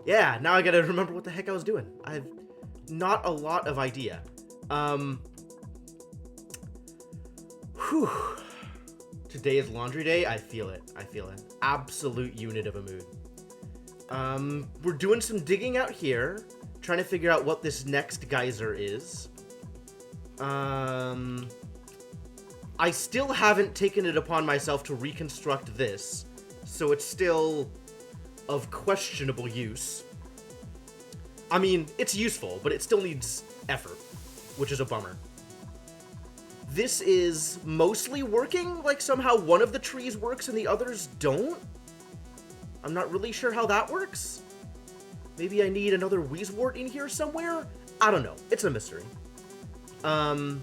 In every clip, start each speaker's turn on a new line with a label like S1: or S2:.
S1: Yeah, now I gotta remember what the heck I was doing. I have not a lot of idea. Whew. Today is laundry day. I feel it. I feel it. Absolute unit of a mood. We're doing some digging out here, trying to figure out what this next geyser is. I still haven't taken it upon myself to reconstruct this, so it's still of questionable use. I mean, it's useful, but it still needs effort, which is a bummer. This is mostly working, like somehow one of the trees works and the others don't. I'm not really sure how that works. Maybe I need another Wheezewort in here somewhere? I don't know. It's a mystery. We're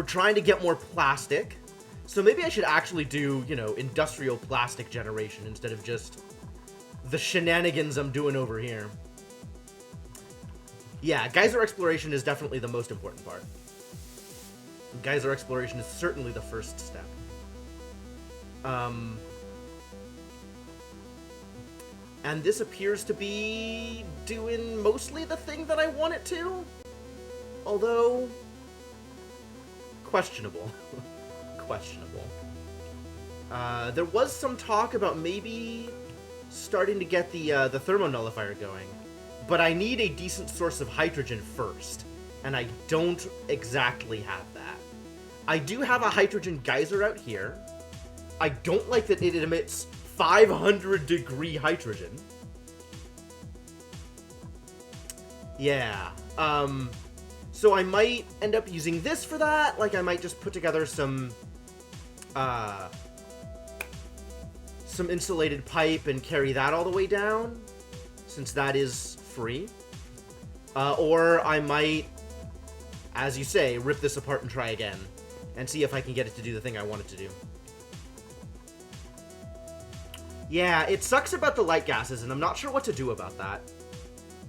S1: trying to get more plastic. So maybe I should actually do, you know, industrial plastic generation instead of just the shenanigans I'm doing over here. Yeah, geyser exploration is definitely the most important part. Geyser exploration is certainly the first step. And this appears to be doing mostly the thing that I want it to. Although, questionable. Questionable. There was some talk about maybe starting to get the thermonullifier going. But I need a decent source of hydrogen first. And I don't exactly have that. I do have a hydrogen geyser out here. I don't like that it emits 500-degree hydrogen. Yeah. So I might end up using this for that. Like, I might just put together some insulated pipe and carry that all the way down, since that is free. Or I might, as you say, rip this apart and try again, and see if I can get it to do the thing I want it to do. Yeah, it sucks about the light gases, and I'm not sure what to do about that.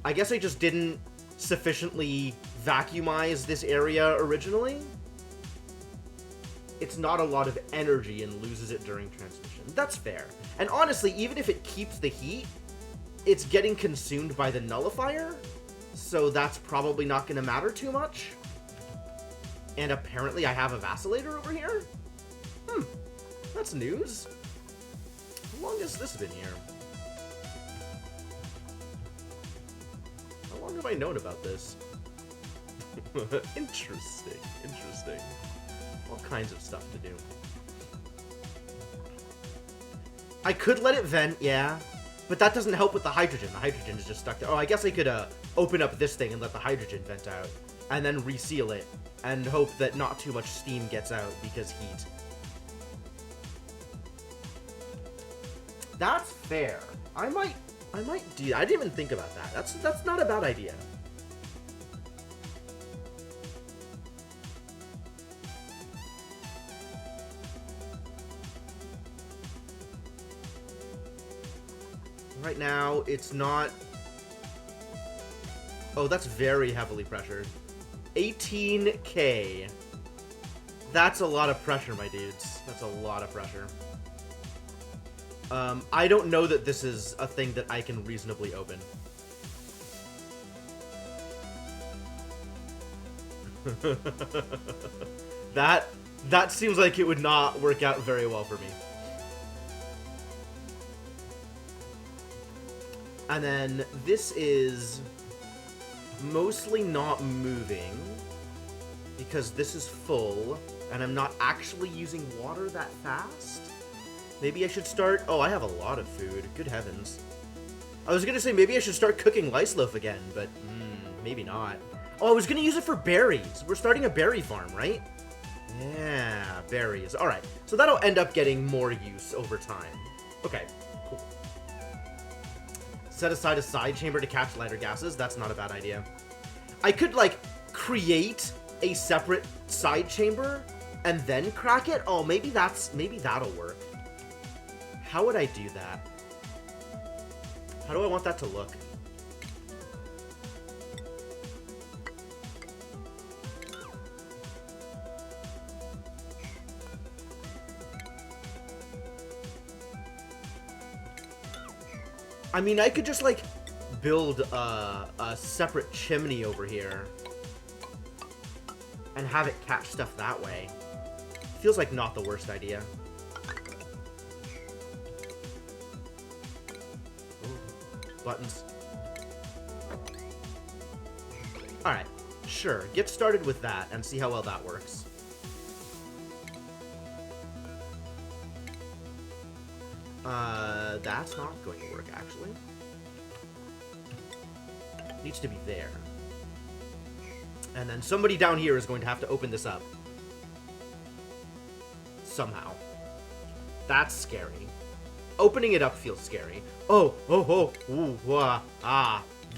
S1: I guess I just didn't sufficiently vacuumize this area originally. It's not a lot of energy and loses it during transmission. That's fair. And honestly, even if it keeps the heat, it's getting consumed by the nullifier, so that's probably not going to matter too much. And apparently I have a vacillator over here? That's news. How long has this been here? How long have I known about this? Interesting, interesting. All kinds of stuff to do. I could let it vent, yeah, but that doesn't help with the hydrogen. The hydrogen is just stuck there. Oh, I guess I could open up this thing and let the hydrogen vent out, and then reseal it, and hope that not too much steam gets out because heat. That's fair. I might do. I didn't even think about that. That's not a bad idea. Right now, it's not... Oh, that's very heavily pressured. 18K. That's a lot of pressure, my dudes. That's a lot of pressure. I don't know that this is a thing that I can reasonably open. That seems like it would not work out very well for me. And then this is mostly not moving because this is full and I'm not actually using water that fast. Maybe I should start... Oh, I have a lot of food. Good heavens. I was going to say maybe I should start cooking lice loaf again, but maybe not. Oh, I was going to use it for berries. We're starting a berry farm, right? Yeah, berries. All right. So that'll end up getting more use over time. Okay, cool. Set aside a side chamber to catch lighter gases. That's not a bad idea. I could, like, create a separate side chamber and then crack it. Oh, maybe that'll work. How would I do that? How do I want that to look? I mean, I could just, like, build a separate chimney over here and have it catch stuff that way. Feels like not the worst idea. Ooh, buttons. Alright, sure. Get started with that and see how well that works. That's not going to work, actually. Needs to be there. And then somebody down here is going to have to open this up. Somehow. That's scary. Opening it up feels scary. Oh, ooh,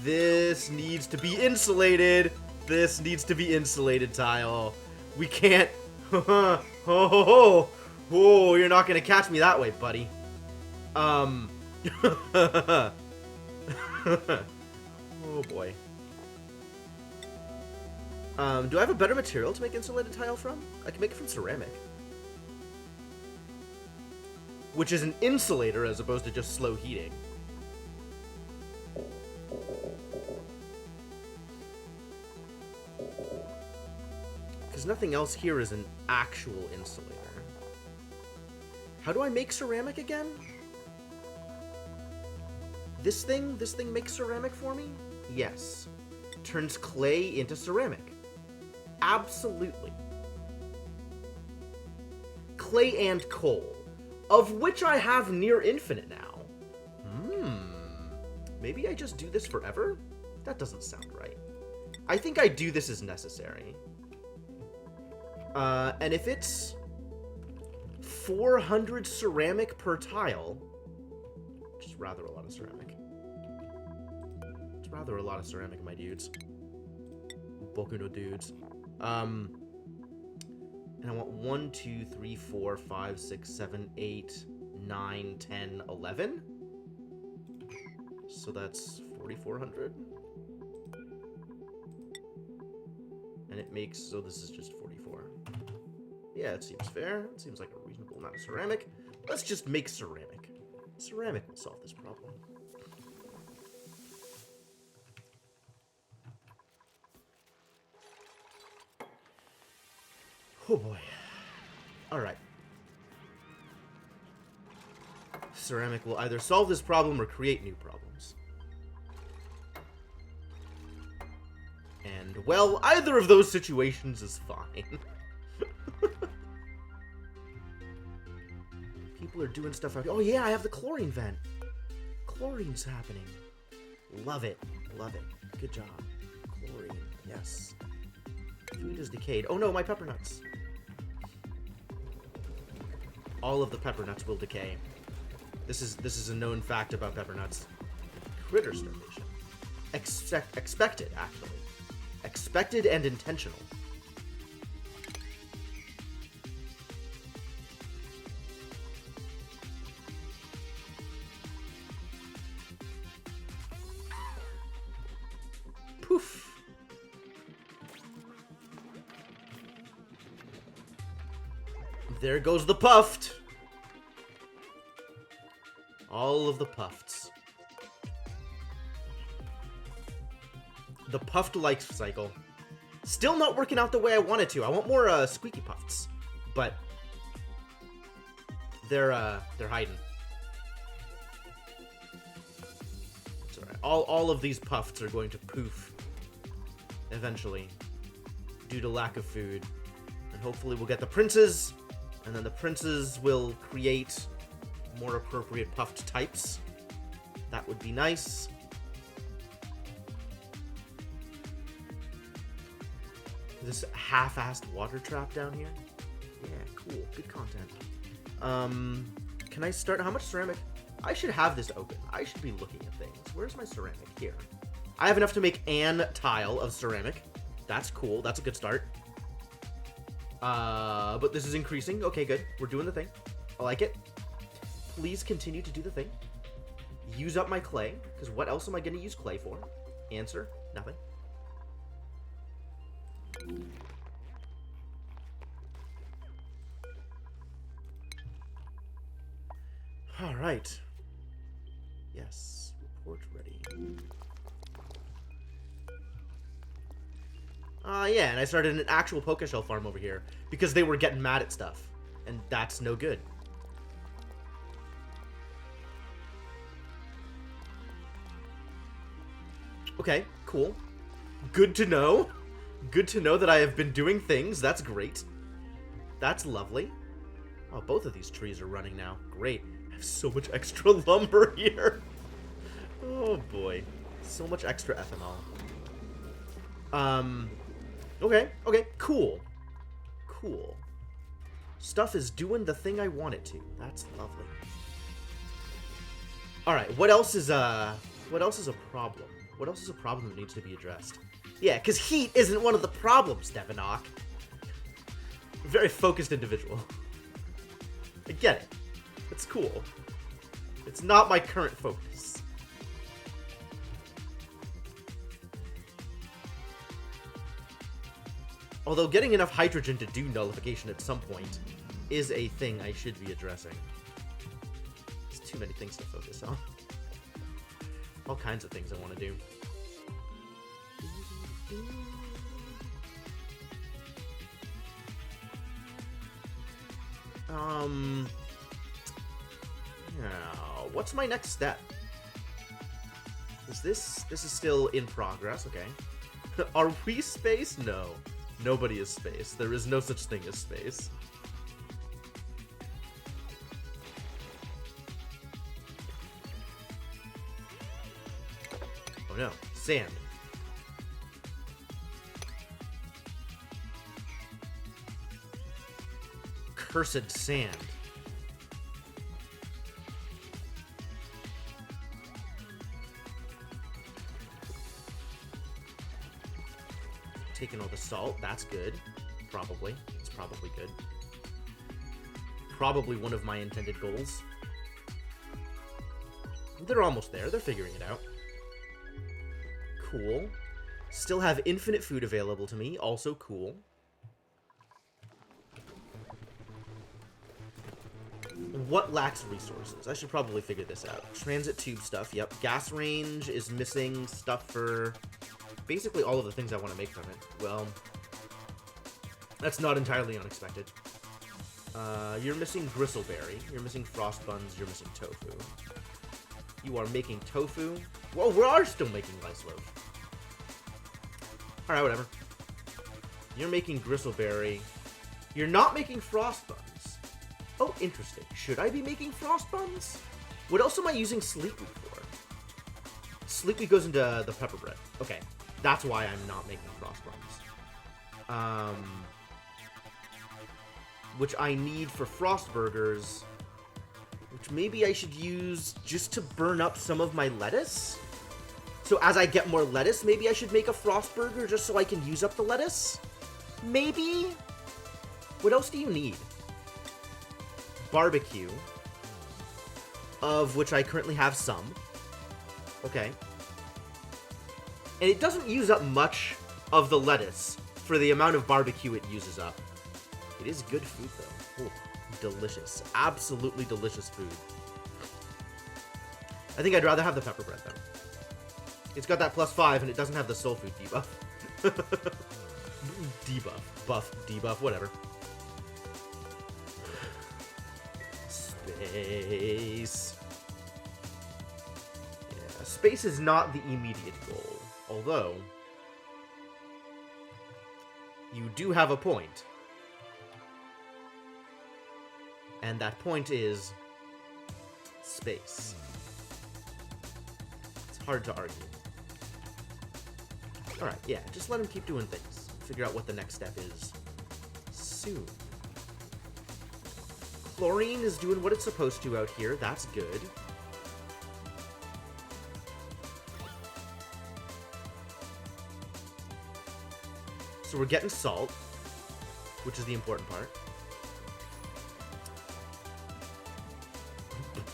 S1: this needs to be insulated. This needs to be insulated, tile. We can't. Oh, you're not gonna catch me that way, buddy. Oh boy. Do I have a better material to make insulated tile from? I can make it from ceramic. Which is an insulator as opposed to just slow heating. Because nothing else here is an actual insulator. How do I make ceramic again? This thing makes ceramic for me? Yes. Turns clay into ceramic. Absolutely. Clay and coal, of which I have near infinite now. Maybe I just do this forever? That doesn't sound right. I think I do this as necessary. And if it's 400 ceramic per tile, which is rather a lot of ceramic. It's rather a lot of ceramic, my dudes. Boku no dudes. And I want 1, 2, 3, 4, 5, 6, 7, 8, 9, 10, 11. So that's 4,400. And it makes, so this is just 44. Yeah, it seems fair. It seems like a reasonable amount of ceramic. Let's just make ceramic. Ceramic will solve this problem. Oh boy. Alright. Ceramic will either solve this problem or create new problems. And, well, either of those situations is fine. People are doing stuff out here. Oh yeah, I have the chlorine vent. Chlorine's happening. Love it. Love it. Good job. Chlorine. Yes. Food is decayed. Oh no, my pepper nuts. All of the pepper nuts will decay. This is a known fact about pepper nuts. Critter starvation. Expected, actually. Expected and intentional. Poof. There goes the puffed. All of the puffs. The puffed life cycle. Still not working out the way I wanted to. I want more squeaky puffs, but they're hiding. It's alright. All of these puffs are going to poof eventually due to lack of food, and hopefully we'll get the princes, and then the princes will create more appropriate puffed types. That would be nice. This half-assed water trap down here. Yeah, cool. Good content. Can I start? How much ceramic? I should have this open. I should be looking at things. Where's my ceramic? Here. I have enough to make an tile of ceramic. That's cool. That's a good start. But this is increasing. Okay, good. We're doing the thing. I like it. Please continue to do the thing. Use up my clay, because what else am I going to use clay for? Answer, nothing. All right. Yes. Port ready. Yeah, and I started an actual Pokeshell farm over here because they were getting mad at stuff, and that's no good. Okay, cool. Good to know. Good to know that I have been doing things. That's great. That's lovely. Oh, both of these trees are running now. Great. I have so much extra lumber here. Oh, boy. So much extra ethanol. Okay, cool. Cool. Stuff is doing the thing I want it to. That's lovely. Alright, what else is a problem? What else is a problem that needs to be addressed? Yeah, because heat isn't one of the problems, Devinock. Very focused individual. I get it. It's cool. It's not my current focus. Although getting enough hydrogen to do nullification at some point is a thing I should be addressing. There's too many things to focus on. All kinds of things I want to do. Now, what's my next step? This is still in progress, okay. Are we space? No. Nobody is space. There is no such thing as space. Oh no, sand. Cursed sand. Taking all the salt, that's good. Probably. It's probably good. Probably one of my intended goals. They're almost there. They're figuring it out. Cool. Still have infinite food available to me. Also cool. What lacks resources? I should probably figure this out. Transit tube stuff. Yep. Gas range is missing stuff for basically all of the things I want to make from it. Well, that's not entirely unexpected. You're missing bristleberry. You're missing frost buns. You're missing tofu. You are making tofu. Well, we are still making rice loaf. Alright, whatever. You're making bristleberry. You're not making frost buns. Oh, interesting. Should I be making frost buns? What else am I using sleep wheat for? Sleep wheat goes into the pepper bread. Okay, that's why I'm not making frost buns. Which I need for frost burgers, which maybe I should use just to burn up some of my lettuce. So as I get more lettuce, maybe I should make a frost burger just so I can use up the lettuce? Maybe? What else do you need? Barbecue, of which I currently have some. Okay. And it doesn't use up much of the lettuce for the amount of barbecue it uses up. It is good food, though. Ooh, delicious. Absolutely delicious food. I think I'd rather have the pepper bread, though. It's got that +5, and it doesn't have the soul food debuff. Debuff, whatever. Space. Yeah, space is not the immediate goal. Although, you do have a point. And that point is space. It's hard to argue. Alright, yeah, just let him keep doing things. Figure out what the next step is soon. Chlorine is doing what it's supposed to out here. That's good. So we're getting salt, which is the important part.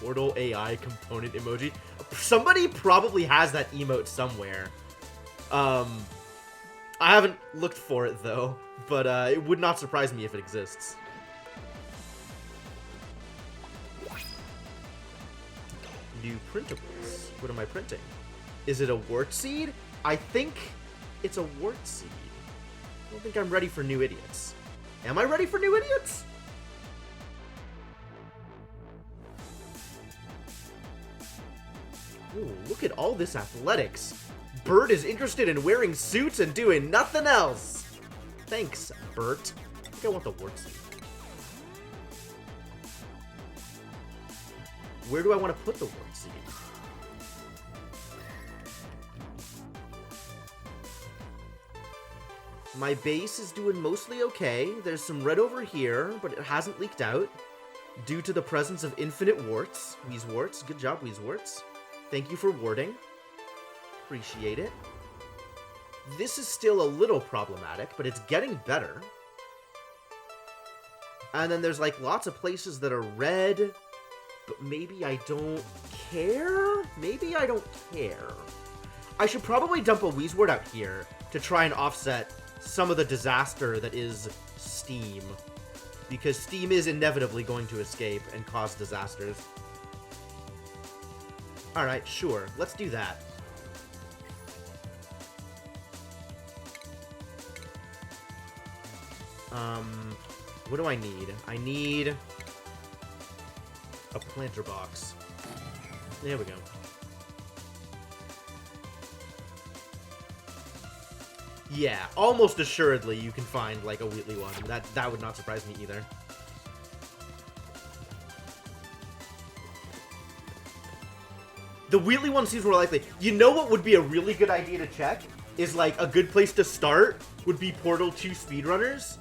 S1: Portal AI component emoji. Somebody probably has that emote somewhere. I haven't looked for it, though, but it would not surprise me if it exists. New printables. What am I printing? Is it a wart seed? I think it's a wart seed. I don't think I'm ready for new idiots. Am I ready for new idiots? Ooh, look at all this athletics. Bert is interested in wearing suits and doing nothing else. Thanks, Bert. I think I want the wart seed. Where do I want to put the wart seed? My base is doing mostly okay. There's some red over here, but it hasn't leaked out due to the presence of infinite warts. Wheezewarts. Good job, Wheezewarts. Thank you for warding. Appreciate it. This is still a little problematic, but it's getting better. And then there's like lots of places that are red, but maybe I don't care? Maybe I don't care. I should probably dump a Wheezewort out here to try and offset some of the disaster that is Steam. Because Steam is inevitably going to escape and cause disasters. Alright, sure. Let's do that. What do I need? I need a planter box. There we go. Yeah, almost assuredly you can find like a Wheatley one. That would not surprise me either. The Wheatley one seems more likely. You know what would be a really good idea to check? Is like a good place to start would be Portal 2 speedrunners.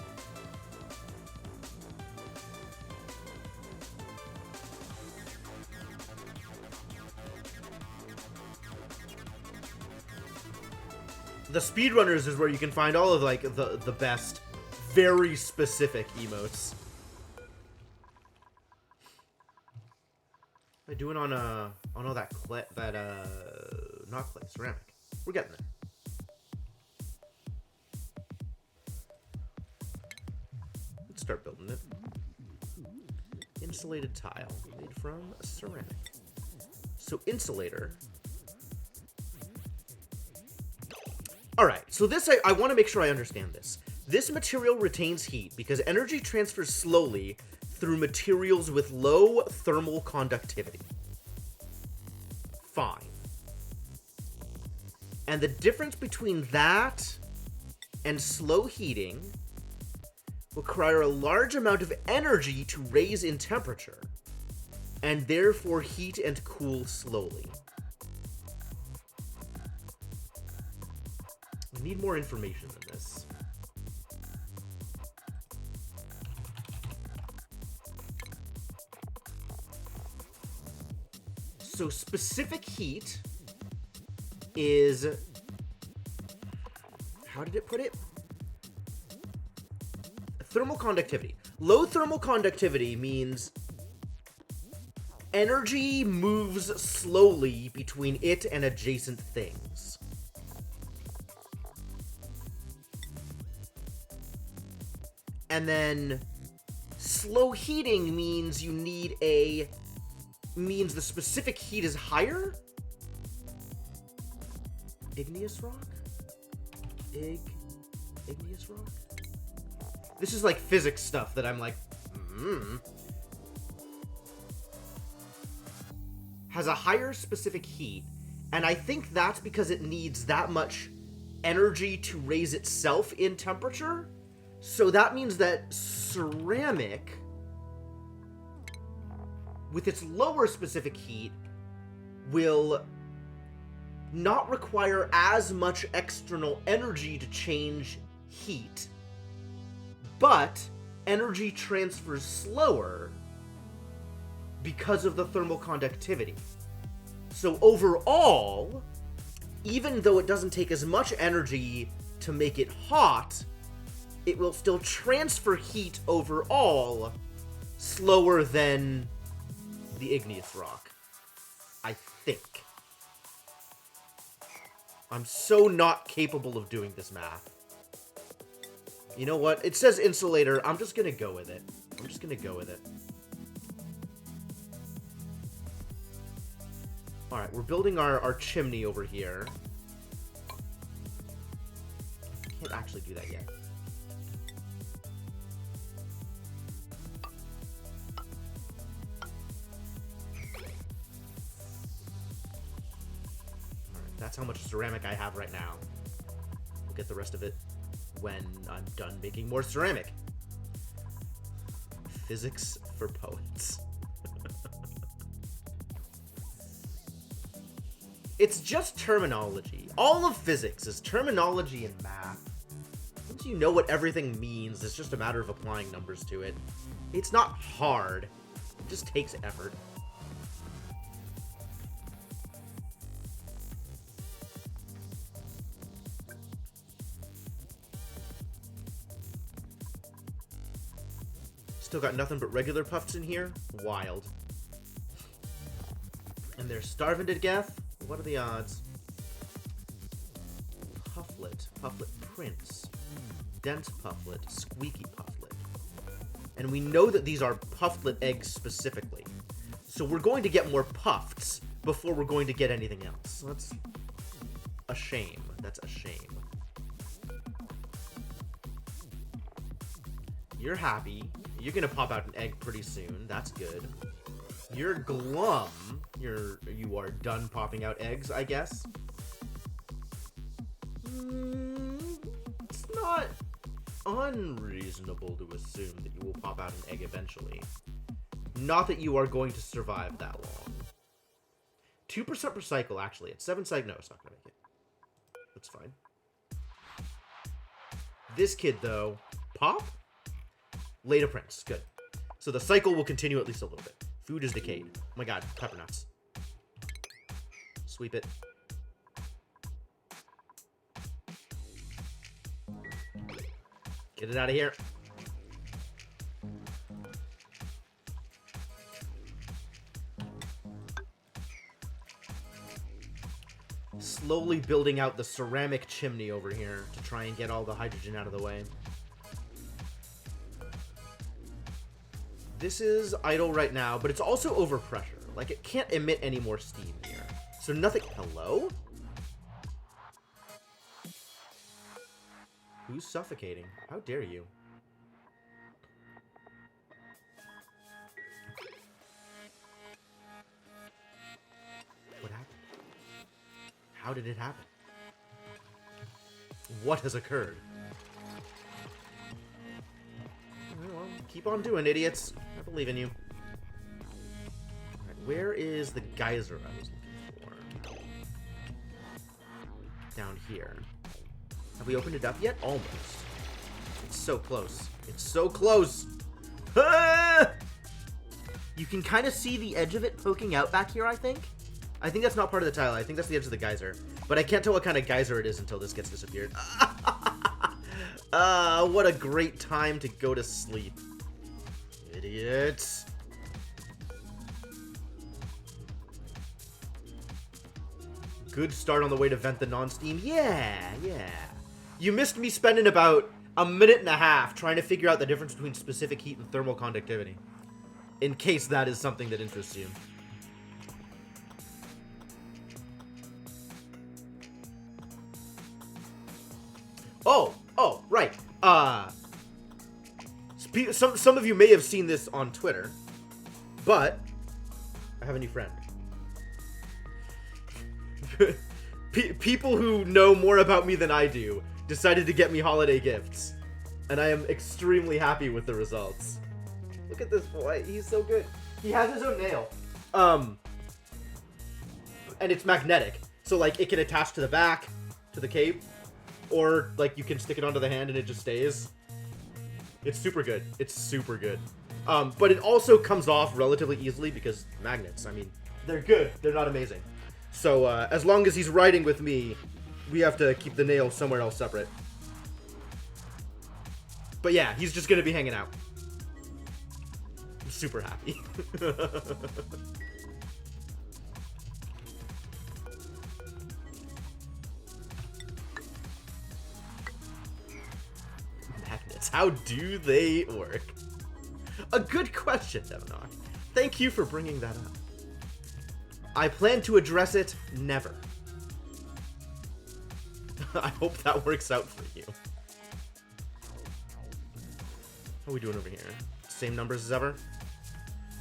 S1: The speedrunners is where you can find all of like the best, very specific emotes. What am I doing on all that clay, not clay, ceramic. We're getting there. Let's start building it. Insulated tile made from ceramic. So insulator. Alright, so this, I want to make sure I understand this. This material retains heat because energy transfers slowly through materials with low thermal conductivity. Fine. And the difference between that and slow heating will require a large amount of energy to raise in temperature, and therefore heat and cool slowly. I need more information than this. So specific heat is, how did it put it? Thermal conductivity. Low thermal conductivity means energy moves slowly between it and adjacent things. And then slow heating means you need means the specific heat is higher? Igneous rock? Igneous rock? This is like physics stuff that I'm like, Has a higher specific heat, and I think that's because it needs that much energy to raise itself in temperature. So that means that ceramic, with its lower specific heat, will not require as much external energy to change heat, but energy transfers slower because of the thermal conductivity. So overall, even though it doesn't take as much energy to make it hot, it will still transfer heat overall slower than the igneous rock. I think. I'm so not capable of doing this math. You know what? It says insulator. I'm just gonna go with it. I'm just gonna go with it. Alright, we're building our chimney over here. Can't actually do that yet. Alright, that's how much ceramic I have right now. We'll get the rest of it when I'm done making more ceramic. Physics for poets. It's just terminology. All of physics is terminology and math. Once you know what everything means, it's just a matter of applying numbers to it. It's not hard. It just takes effort. Still got nothing but regular puffs in here? Wild. And they're starving to death? What are the odds? Pufflet. Pufflet Prince. Dense Pufflet. Squeaky Pufflet. And we know that these are Pufflet eggs specifically. So we're going to get more puffs before we're going to get anything else. That's a shame. That's a shame. You're happy. You're gonna pop out an egg pretty soon. That's good. You're glum. You are done popping out eggs, I guess. It's not unreasonable to assume that you will pop out an egg eventually. Not that you are going to survive that long. 2% per cycle, actually. It's 7 cycles. No, it's not gonna make it. That's fine. This kid, though, pop? Later Prince. Good. So the cycle will continue at least a little bit. Food is decayed. Oh my god, pepper nuts. Sweep it. Get it out of here. Slowly building out the ceramic chimney over here to try and get all the hydrogen out of the way. This is idle right now, but it's also overpressure. Like, it can't emit any more steam here. So nothing... Hello? Who's suffocating? How dare you? What happened? How did it happen? What has occurred? Well, keep on doing, idiots. I believe in you. Alright, where is the geyser I was looking for? Down here. Have we opened it up yet? Almost. It's so close. It's so close! Ah! You can kind of see the edge of it poking out back here, I think. I think that's not part of the tile. I think that's the edge of the geyser. But I can't tell what kind of geyser it is until this gets disappeared. What a great time to go to sleep. Idiots. Good start on the way to vent the non-steam. Yeah. You missed me spending about a minute and a half trying to figure out the difference between specific heat and thermal conductivity. In case that is something that interests you. Oh, right. Some of you may have seen this on Twitter, but I have a new friend. People who know more about me than I do decided to get me holiday gifts, and I am extremely happy with the results. Look at this boy. He's so good. He has his own nail. And it's magnetic. So, like, it can attach to the back, to the cape, or, like, you can stick it onto the hand and it just stays. It's super good. It's super good. But it also comes off relatively easily because magnets, I mean, they're good. They're not amazing. So, as long as he's riding with me, we have to keep the nail somewhere else separate. But yeah, he's just gonna be hanging out. I'm super happy. Magnets, how do they work? A good question, Devonok. Thank you for bringing that up. I plan to address it never. I hope that works out for you. How are we doing over here? Same numbers as ever?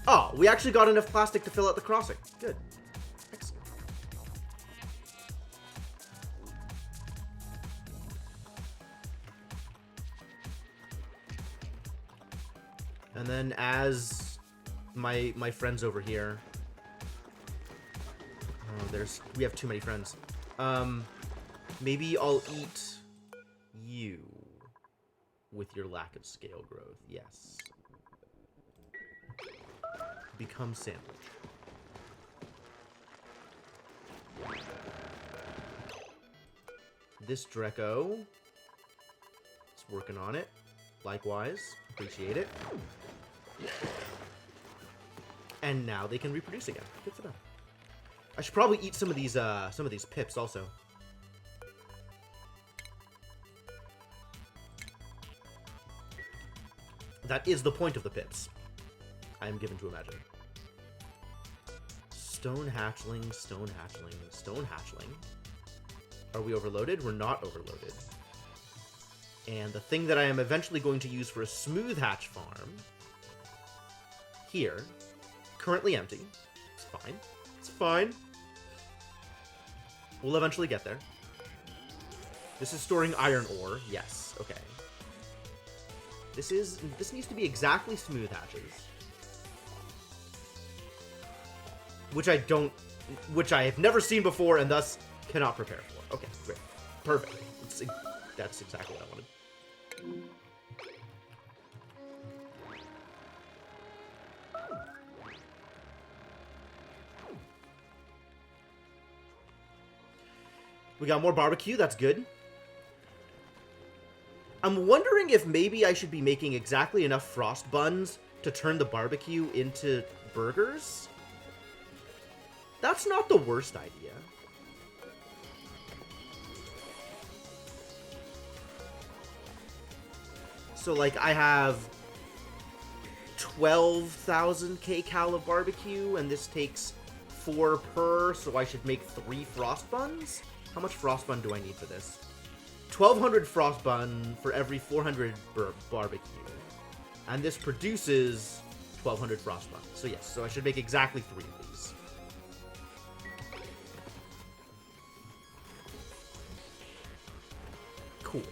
S1: Oh, we actually got enough plastic to fill out the crossing. Good. Excellent. And then as my friends over here... Oh, we have too many friends. Maybe I'll eat you with your lack of scale growth. Yes. Become sandwich. This Dreco is working on it. Likewise, appreciate it. And now they can reproduce again. Good for them. I should probably eat some of these pips also. That is the point of the pips. I am given to imagine. Stone hatchling, stone hatchling, stone hatchling. Are we overloaded? We're not overloaded. And the thing that I am eventually going to use for a smooth hatch farm, here, currently empty. It's fine. It's fine. We'll eventually get there. This is storing iron ore. Yes. Okay. This needs to be exactly smooth hatches. Which I have never seen before and thus cannot prepare for. Okay, great. Perfect. That's exactly what I wanted. We got more barbecue, that's good. I'm wondering if maybe I should be making exactly enough frost buns to turn the barbecue into burgers. That's not the worst idea. So, like, I have 12,000 kcal of barbecue, and this takes 4 per, so I should make 3 frost buns? How much frost bun do I need for this? 1,200 frost bun for every 400 barbecue. And this produces 1,200 frost buns. So yes, so I should make exactly 3 of these. Cool.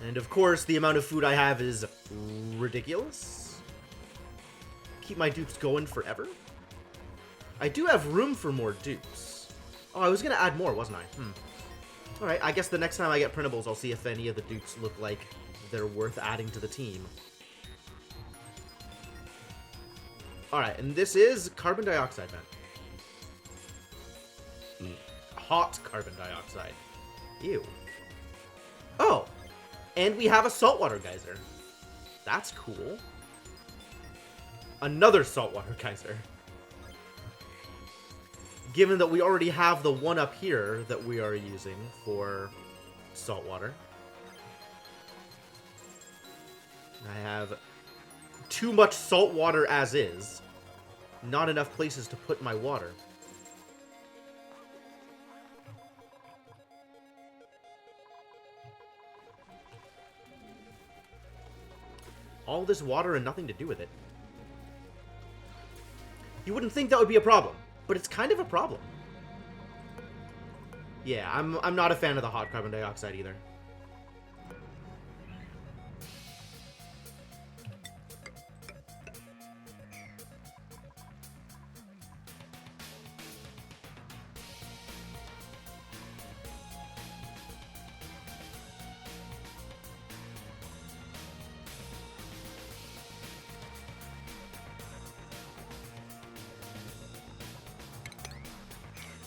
S1: And of course, the amount of food I have is ridiculous. Keep my dupes going forever. I do have room for more dupes. Oh, I was going to add more, wasn't I? Alright, I guess the next time I get printables, I'll see if any of the dupes look like they're worth adding to the team. Alright, and this is carbon dioxide vent. Hot carbon dioxide. Ew. Oh! And we have a saltwater geyser. That's cool. Another saltwater geyser. Given that we already have the one up here that we are using for saltwater. I have too much salt water as is. Not enough places to put my water. All this water and nothing to do with it. You wouldn't think that would be a problem, but it's kind of a problem. Yeah, I'm not a fan of the hot carbon dioxide either.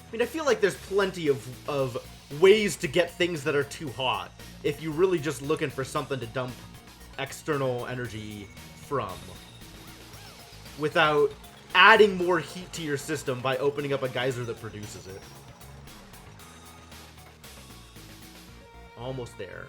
S1: I mean, I feel like there's plenty of ways to get things that are too hot if you're really just looking for something to dump external energy from without adding more heat to your system by opening up a geyser that produces it. Almost there.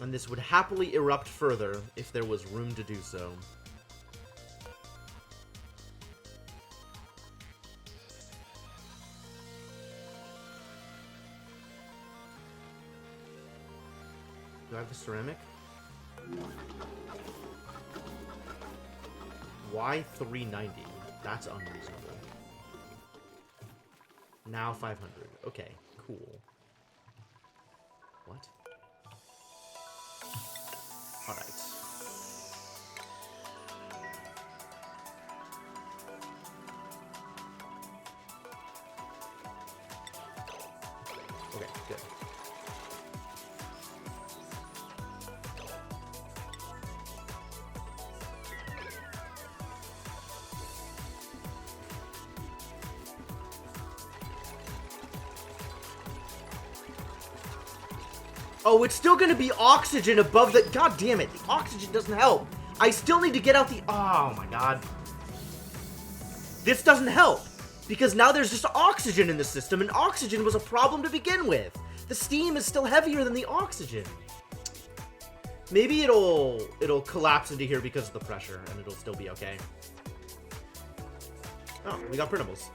S1: And this would happily erupt further if there was room to do so. Do I have the ceramic? Why 390? That's unreasonable. Now 500. Okay, cool. What? Alright. Okay, good. Oh, it's still gonna be oxygen above the... God damn it, the oxygen doesn't help. I still need to get out the... Oh my god. This doesn't help. Because now there's just oxygen in the system, and oxygen was a problem to begin with. The steam is still heavier than the oxygen. Maybe it'll collapse into here because of the pressure, and it'll still be okay. Oh, we got printables.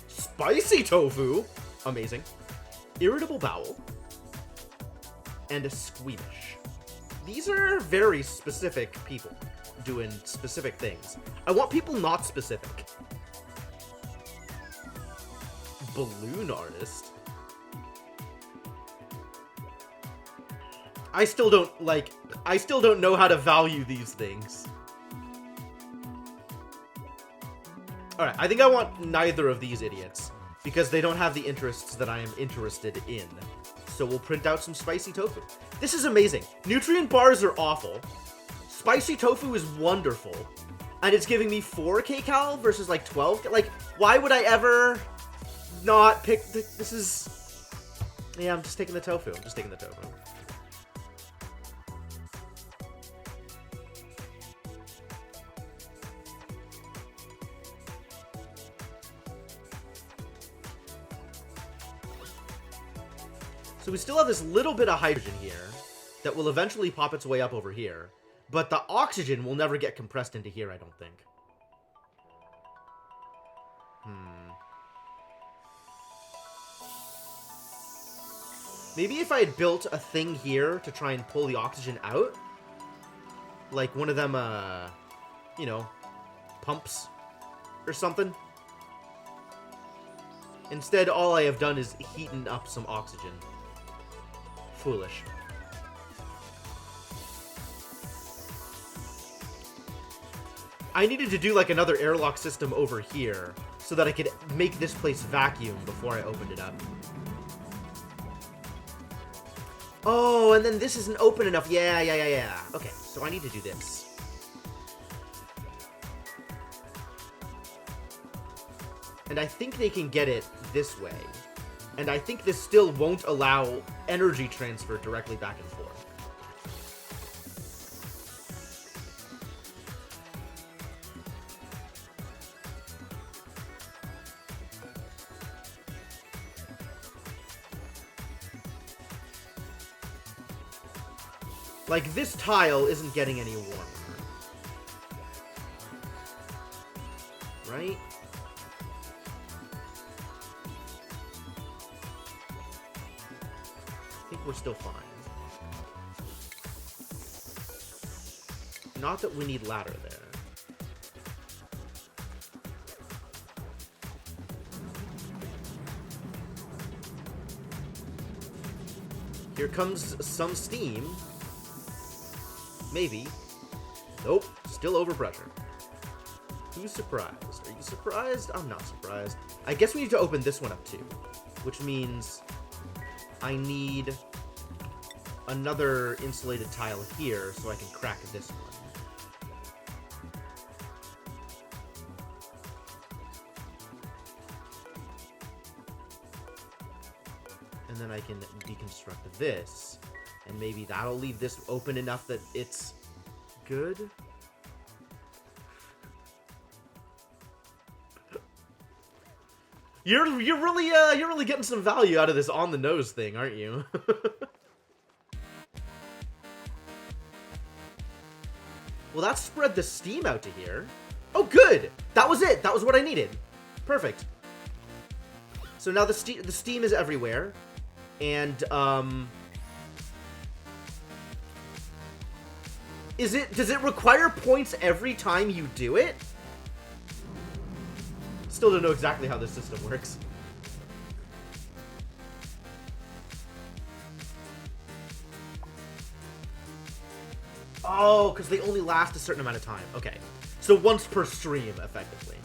S1: Spicy tofu! Amazing. Irritable bowel. And a squeamish. These are very specific people doing specific things. I want people not specific. Balloon artist. I still don't know how to value these things. Alright, I think I want neither of these idiots, because they don't have the interests that I am interested in. So we'll print out some spicy tofu. This is amazing. Nutrient bars are awful. Spicy tofu is wonderful. And it's giving me 4 kcal versus like 12. Like, why would I ever not pick this is... Yeah, I'm just taking the tofu. I'm just taking the tofu. So we still have this little bit of hydrogen here that will eventually pop its way up over here. But the oxygen will never get compressed into here, I don't think. Maybe if I had built a thing here to try and pull the oxygen out. Like one of them, you know, pumps or something. Instead, all I have done is heaten up some oxygen. Foolish. I needed to do like another airlock system over here so that I could make this place vacuum before I opened it up. Oh, and then this isn't open enough. Yeah. Okay, so I need to do this. And I think they can get it this way. And I think this still won't allow energy transfer directly back and forth. Like, this tile isn't getting any warmer. Right? I think we're still fine. Not that we need ladder there. Here comes some steam. Maybe. Nope. Still overpressure. Who's surprised? Are you surprised? I'm not surprised. I guess we need to open this one up too. Which means I need another insulated tile here so I can crack this one. And then I can deconstruct this. And maybe that'll leave this open enough that it's good. You're really getting some value out of this on the nose thing, aren't you? Well, that spread the steam out to here. Oh, good! That was it! That was what I needed. Perfect. So now the steam is everywhere. And, does it require points every time you do it? Still don't know exactly how this system works. Oh, because they only last a certain amount of time. Okay. So once per stream, effectively.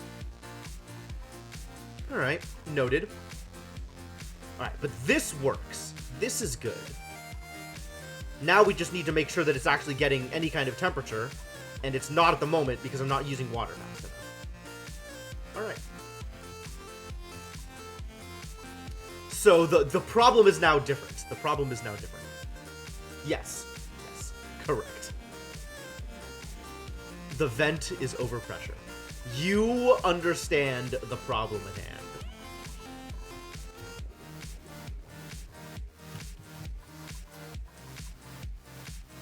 S1: Alright, noted. Alright, but this works. This is good. Now we just need to make sure that it's actually getting any kind of temperature, and it's not at the moment because I'm not using water fast enough. Alright. So the problem is now different. The problem is now different. Yes. Yes. Correct. The vent is overpressure. You understand the problem at hand.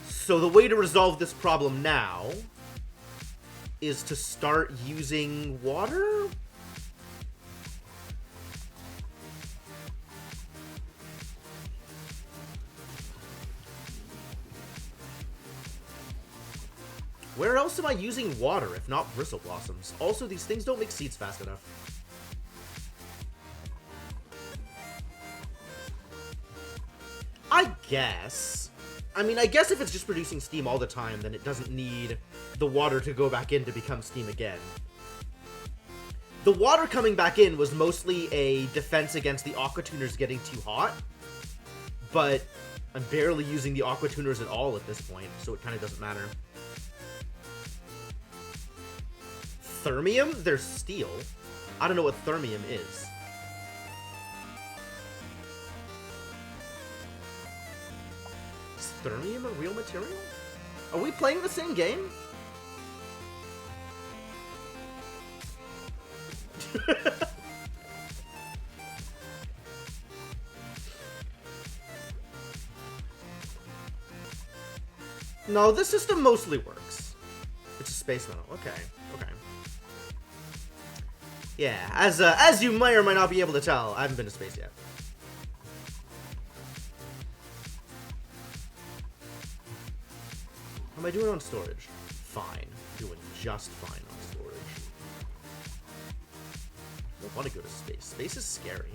S1: So the way to resolve this problem now is to start using water? Where else am I using water if not bristle blossoms? Also, these things don't make seeds fast enough. I guess. I mean, I guess if it's just producing steam all the time, then it doesn't need the water to go back in to become steam again. The water coming back in was mostly a defense against the aqua tuners getting too hot, but I'm barely using the aqua tuners at all at this point, so it kind of doesn't matter. Thermium? There's steel. I don't know what thermium is. Is thermium a real material? Are we playing the same game? No, this system mostly works. It's a space metal. Okay, okay. Yeah, as you may or might not be able to tell, I haven't been to space yet. How am I doing on storage? Fine. Doing just fine on storage. I don't want to go to space. Space is scary.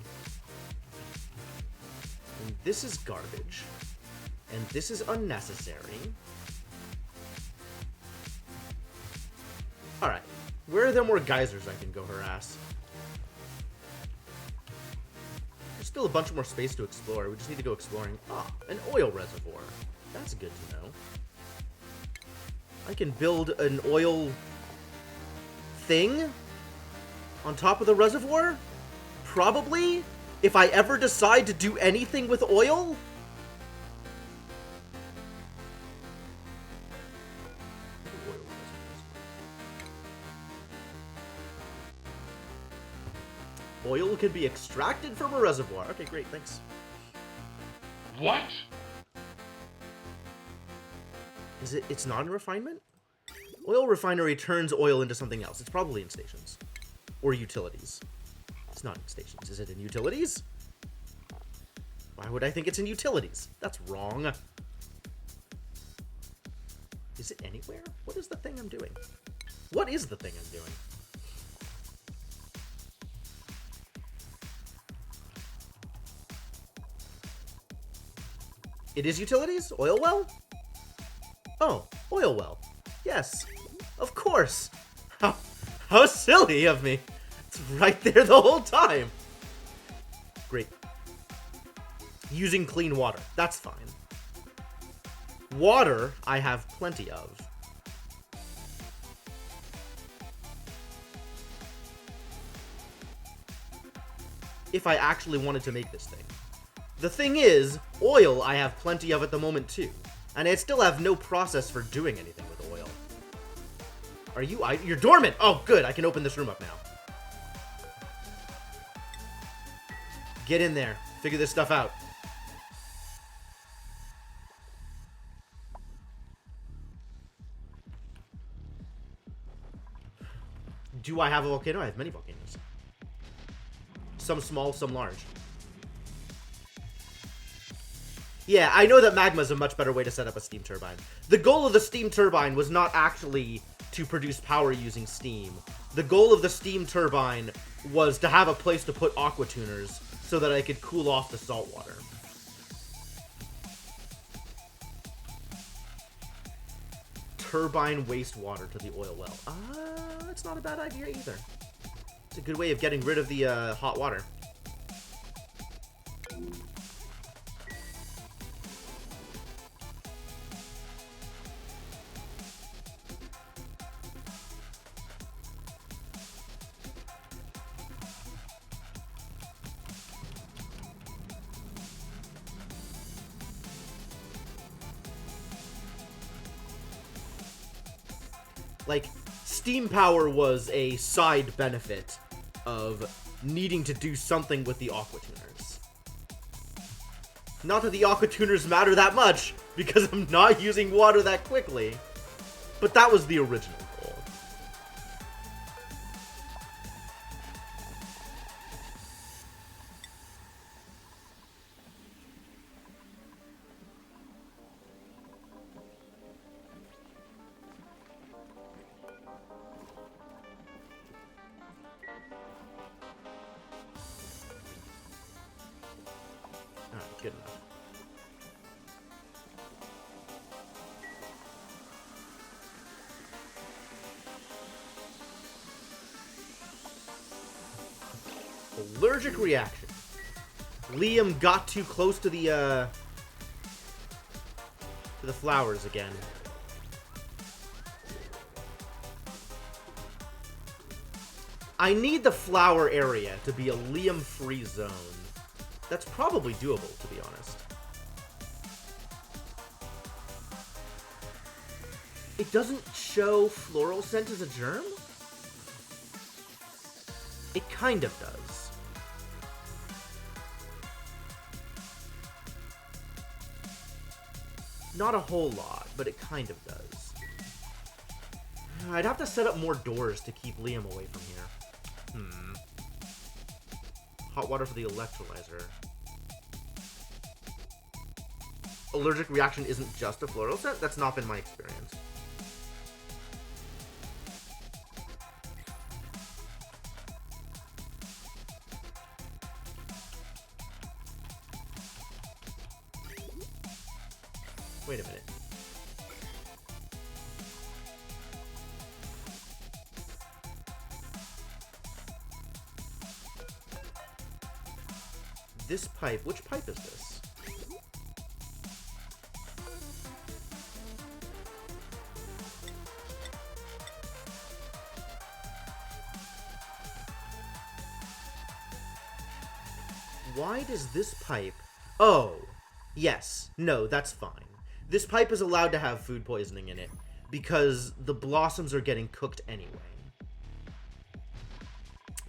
S1: And this is garbage. And this is unnecessary. Alright. Where are there more geysers I can go harass? There's still a bunch more space to explore. We just need to go exploring. Ah, an oil reservoir. That's good to know. I can build an oil thing on top of the reservoir? Probably, if I ever decide to do anything with oil? Oil can be extracted from a reservoir. Okay, great, thanks.
S2: What?
S1: Is it? It's not in refinement? Oil refinery turns oil into something else. It's probably in stations. Or utilities. It's not in stations. Is it in utilities? Why would I think it's in utilities? That's wrong. Is it anywhere? What is the thing I'm doing? What is the thing I'm doing? It is utilities? Oil well? Oh, oil well. Yes, of course. How silly of me. It's right there the whole time. Great. Using clean water. That's fine. Water, I have plenty of. If I actually wanted to make this thing. The thing is, oil I have plenty of at the moment too. And I still have no process for doing anything with oil. Are you... You're dormant! Oh, good. I can open this room up now. Get in there. Figure this stuff out. Do I have a volcano? I have many volcanoes. Some small, some large. Yeah, I know that magma is a much better way to set up a steam turbine. The goal of the steam turbine was not actually to produce power using steam. The goal of the steam turbine was to have a place to put aqua tuners so that I could cool off the salt water. Turbine wastewater to the oil well. That's not a bad idea either. It's a good way of getting rid of the hot water. Like, steam power was a side benefit of needing to do something with the aqua tuners. Not that the aqua tuners matter that much, because I'm not using water that quickly. But that was the original goal. Alright, good enough. Allergic reaction. Liam got too close to the flowers again. I need the flower area to be a Liam-free zone. That's probably doable, to be honest. It doesn't show floral scent as a germ? It kind of does. Not a whole lot, but it kind of does. I'd have to set up more doors to keep Liam away from here. Hot water for the electrolyzer. Allergic reaction isn't just a floral scent? That's not been my experience. Wait a minute. This pipe, which pipe is this? Why does this pipe... Oh, yes. No, that's fine. This pipe is allowed to have food poisoning in it because the blossoms are getting cooked anyway.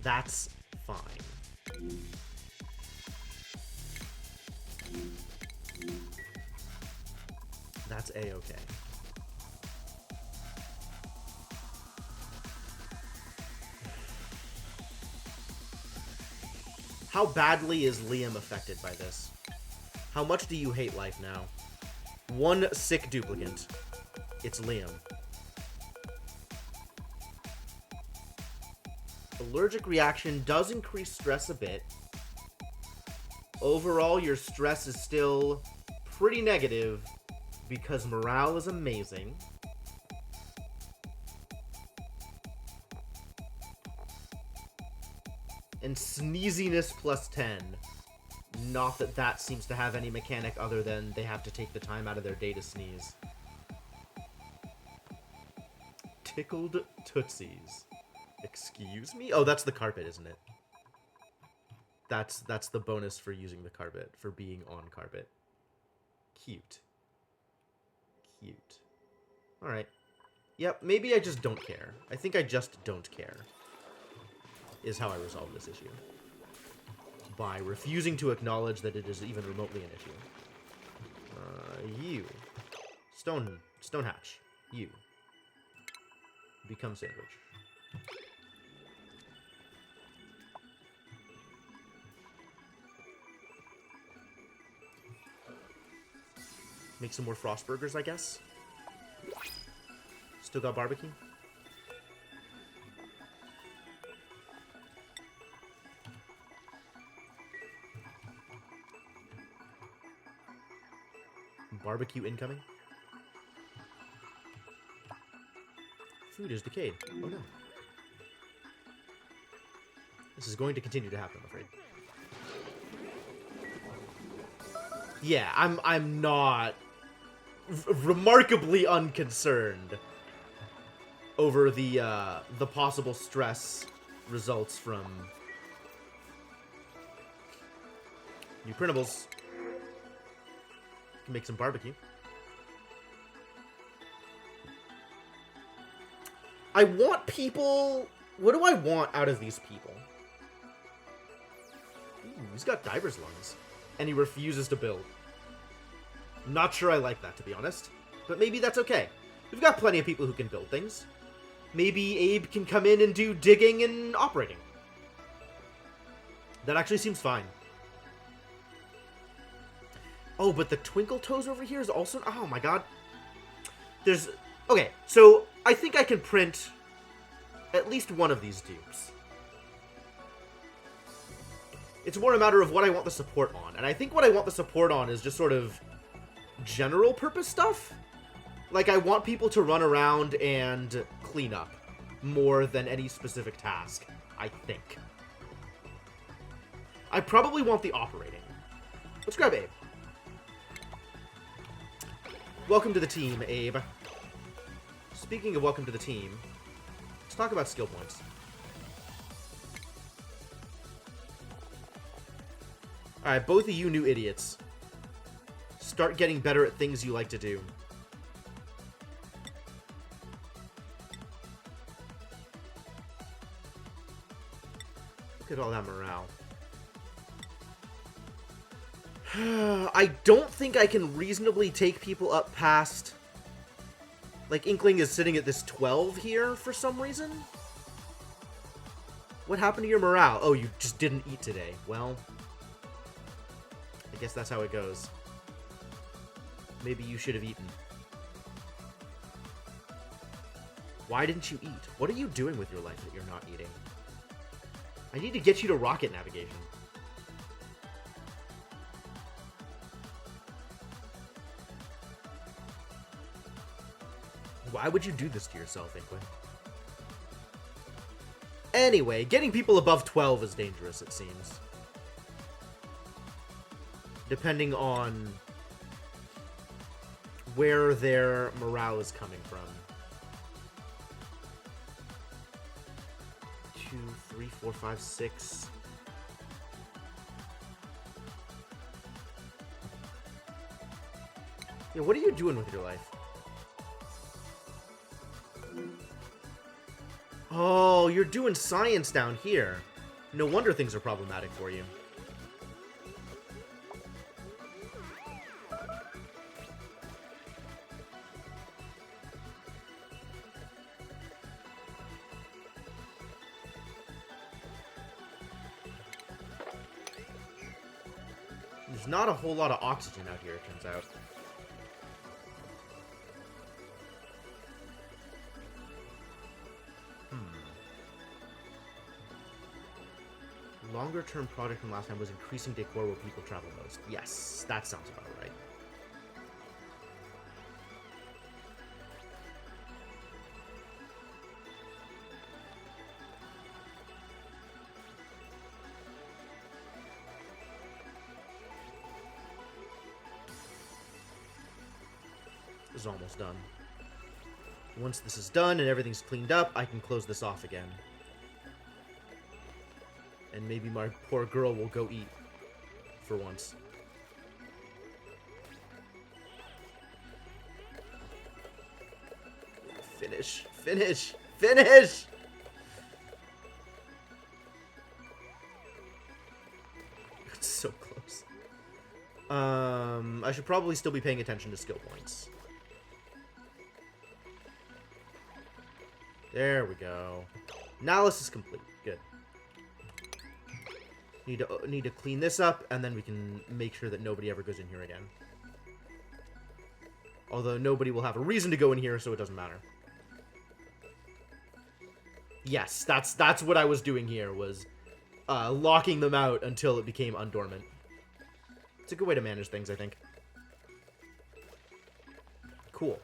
S1: That's fine. That's A-okay. How badly is Liam affected by this? How much do you hate life now? One sick duplicant. It's Liam. Allergic reaction does increase stress a bit. Overall, your stress is still pretty negative because morale is amazing. And sneeziness plus 10. Not that that seems to have any mechanic other than they have to take the time out of their day to sneeze. Tickled Tootsies. Excuse me? Oh, that's the carpet, isn't it? That's the bonus for using the carpet, for being on carpet. Cute. Cute. Alright. Yep, maybe I just don't care. I think I just don't care. Is how I resolve this issue. By refusing to acknowledge that it is even remotely an issue. You. Stonehatch. You. Become sandwich. Make some more frost burgers, I guess. Still got barbecue? Barbecue incoming. Food is decayed. Oh no. This is going to continue to happen, I'm afraid. Yeah, I'm not remarkably unconcerned over the possible stress results from new printables. Can make some barbecue. I want people... What do I want out of these people? Ooh, he's got diver's lungs. And he refuses to build. Not sure I like that, to be honest. But maybe that's okay. We've got plenty of people who can build things. Maybe Abe can come in and do digging and operating. That actually seems fine. Oh, but the Twinkle Toes over here is also... Oh my god. There's... Okay, so I think I can print at least one of these dupes. It's more a matter of what I want the support on. And I think what I want the support on is just sort of general purpose stuff. Like, I want people to run around and clean up more than any specific task, I think. I probably want the operating. Let's grab Abe. Welcome to the team, Abe. Speaking of welcome to the team, let's talk about skill points. Alright, both of you new idiots. Start getting better at things you like to do. Look at all that morale. I don't think I can reasonably take people up past... Like, Inkling is sitting at this 12 here for some reason. What happened to your morale? Oh, you just didn't eat today. Well, I guess that's how it goes. Maybe you should have eaten. Why didn't you eat? What are you doing with your life that you're not eating? I need to get you to rocket navigation. Why would you do this to yourself, Inkling? Anyway, getting people above 12 is dangerous, it seems. Depending on where their morale is coming from. 2, 3, 4, 5, 6. Yeah, what are you doing with your life? Oh, you're doing science down here. No wonder things are problematic for you. There's not a whole lot of oxygen out here, it turns out. Longer-term project from last time was increasing decor where people travel most. Yes, that sounds about right. This is almost done. Once this is done and everything's cleaned up, I can close this off again. And maybe my poor girl will go eat. For once. Finish. Finish. Finish! It's so close. I should probably still be paying attention to skill points. There we go. Analysis complete. Good. Need to clean this up, and then we can make sure that nobody ever goes in here again. Although nobody will have a reason to go in here, so it doesn't matter. Yes, that's what I was doing here, was locking them out until it became undormant. It's a good way to manage things, I think. Cool.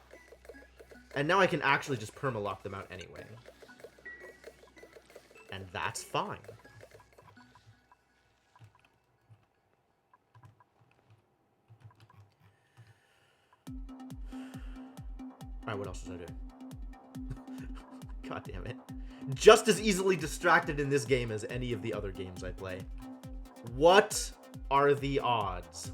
S1: And now I can actually just perma-lock them out anyway. And that's fine. Alright, what else was I doing? God damn it. Just as easily distracted in this game as any of the other games I play. What are the odds?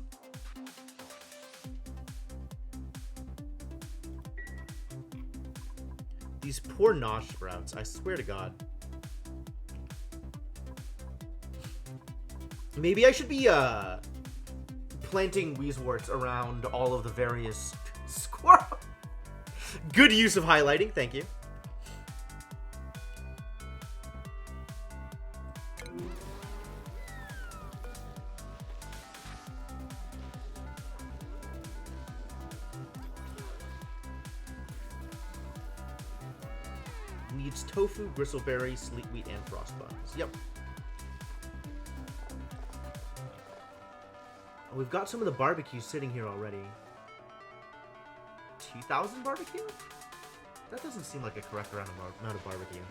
S1: These poor Nosh sprouts, I swear to God. Maybe I should be, planting Weezeworts around all of the various squirrels. Good use of highlighting, thank you. Needs tofu, gristleberry, sleet wheat, and frost buns. Yep. Oh, we've got some of the barbecue sitting here already. 2,000 barbecue? That doesn't seem like a correct amount of barbecue.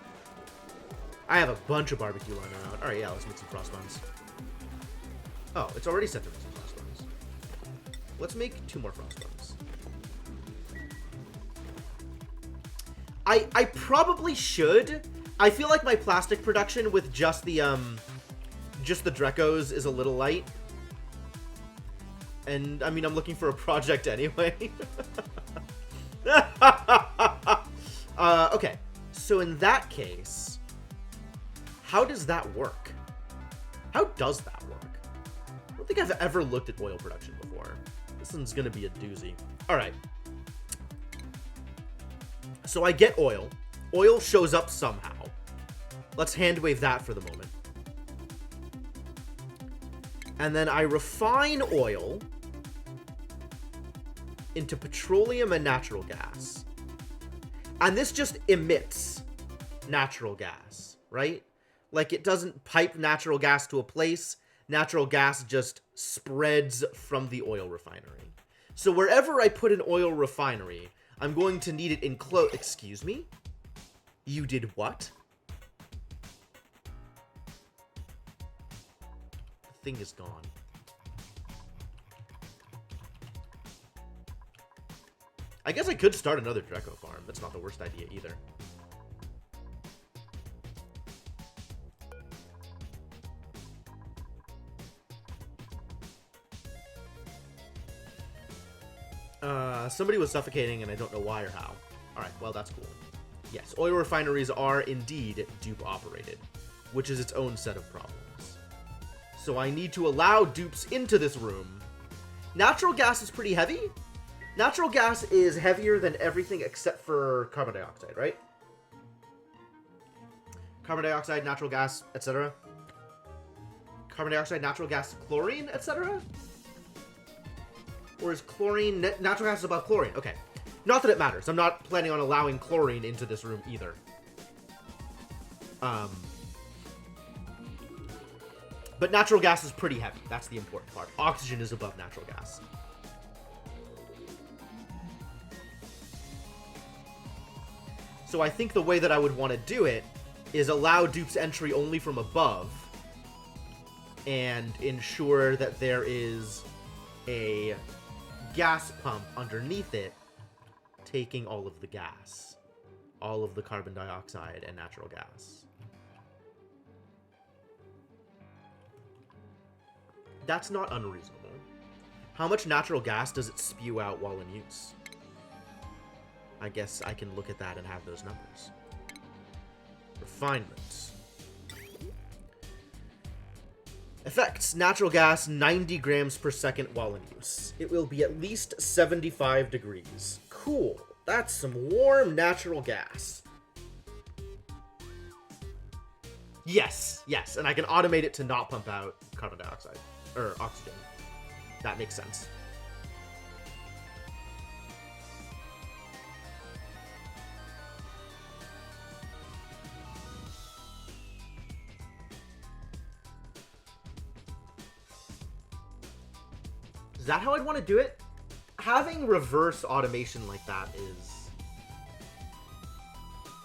S1: I have a bunch of barbecue lying around. Alright, yeah, let's make some frost buns. Oh, it's already set to make some frost buns. Let's make 2 more frost buns. I probably should. I feel like my plastic production with just the Drecos is a little light. And, I mean, I'm looking for a project anyway. Okay. So in that case, how does that work? How does that work? I don't think I've ever looked at oil production before. This one's gonna be a doozy. Alright. So I get oil. Oil shows up somehow. Let's hand wave that for the moment. And then I refine oil into petroleum and natural gas. And this just emits natural gas, right? Like, it doesn't pipe natural gas to a place. Natural gas just spreads from the oil refinery. So wherever I put an oil refinery, I'm going to need it enclosed. Excuse me? You did what? The thing is gone. I guess I could start another Dreco farm. That's not the worst idea either. Somebody was suffocating and I don't know why or how. Alright, well that's cool. Yes, oil refineries are indeed dupe operated, which is its own set of problems. So I need to allow dupes into this room. Natural gas is pretty heavy. Natural gas is heavier than everything except for carbon dioxide, right? Carbon dioxide, natural gas, etc. Carbon dioxide, natural gas, chlorine, etc. Or is chlorine... Natural gas is above chlorine. Okay. Not that it matters. I'm not planning on allowing chlorine into this room either. But natural gas is pretty heavy. That's the important part. Oxygen is above natural gas. So I think the way that I would want to do it is allow dupes entry only from above and ensure that there is a gas pump underneath it taking all of the gas, all of the carbon dioxide and natural gas. That's not unreasonable. How much natural gas does it spew out while in use? I guess I can look at that and have those numbers. Refinement. Effects. Natural gas, 90 grams per second while in use. It will be at least 75 degrees. Cool. That's some warm natural gas. Yes, yes. And I can automate it to not pump out carbon dioxide. Or oxygen. That makes sense. Is that how I'd want to do it? Having reverse automation like that is,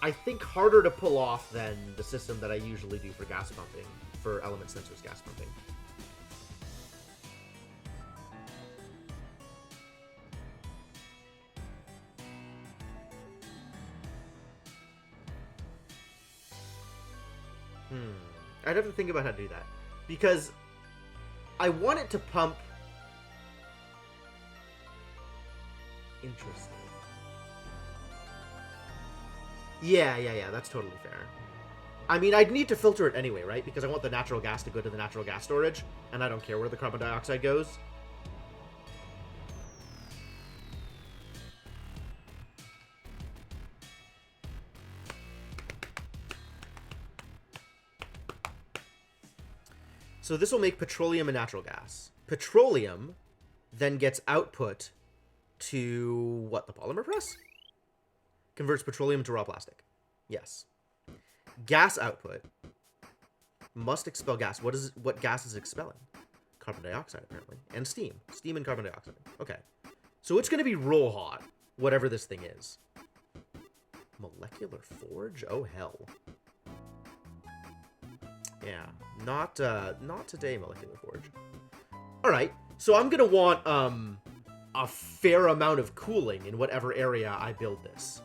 S1: I think, harder to pull off than the system that I usually do for gas pumping, for element sensors gas pumping. I'd have to think about how to do that. Because I want it to pump... Interesting. Yeah, that's totally fair. I mean, I'd need to filter it anyway, right? Because I want the natural gas to go to the natural gas storage, and I don't care where the carbon dioxide goes. So this will make petroleum and natural gas. Petroleum then gets output to, what, the polymer press? Converts petroleum to raw plastic. Yes. Gas output must expel gas. What gas is it expelling? Carbon dioxide, apparently. And steam. Steam and carbon dioxide. Okay. So it's going to be real hot, whatever this thing is. Molecular forge? Oh, hell. Yeah, not today, Molecular Forge. Alright, so I'm gonna want, a fair amount of cooling in whatever area I build this.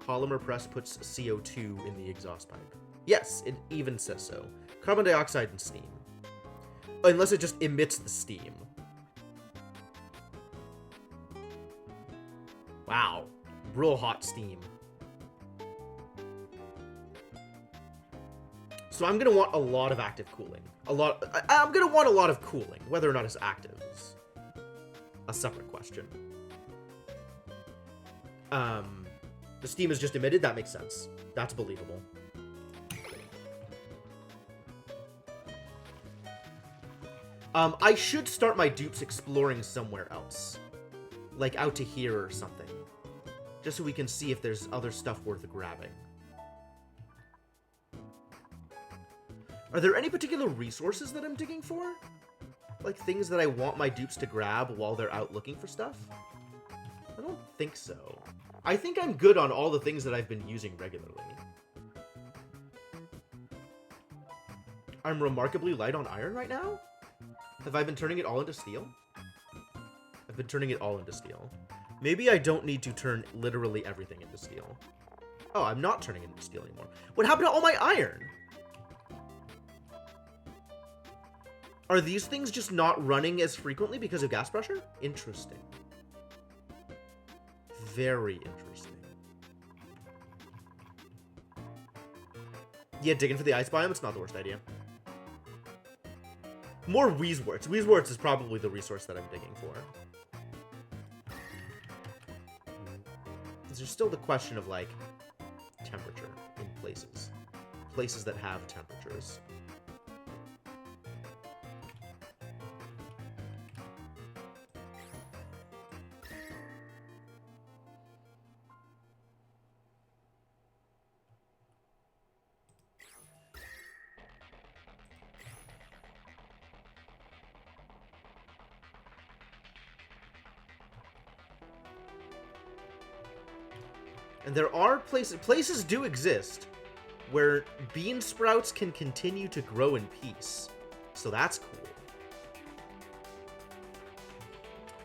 S1: Polymer press puts CO2 in the exhaust pipe. Yes, it even says so. Carbon dioxide and steam. Unless it just emits the steam. Wow, real hot steam. So I'm going to want a lot of active cooling. I'm going to want a lot of cooling. Whether or not it's active is a separate question. The steam is just emitted. That makes sense. That's believable. I should start my dupes exploring somewhere else. Like out to here or something. Just so we can see if there's other stuff worth grabbing. Are there any particular resources that I'm digging for? Like things that I want my dupes to grab while they're out looking for stuff? I don't think so. I think I'm good on all the things that I've been using regularly. I'm remarkably light on iron right now? Have I been turning it all into steel? I've been turning it all into steel. Maybe I don't need to turn literally everything into steel. Oh, I'm not turning it into steel anymore. What happened to all my iron? Are these things just not running as frequently because of gas pressure? Interesting. Very interesting. Yeah, digging for the ice biome, it's not the worst idea. More Wheezeworts. Wheezeworts is probably the resource that I'm digging for. There's still the question of, like, temperature in places. Places that have temperatures. And there are places do exist where bean sprouts can continue to grow in peace. So that's cool.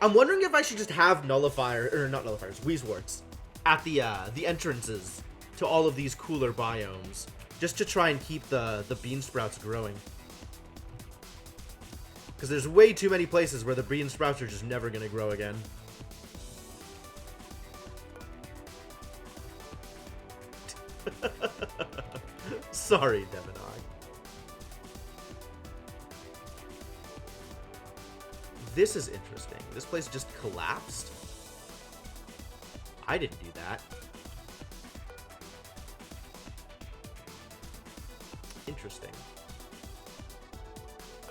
S1: I'm wondering if I should just have Wheezeworts at the entrances to all of these cooler biomes, just to try and keep the bean sprouts growing. Because there's way too many places where the bean sprouts are just never going to grow again. Sorry, Demonog. This is interesting. This place just collapsed? I didn't do that. Interesting.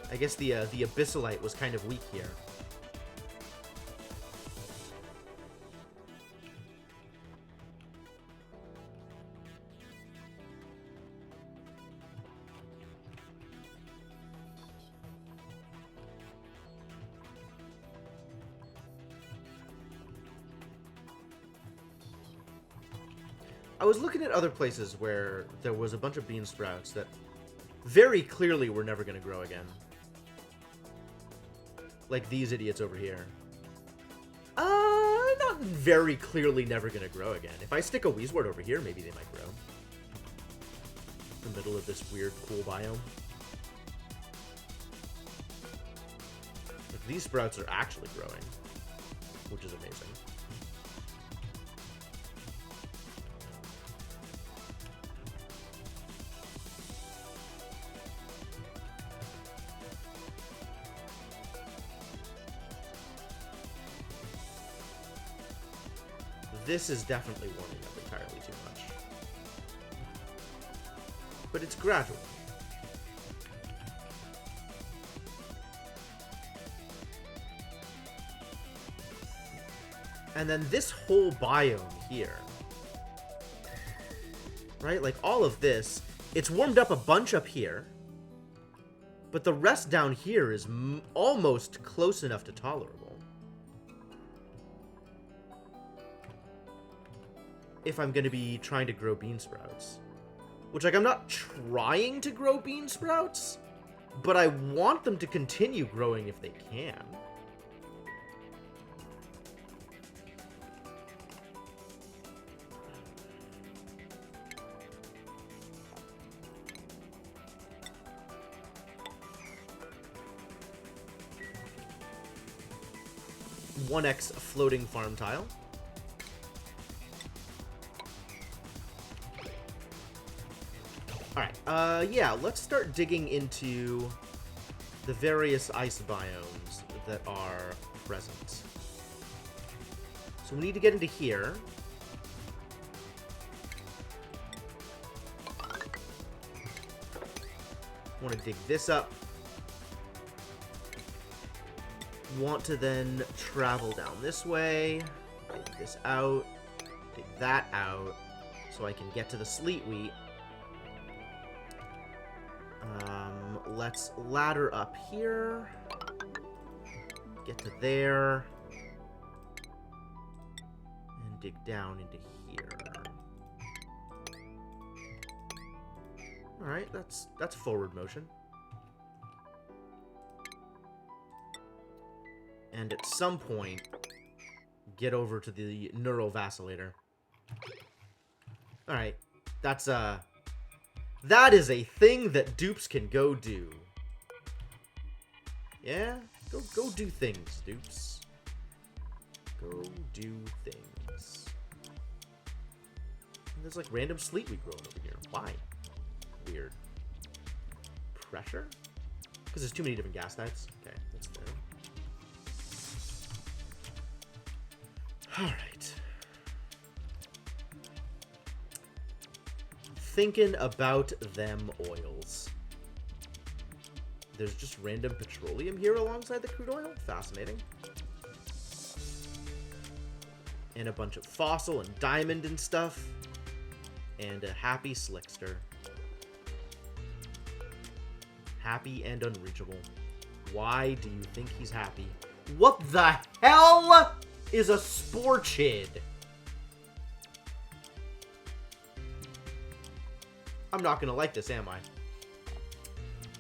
S1: I guess the Abyssalite was kind of weak here. I was looking at other places where there was a bunch of bean sprouts that very clearly were never going to grow again. Like these idiots over here. Not very clearly never going to grow again. If I stick a Weezewort over here, maybe they might grow. In the middle of this weird, cool biome. Like, these sprouts are actually growing, which is amazing. This is definitely warming up entirely too much. But it's gradual. And then this whole biome here. Right? Like all of this, it's warmed up a bunch up here. But the rest down here is almost close enough to tolerable. If I'm going to be trying to grow bean sprouts. Which, like, I'm not trying to grow bean sprouts, but I want them to continue growing if they can. One X floating farm tile. Alright, yeah, let's start digging into the various ice biomes that are present. So we need to get into here. Want to dig this up. Want to then travel down this way. Dig this out. Dig that out. So I can get to the sleet wheat. Let's ladder up here. Get to there. And dig down into here. Alright, that's forward motion. And at some point, get over to the neural vacillator. Alright, that's that is a thing that dupes can go do. Yeah? Go do things, dupes. Go do things. And there's like random sleet wheat growing over here. Why? Weird. Pressure? Because there's too many different gas types? Okay, that's fair. Alright. Thinking about them oils. There's just random petroleum here alongside the crude oil? Fascinating. And a bunch of fossil and diamond and stuff. And a happy slickster. Happy and unreachable. Why do you think he's happy? What the hell is a Sporchid? I'm not gonna like this, am I?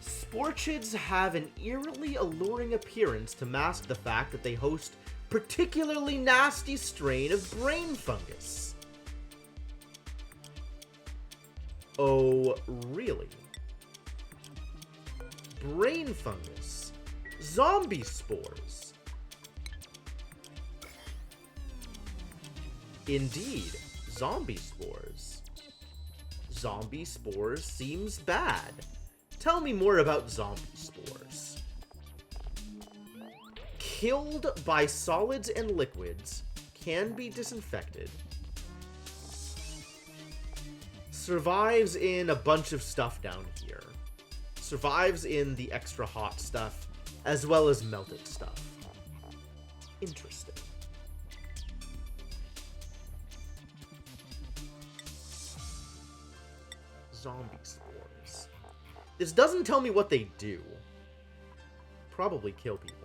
S1: Sporchids have an eerily alluring appearance to mask the fact that they host particularly nasty strain of brain fungus. Oh, really? Brain fungus. Zombie spores. Indeed, zombie spores. Zombie spores seems bad. Tell me more about zombie spores. Killed by solids and liquids, can be disinfected. Survives in a bunch of stuff down here. Survives in the extra hot stuff, as well as melted stuff. Interesting. Zombie spores. This doesn't tell me what they do. Probably kill people.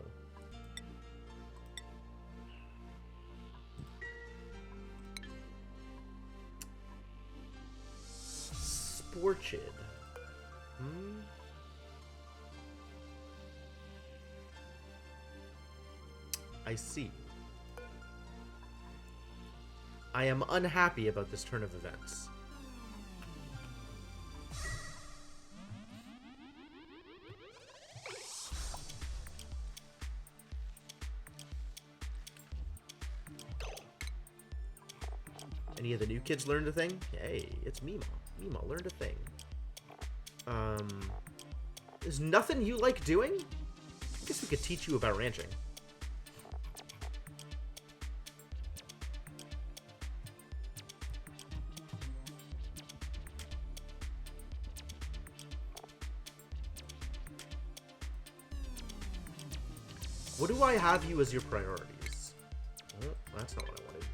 S1: Orchid. Hmm? I see. I am unhappy about this turn of events. Any of the new kids learned a thing? Hey, it's Mima. Mima learned a thing. There's nothing you like doing? I guess we could teach you about ranching. What do I have you as your priorities? Oh, that's not what I wanted.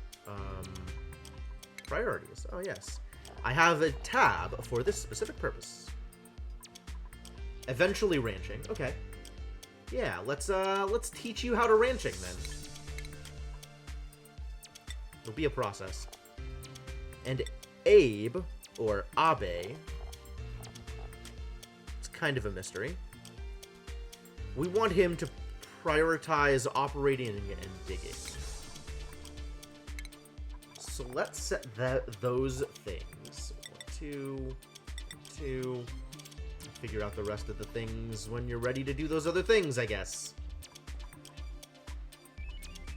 S1: Priorities. Oh, yes. I have a tab for this specific purpose. Eventually ranching. Okay. Yeah, let's teach you how to ranching then. It'll be a process. And Abe, or Abe, it's kind of a mystery. We want him to prioritize operating and digging. So let's set those things. 1, 2. Figure out the rest of the things when you're ready to do those other things, I guess.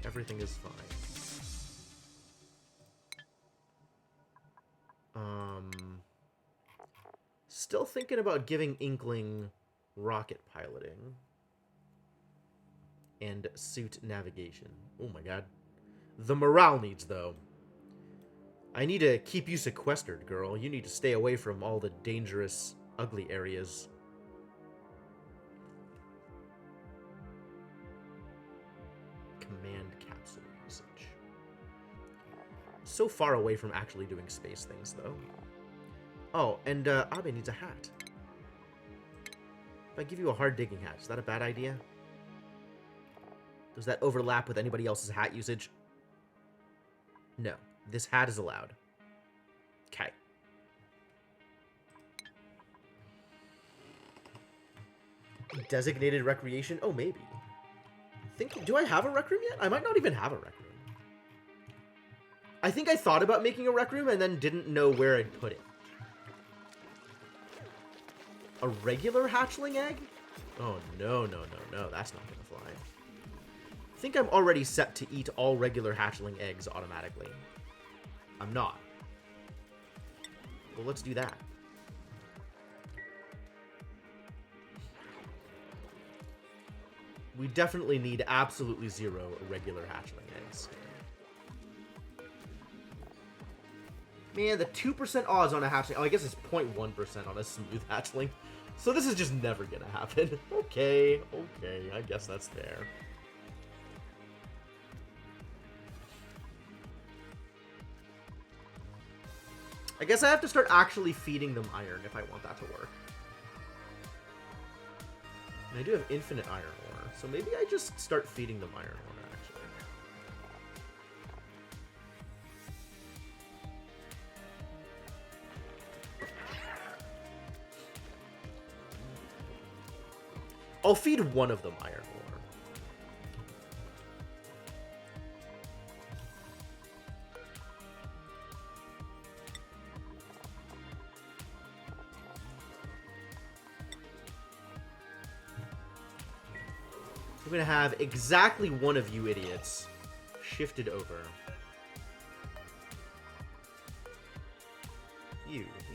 S1: Everything is fine. Still thinking about giving Inkling rocket piloting and suit navigation. Oh my god. The morale needs, though. I need to keep you sequestered, girl. You need to stay away from all the dangerous, ugly areas. Command capsule usage. So far away from actually doing space things, though. Oh, and Abe needs a hat. If I give you a hard digging hat, is that a bad idea? Does that overlap with anybody else's hat usage? No. This hat is allowed. Okay. Designated recreation? Oh, maybe. Do I have a rec room yet? I might not even have a rec room. I think I thought about making a rec room and then didn't know where I'd put it. A regular hatchling egg? Oh, no. That's not gonna fly. I think I'm already set to eat all regular hatchling eggs automatically. I'm not. Well, let's do that. We definitely need absolutely 0 regular hatchling eggs. Man, the 2% odds on a hatchling... Oh, I guess it's 0.1% on a smooth hatchling. So this is just never gonna happen. Okay, I guess that's fair. I guess I have to start actually feeding them iron if I want that to work. And I do have infinite iron ore, so maybe I just start feeding them iron ore, actually. I'll feed one of them iron ore. I'm gonna have exactly one of you idiots shifted over.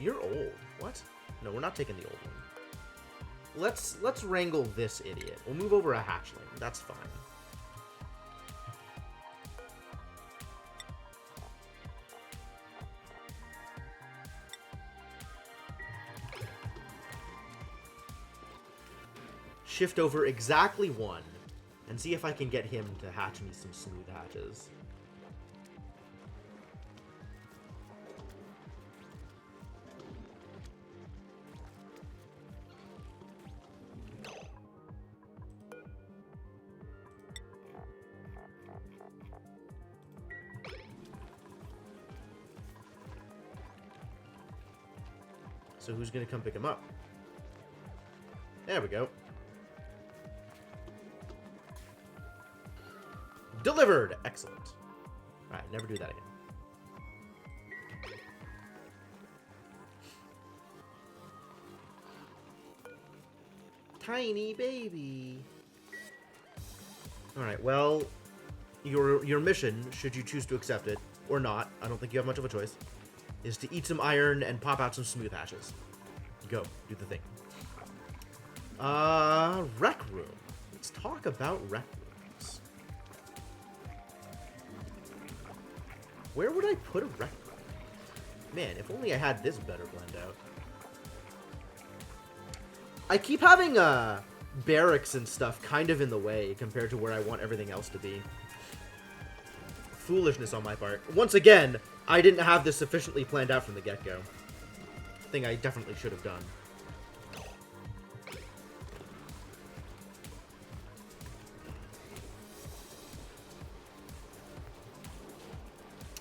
S1: You're old. What? No, we're not taking the old one. Let's wrangle this idiot. We'll move over a hatchling. That's fine. Shift over exactly one, and see if I can get him to hatch me some smooth hatches. So who's gonna come pick him up? There we go. Delivered! Excellent. Alright, never do that again. Tiny baby. Alright, well, your mission, should you choose to accept it, or not, I don't think you have much of a choice, is to eat some iron and pop out some smooth hashes. Go, do the thing. Rec room. Let's talk about rec rooms. Where would I put a rec room? Man, if only I had this better blend out. I keep having, barracks and stuff kind of in the way compared to where I want everything else to be. Foolishness on my part. Once again, I didn't have this sufficiently planned out from the get-go. Thing I definitely should have done.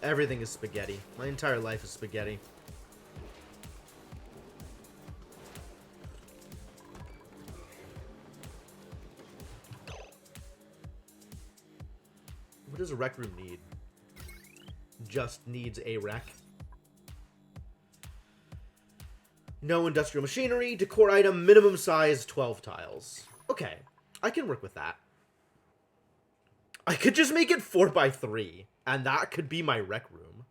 S1: Everything is spaghetti. My entire life is spaghetti. What does a rec room need? Just needs a rec. No industrial machinery, decor item, minimum size, 12 tiles. Okay, I can work with that. I could just make it 4x3, and that could be my rec room.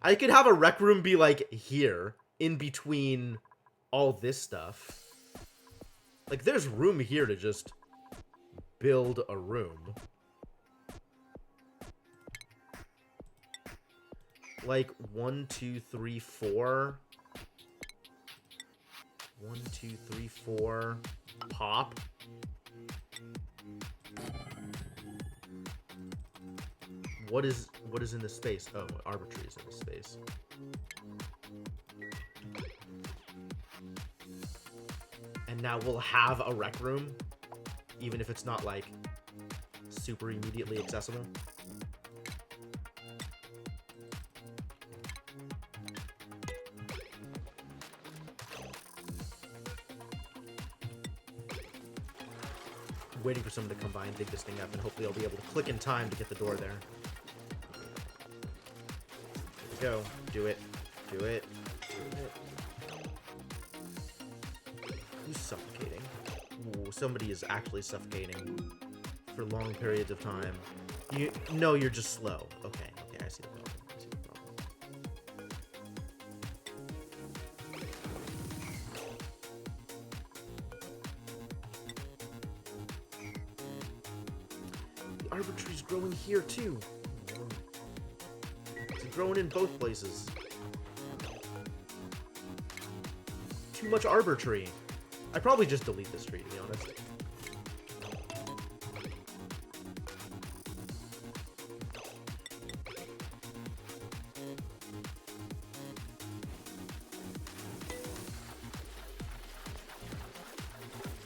S1: I could have a rec room be, like, here, in between all this stuff. Like, there's room here to just build a room. Like, 1, 2, 3, 4. 1, 2, 3, 4. Pop. What is in this space? Oh, arbitrary is in this space. And now we'll have a rec room, even if it's not, like, super immediately accessible. Waiting for someone to come by and dig this thing up, and hopefully I'll be able to click in time to get the door there. There we go. Do it. Do it. Do it. Who's suffocating? Ooh, somebody is actually suffocating for long periods of time. No, you're just slow. Okay, okay, I see the problem. I see the problem. The arbitrary's growing here too. It's growing in both places. Too much arbitrary. I'd probably just delete this tree, to be honest.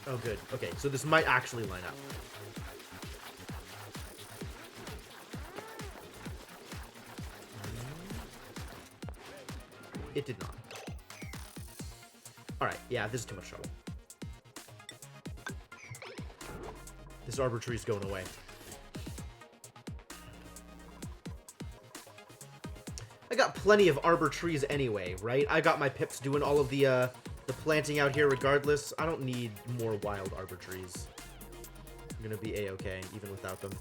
S1: Oh, good. Okay, so this might actually line up. It did not. Alright, yeah, this is too much trouble. This arbitrary's going away. I got plenty of arbor trees anyway, right? I got my pips doing all of the planting out here regardless. I don't need more wild arbor trees. I'm gonna be a-okay, even without them.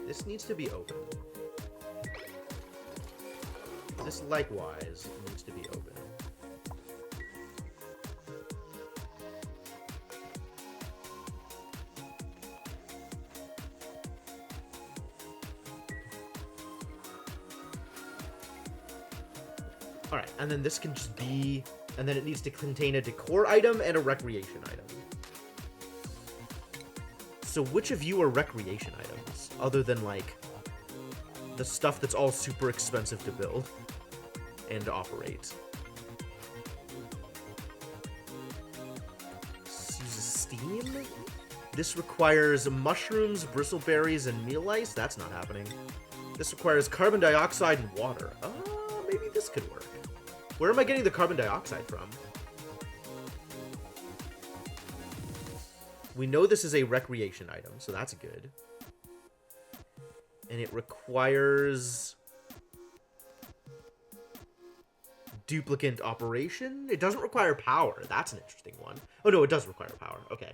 S1: This needs to be open. This likewise needs to be open. Alright, and then this can just be... And then it needs to contain a decor item and a recreation item. So which of you are recreation items? Other than, like, the stuff that's all super expensive to build and to operate. Use steam? This requires mushrooms, bristleberries, and meal ice. That's not happening. This requires carbon dioxide and water. Maybe this could work. Where am I getting the carbon dioxide from? We know this is a recreation item, so that's good. And it requires duplicate operation. It doesn't require power. That's an interesting one. Oh, no, it does require power. Okay.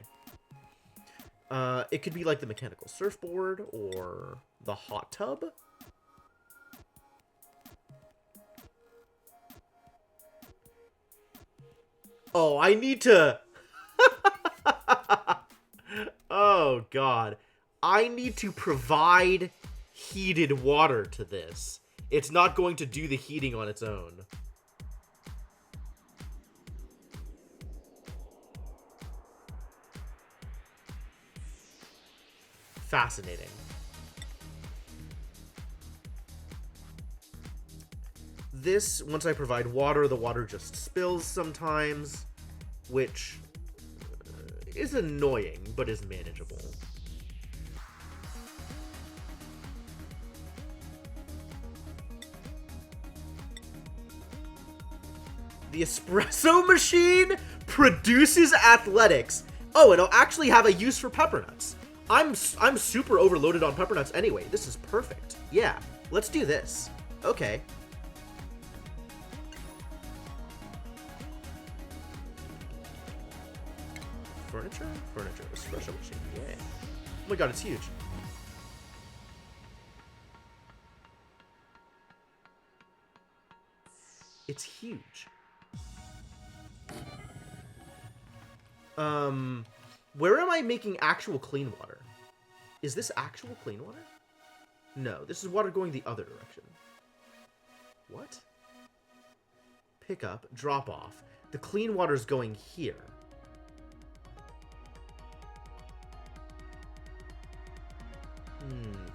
S1: It could be like the mechanical surfboard or the hot tub. Oh, I need to... Oh, God. I need to provide heated water to this. It's not going to do the heating on its own. Fascinating. This, once I provide water, the water just spills sometimes, which is annoying, but is manageable. The espresso machine produces athletics. Oh, and it'll actually have a use for pepper nuts. I'm super overloaded on pepper nuts anyway. This is perfect. Yeah, let's do this. Okay. Furniture? Furniture. Espresso machine. Yeah. Oh my god, it's huge. It's huge. Where am I making actual clean water? Is this actual clean water? No, this is water going the other direction. What? Pick up, drop off. The clean water's going here.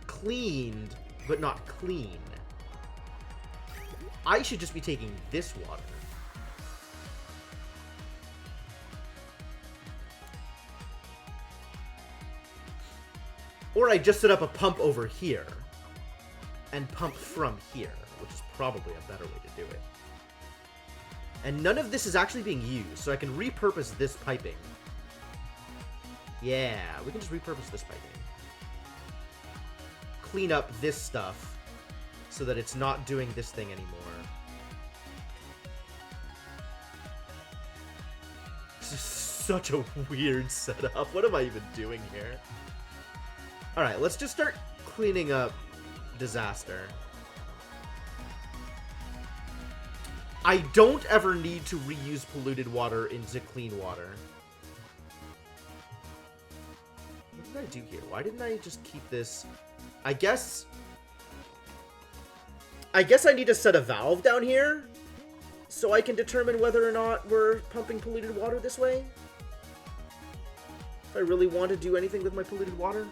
S1: Cleaned, but not clean. I should just be taking this water. Or I just set up a pump over here and pump from here, which is probably a better way to do it. And none of this is actually being used, so I can repurpose this piping. Yeah, we can just repurpose this piping. Clean up this stuff so that it's not doing this thing anymore. This is such a weird setup. What am I even doing here? Alright, let's just start cleaning up disaster. I don't ever need to reuse polluted water into clean water. What did I do here? Why didn't I just keep this? I guess I need to set a valve down here so I can determine whether or not we're pumping polluted water this way. If I really want to do anything with my polluted water.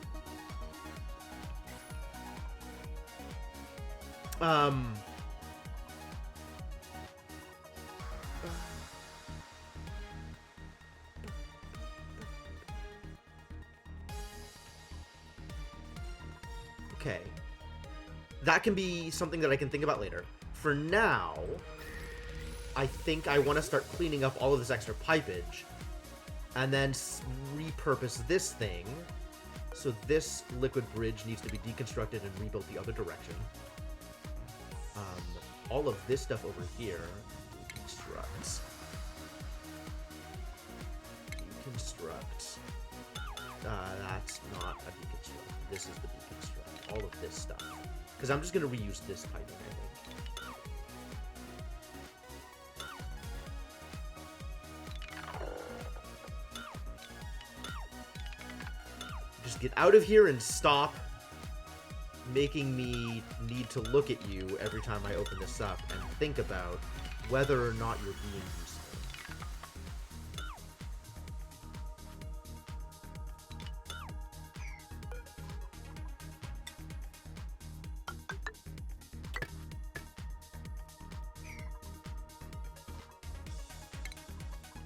S1: Okay. That can be something that I can think about later. For now, I think I want to start cleaning up all of this extra pipage and then repurpose this thing. So this liquid bridge needs to be deconstructed and rebuilt the other direction. All of this stuff over here, deconstruct. That's not a deconstruct. This is the deconstruct. All of this stuff. Because I'm just going to reuse this piping, I think. Just get out of here and stop making me need to look at you every time I open this up and think about whether or not you're being useful.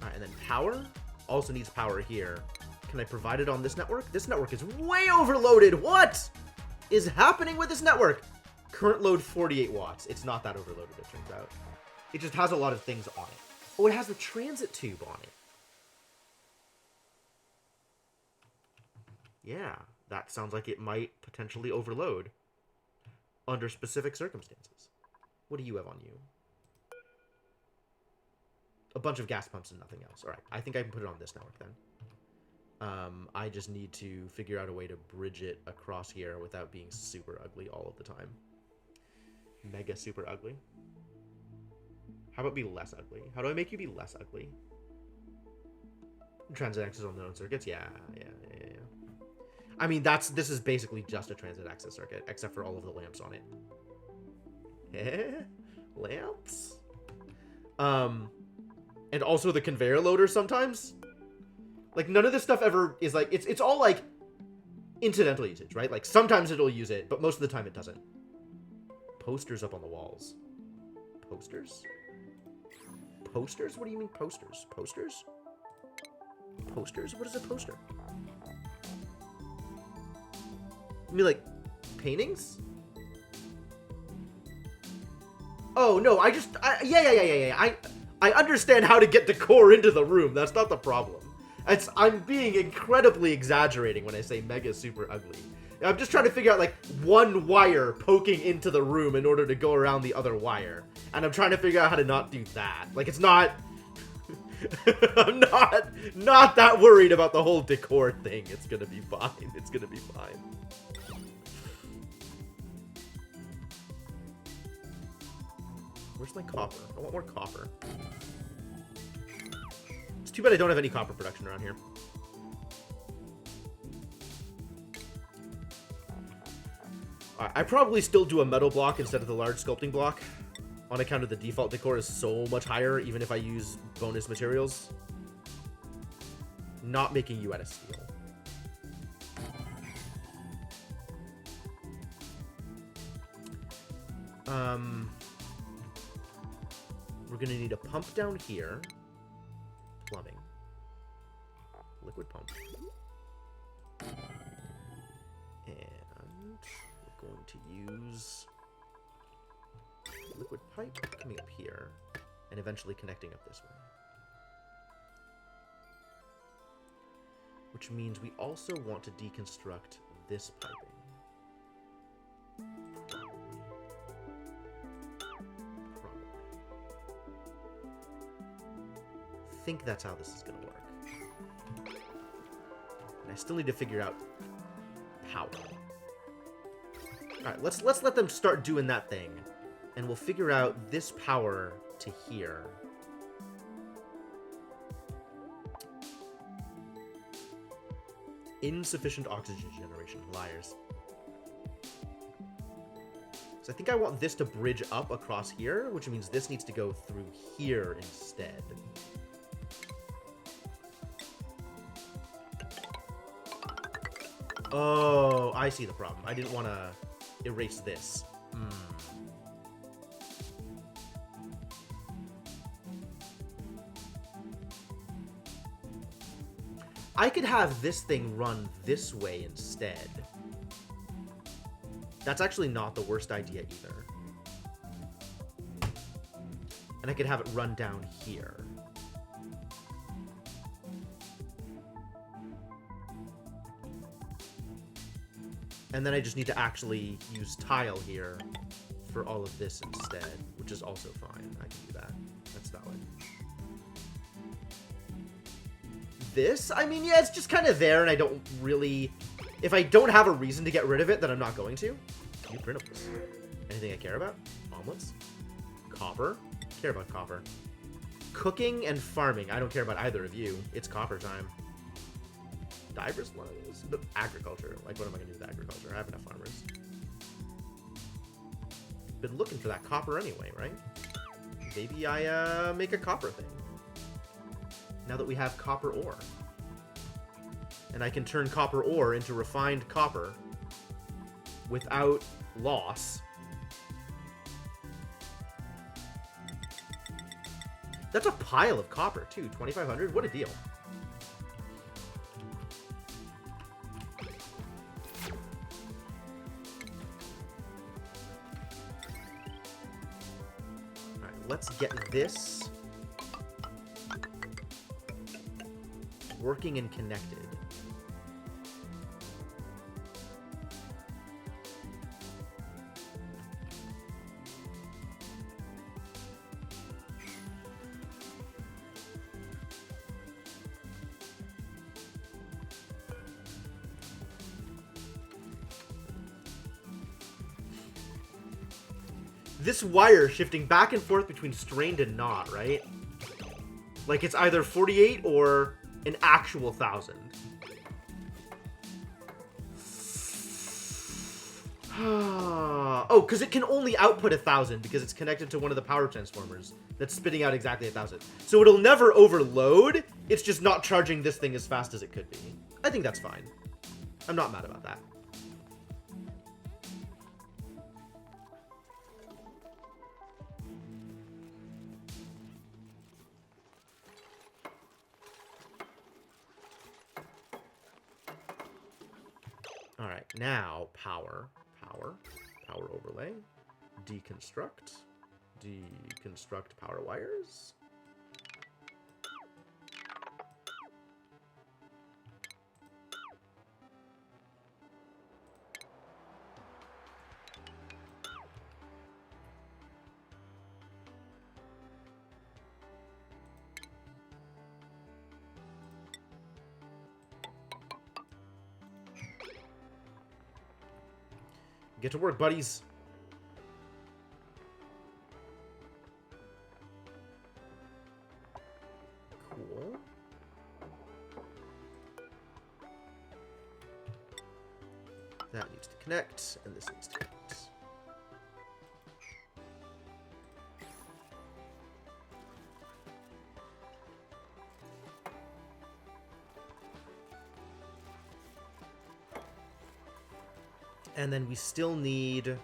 S1: Alright, and then power also needs power here. Can I provide it on this network? This network is way overloaded. What is happening with this network? Current load 48 watts. It's not that overloaded, it turns out. It just has a lot of things on it. Oh, it has the transit tube on it. Yeah, that sounds like it might potentially overload under specific circumstances. What do you have on you? A bunch of gas pumps and nothing else. All right, I think I can put it on this network then. I just need to figure out a way to bridge it across here without being super ugly all of the time. Mega super ugly. How about be less ugly? How do I make you be less ugly? Transit access on their own circuits? Yeah. I mean, this is basically just a transit access circuit, except for all of the lamps on it. Lamps? And also the conveyor loader sometimes. Like, none of this stuff ever is like, it's all like incidental usage, right? Like, sometimes it'll use it, but most of the time it doesn't. Posters up on the walls. Posters? Posters? What do you mean posters? Posters? Posters? What is a poster? You mean like paintings? Oh, no, yeah. I understand how to get decor into the room. That's not the problem. I'm being incredibly exaggerating when I say mega super ugly. I'm just trying to figure out, like, one wire poking into the room in order to go around the other wire. And I'm trying to figure out how to not do that. Like, it's not... I'm not that worried about the whole decor thing. It's gonna be fine. It's gonna be fine. Where's my copper? I want more copper. It's too bad I don't have any copper production around here. I probably still do a metal block instead of the large sculpting block, on account of the default decor is so much higher, even if I use bonus materials. Not making you out of steel. We're gonna need a pump down here. Plumbing. Liquid pump. And we're going to use liquid pipe coming up here and eventually connecting up this way. Which means we also want to deconstruct this piping. I think that's how this is going to work. And I still need to figure out power. Alright, let's let them start doing that thing. And we'll figure out this power to here. Insufficient oxygen generation. Liars. So I think I want this to bridge up across here, which means this needs to go through here instead. Oh, I see the problem. I didn't want to erase this. I could have this thing run this way instead. That's actually not the worst idea either. And I could have it run down here. And then I just need to actually use tile here for all of this instead, which is also fine. I can do that. That's valid. This, I mean, yeah, it's just kind of there, and I don't really... If I don't have a reason to get rid of it, then I'm not going to. New printables. Anything I care about? Omelets? Copper? Care about copper. Cooking and farming. I don't care about either of you. It's copper time. Divers? One of those. But agriculture. Like, what am I going to do with agriculture? I have enough farmers. Been looking for that copper anyway, right? Maybe I make a copper thing. Now that we have copper ore. And I can turn copper ore into refined copper without loss. That's a pile of copper, too. 2,500? What a deal. let's get this working and connected. This wire shifting back and forth between strained and not, right? Like it's either 48 or an actual 1,000. Oh, because it can only output 1,000 because it's connected to one of the power transformers that's spitting out exactly 1,000. So it'll never overload. It's just not charging this thing as fast as it could be. I think that's fine. I'm not mad about that. All right, now power overlay, deconstruct power wires. Get to work, buddies. Cool. That needs to connect, and this needs to connect. And then we still need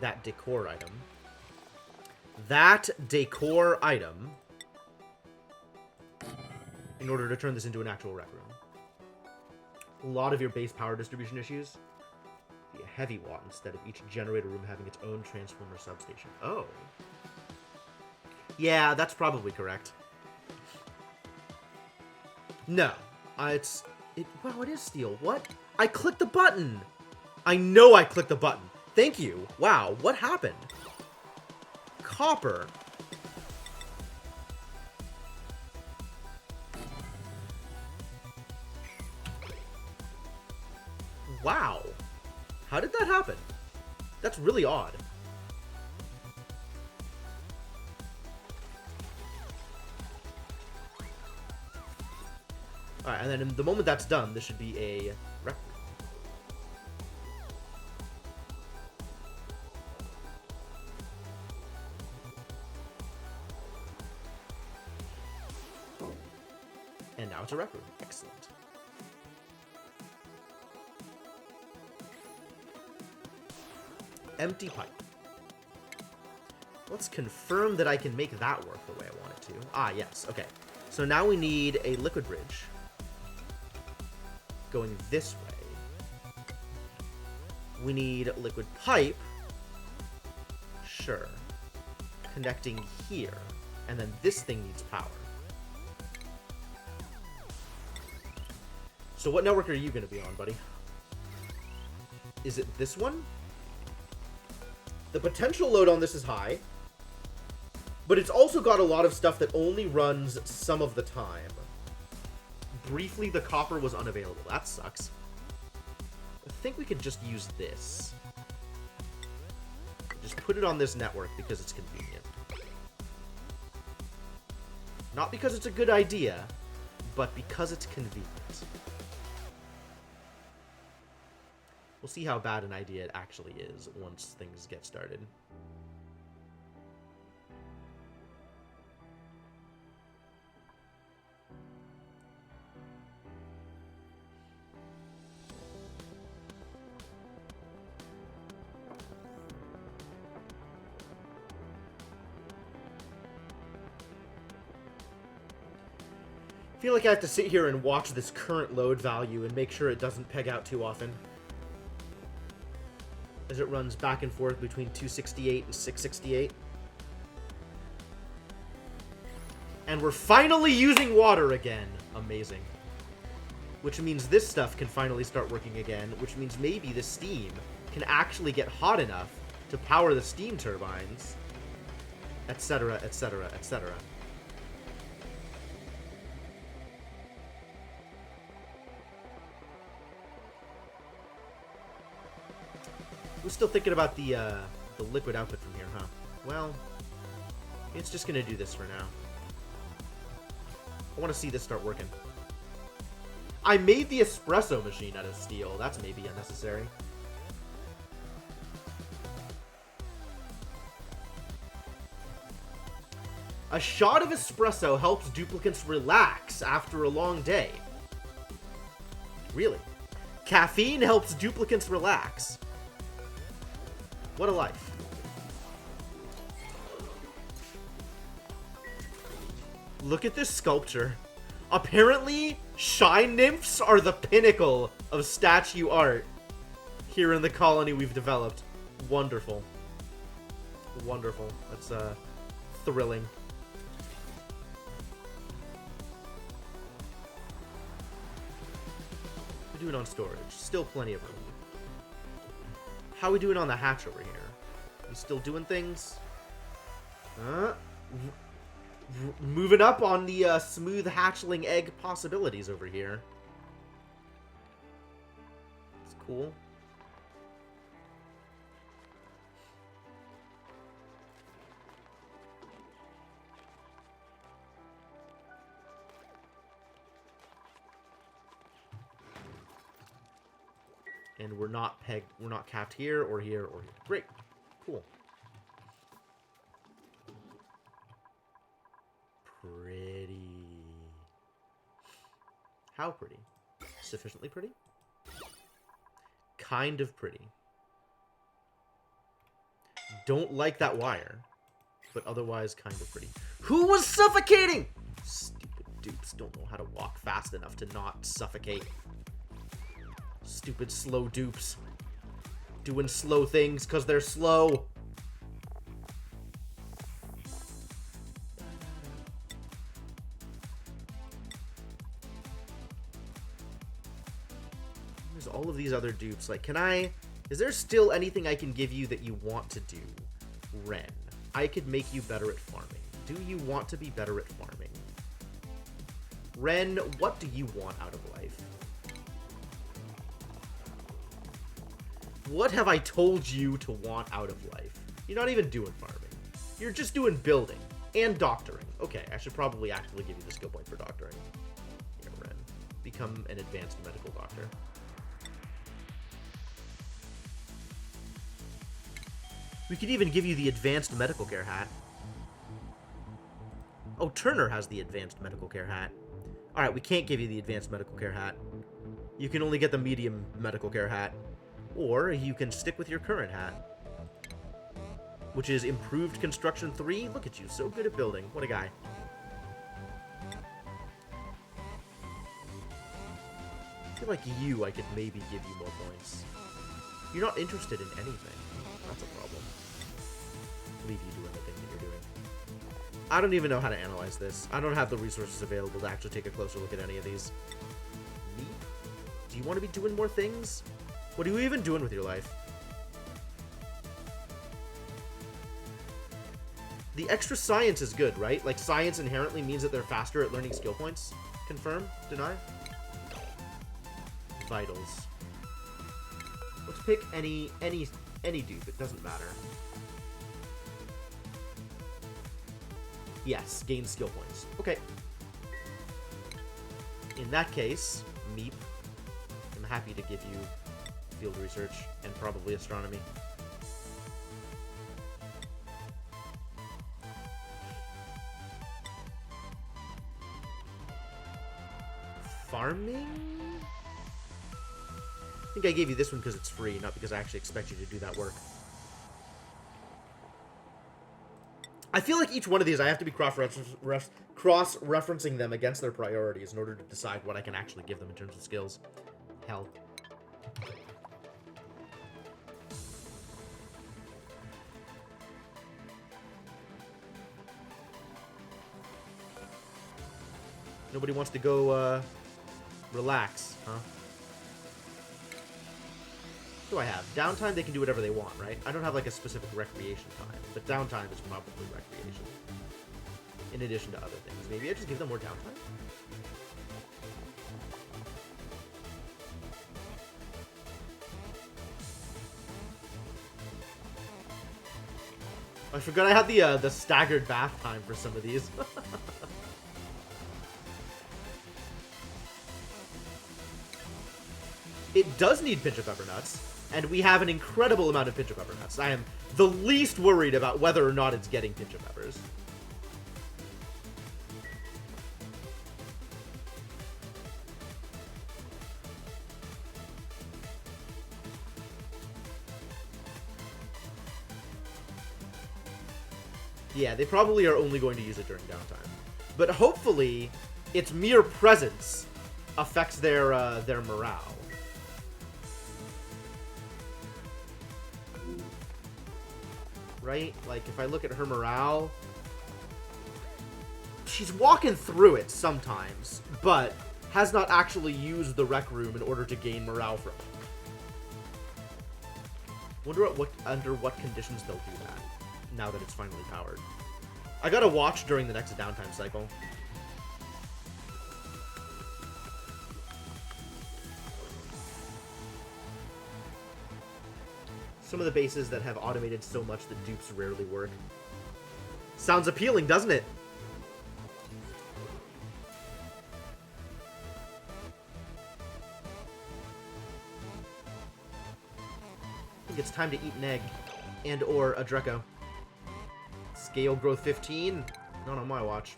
S1: that decor item. That decor item in order to turn this into an actual rec room. A lot of your base power distribution issues be a heavy watt instead of each generator room having its own transformer substation. Oh. Yeah, that's probably correct. No. Wow, it is steel. What? I clicked the button! I know I clicked the button. Thank you. Wow, what happened? Copper. Wow. How did that happen? That's really odd. Alright, and then in the moment that's done, this should be a rec room. And now it's a rec room. Excellent. Empty pipe. Let's confirm that I can make that work the way I want it to. Ah, yes. Okay. So now we need a liquid bridge going this way. We need liquid pipe. Sure. Connecting here. And then this thing needs power. So what network are you going to be on, buddy? Is it this one? The potential load on this is high, but it's also got a lot of stuff that only runs some of the time. Briefly, the copper was unavailable. That sucks. I think we could just use this. Just put it on this network because it's convenient. Not because it's a good idea, but because it's convenient. We'll see how bad an idea it actually is once things get started. I feel like I have to sit here and watch this current load value and make sure it doesn't peg out too often, as it runs back and forth between 268 and 668. And we're finally using water again. Amazing. Which means this stuff can finally start working again, which means maybe the steam can actually get hot enough to power the steam turbines, etc., etc., etc. We're still thinking about the liquid output from here, huh? Well, it's just gonna do this for now. I want to see this start working. I made the espresso machine out of steel. That's maybe unnecessary. A shot of espresso helps duplicants relax after a long day. Really? Caffeine helps duplicants relax. What a life. Look at this sculpture. Apparently, shine nymphs are the pinnacle of statue art here in the colony we've developed. Wonderful. Wonderful. That's, thrilling. We're doing on storage. Still plenty of room. How are we doing on the hatch over here? We still doing things? Moving up on the smooth hatchling egg possibilities over here. It's cool. And we're not capped here or here or here. Great. Cool. Pretty. How pretty? Sufficiently pretty? Kind of pretty. Don't like that wire, but otherwise kind of pretty. Who was suffocating? Stupid dupes don't know how to walk fast enough to not suffocate. Stupid slow dupes. Doing slow things because they're slow. There's all of these other dupes. Like, is there still anything I can give you that you want to do? Ren, I could make you better at farming. Do you want to be better at farming? Ren, what do you want out of life? What have I told you to want out of life? You're not even doing farming. You're just doing building and doctoring. Okay, I should probably actually give you the skill point for doctoring. Here, Ren. Become an advanced medical doctor. We could even give you the advanced medical care hat. Oh, Turner has the advanced medical care hat. Alright, we can't give you the advanced medical care hat. You can only get the medium medical care hat. Or you can stick with your current hat, which is Improved Construction 3. Look at you, so good at building. What a guy. I feel like I could maybe give you more points. You're not interested in anything. That's a problem. Leave you doing the thing that you're doing. I don't even know how to analyze this. I don't have the resources available to actually take a closer look at any of these. Me? Do you want to be doing more things? What are you even doing with your life? The extra science is good, right? Like, science inherently means that they're faster at learning skill points. Confirm? Deny? Vitals. Let's pick any dupe. It doesn't matter. Yes, gain skill points. Okay. In that case, Meep, I'm happy to give you field research and probably astronomy. Farming? I think I gave you this one because it's free, not because I actually expect you to do that work. I feel like each one of these I have to be cross-referencing them against their priorities in order to decide what I can actually give them in terms of skills. Hell. Nobody wants to go, relax, huh? What do I have? Downtime, they can do whatever they want, right? I don't have, like, a specific recreation time, but downtime is probably recreation. In addition to other things. Maybe I just give them more downtime? I forgot I had the staggered bath time for some of these. It does need pinch of pepper nuts, and we have an incredible amount of pinch of pepper nuts. I am the least worried about whether or not it's getting pinch of peppers. Yeah, they probably are only going to use it during downtime. But hopefully, its mere presence affects their morale. Right? Like, if I look at her morale, she's walking through it sometimes, but has not actually used the rec room in order to gain morale from it. Wonder under what conditions they'll do that, now that it's finally powered. I gotta watch during the next downtime cycle. Some of the bases that have automated so much that dupes rarely work. Sounds appealing, doesn't it? I think it's time to eat an egg. And or a Dreco. Scale growth 15? Not on my watch.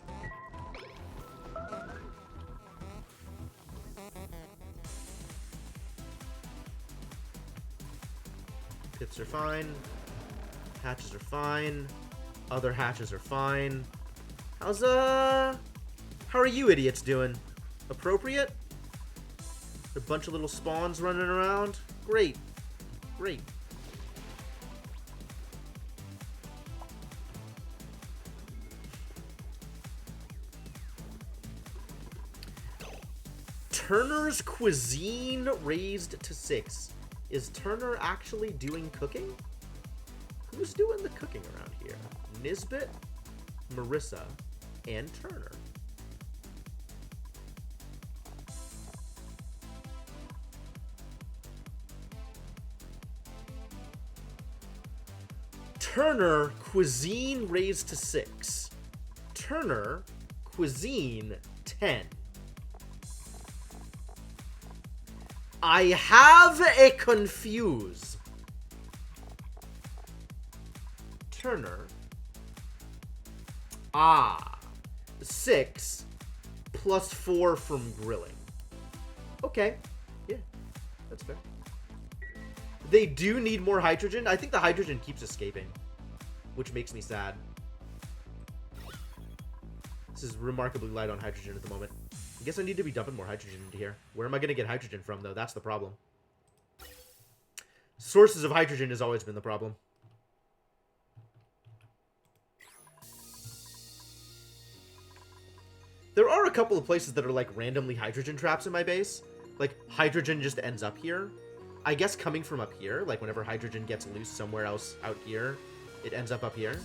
S1: Pits are fine. Hatches are fine. Other hatches are fine. How are you idiots doing? Appropriate? A bunch of little spawns running around? Great. Great. Turner's cuisine raised to 6. Is Turner actually doing cooking? Who's doing the cooking around here? Nisbet, Marissa, and Turner. Turner, cuisine raised to 6. Turner, cuisine 10. I have a confuse. Turner. 6 plus 4 from grilling. Okay. Yeah, that's fair. They do need more hydrogen. I think the hydrogen keeps escaping, which makes me sad. This is remarkably light on hydrogen at the moment. I guess I need to be dumping more hydrogen into here. Where am I going to get hydrogen from, though? That's the problem. Sources of hydrogen has always been the problem. There are a couple of places that are, like, randomly hydrogen traps in my base. Like, hydrogen just ends up here. I guess coming from up here, like, whenever hydrogen gets loose somewhere else out here, it ends up here.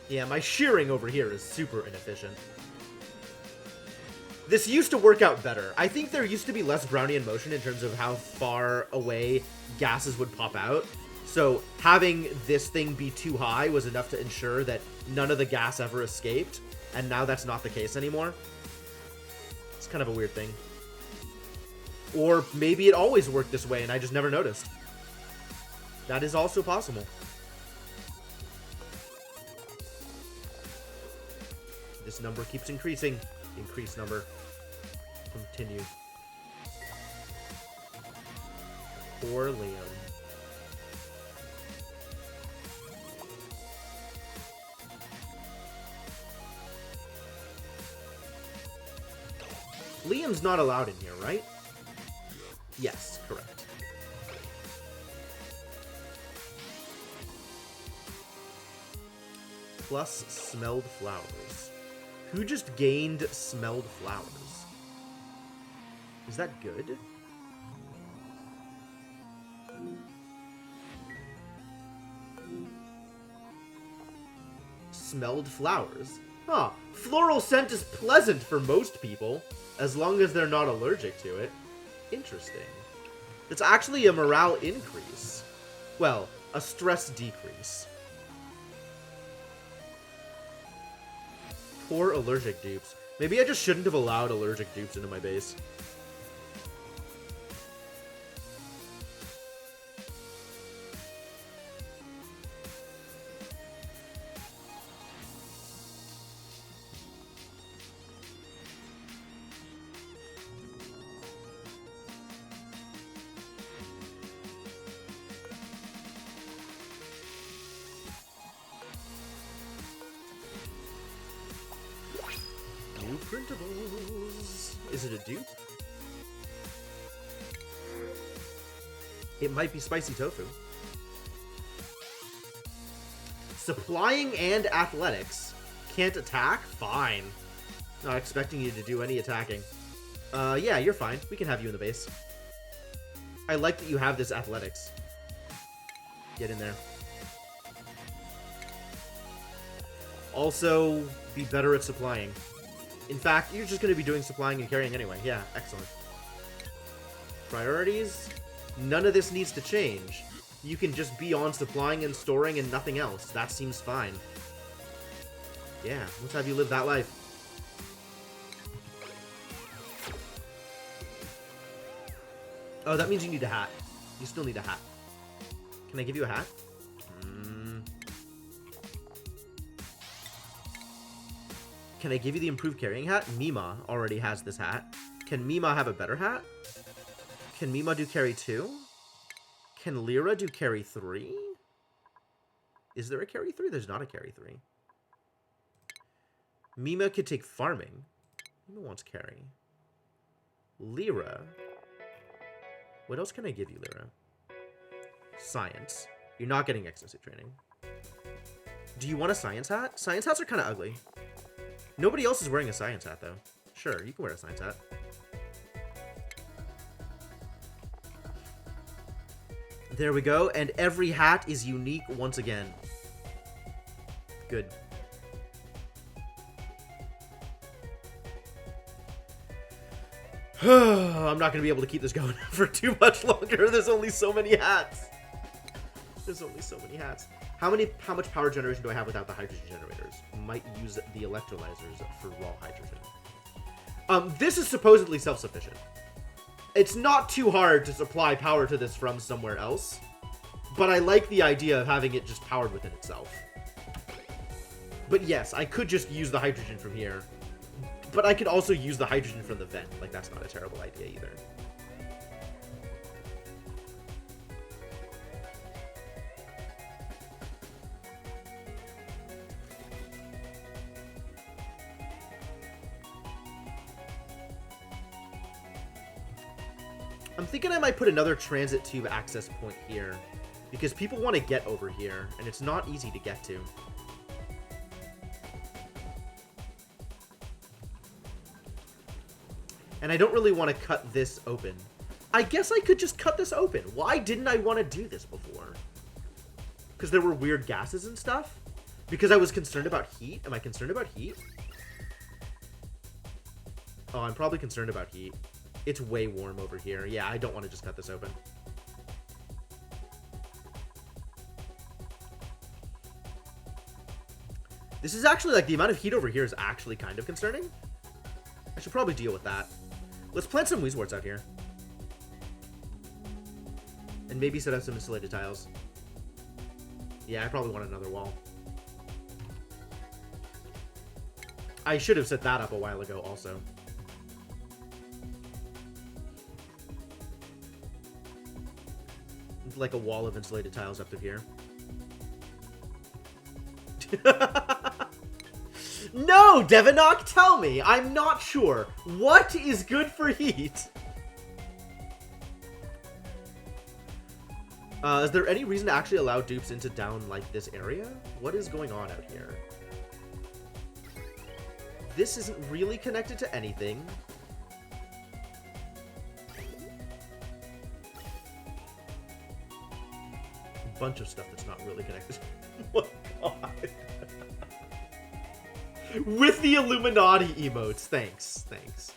S1: Yeah, my shearing over here is super inefficient. This used to work out better. I think there used to be less Brownian motion in terms of how far away gases would pop out. So having this thing be too high was enough to ensure that none of the gas ever escaped. And now that's not the case anymore. It's kind of a weird thing. Or maybe it always worked this way and I just never noticed. That is also possible. This number keeps increasing. Increase number. Continue. Poor Liam. Liam's not allowed in here, right? Yes, correct. Plus smelled flowers. Who just gained smelled flowers? Is that good? Smelled flowers? Huh. Floral scent is pleasant for most people, as long as they're not allergic to it. Interesting. It's actually a morale increase. Well, a stress decrease. Poor allergic dupes. Maybe I just shouldn't have allowed allergic dupes into my base. New printables. Is it a dupe? It might be spicy tofu. Supplying and athletics. Can't attack? Fine. Not expecting you to do any attacking. Yeah, you're fine. We can have you in the base. I like that you have this athletics. Get in there. Also, be better at supplying. In fact, you're just going to be doing supplying and carrying anyway. Yeah, excellent. Priorities? None of this needs to change. You can just be on supplying and storing and nothing else. That seems fine. Yeah, let's have you live that life. Oh, that means you need a hat. You still need a hat. Can I give you a hat? Can I give you the improved carrying hat? Mima already has this hat. Can Mima have a better hat? Can Mima do carry 2? Can Lyra do carry 3? Is there a carry 3? There's not a carry 3. Mima could take farming. Mima wants carry. Lyra. What else can I give you, Lyra? Science. You're not getting exosuit training. Do you want a science hat? Science hats are kind of ugly. Nobody else is wearing a science hat, though. Sure, you can wear a science hat. There we go, and every hat is unique once again. Good. I'm not going to be able to keep this going for too much longer. There's only so many hats. There's only so many hats. How much power generation do I have without the hydrogen generators? Might use the electrolyzers for raw hydrogen. This is supposedly self-sufficient. It's not too hard to supply power to this from somewhere else, but I like the idea of having it just powered within itself. But yes, I could just use the hydrogen from here, but I could also use the hydrogen from the vent. Like, that's not a terrible idea either. I'm thinking I might put another transit tube access point here, because people want to get over here, and it's not easy to get to. And I don't really want to cut this open. I guess I could just cut this open. Why didn't I want to do this before? Because there were weird gases and stuff? Because I was concerned about heat? Am I concerned about heat? Oh, I'm probably concerned about heat. It's way warm over here. Yeah, I don't want to just cut this open. This is actually, like, the amount of heat over here is actually kind of concerning. I should probably deal with that. Let's plant some Weezworts out here. And maybe set up some insulated tiles. Yeah, I probably want another wall. I should have set that up a while ago also. Like a wall of insulated tiles up through here. No, Devinok, tell me. I'm not sure. What is good for heat? Is there any reason to actually allow dupes into down, like, this area? What is going on out here? This isn't really connected to anything. A bunch of stuff that's not really connected. Oh my god. With the Illuminati emotes. Thanks. Thanks.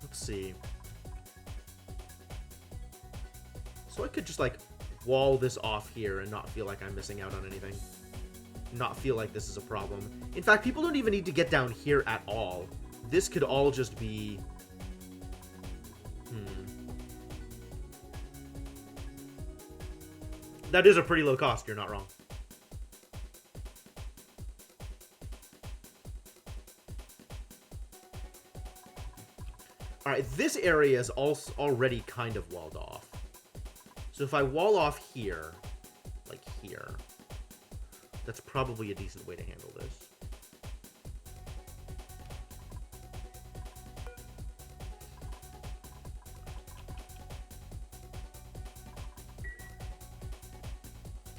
S1: Let's see. So I could just, like, wall this off here and not feel like I'm missing out on anything. Not feel like this is a problem. In fact, people don't even need to get down here at all. This could all just be... That is a pretty low cost, you're not wrong. Alright, this area is also already kind of walled off. So if I wall off here, like here, that's probably a decent way to handle this.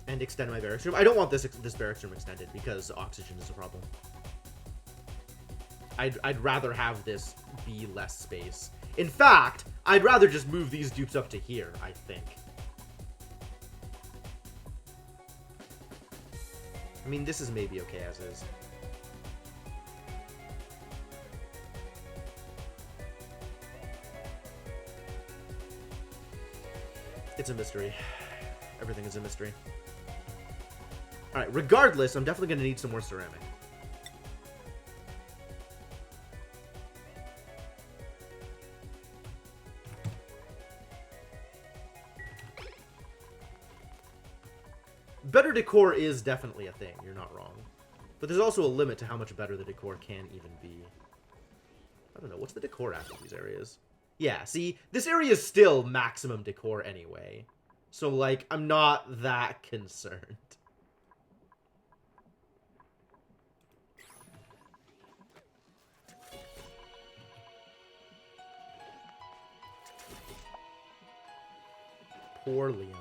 S1: And extend my barracks room. I don't want this barracks room extended because oxygen is a problem. I'd rather have this be less space. In fact, I'd rather just move these dupes up to here, I think. I mean, this is maybe okay as is. It's a mystery. Everything is a mystery. Alright, regardless, I'm definitely going to need some more ceramic. Better decor is definitely a thing, you're not wrong. But there's also a limit to how much better the decor can even be. I don't know, what's the decor after these areas? Yeah, see, this area is still maximum decor anyway. So, like, I'm not that concerned. Poor Liam.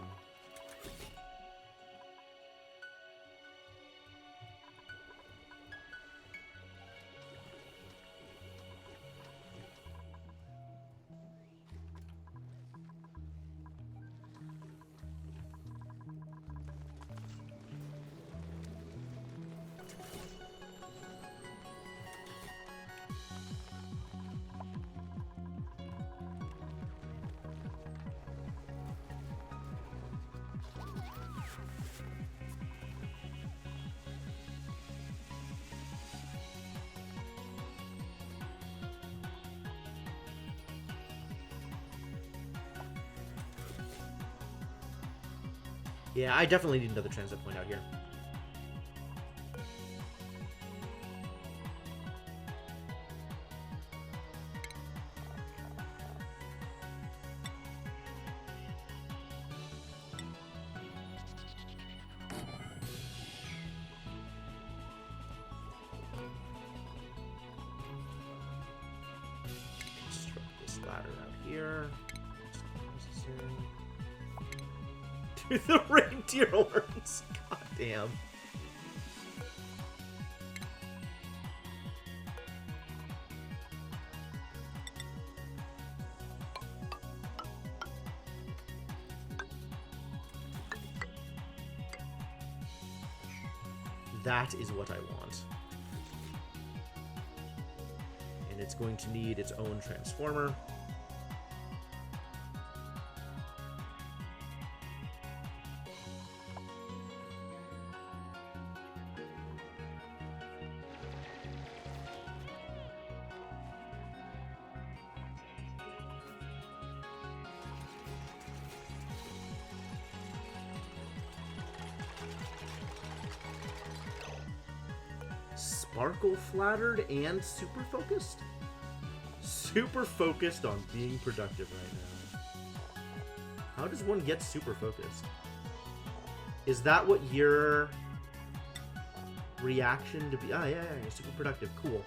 S1: Yeah, I definitely need another transit point out here. Construct this ladder out here. It's not necessary. The reindeer horns. God damn. That is what I want. And it's going to need its own transformer. sparkle flattered and super focused? Super focused on being productive right now. How does one get super focused? Is that what your reaction to be? Ah, yeah, you're super productive. Cool.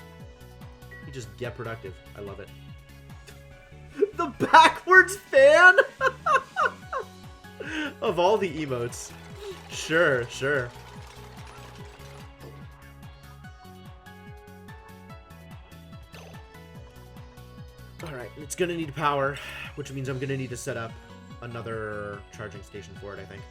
S1: You just get productive. I love it. The backwards fan? Of all the emotes. Sure, sure. Alright, it's gonna need power, which means I'm gonna need to set up another charging station for it, I think.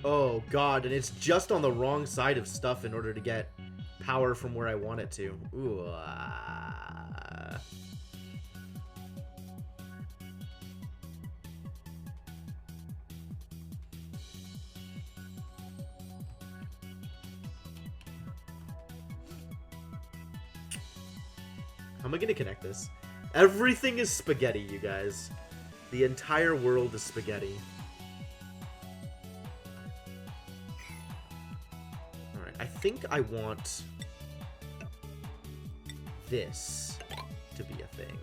S1: Oh god, and it's just on the wrong side of stuff in order to get power from where I want it to. Ooh. How am I gonna connect this? Everything is spaghetti, you guys. The entire world is spaghetti. Alright, I think I want this to be a thing.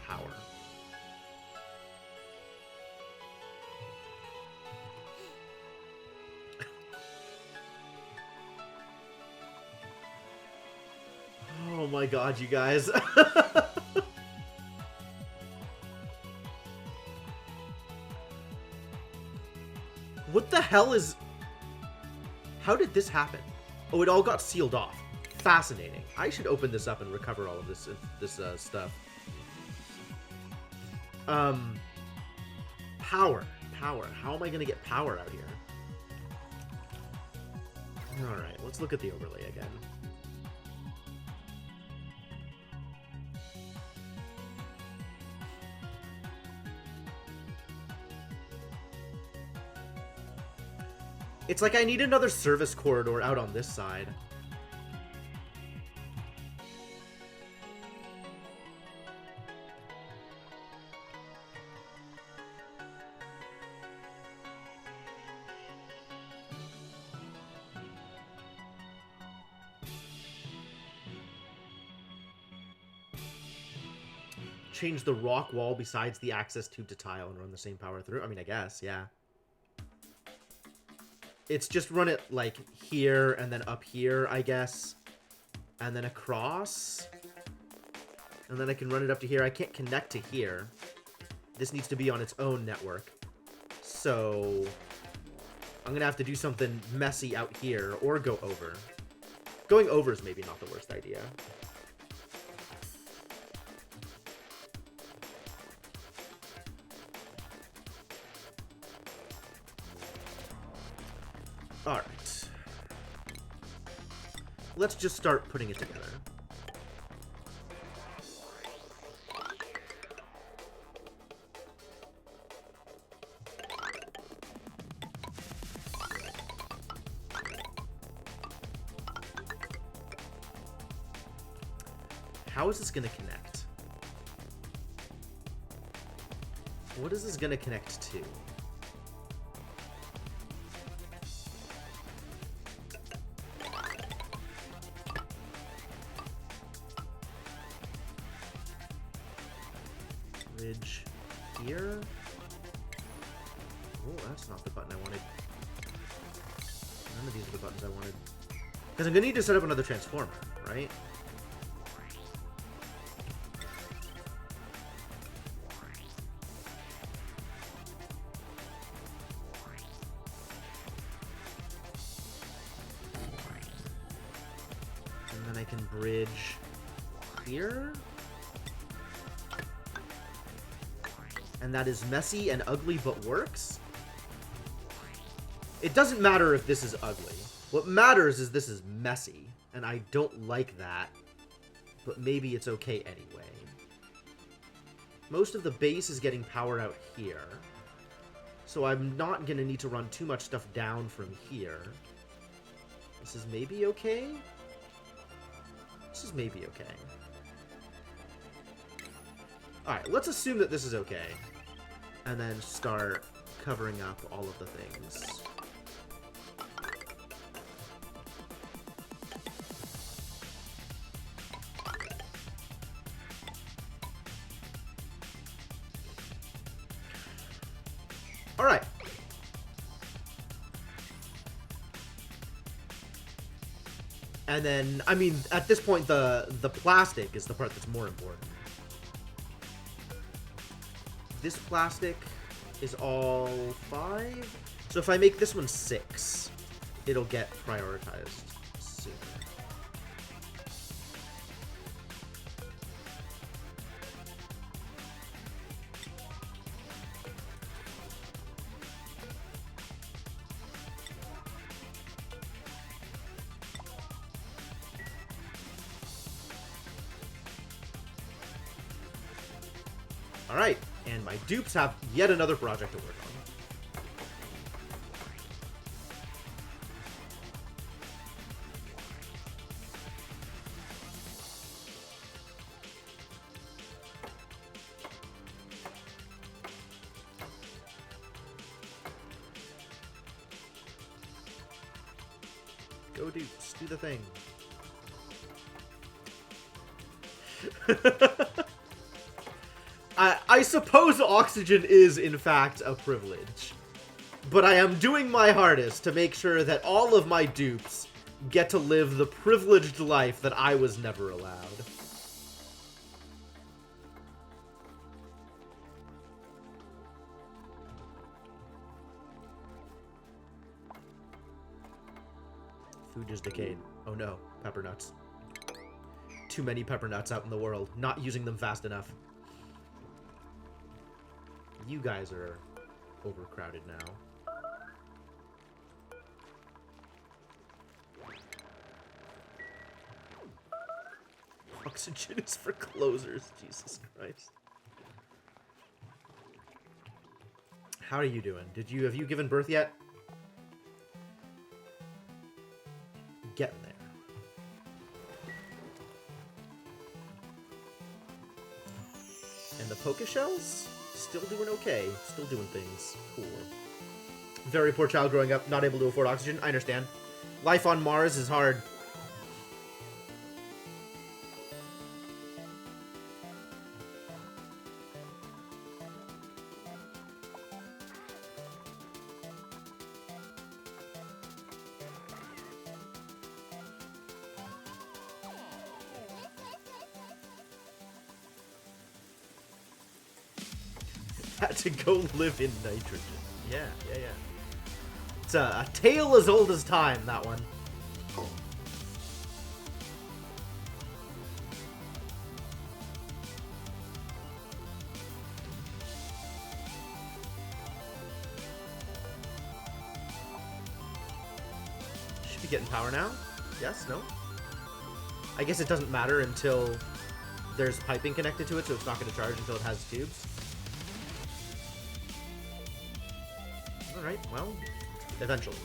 S1: Power. Oh my god, you guys. What the hell is... How did this happen? Oh, it all got sealed off. Fascinating. I should open this up and recover all of this stuff. Power. Power. How am I going to get power out here? Alright, let's look at the overlay again. It's like I need another service corridor out on this side. Change the rock wall besides the access tube to tile and run the same power through? I mean, I guess, yeah. It's just run it, like, here and then up here, I guess. And then across. And then I can run it up to here. I can't connect to here. This needs to be on its own network. So I'm going to have to do something messy out here or go over. Going over is maybe not the worst idea. Alright. Let's just start putting it together. How is this going to connect? What is this going to connect to? Bridge here. Oh, that's not the button I wanted. None of these are the buttons I wanted. Because I'm going to need to set up another transformer, right? And then I can bridge here. And that is messy and ugly, but works? It doesn't matter if this is ugly. What matters is this is messy, and I don't like that, but maybe it's okay anyway. Most of the base is getting power out here. So I'm not going to need to run too much stuff down from here. This is maybe okay? This is maybe okay. Alright, let's assume that this is okay. And then start covering up all of the things. Alright. And then, I mean, at this point, the plastic is the part that's more important. This plastic is all 5. So if I make this one 6, it'll get prioritized sooner. Alright, and my dupes have yet another project to work on. Go dupes, do the thing. I suppose oxygen is, in fact, a privilege. But I am doing my hardest to make sure that all of my dupes get to live the privileged life that I was never allowed. Food just decayed. Oh no, pepper nuts. Too many pepper nuts out in the world. Not using them fast enough. You guys are overcrowded now. Oxygen is for closers, Jesus Christ. How are you doing? Have you given birth yet? Getting there. And the poke shells? Still doing okay. Still doing things. Cool. Very poor child growing up, not able to afford oxygen. I understand. Life on Mars is hard. Had to go live in nitrogen. Yeah. It's a tale as old as time, that one. Should be getting power now? Yes? No? I guess it doesn't matter until there's piping connected to it, so it's not going to charge until it has tubes. Alright, well, eventually.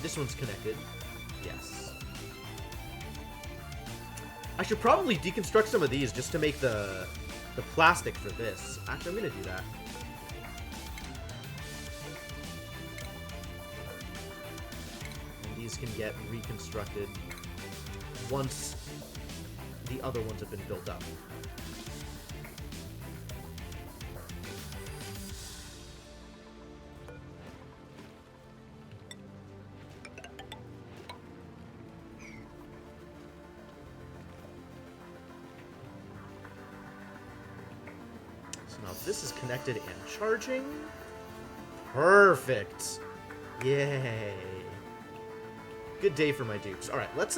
S1: This one's connected. Yes. I should probably deconstruct some of these just to make the plastic for this. Actually, I'm gonna do that. And these can get reconstructed once the other ones have been built up. Now this is connected and charging. Perfect. Yay. Good day for my dupes. All right, let's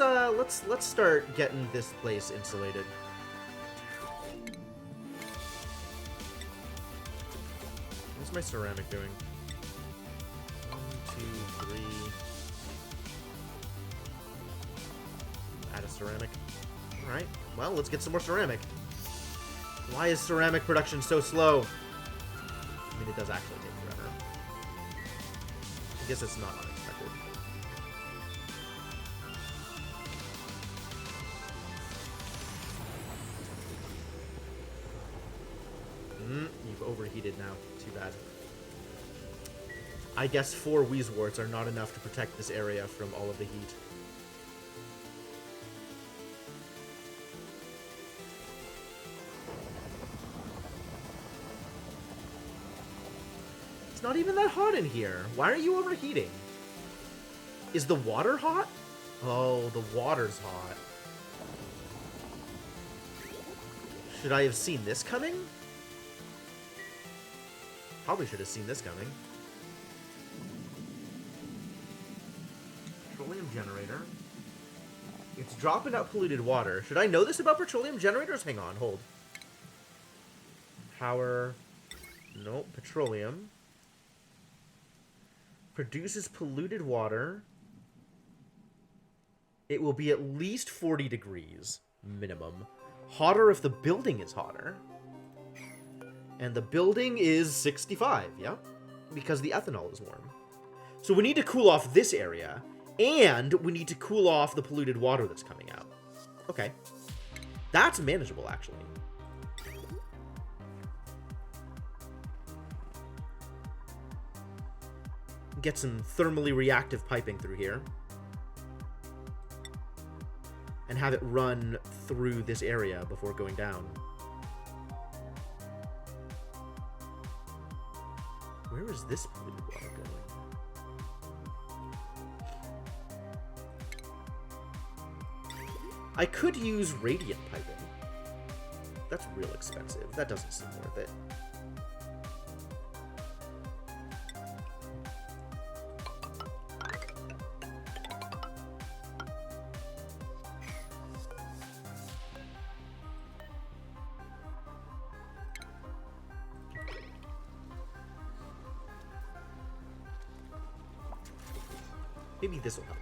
S1: start getting this place insulated. What's my ceramic doing? 1, 2, 3. Add a ceramic. Alright, well, let's get some more ceramic. Why is ceramic production so slow? I mean, it does actually take forever. I guess it's not unexpected. You've overheated now. Too bad. I guess 4 Wheezeworts are not enough to protect this area from all of the heat. It's not even that hot in here. Why are you overheating? Is the water hot? Oh, the water's hot. Should I have seen this coming? Probably should have seen this coming. Petroleum generator. It's dropping out polluted water. Should I know this about petroleum generators? Hang on, hold. Power. Nope, petroleum. Produces polluted water. It will be at least 40 degrees, minimum. Hotter if the building is hotter. And the building is 65, yeah? Because the ethanol is warm. So we need to cool off this area, and we need to cool off the polluted water that's coming out. Okay. That's manageable, actually. Get some thermally reactive piping through here. And have it run through this area before going down. Where is this polluted water going? I could use radiant piping. That's real expensive. That doesn't seem worth it. Maybe this will help.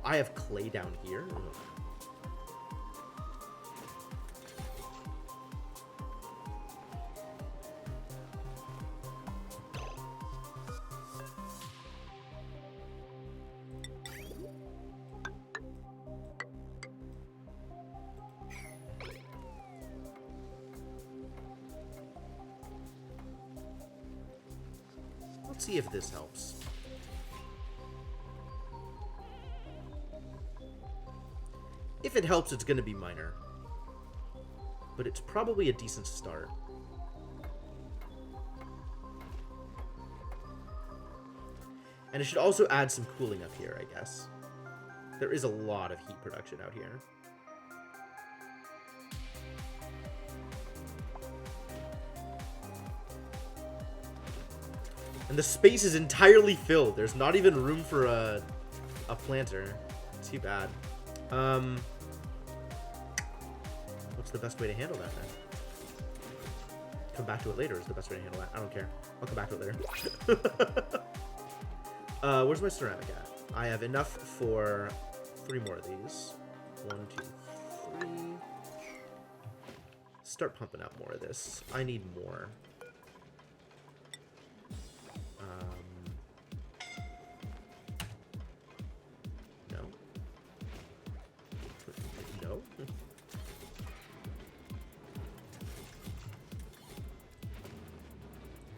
S1: I have clay down here. Ugh. Let's see if this helps. If it helps, it's going to be minor. But it's probably a decent start. And it should also add some cooling up here, I guess. There is a lot of heat production out here. And the space is entirely filled. There's not even room for a planter. Too bad. What's the best way to handle that then? Come back to it later is the best way to handle that. I don't care. I'll come back to it later. Where's my ceramic at? I have enough for 3 more of these. 1, 2, 3. Start pumping out more of this. I need more. No.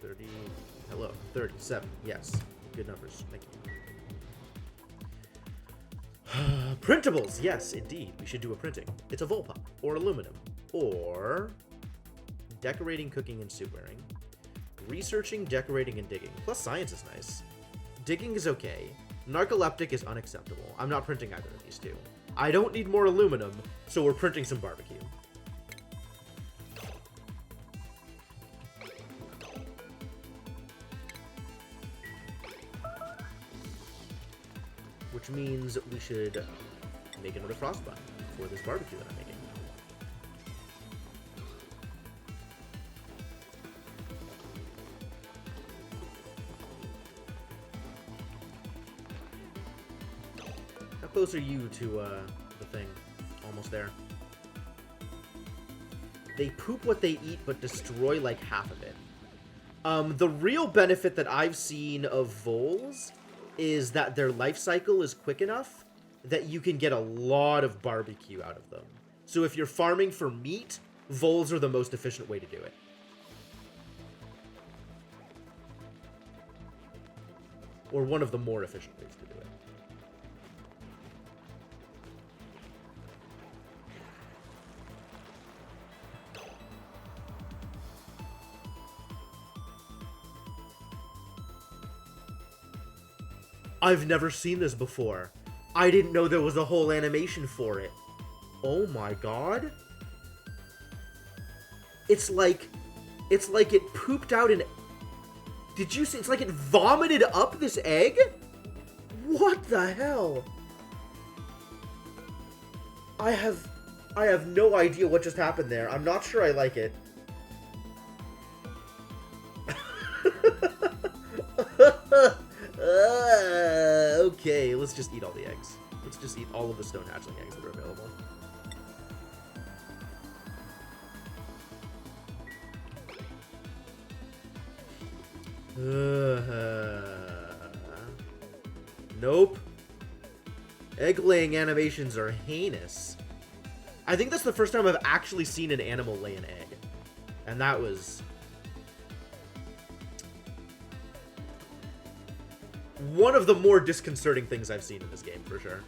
S1: 30. Hello. 37. Yes. Good numbers. Thank you. Printables. Yes, indeed. We should do a printing. It's a Volpop. Or aluminum. Or decorating, cooking, and soup wearing. Researching, decorating, and digging. Plus science is nice. Digging is okay. Narcoleptic is unacceptable. I'm not printing either of these two. I don't need more aluminum, so we're printing some barbecue. Which means we should make another frost button. for this barbecue that I'm making. How close are you to the thing? Almost there. They poop what they eat, but destroy like half of it. The real benefit that I've seen of voles is that their life cycle is quick enough that you can get a lot of barbecue out of them. So if you're farming for meat, voles are the most efficient way to do it. Or one of the more efficient ways to do it. I've never seen this before. I didn't know there was a whole animation for it. Oh my god. It's like it pooped out an... Did you see? It's like it vomited up this egg? What the hell? I have no idea what just happened there. I'm not sure I like it. Okay, let's just eat all the eggs. Let's just eat all of the stone hatchling eggs that are available. Nope. Egg-laying animations are heinous. I think that's the first time I've actually seen an animal lay an egg. And that was... one of the more disconcerting things I've seen in this game, for sure.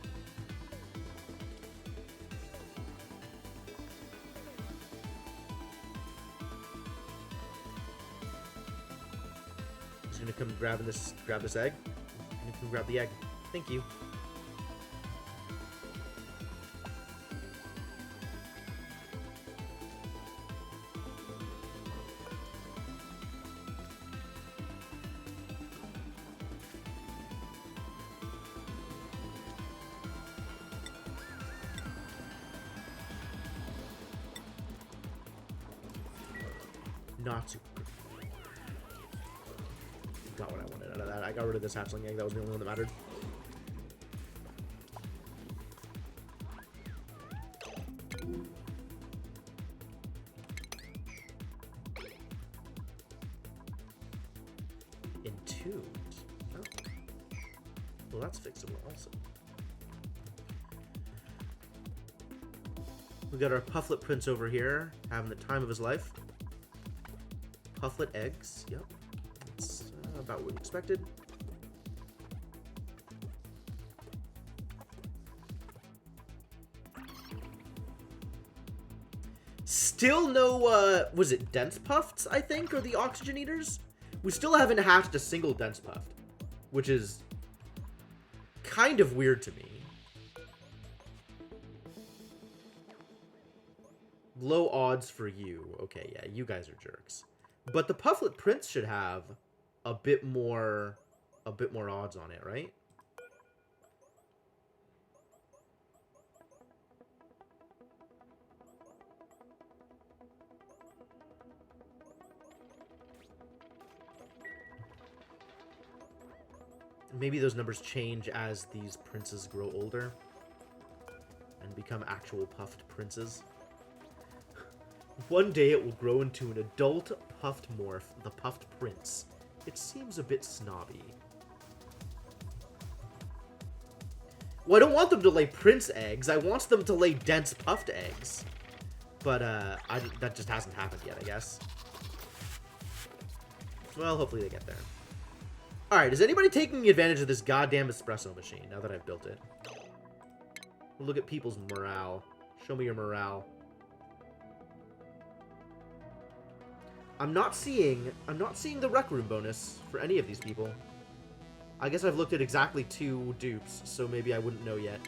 S1: Just gonna come grab this egg. I'm gonna come grab the egg. Thank you. Not super good. Got what I wanted out of that. I got rid of this hatchling egg. That was the only one that mattered. Entombed. Oh. Well, that's fixable also. We got our Pufflet Prince over here, having the time of his life. Pufflet eggs, yep. That's about what we expected. Still no, was it dense puffs, I think, or the oxygen eaters? We still haven't hatched a single dense puffed, which is kind of weird to me. Low odds for you. Okay, yeah, you guys are jerks. But the Pufflet Prince should have a bit more odds on it, right? Maybe those numbers change as these princes grow older and become actual puffed princes. One day it will grow into an adult puffed morph, the Puffed Prince. It seems a bit snobby. Well, I don't want them to lay prince eggs. I want them to lay dense puffed eggs. But, that just hasn't happened yet, I guess. Well, hopefully they get there. Alright, is anybody taking advantage of this goddamn espresso machine now that I've built it? Look at people's morale. Show me your morale. I'm not seeing the Rec Room bonus for any of these people. I guess I've looked at exactly 2 dupes, so maybe I wouldn't know yet.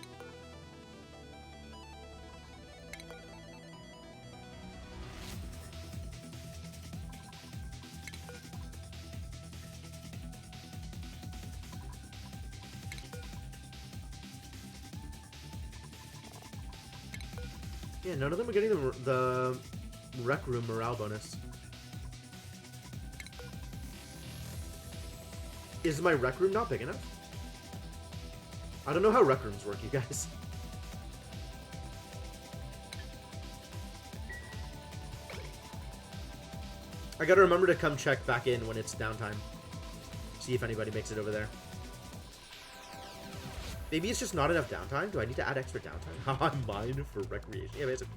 S1: Yeah, none of them are getting the Rec Room morale bonus. Is my Rec Room not big enough? I don't know how Rec Rooms work, you guys. I gotta remember to come check back in when it's downtime. See if anybody makes it over there. Maybe it's just not enough downtime? Do I need to add extra downtime? I'm mine for recreation. Yeah, basically.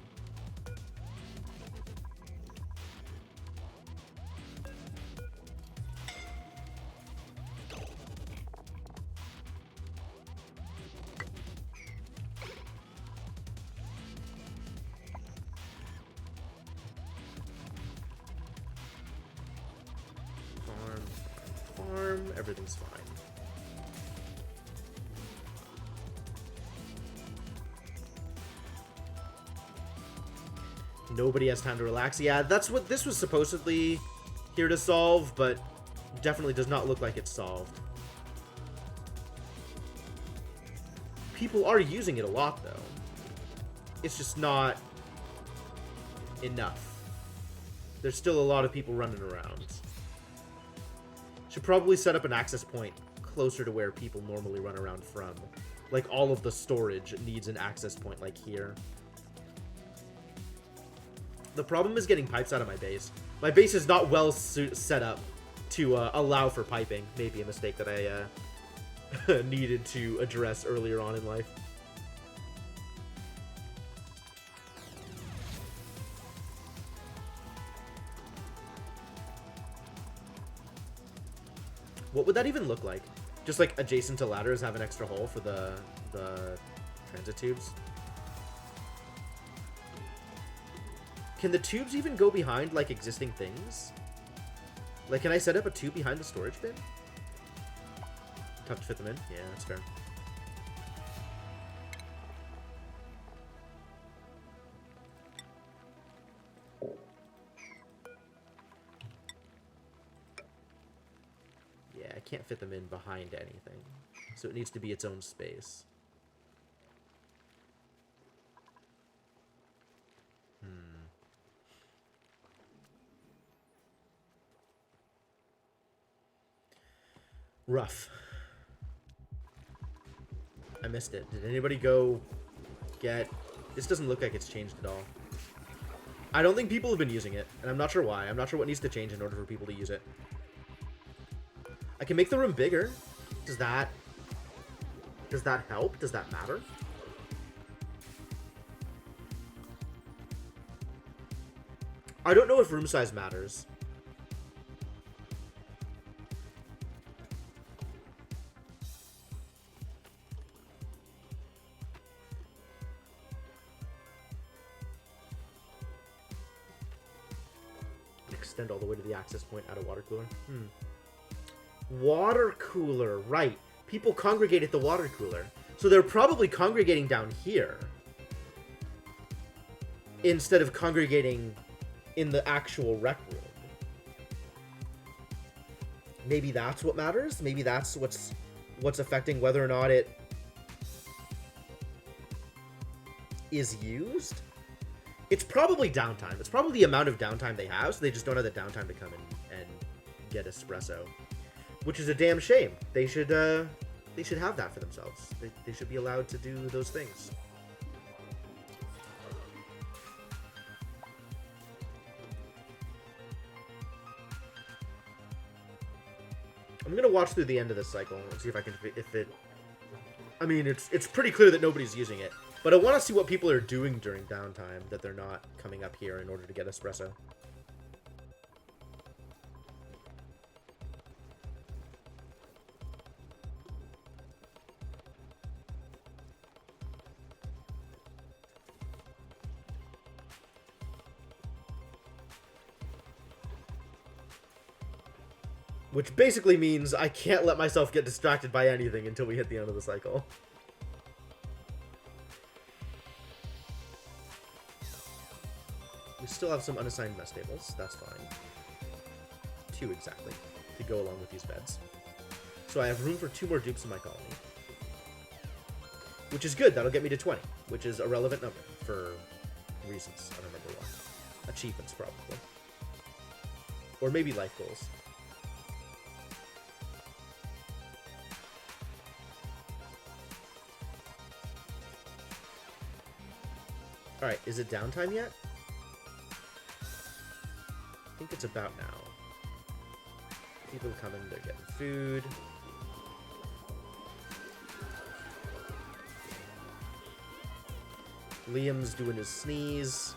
S1: Farm, everything's fine. Nobody has time to relax. Yeah, that's what this was supposedly here to solve, but definitely does not look like it's solved. People are using it a lot, though. It's just not enough. There's still a lot of people running around. Should probably set up an access point closer to where people normally run around from. Like, all of the storage needs an access point, like here. The problem is getting pipes out of my base. My base is not well set up to allow for piping. Maybe a mistake that I needed to address earlier on in life. What would that even look like? Just like adjacent to ladders have an extra hole for the transit tubes? Can the tubes even go behind, like, existing things? Like, can I set up a tube behind the storage bin? Tough to fit them in? Yeah, that's fair. Yeah, I can't fit them in behind anything. So it needs to be its own space. Rough. I missed it. Did anybody go get... This doesn't look like it's changed at all. I don't think people have been using it, and I'm not sure why. I'm not sure what needs to change in order for people to use it. I can make the room bigger. Does that help? Does that matter? I don't know if room size matters. Extend all the way to the access point at a water cooler. Water cooler, right. People congregate at the water cooler. So they're probably congregating down here. Instead of congregating in the actual rec room. Maybe that's what matters? Maybe that's what's affecting whether or not it is used? It's probably downtime. It's probably the amount of downtime they have, so they just don't have the downtime to come in and get espresso. Which is a damn shame. They should have that for themselves. They should be allowed to do those things. I'm gonna watch through the end of this cycle and see if I can, I mean, it's pretty clear that nobody's using it. But I want to see what people are doing during downtime that they're not coming up here in order to get espresso. Which basically means I can't let myself get distracted by anything until we hit the end of the cycle. We still have some unassigned mess tables. That's fine. 2 exactly to go along with these beds. So I have room for 2 more dupes in my colony. Which is good. That'll get me to 20, which is a relevant number for reasons. I don't remember why. Achievements, probably. Or maybe life goals. Alright, is it downtime yet? I think it's about now. People coming, they're getting food. Liam's doing his sneeze.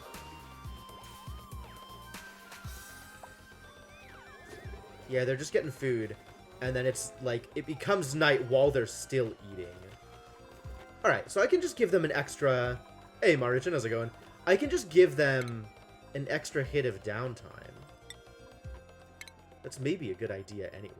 S1: Yeah, they're just getting food. And then it's like, it becomes night while they're still eating. Alright, so I can just give them an extra... Hey, Maruchan, how's it going? I can just give them an extra hit of downtime. That's maybe a good idea anyway.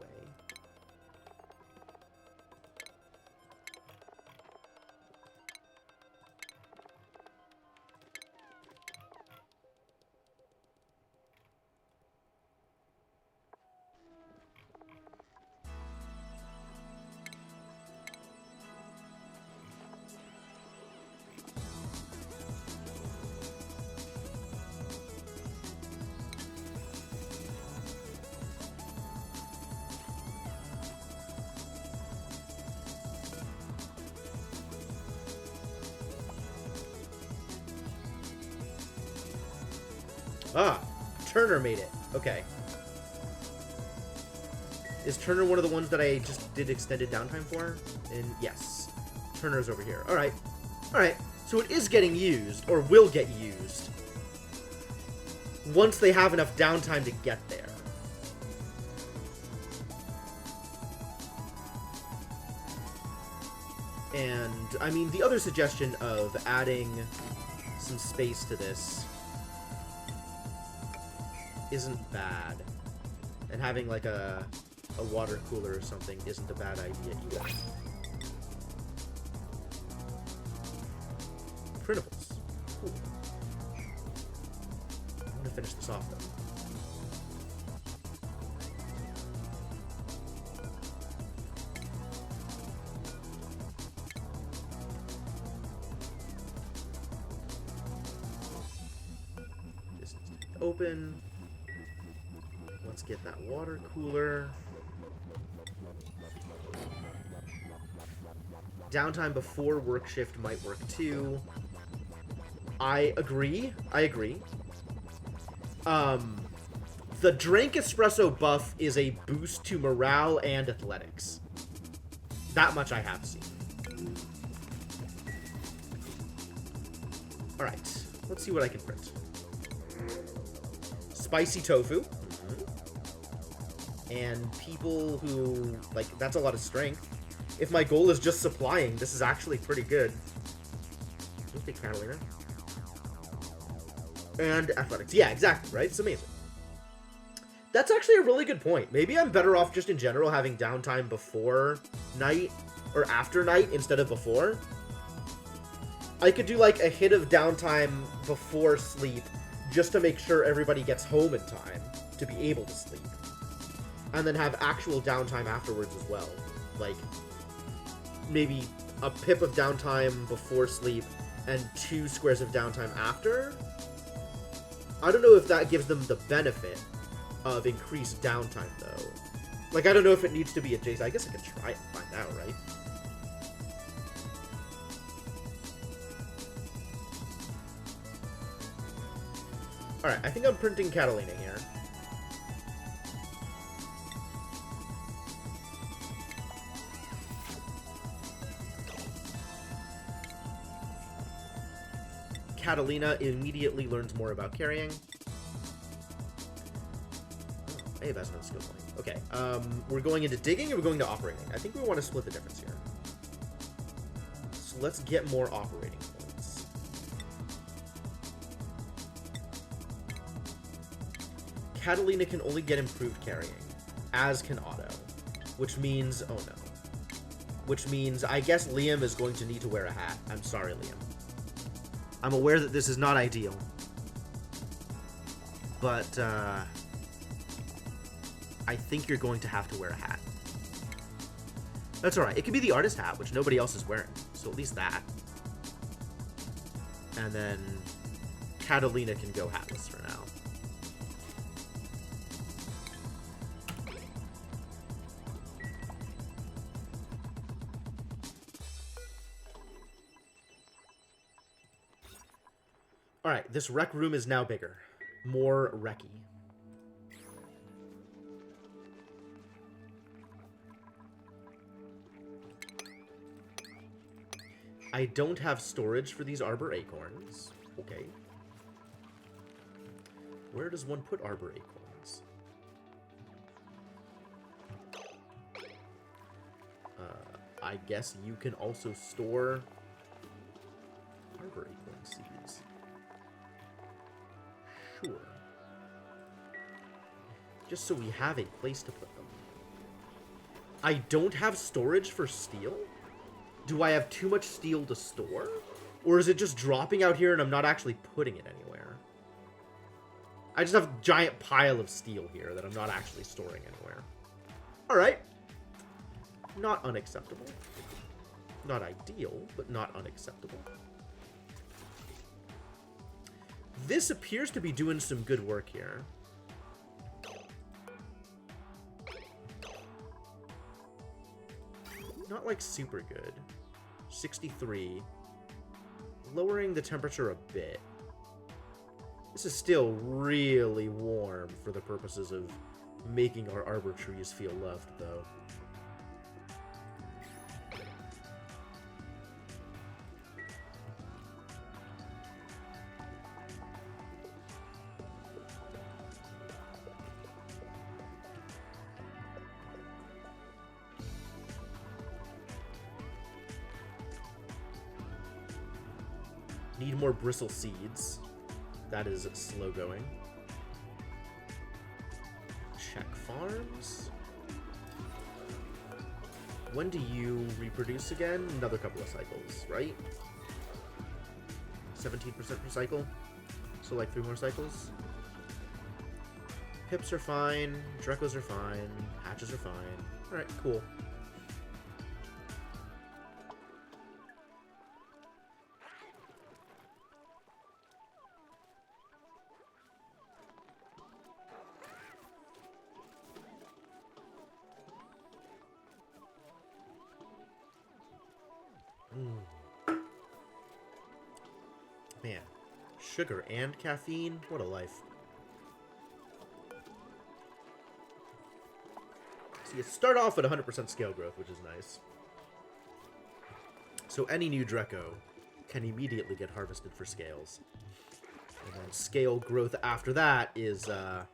S1: Ah, Turner made it. Okay. Is Turner one of the ones that I just did extended downtime for? And yes, Turner's over here. Alright. Alright, so it is getting used, or will get used, once they have enough downtime to get there. And, I mean, the other suggestion of adding some space to this isn't bad. And having, like, a water cooler or something isn't a bad idea either. Printables. Cool. I'm gonna finish this off, though. This needs to be open. Let's get that water cooler. Downtime before work shift might work too. I agree. The drink espresso buff is a boost to morale and athletics. That much I have seen. Alright, let's see what I can print. Spicy tofu. And people who, like, that's a lot of strength. If my goal is just supplying, this is actually pretty good. Okay, Catalina. And athletics. Yeah, exactly, right? It's amazing. That's actually a really good point. Maybe I'm better off just in general having downtime before night or after night instead of before. I could do, like, a hit of downtime before sleep just to make sure everybody gets home in time to be able to sleep. And then have actual downtime afterwards as well. Like, maybe a pip of downtime before sleep and 2 squares of downtime after. I don't know if that gives them the benefit of increased downtime, though. Like, I don't know if it needs to be adjacent. I guess I could try it and find out, right? Alright, I think I'm printing Catalina here. Catalina immediately learns more about carrying. Oh, Abe has no skill point. Okay, we're going into digging or we're going to operating? I think we want to split the difference here. So let's get more operating points. Catalina can only get improved carrying, as can Otto. Which means, oh no. Which means I guess Liam is going to need to wear a hat. I'm sorry, Liam. I'm aware that this is not ideal, but I think you're going to have to wear a hat. That's alright. It can be the artist hat, which nobody else is wearing, so at least that. And then Catalina can go hatless for now. Alright, this rec room is now bigger. More recce. I don't have storage for these Arbor Acorns. Okay. Where does one put Arbor Acorns? I guess you can also store Arbor Acorn seeds. Sure. Just so we have a place to put them. I don't have storage for steel? Do I have too much steel to store? Or is it just dropping out here and I'm not actually putting it anywhere? I just have a giant pile of steel here that I'm not actually storing anywhere. Alright. Not unacceptable. Not ideal, but not unacceptable. This appears to be doing some good work here. Not like super good. 63. Lowering the temperature a bit. This is still really warm for the purposes of making our arbor trees feel loved, though. Need more bristle seeds. That is slow going. Check farms. When do you reproduce again? Another couple of cycles, right? 17% per cycle. So like 3 more cycles. Pips are fine. Drecos are fine. Hatches are fine. Alright, cool. Man, sugar and caffeine? What a life. So you start off at 100% scale growth, which is nice. So any new Dreco can immediately get harvested for scales. And then scale growth after that is, Oh.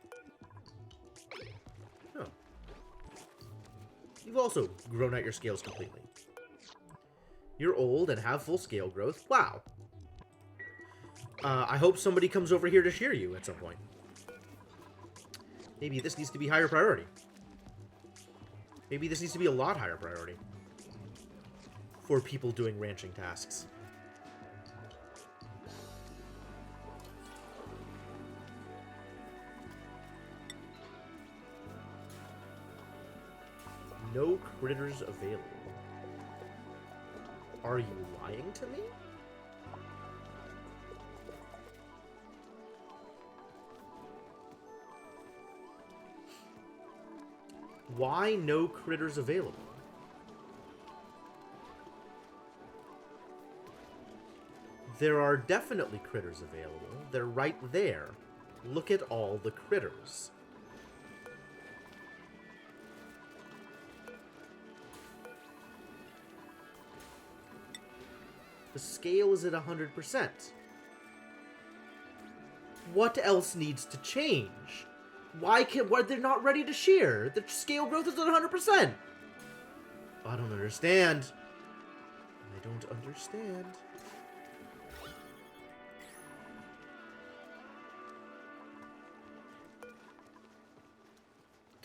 S1: You've also grown out your scales completely. You're old and have full scale growth. Wow. I hope somebody comes over here to shear you at some point. Maybe this needs to be higher priority. Maybe this needs to be a lot higher priority. For people doing ranching tasks. No critters available. Are you lying to me? Why no critters available? There are definitely critters available. They're right there. Look at all the critters. The scale is at 100%. What else needs to change? Why they're not ready to shear? The scale growth is at 100%. I don't understand. I don't understand.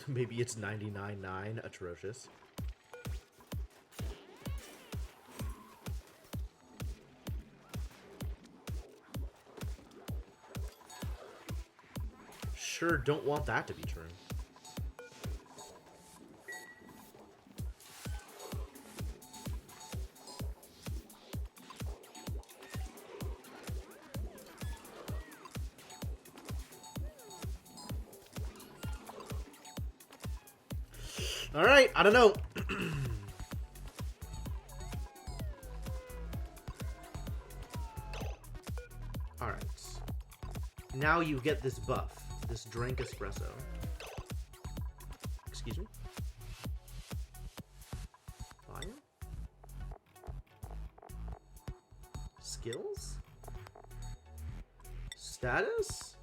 S1: Maybe it's 99.9. Atrocious. Sure don't want that to be true. Alright, I don't know. Alright. Now you get this buff. This drink espresso. Excuse me? Fire? Skills? Status?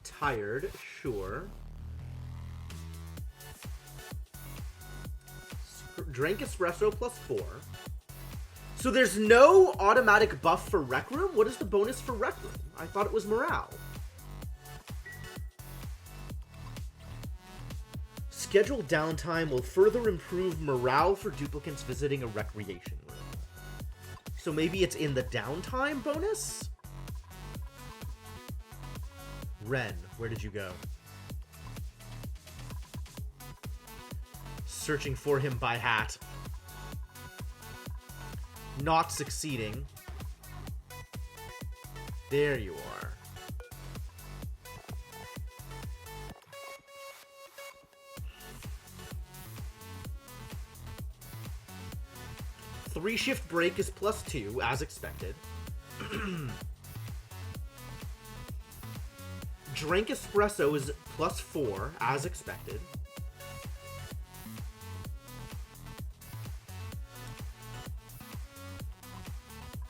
S1: Tired, sure. Drink espresso +4. So there's no automatic buff for Rec Room? What is the bonus for Rec Room? I thought it was morale. Scheduled downtime will further improve morale for duplicants visiting a recreation room. So maybe it's in the downtime bonus? Ren, where did you go? Searching for him by hat. Not succeeding. There you are. Three shift break is +2, as expected. Drink espresso is +4, as expected.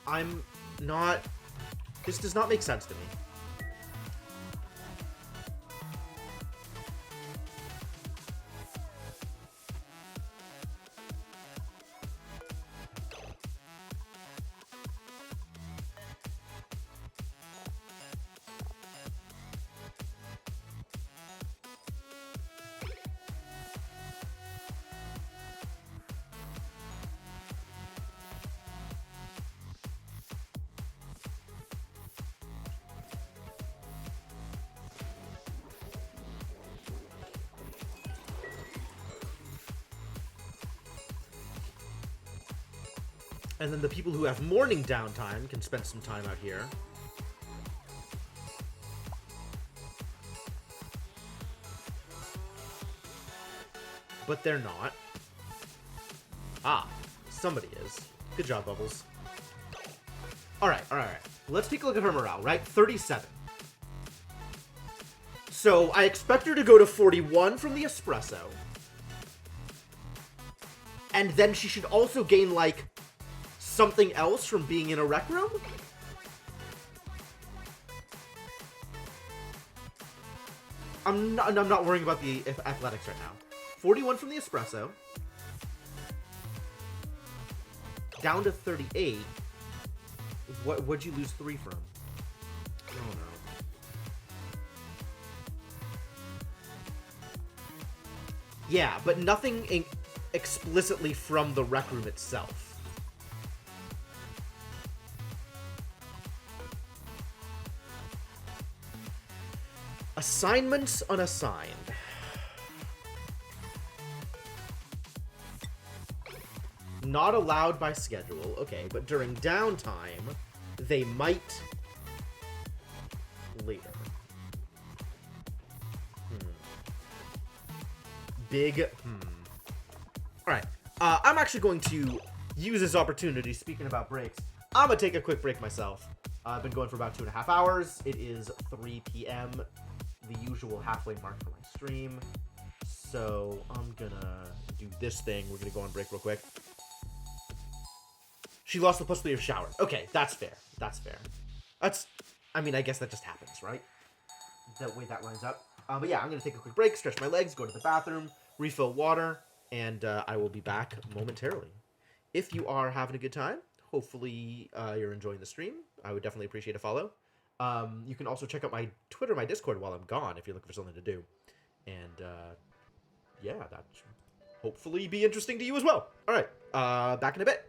S1: I'm not... This does not make sense to me. And then the people who have morning downtime can spend some time out here. But they're not. Ah, somebody is. Good job, Bubbles. Alright. Let's take a look at her morale, right? 37. So, I expect her to go to 41 from the espresso. And then she should also gain, like, something else from being in a rec room? I'm not worrying about the athletics right now. 41 from the espresso. Down to 38. What'd you lose 3 from? Oh no. Yeah, but nothing explicitly from the rec room itself. Assignments unassigned. Not allowed by schedule. Okay, but during downtime, they might later. Big. Alright. I'm actually going to use this opportunity, speaking about breaks. I'm going to take a quick break myself. I've been going for about 2.5 hours. It is 3 p.m., the usual halfway mark for my stream. So I'm gonna do this thing. We're gonna go on break real quick. She lost the +3 of shower. Okay, that's fair. That's fair. I mean, I guess that just happens, right? The way that lines up. But yeah, I'm gonna take a quick break, stretch my legs, go to the bathroom, refill water, and I will be back momentarily. If you are having a good time, hopefully you're enjoying the stream. I would definitely appreciate a follow. You can also check out my Twitter, my Discord while I'm gone if you're looking for something to do. And, yeah, that should hopefully be interesting to you as well. All right, back in a bit.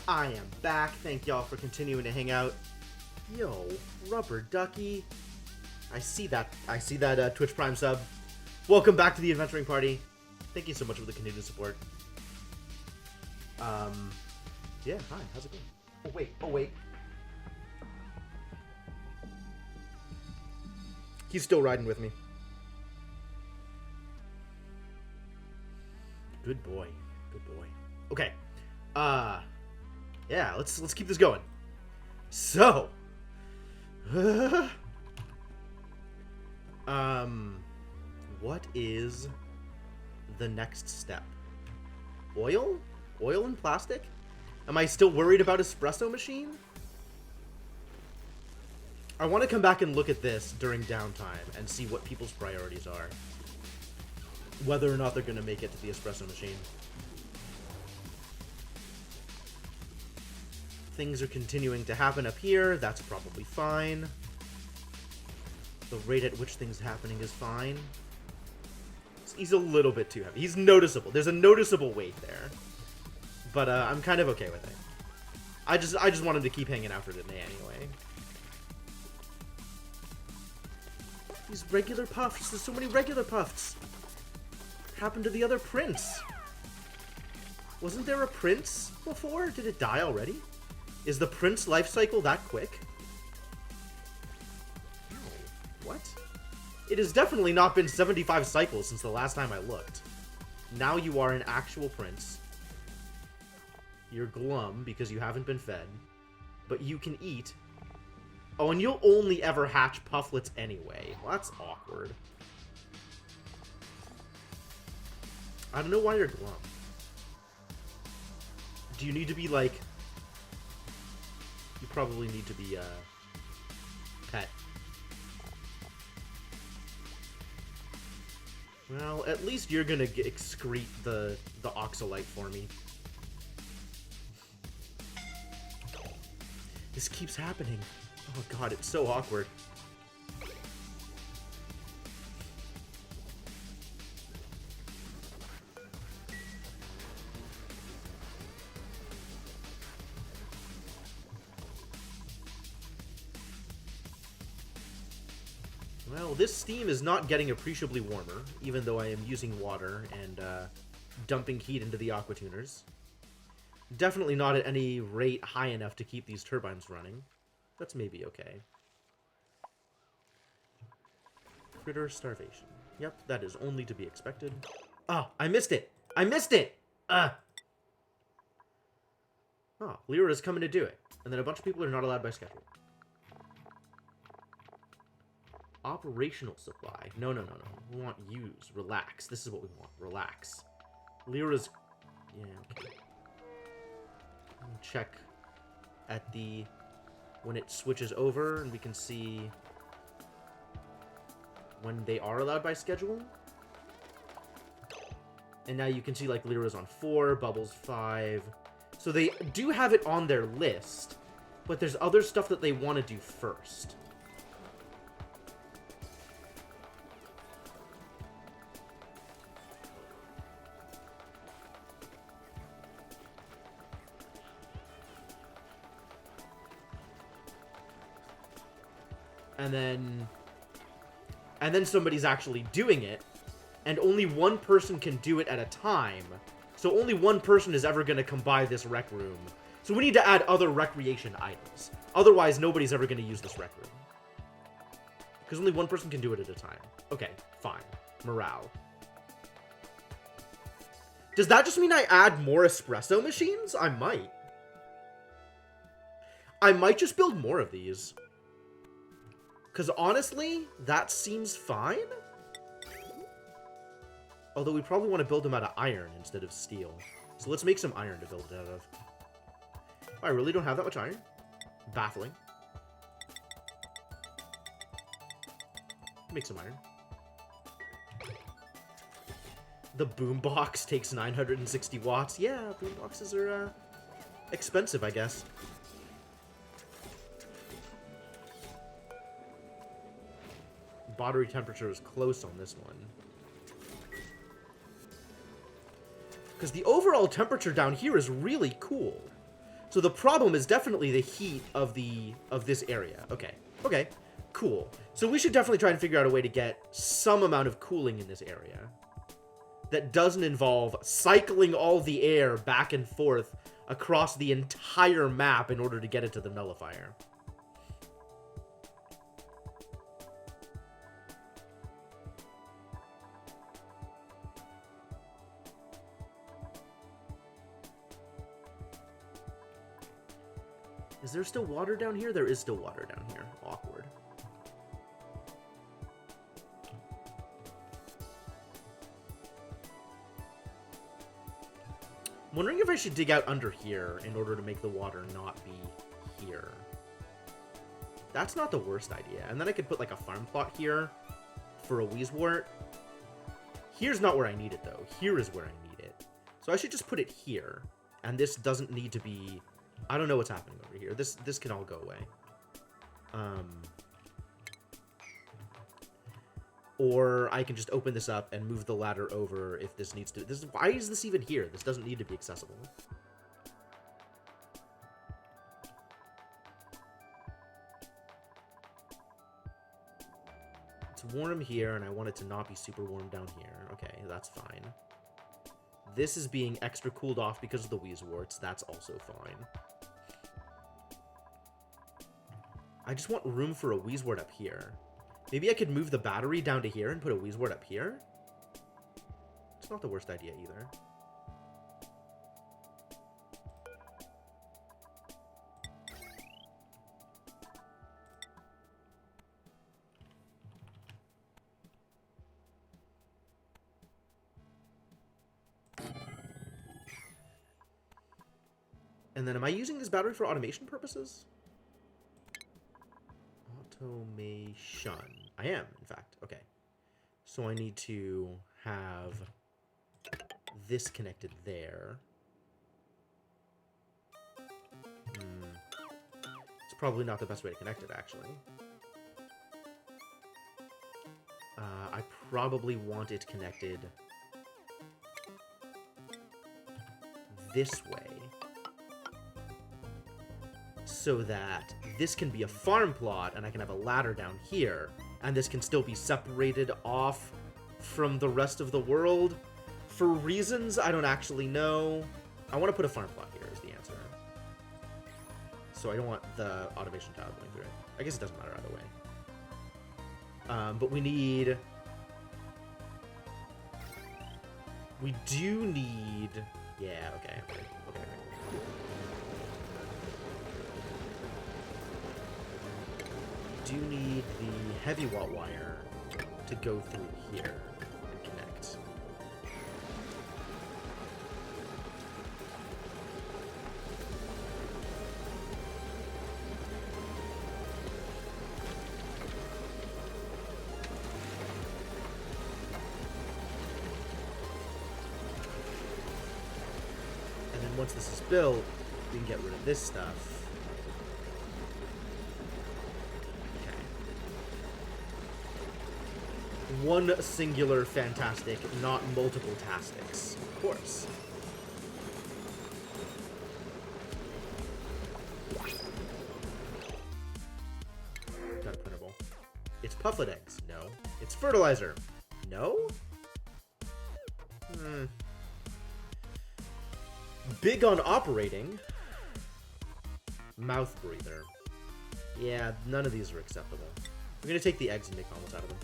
S1: I am back. Thank y'all for continuing to hang out. Yo, Rubber Ducky. I see that Twitch Prime sub. Welcome back to the Adventuring Party. Thank you so much for the continued support. Yeah, hi, how's it going? Oh wait. He's still riding with me. Good boy. Okay. Yeah, let's keep this going. So, what is the next step? Oil? Oil and plastic? Am I still worried about espresso machine? I want to come back and look at this during downtime and see what people's priorities are. Whether or not they're going to make it to the espresso machine. Things are continuing to happen up here. That's probably fine. The rate at which things are happening is fine. He's a little bit too heavy. He's noticeable. There's a noticeable weight there. But I'm kind of okay with it. I just want him to keep hanging out for today anyway. These regular puffs. There's so many regular puffs. What happened to the other prince? Wasn't there a prince before? Did it die already? Is the prince life cycle that quick? No. What? It has definitely not been 75 cycles since the last time I looked. Now you are an actual prince. You're glum because you haven't been fed. But you can eat. Oh, and you'll only ever hatch pufflets anyway. Well, that's awkward. I don't know why you're glum. Do you need to be, like... You probably need to be, pet. Well, at least you're gonna excrete the oxalite for me. This keeps happening. Oh god, it's so awkward. Well, this steam is not getting appreciably warmer, even though I am using water and dumping heat into the aqua tuners. Definitely not at any rate high enough to keep these turbines running. That's maybe okay. Critter starvation. Yep, that is only to be expected. Oh, I missed it! I missed it! Oh, Lyra's coming to do it. And then a bunch of people are not allowed by schedule. Operational supply. No. We want use. Relax. This is what we want. Relax. Lyra's... Yeah, okay. Check at the... when it switches over, and we can see when they are allowed by schedule. And now you can see, like, Lyra's on 4, Bubbles 5. So they do have it on their list, but there's other stuff that they want to do first. And then somebody's actually doing it, and only one person can do it at a time. So only one person is ever going to come by this rec room. So we need to add other recreation items. Otherwise, nobody's ever going to use this rec room. Because only one person can do it at a time. Okay, fine. Morale. Does that just mean I add more espresso machines? I might. I might just build more of these. Because honestly, that seems fine. Although we probably want to build them out of iron instead of steel. So let's make some iron to build it out of. Oh, I really don't have that much iron? Baffling. Make some iron. The boombox takes 960 watts. Yeah, boomboxes are expensive, I guess. Battery temperature is close on this one. Because the overall temperature down here is really cool. So the problem is definitely the heat of this area. Okay. Okay. Cool. So we should definitely try and figure out a way to get some amount of cooling in this area that doesn't involve cycling all the air back and forth across the entire map in order to get it to the nullifier. Is there still water down here? There is still water down here. Awkward. I'm wondering if I should dig out under here in order to make the water not be here. That's not the worst idea. And then I could put like a farm plot here for a Wheezewort. Here's not where I need it though. Here is where I need it. So I should just put it here. And this doesn't need to be... I don't know what's happening over here. This can all go away. Or I can just open this up and move the ladder over if this needs to... Why is this even here? This doesn't need to be accessible. It's warm here, and I want it to not be super warm down here. Okay, that's fine. This is being extra cooled off because of the Wheezeworts. That's also fine. I just want room for a Wheezewort up here. Maybe I could move the battery down to here and put a Wheezewort up here? It's not the worst idea either. And then am I using this battery for automation purposes? Automation. I am, in fact. Okay. So I need to have this connected there. It's probably not the best way to connect it, actually. I probably want it connected this way, so that this can be a farm plot and I can have a ladder down here, and this can still be separated off from the rest of the world for reasons I don't actually know. I want to put a farm plot here is the answer. So I don't want the automation tile going through it. I guess it doesn't matter either way. But we need... We do need... Yeah, okay. Do need the heavy watt wire to go through here and connect. And then once this is built, we can get rid of this stuff. One singular fantastic, not multiple tastics. Of course. Got a printable. It's pufflet eggs. No. It's fertilizer. No? Big on operating. Mouth breather. Yeah, none of these are acceptable. We're gonna take the eggs and make omelets out of them.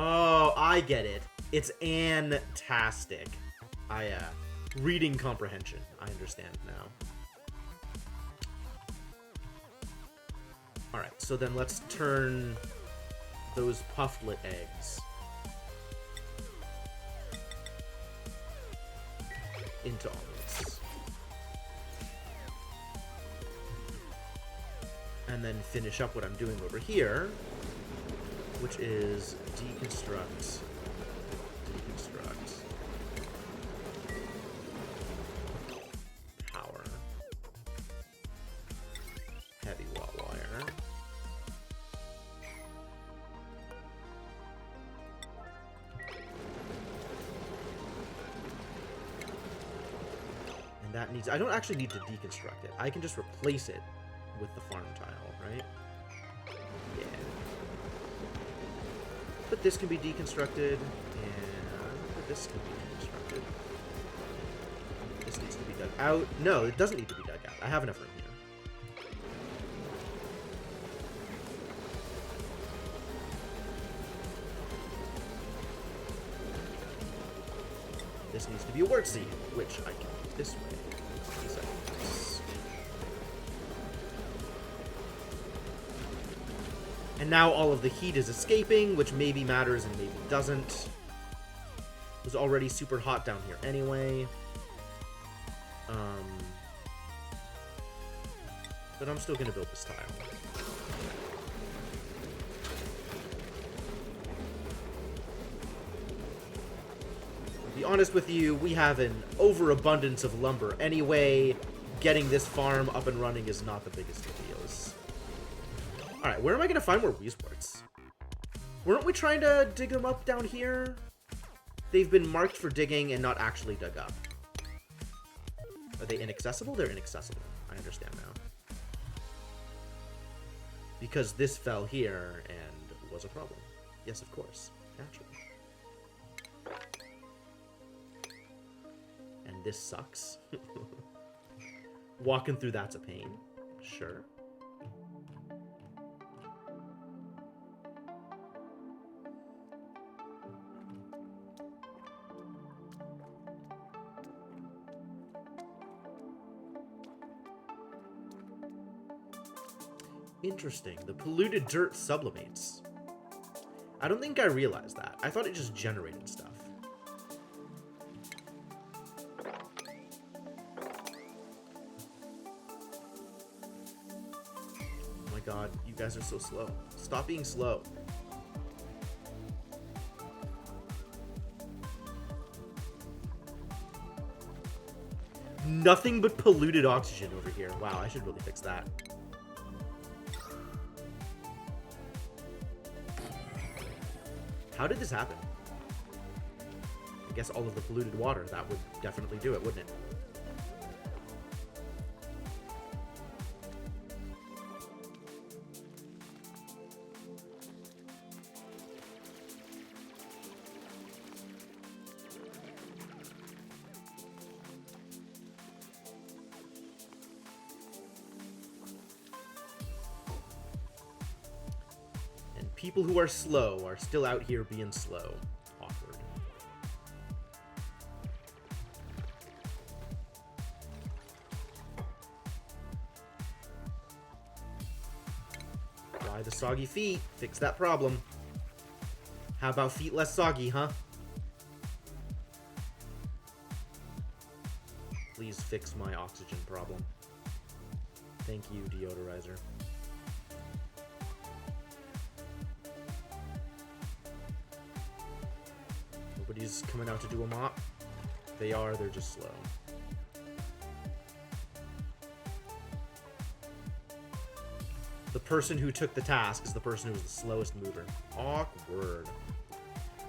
S1: Oh, I get it. It's antastic. Reading comprehension. I understand now. Alright, so then let's turn those pufflet eggs into omelets. And then finish up what I'm doing over here, which is deconstruct, power, heavy watt wire, that needs... I don't actually need to deconstruct it. I can just replace it with the farm tile, right? Yeah. But this can be deconstructed, and this can be deconstructed. This needs to be dug out. No, it doesn't need to be dug out. I have enough room here. This needs to be a wort seed, which I can do this way. And now all of the heat is escaping, which maybe matters and maybe doesn't. It was already super hot down here anyway. But I'm still going to build this tile. To be honest with you, we have an overabundance of lumber anyway. Getting this farm up and running is not the biggest of deals. Alright, where am I going to find more Weesports? Weren't we trying to dig them up down here? They've been marked for digging and not actually dug up. Are they inaccessible? They're inaccessible. I understand now. Because this fell here and was a problem. Yes, of course. Naturally. And this sucks. Walking through that's a pain. Sure. Interesting. The polluted dirt sublimates. I don't think I realized that. I thought it just generated stuff. Oh my god, you guys are so slow. Stop being slow. Nothing but polluted oxygen over here. Wow, I should really fix that. How did this happen? I guess all of the polluted water, that would definitely do it, wouldn't it? People who are slow are still out here being slow. Awkward. Why the soggy feet? Fix that problem. How about feet less soggy, huh? Please fix my oxygen problem. Thank you, deodorizer. Nobody's coming out to do a mop. They are, they're just slow. The person who took the task is the person who was the slowest mover. Awkward.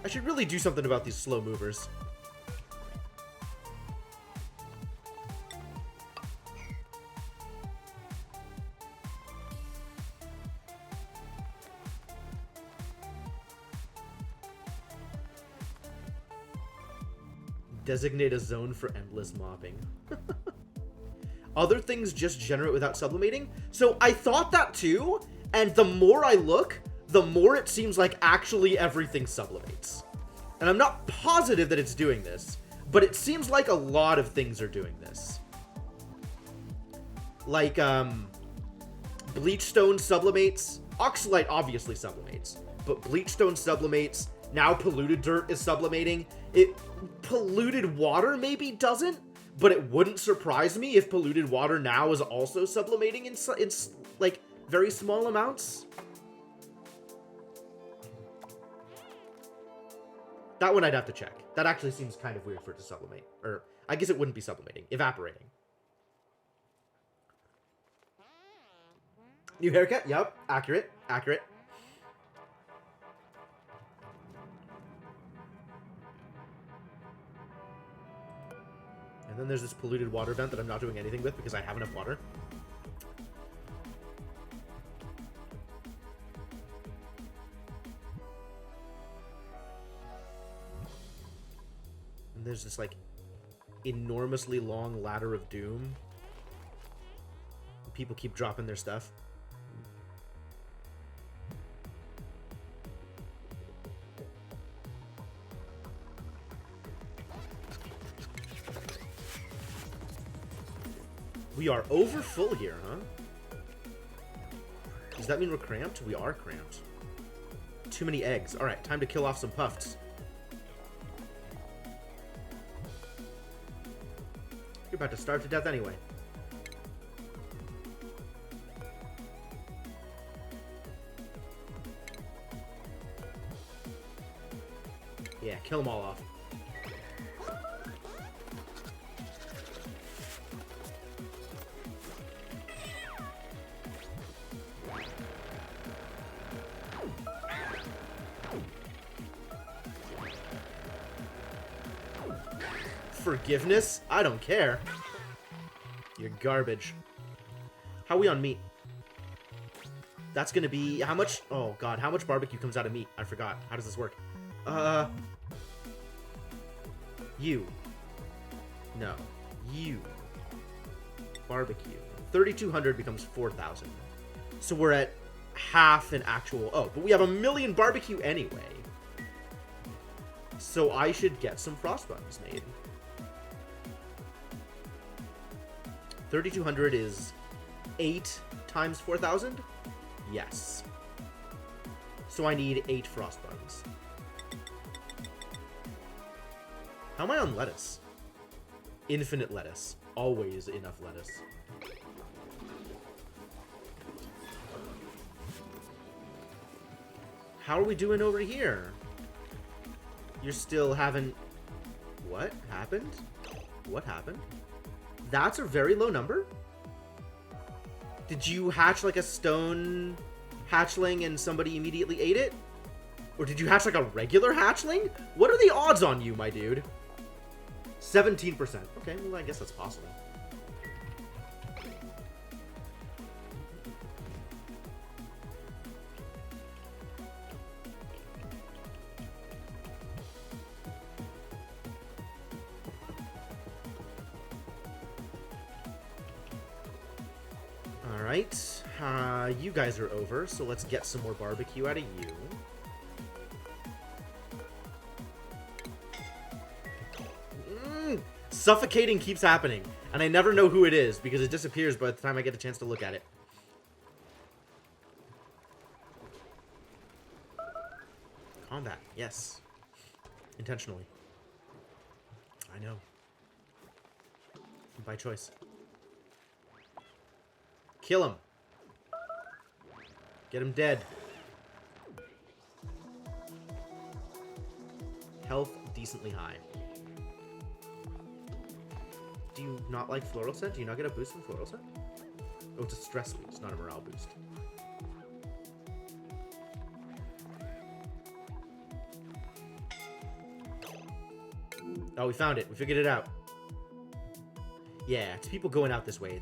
S1: I should really do something about these slow movers. Designate a zone for endless mopping. Other things just generate without sublimating? So I thought that too, and the more I look, the more it seems like actually everything sublimates. And I'm not positive that it's doing this, but it seems like a lot of things are doing this. Like, bleachstone sublimates. Oxalite obviously sublimates, but bleachstone sublimates. Now polluted dirt is sublimating. Polluted water maybe doesn't, but it wouldn't surprise me if polluted water now is also sublimating in like very small amounts. That one I'd have to check. That actually seems kind of weird for it to sublimate. Or I guess it wouldn't be sublimating, evaporating. New haircut? Yep. Accurate. Accurate. And then there's this polluted water vent that I'm not doing anything with because I have enough water. And there's this, like, enormously long ladder of doom. People keep dropping their stuff. We are over full here, huh? Does that mean we're cramped? We are cramped. Too many eggs. Alright, time to kill off some puffs. You're about to starve to death anyway. Yeah, kill them all off. Forgiveness? I don't care. You're garbage. How are we on meat? That's gonna be... How much... Oh, God. How much barbecue comes out of meat? I forgot. How does this work? You. No. You. Barbecue. 3,200 becomes 4,000. So we're at half an actual... Oh, but we have 1,000,000 barbecue anyway. So I should get some frost buns made. 3,200 is 8 times 4,000? Yes. So I need 8 frost buns. How am I on lettuce? Infinite lettuce. Always enough lettuce. How are we doing over here? You're still haven't... What happened? What happened? That's a very low number? Did you hatch like a stone hatchling and somebody immediately ate it? Or did you hatch like a regular hatchling? What are the odds on you, my dude? 17%. Okay, well, I guess that's possible. Alright, you guys are over, so let's get some more barbecue out of you. Suffocating keeps happening, and I never know who it is, because it disappears by the time I get a chance to look at it. Combat, yes. Intentionally. I know. By choice. Kill him. Get him dead. Health decently high. Do you not like floral scent? Do you not get a boost from floral scent? Oh, it's a stress boost, not a morale boost. Oh, we found it. We figured it out. Yeah, it's people going out this way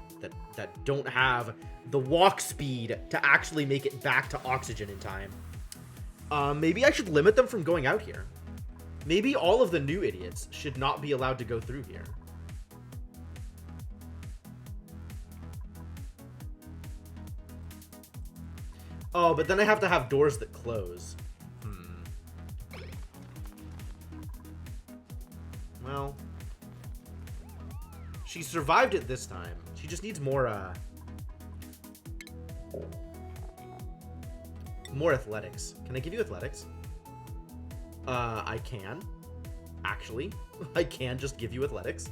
S1: that don't have the walk speed to actually make it back to oxygen in time. Maybe I should limit them from going out here. Maybe all of the new idiots should not be allowed to go through here. Oh, but then I have to have doors that close. Well... She survived it this time. She just needs more, more athletics. Can I give you athletics? I can. Actually. I can just give you athletics.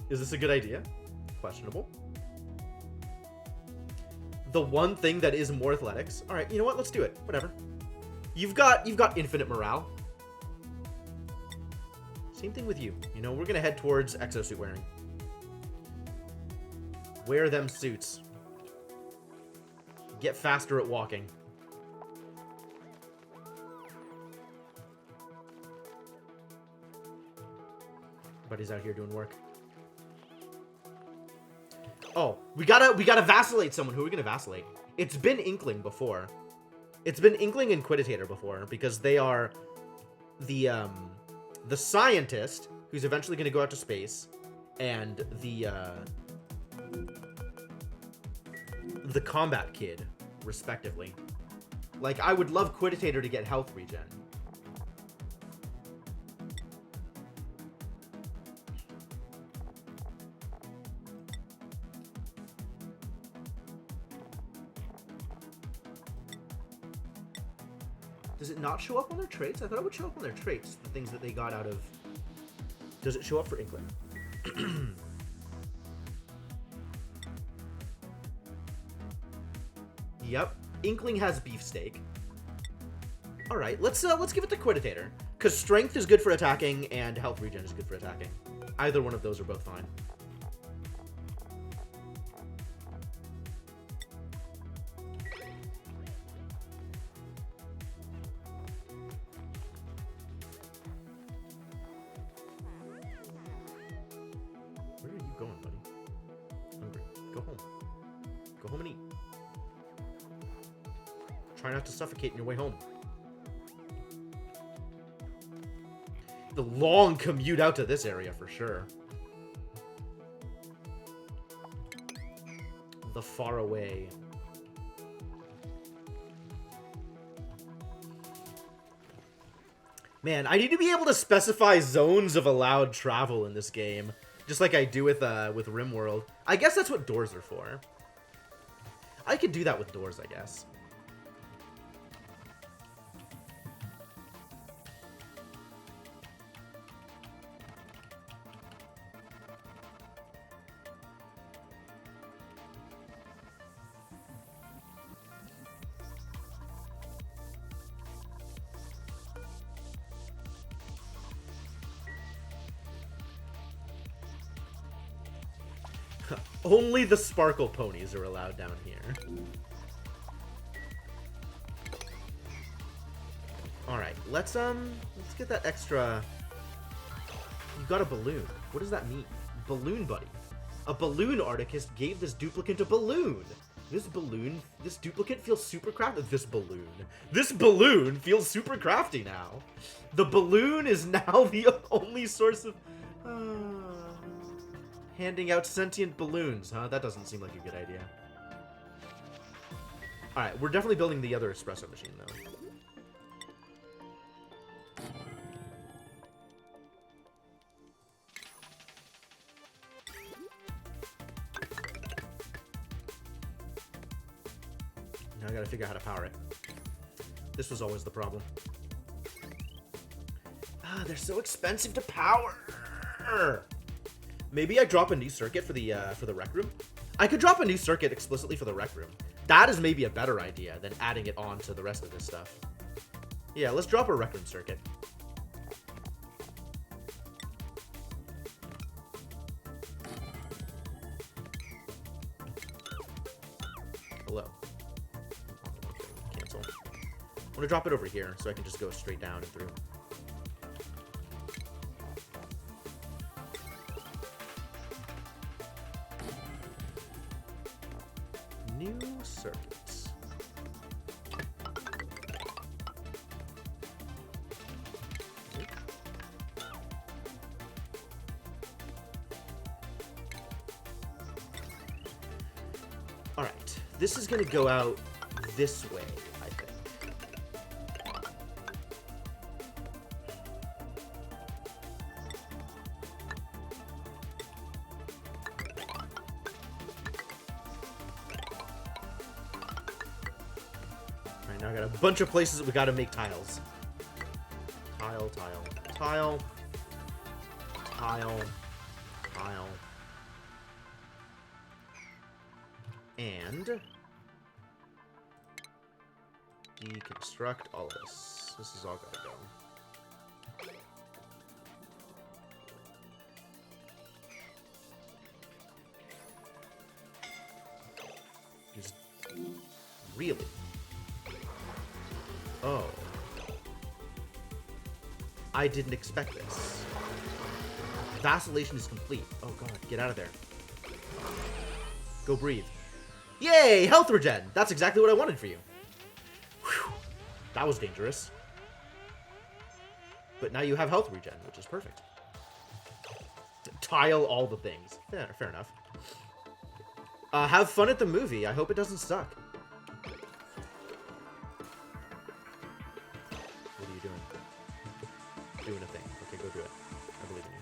S1: Is this a good idea? Questionable. The one thing that is more athletics. Alright, you know what? Let's do it. Whatever. You've got infinite morale. Same thing with you. You know, we're gonna head towards exosuit wearing. Wear them suits. Get faster at walking. Buddy's out here doing work. Oh, we gotta vacillate someone. Who are we gonna vacillate? It's been Inkling before. It's been Inkling and Quiditator before, because they are the scientist who's eventually gonna go out to space, and the combat kid, respectively. Like, I would love Quiditator to get health regen. Does it not show up on their traits? I thought it would show up on their traits, the things that they got out of... Does it show up for Inkling? Yep. Inkling has beefsteak. Alright, let's give it to Quiditator. Because strength is good for attacking, and health regen is good for attacking. Either one of those are both fine. Where are you going, buddy? Hungry. Go home. Go home and eat. Try not to suffocate on your way home. The long commute out to this area for sure. The far away. Man, I need to be able to specify zones of allowed travel in this game, just like I do with RimWorld. I guess that's what doors are for. I could do that with doors, I guess. Only the sparkle ponies are allowed down here. Alright, let's get that extra... You got a balloon. What does that mean? Balloon buddy. A balloon artist gave this duplicate a balloon. This duplicate feels super crafty. This balloon feels super crafty now. The balloon is now the only source of... handing out sentient balloons, huh? That doesn't seem like a good idea. Alright, we're definitely building the other espresso machine, though. Now I gotta figure out how to power it. This was always the problem. Ah, they're so expensive to power! Maybe I drop a new circuit for the rec room. I could drop a new circuit explicitly for the rec room. That is maybe a better idea than adding it on to the rest of this stuff. Yeah, let's drop a rec room circuit. Hello. Cancel. I'm gonna drop it over here so I can just go straight down and through. New circuits. Alright, this is going to go out this way, I think. Alright, now I got a bunch of places that we got to make tiles. Tile, tile, tile. Tile. Tile. And deconstruct all of this. This is all gotta go. Just really? Oh. I didn't expect this. Vacillation is complete. Oh god, get out of there. Go breathe. Yay! Health regen! That's exactly what I wanted for you. Whew. That was dangerous. But now you have health regen, which is perfect. Tile all the things. Fair enough. Have fun at the movie. I hope it doesn't suck. What are you doing? Doing a thing. Okay, go do it. I believe in you.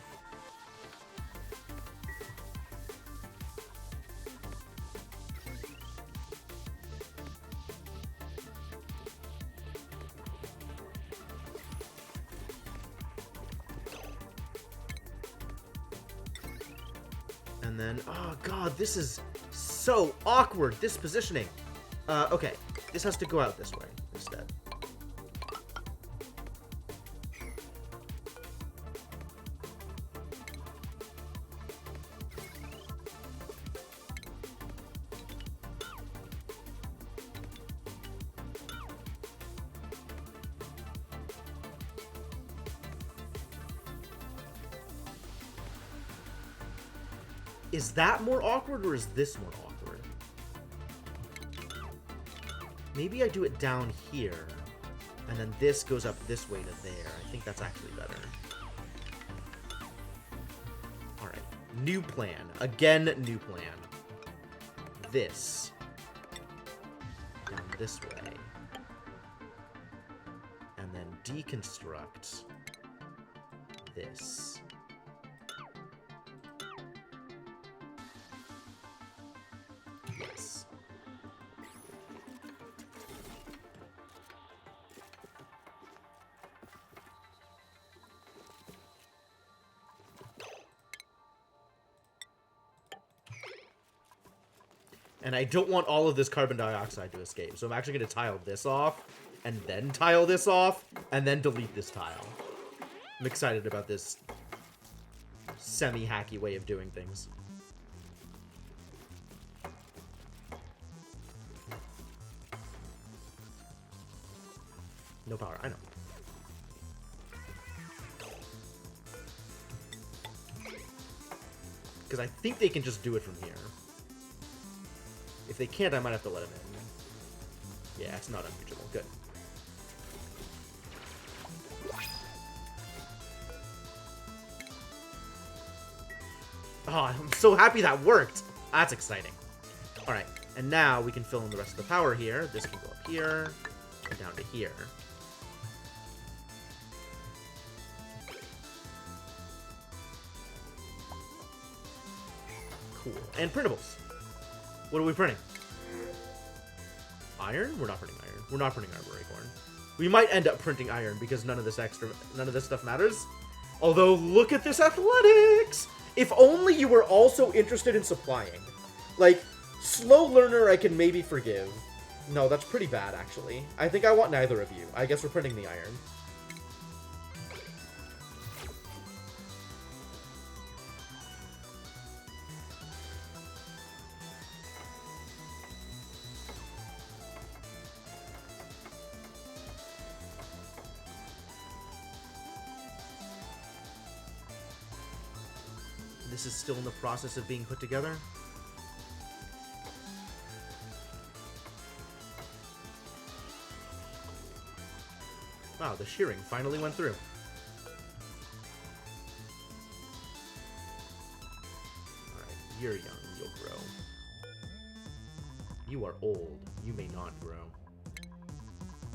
S1: And then, oh god, this is so awkward, this positioning. Okay, this has to go out this way instead. Is that more awkward, or is this more awkward? Maybe I do it down here, and then this goes up this way to there. I think that's actually better. Alright, new plan. Again, new plan. This. Down this way. And then deconstruct this. Yes. And I don't want all of this carbon dioxide to escape, so I'm actually going to tile this off, and then tile this off, and then delete this tile. I'm excited about this semi-hacky way of doing things. No power, I know. Because I think they can just do it from here. If they can't, I might have to let them in. Yeah, it's not unreachable. Good. Oh, I'm so happy that worked. That's exciting. Alright, and now we can fill in the rest of the power here. This can go up here, and down to here. Cool. And printables. What are we printing? Iron? We're not printing iron. We're not printing Arboria corn. We might end up printing iron because none of this stuff matters. Although, look at this athletics! If only you were also interested in supplying. Like, slow learner I can maybe forgive. No, that's pretty bad, actually. I think I want neither of you. I guess we're printing the iron. This is still in the process of being put together. Wow, the shearing finally went through. Alright, you're young, you'll grow. You are old, you may not grow.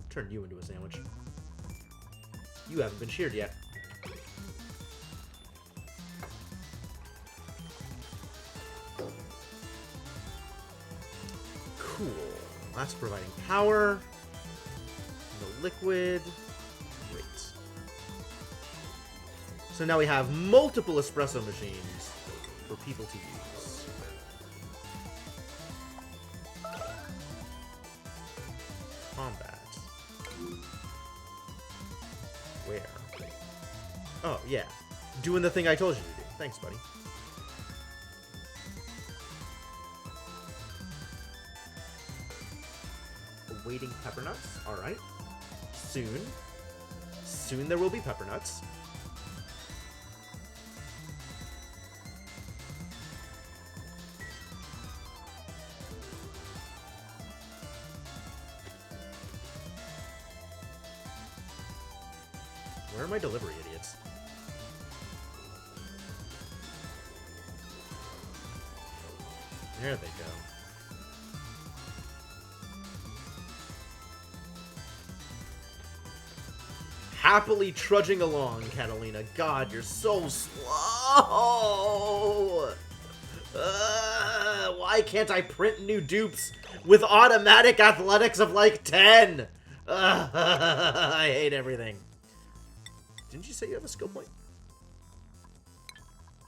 S1: Turn you into a sandwich. You haven't been sheared yet. Cool. That's providing power. No liquid. Great. So now we have multiple espresso machines for people to use. Combat. Where? Oh, yeah. Doing the thing I told you to do. Thanks, buddy. Awaiting pepper nuts. Alright. Soon. Soon there will be pepper nuts. Where are my delivery idiots? There they go. Happily trudging along, Catalina. God, you're so slow! Why can't I print new dupes with automatic athletics of like 10? I hate everything. Didn't you say you have a skill point?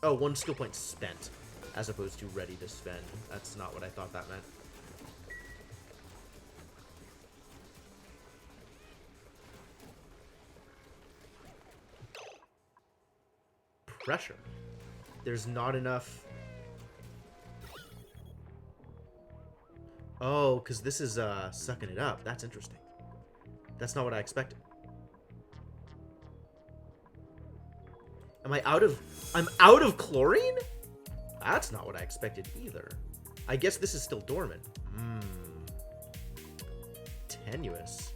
S1: Oh, 1 skill point spent, as opposed to ready to spend. That's not what I thought that meant. Pressure. There's not enough. Oh, because this is sucking it up. That's interesting. That's not what I expected. Am I out of... I'm out of chlorine? That's not what I expected either. I guess this is still dormant. Tenuous.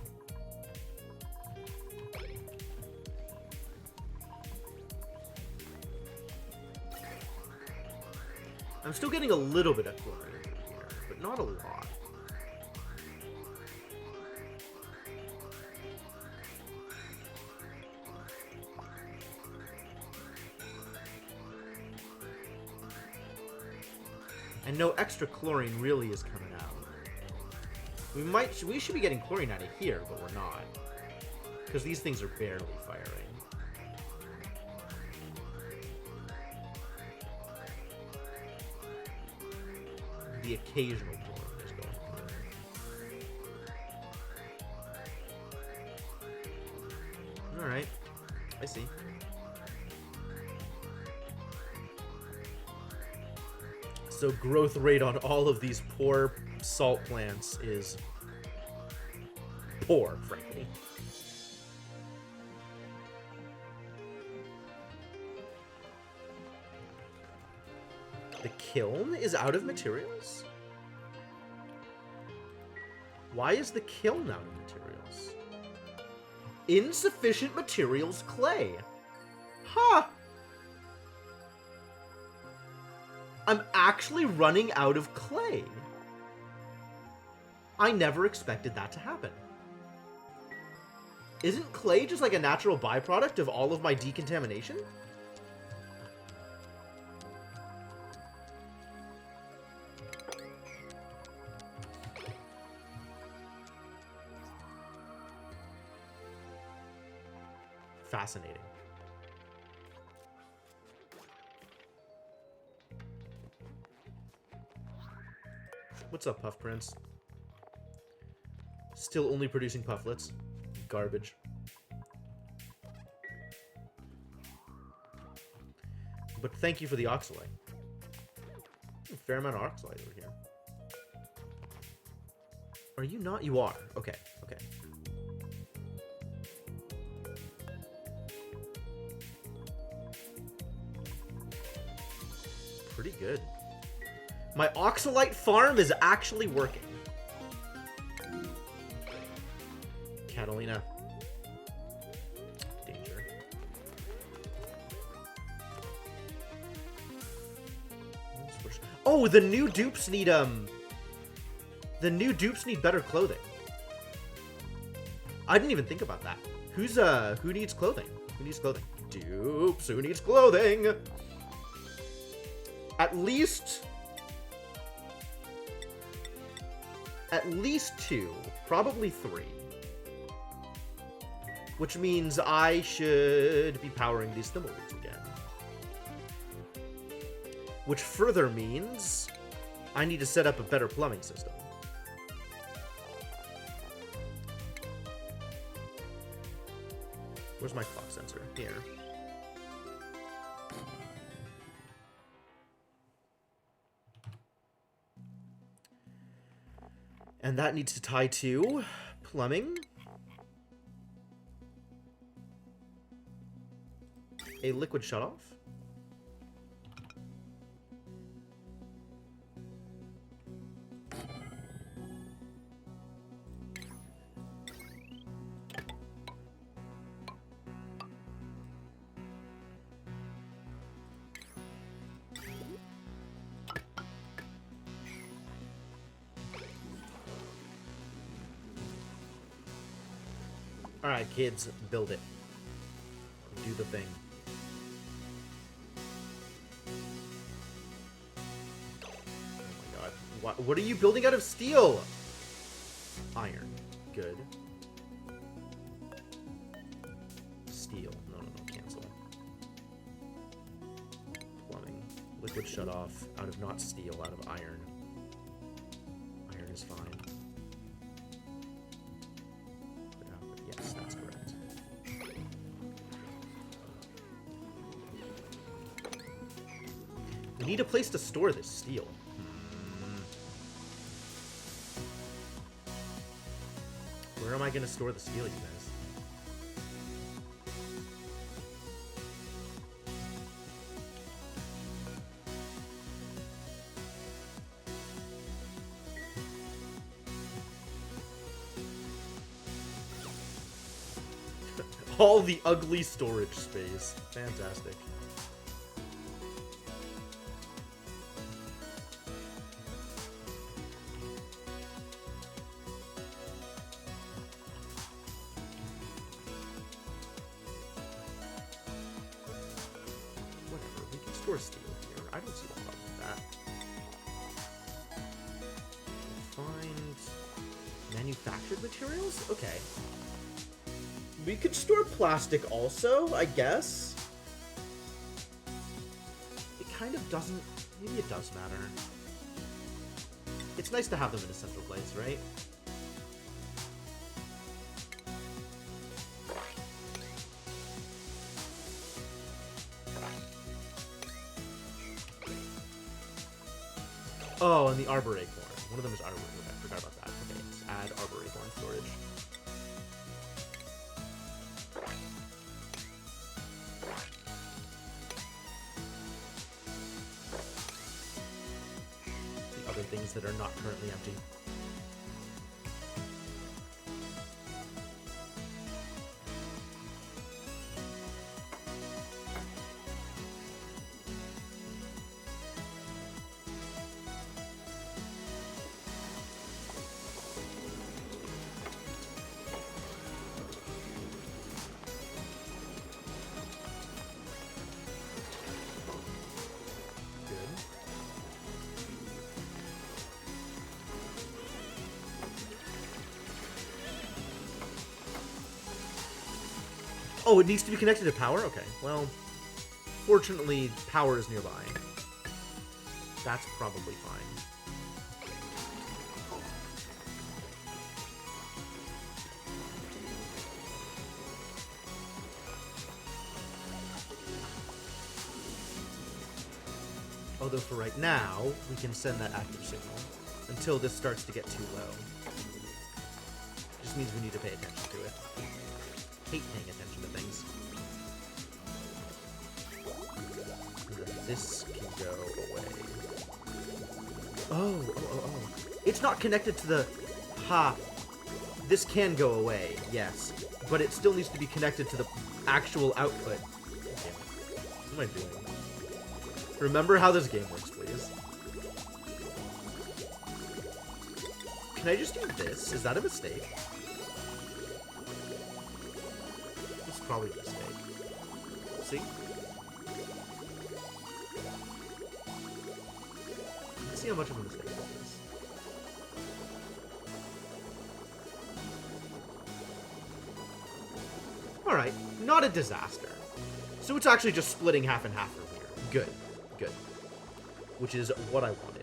S1: I'm still getting a little bit of chlorine here, but not a lot. And no extra chlorine really is coming out. We should be getting chlorine out of here, but we're not. Because these things are barely firing. The occasional chlorine is going through. Alright. I see. So growth rate on all of these poor salt plants is poor, frankly. The kiln is out of materials? Why is the kiln out of materials? Insufficient materials clay. Huh. I'm actually running out of clay. I never expected that to happen. Isn't clay just like a natural byproduct of all of my decontamination? Fascinating. What's up, Puff Prince? Still only producing pufflets. Garbage. But thank you for the oxalate. A fair amount of oxalate over here. Are you not? You are. Okay, okay. Pretty good. My oxalite farm is actually working. Catalina. Danger. Oh, the new dupes need, the new dupes need better clothing. I didn't even think about that. Who needs clothing? Who needs clothing? Dupes, who needs clothing? At least 2, probably 3. Which means I should be powering these thimbleweeds again. Which further means I need to set up a better plumbing system. Where's my clock sensor? Here. And that needs to tie to plumbing. A liquid shutoff. Alright, kids, build it. Do the thing. Oh my god. What are you building out of steel? Iron. Good. Steel. No, cancel. Plumbing. Liquid shut off. Out of not steel, out of iron. Iron is fine. Yes, that's correct. We need a place to store this steel. Where am I going to store the steel, you guys? All the ugly storage space. Fantastic. Whatever, we can store steel here. I don't see the problem with that. Find manufactured materials? Okay. We could store plastic also, I guess. It kind of doesn't... Maybe it does matter. It's nice to have them in a central place, right? Oh, and the Arboria corn. One of them is Arboria. I forgot about that. Okay, let's add Arboria corn storage. Things that are not currently empty. Oh, it needs to be connected to power? Okay, well, fortunately, power is nearby. That's probably fine. Although for right now, we can send that active signal until this starts to get too low. Just means we need to pay attention to it. Hate paying attention to things. This can go away. Oh. It's not connected to the... Ha. This can go away, yes. But it still needs to be connected to the actual output. What am I doing? Remember how this game works, please. Can I just do this? Is that a mistake? Probably a mistake. See? Let's see how much of a mistake this is. Alright, not a disaster. So it's actually just splitting half and half from here. Good. Good. Which is what I wanted.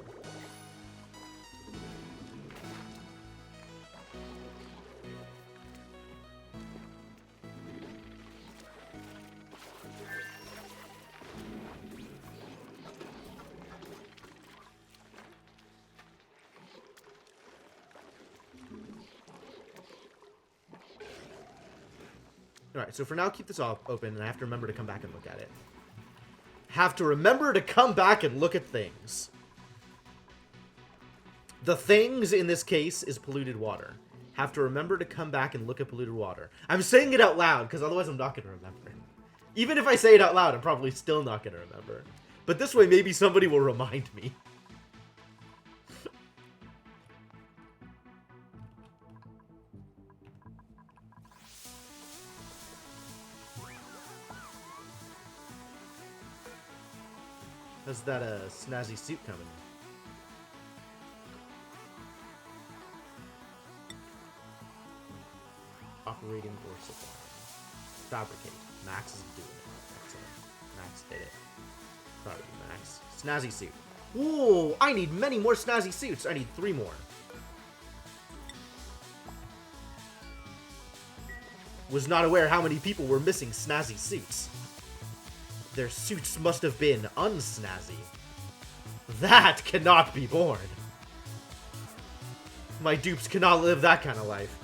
S1: Alright, so for now, keep this open, and I have to remember to come back and look at it. Have to remember to come back and look at things. The things, in this case, is polluted water. Have to remember to come back and look at polluted water. I'm saying it out loud, because otherwise I'm not going to remember. Even if I say it out loud, I'm probably still not going to remember. But this way, maybe somebody will remind me. Is that a snazzy suit coming? Operating or supply. Fabricate. Max is doing it. Excellent. Max did it. Proud of you, Max. Snazzy suit. Whoa! I need many more snazzy suits. I need 3 more. Was not aware how many people were missing snazzy suits. Their suits must have been unsnazzy. That cannot be born. My dupes cannot live that kind of life.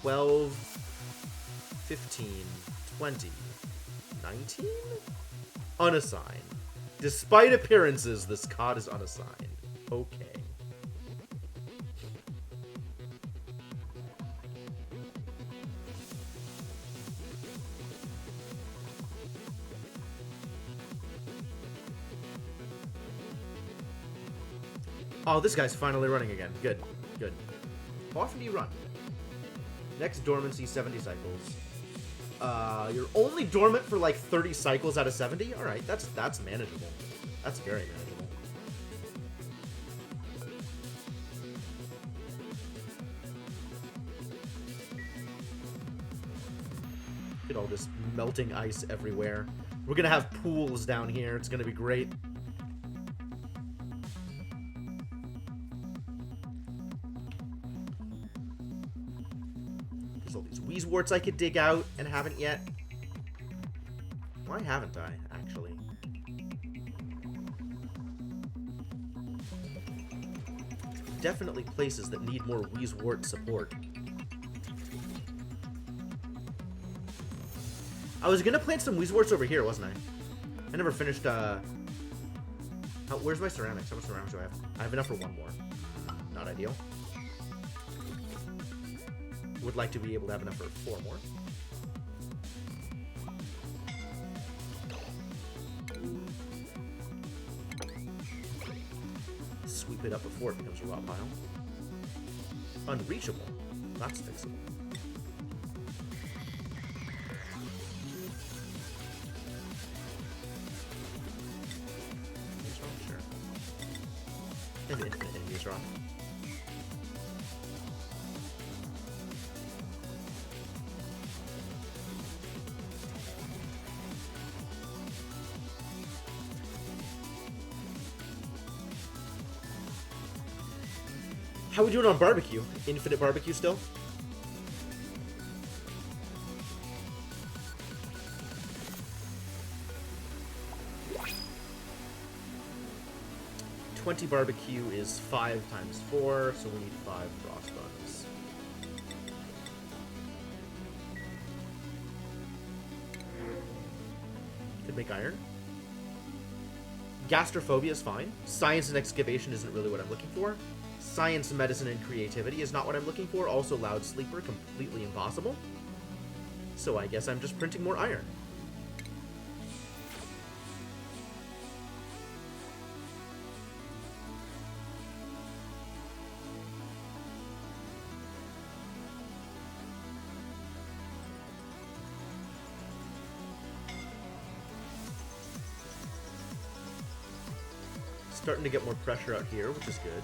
S1: 12, 15, 20, 19? Unassigned. Despite appearances, this COD is unassigned. Okay. Oh, this guy's finally running again. Good. Good. How often do you run? Next dormancy, 70 cycles. You're only dormant for like 30 cycles out of 70? Alright, that's manageable. That's very manageable. Look at all this melting ice everywhere. We're gonna have pools down here. It's gonna be great. All these Weezeworts I could dig out and haven't yet. Why haven't I, actually? Definitely places that need more Weezewort support. I was gonna plant some Weezeworts over here, wasn't I? I never finished, where's my ceramics? How much ceramics do I have? I have enough for 1 more. Not ideal. Would like to be able to have enough for 4 more. Sweep it up before it becomes a raw pile. Unreachable. That's fixable. Sure. And infinite enemies wrong. How we doing on barbecue? Infinite barbecue still? $20 barbecue is 5 times 4, so we need 5 crossbones. Could make iron. Gastrophobia is fine. Science and excavation isn't really what I'm looking for. Science, medicine, and creativity is not what I'm looking for. Also, loud sleeper, completely impossible. So I guess I'm just printing more iron. Starting to get more pressure out here, which is good.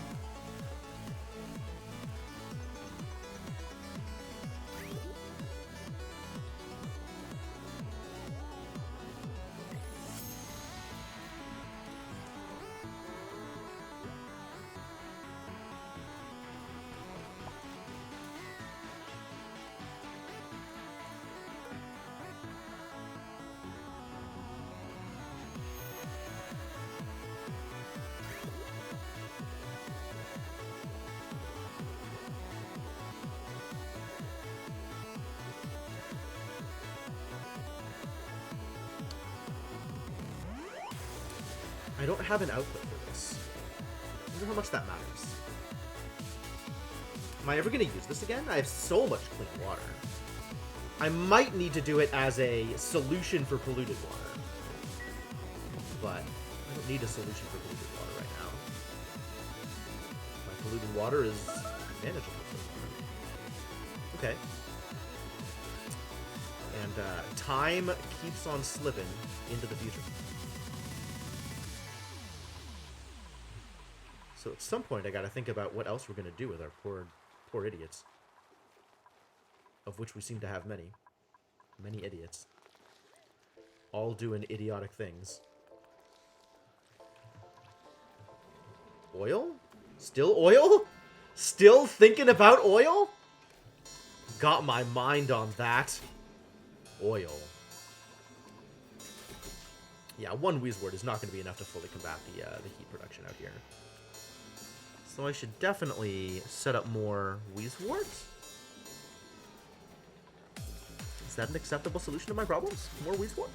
S1: I don't have an output for this. I wonder how much that matters. Am I ever going to use this again? I have so much clean water. I might need to do it as a solution for polluted water. But I don't need a solution for polluted water right now. My polluted water is manageable so far. Okay. And time keeps on slipping into the future. So at some point, I gotta think about what else we're gonna do with our poor idiots. Of which we seem to have many. Many idiots. All doing idiotic things. Oil? Still oil? Still thinking about oil? Got my mind on that. Oil. Yeah, one Wheezewort is not going to be enough to fully combat the heat production out here. So I should definitely set up more Wheezewort. Is that an acceptable solution to my problems? More Wheezewort?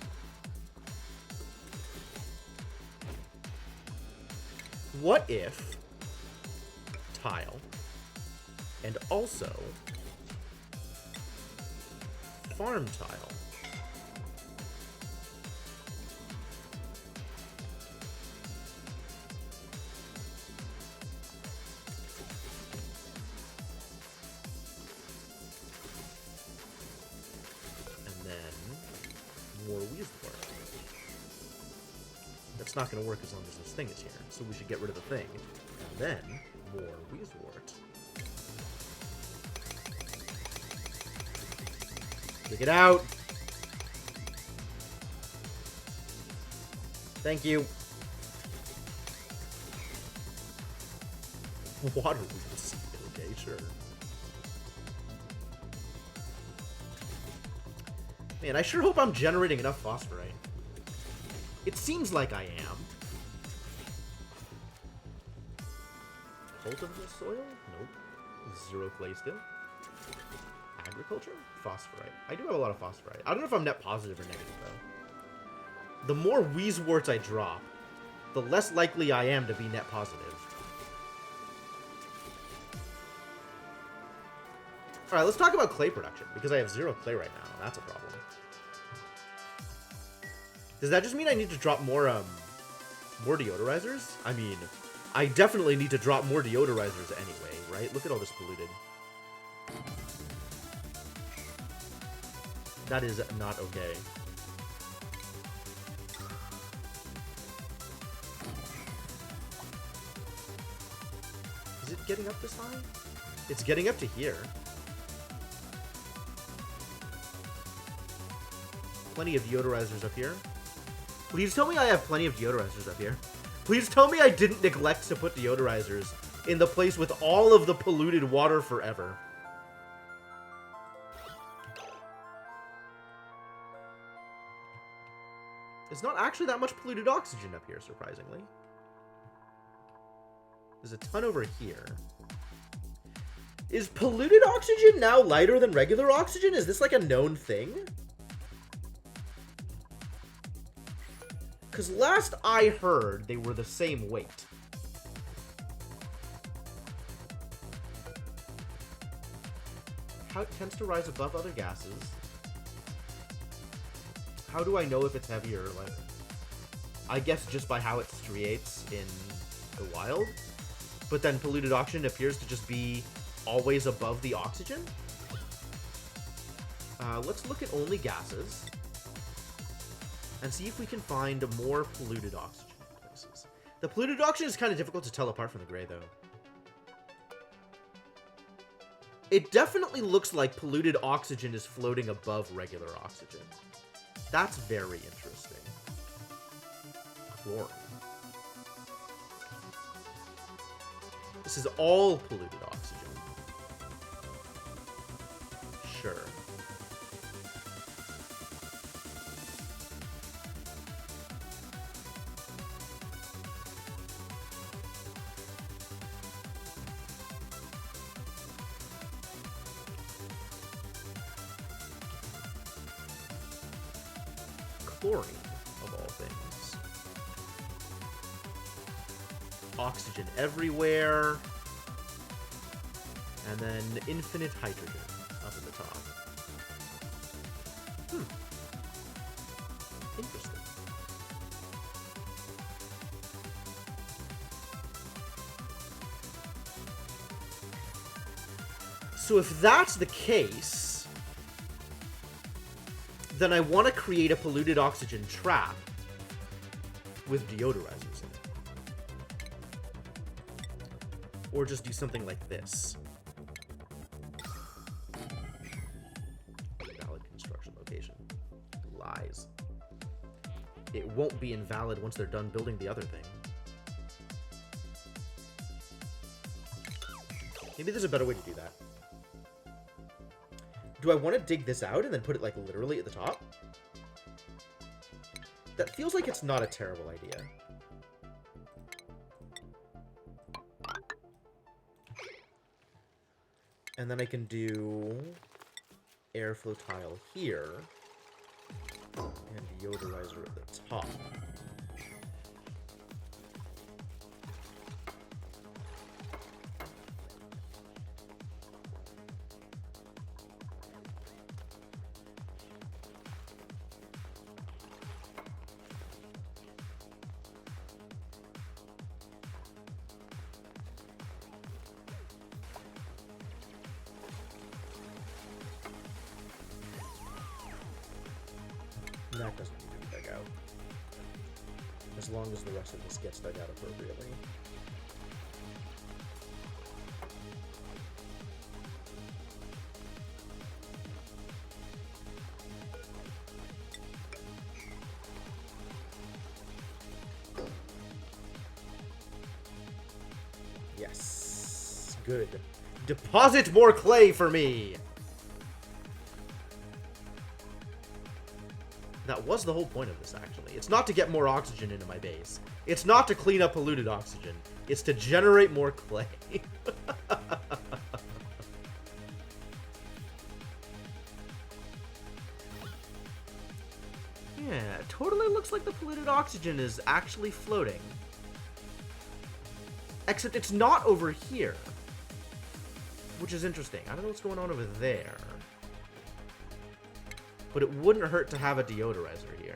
S1: What if tile and also farm tile? And then more Wheezewort. That's not going to work as long as this thing is here, so we should get rid of the thing. And then more Wheezewort. Dig it out! Thank you. Water wheel seed, okay, sure. Man, I sure hope I'm generating enough phosphorite. It seems like I am. Cultivable soil? Nope. Zero clay still. Agriculture? Phosphorite. I do have a lot of phosphorite. I don't know if I'm net positive or negative, though. The more Wheezeworts I drop, the less likely I am to be net positive. Alright, let's talk about clay production, because I have 0 clay right now, and that's a problem. Does that just mean I need to drop more deodorizers? I mean, I definitely need to drop more deodorizers anyway, right? Look at all this polluted. That is not okay. Is it getting up this high? It's getting up to here. Plenty of deodorizers up here. Please tell me I have plenty of deodorizers up here. Please tell me I didn't neglect to put deodorizers in the place with all of the polluted water forever. There's not actually that much polluted oxygen up here, surprisingly. There's a ton over here. Is polluted oxygen now lighter than regular oxygen? Is this like a known thing? Because last I heard, they were the same weight. How it tends to rise above other gases. How do I know if it's heavier or lighter? I guess just by how it striates in the wild. But then polluted oxygen appears to just be always above the oxygen. Let's look at only gases. And see if we can find more polluted oxygen places. The polluted oxygen is kind of difficult to tell apart from the gray, though. It definitely looks like polluted oxygen is floating above regular oxygen. That's very interesting. Chlorine. This is all polluted oxygen. Sure. Chlorine, of all things. Oxygen everywhere. And then infinite hydrogen up at the top. Interesting. So if that's the case, then I want to create a polluted oxygen trap with deodorizers in it. Or just do something like this. Valid construction location. Lies. It won't be invalid once they're done building the other thing. Maybe there's a better way to do that. Do I want to dig this out and then put it, like, literally at the top? That feels like it's not a terrible idea. And then I can do airflow tile here. And deodorizer at the top. That doesn't need to be dug out. As long as the rest of this gets dug out appropriately. Yes. Good. Deposit more clay for me! That was the whole point of this, actually. It's not to get more oxygen into my base. It's not to clean up polluted oxygen. It's to generate more clay. Yeah, it totally looks like the polluted oxygen is actually floating. Except it's not over here. Which is interesting. I don't know what's going on over there. But it wouldn't hurt to have a deodorizer here.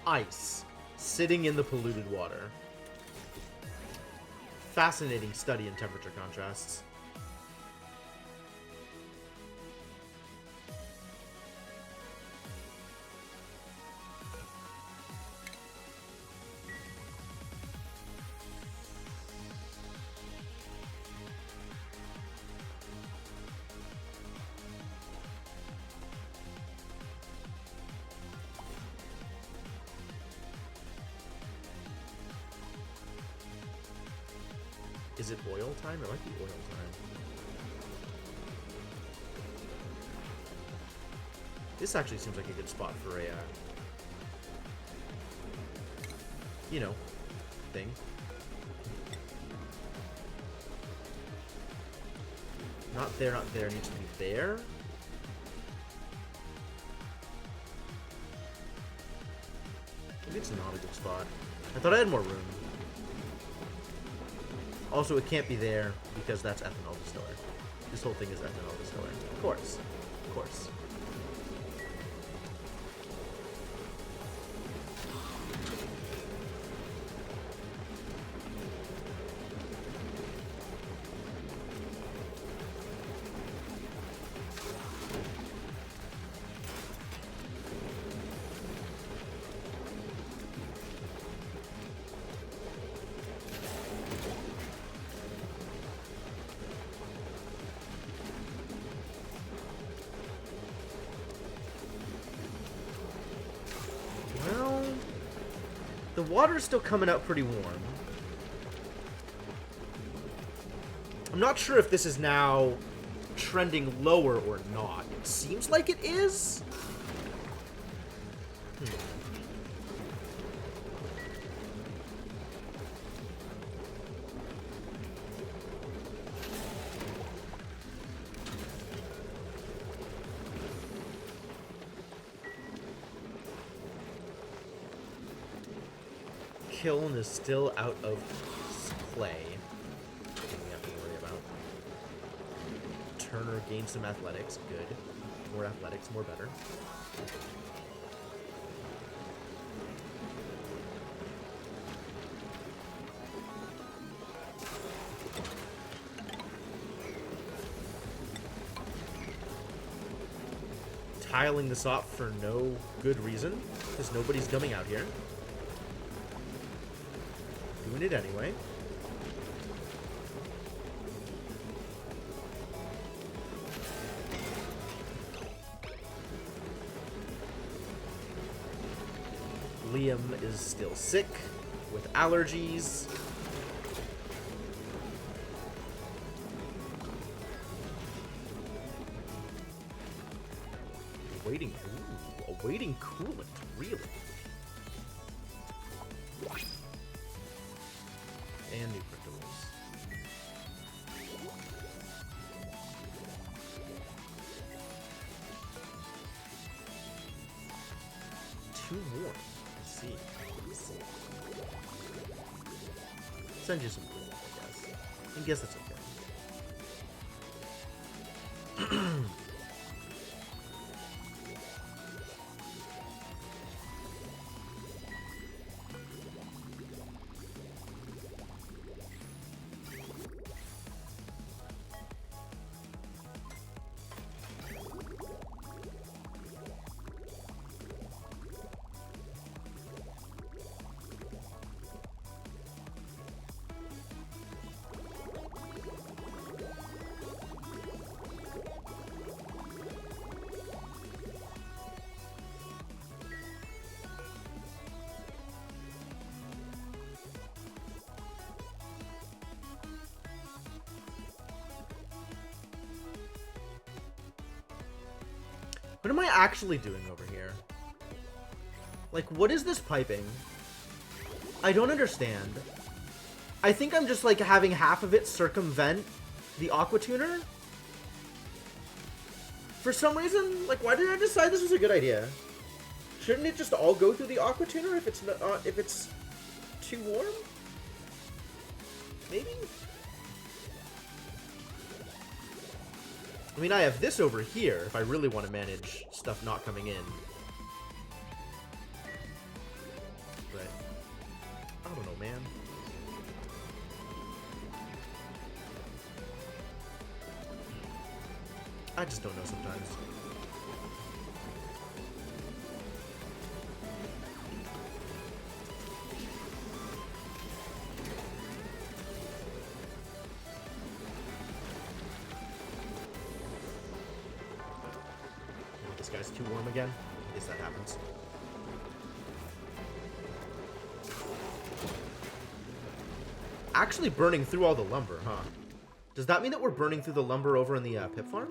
S1: Ice sitting in the polluted water. Fascinating study in temperature contrasts. Is it oil time? It might be oil time. This actually seems like a good spot for a, you know, thing. Not there, not there. Needs to be there. Maybe it's not a good spot. I thought I had more room. Also, it can't be there because that's ethanol distiller. This whole thing is ethanol distiller. Of course. Of course. The water's still coming out pretty warm. I'm not sure if this is now trending lower or not. It seems like it is. kiln is still out of clay. Nothing we have to worry about. Turner gained some athletics. Good. More athletics, more better. Tiling this off for no good reason, because nobody's coming out here. Doing it anyway. Liam is still sick with allergies. Awaiting coolant, really? And new cryptos. Two more. Let's see. Send you some coolant, I guess. I guess that's okay. What am I actually doing over here? Like, what is this piping? I don't understand. I think I'm just, like, having half of it circumvent the aqua tuner. For some reason, like, why did I decide this was a good idea? Shouldn't it just all go through the aqua tuner if it's too warm? Maybe? I mean, I have this over here if I really want to manage stuff not coming in. But, I don't know, man. I just don't know sometimes. This guy's too warm again. I guess that happens. Actually burning through all the lumber, huh? Does that mean that we're burning through the lumber over in the pip farm?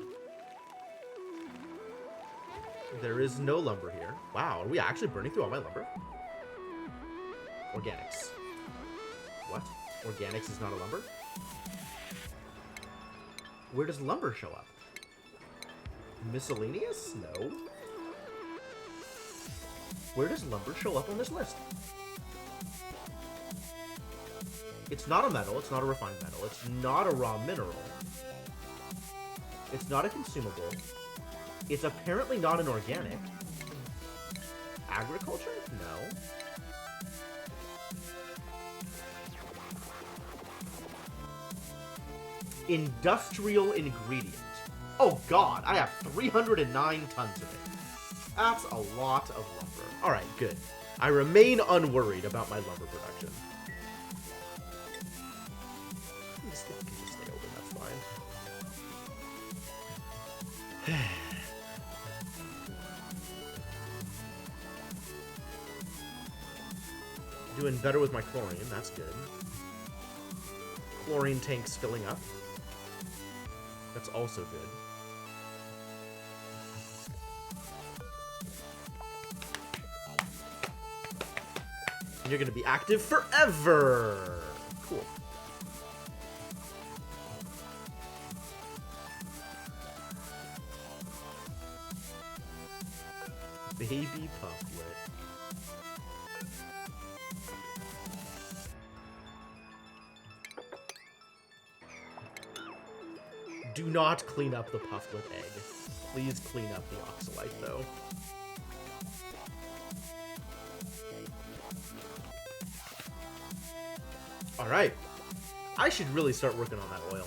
S1: There is no lumber here. Wow, are we actually burning through all my lumber? Organics. What? Organics is not a lumber? Where does lumber show up? Miscellaneous? No. Where does lumber show up on this list? It's not a metal, it's not a refined metal, it's not a raw mineral. It's not a consumable. It's apparently not an organic. Agriculture? No. Industrial ingredient. Oh god, I have 309 tons of it. That's a lot of lumber. Alright, good. I remain unworried about my lumber production. This thing can just stay open, that's fine. Doing better with my chlorine, that's good. Chlorine tank's filling up. That's also good. And you're gonna be active forever! Cool. Baby pufflet. Do not clean up the pufflet egg. Please clean up the oxalite, though. Alright. I should really start working on that oil.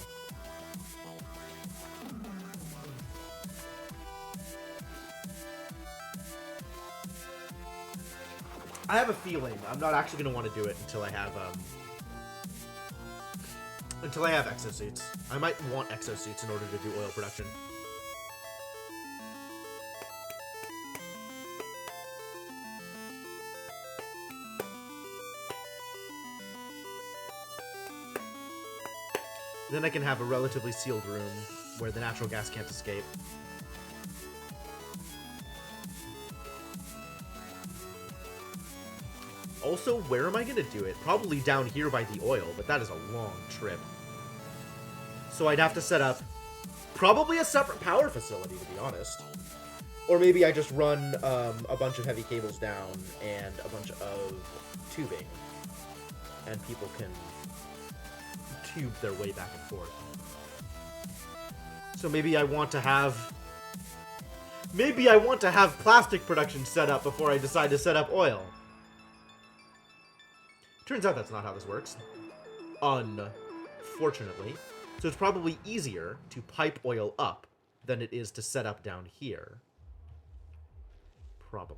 S1: I have a feeling I'm not actually going to want to do it until I have exosuits. I might want exosuits in order to do oil production. Then I can have a relatively sealed room where the natural gas can't escape. Also, where am I going to do it? Probably down here by the oil, but that is a long trip. So I'd have to set up probably a separate power facility, to be honest. Or maybe I just run a bunch of heavy cables down and a bunch of tubing. And people can tube their way back and forth. So maybe I want to have... Maybe I want to have plastic production set up before I decide to set up oil. Turns out that's not how this works. Unfortunately. So it's probably easier to pipe oil up than it is to set up down here. Probably.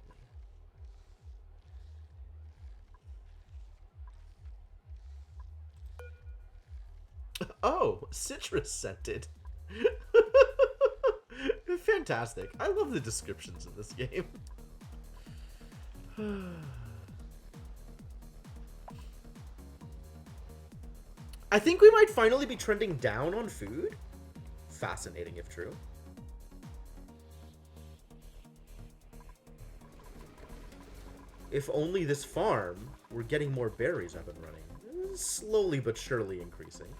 S1: Oh, citrus scented. Fantastic. I love the descriptions in this game. I think we might finally be trending down on food. Fascinating if true. If only this farm were getting more berries up and running. Slowly but surely increasing.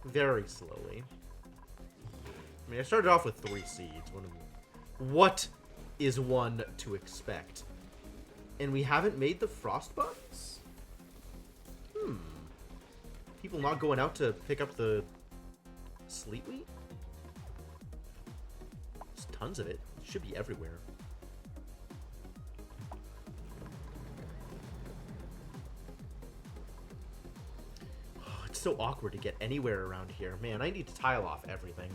S1: Very slowly. I mean, I started off with 3 seeds. What is one to expect? And we haven't made the frost bugs? People not going out to pick up the sleet wheat? There's tons of it. It should be everywhere. Oh, it's so awkward to get anywhere around here. Man, I need to tile off everything.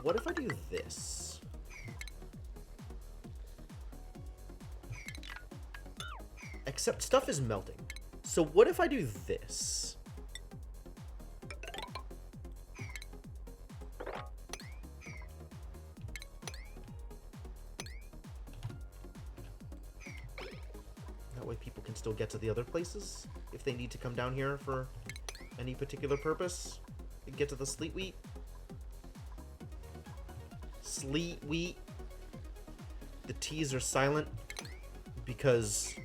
S1: What if I do this? Except stuff is melting. So what if I do this? That way people can still get to the other places if they need to come down here for any particular purpose. They get to the sleet wheat. Sleet wheat. The T's are silent because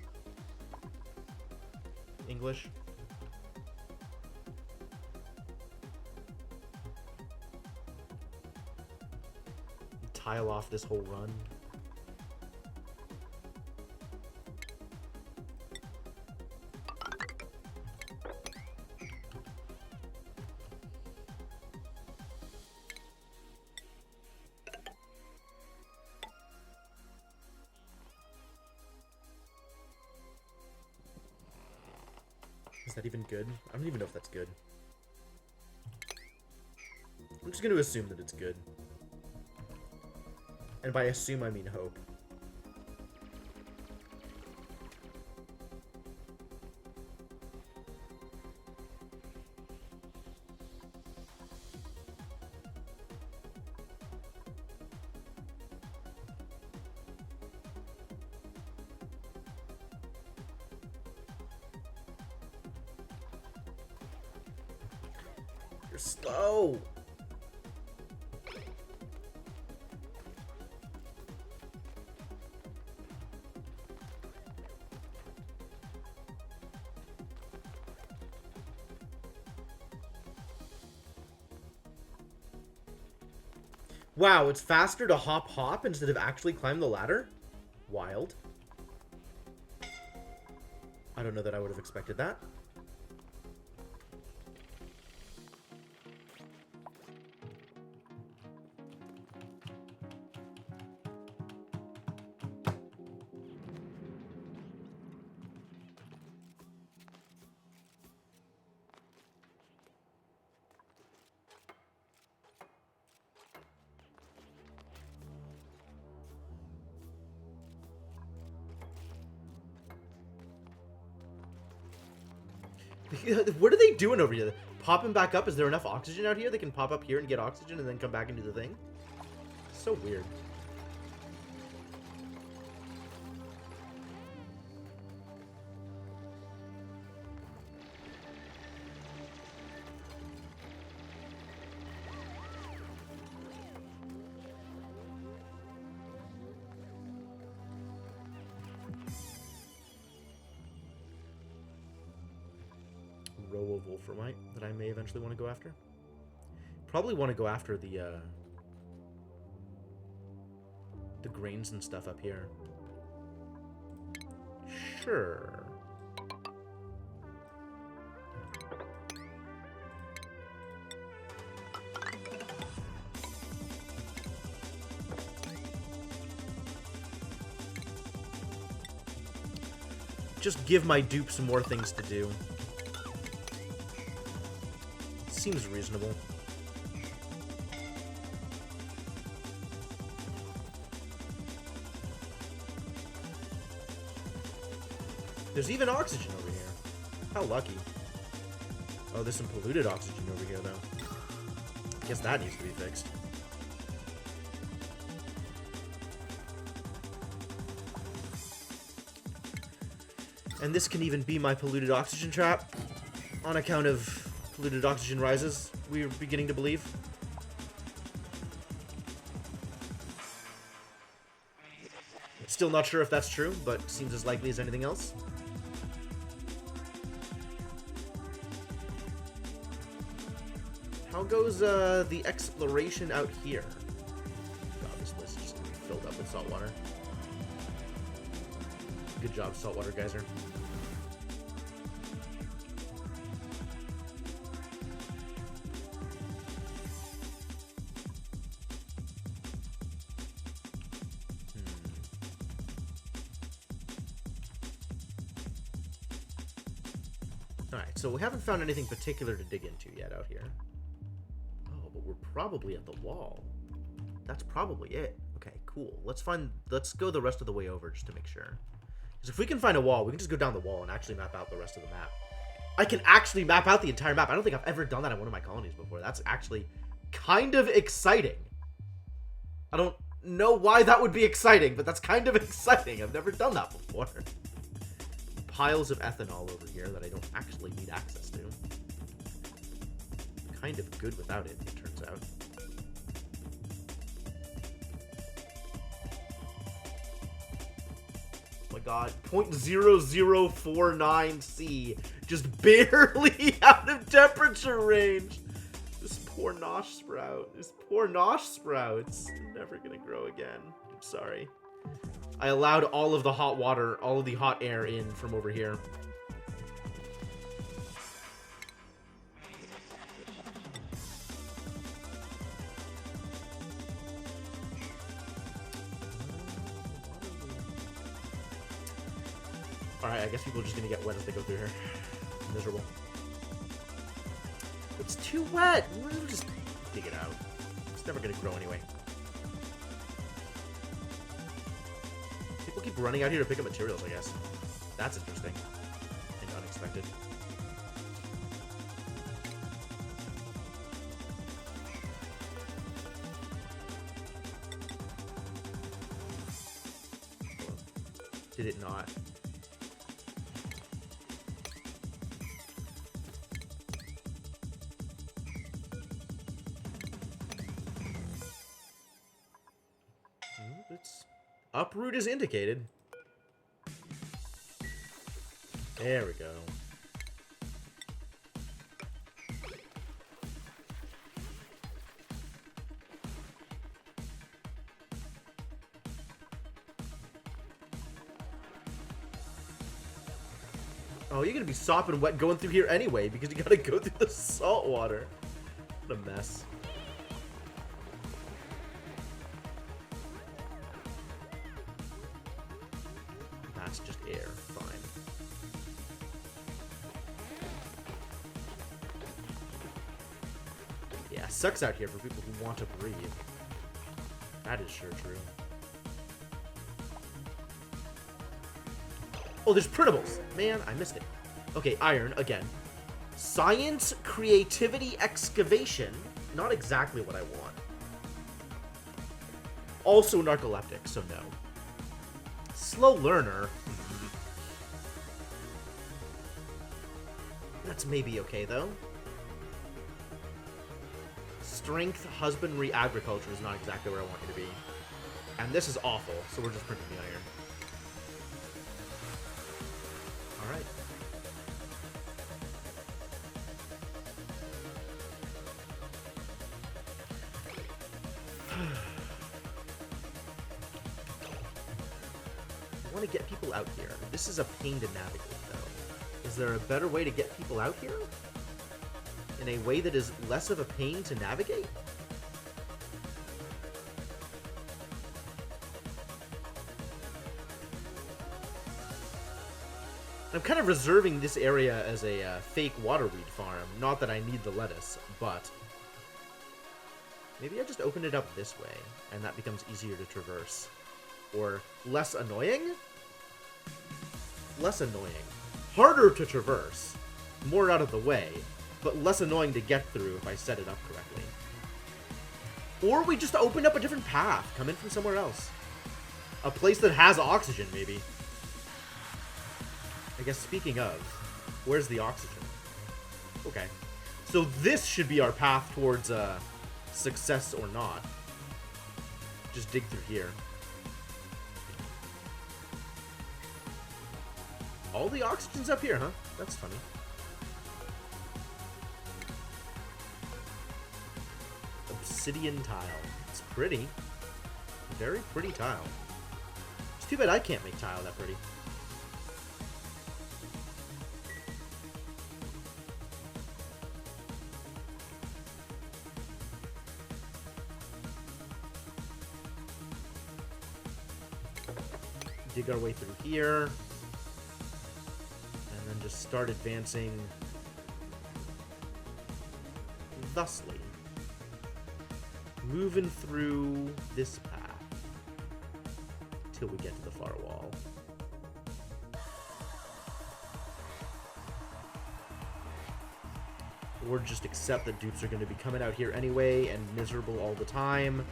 S1: English. Tile off this whole run. Is that even good? I don't even know if that's good. I'm just going to assume that it's good. And by assume, I mean hope. You're slow. Wow, it's faster to hop instead of actually climb the ladder? Wild. I don't know that I would have expected that. What are they doing over here? Popping back up? Is there enough oxygen out here? They can pop up here and get oxygen and then come back and do the thing? So weird. Row of wolframite that I may eventually want to go after. Probably want to go after the grains and stuff up here. Sure. Just give my dupe some more things to do. Seems reasonable. There's even oxygen over here. How lucky. Oh, there's some polluted oxygen over here, though. I guess that needs to be fixed. And this can even be my polluted oxygen trap on account of polluted oxygen rises, we're beginning to believe. Still not sure if that's true, but seems as likely as anything else. How goes the exploration out here? God, this list is just gonna be filled up with salt water. Good job, saltwater geyser. Alright, so we haven't found anything particular to dig into yet out here. Oh, but we're probably at the wall. That's probably it. Okay, cool. Let's go the rest of the way over just to make sure. Because if we can find a wall, we can just go down the wall and actually map out the rest of the map. I can actually map out the entire map. I don't think I've ever done that in one of my colonies before. That's actually kind of exciting. I don't know why that would be exciting, but that's kind of exciting. I've never done that before. Piles of ethanol over here that I don't actually need access to. Kind of good without it, it turns out. Oh my god, 0.0049 C, just barely out of temperature range. This poor nosh sprout. This poor nosh sprouts. They're never gonna grow again. I'm sorry. I allowed all of the hot water, all of the hot air in from over here. Alright, I guess people are just gonna get wet as they go through here. Miserable. It's too wet! We'll just dig it out. It's never gonna grow anyway. People keep running out here to pick up materials, I guess. That's interesting. And unexpected. Did it not? It's uproot is indicated. There we go. Oh, you're gonna be sopping wet going through here anyway, because you gotta go through the salt water. What a mess. That's just air. Fine. Yeah, sucks out here for people who want to breathe. That is sure true. Oh, there's printables! Man, I missed it. Okay, iron, again. Science, creativity, excavation. Not exactly what I want. Also narcoleptic, so no. Slow learner. That's maybe okay, though. Strength, husbandry, agriculture is not exactly where I want you to be. And this is awful, so we're just printing the iron. Alright. I want to get people out here. This is a pain to navigate, though. Is there a better way to get people out here? In a way that is less of a pain to navigate? I'm kind of reserving this area as a fake waterweed farm. Not that I need the lettuce, but maybe I just open it up this way, and that becomes easier to traverse. Or less annoying? Less annoying. Harder to traverse. More out of the way, but less annoying to get through if I set it up correctly. Or we just open up a different path, come in from somewhere else. A place that has oxygen, maybe. I guess speaking of, where's the oxygen? Okay. So this should be our path towards success or not. Just dig through here. All the oxygen's up here, huh? That's funny. Obsidian tile. It's pretty. Very pretty tile. It's too bad I can't make tile that pretty. Dig our way through here. And then just start advancing thusly. Moving through this path till we get to the far wall. Or just accept that dupes are going to be coming out here anyway and miserable all the time.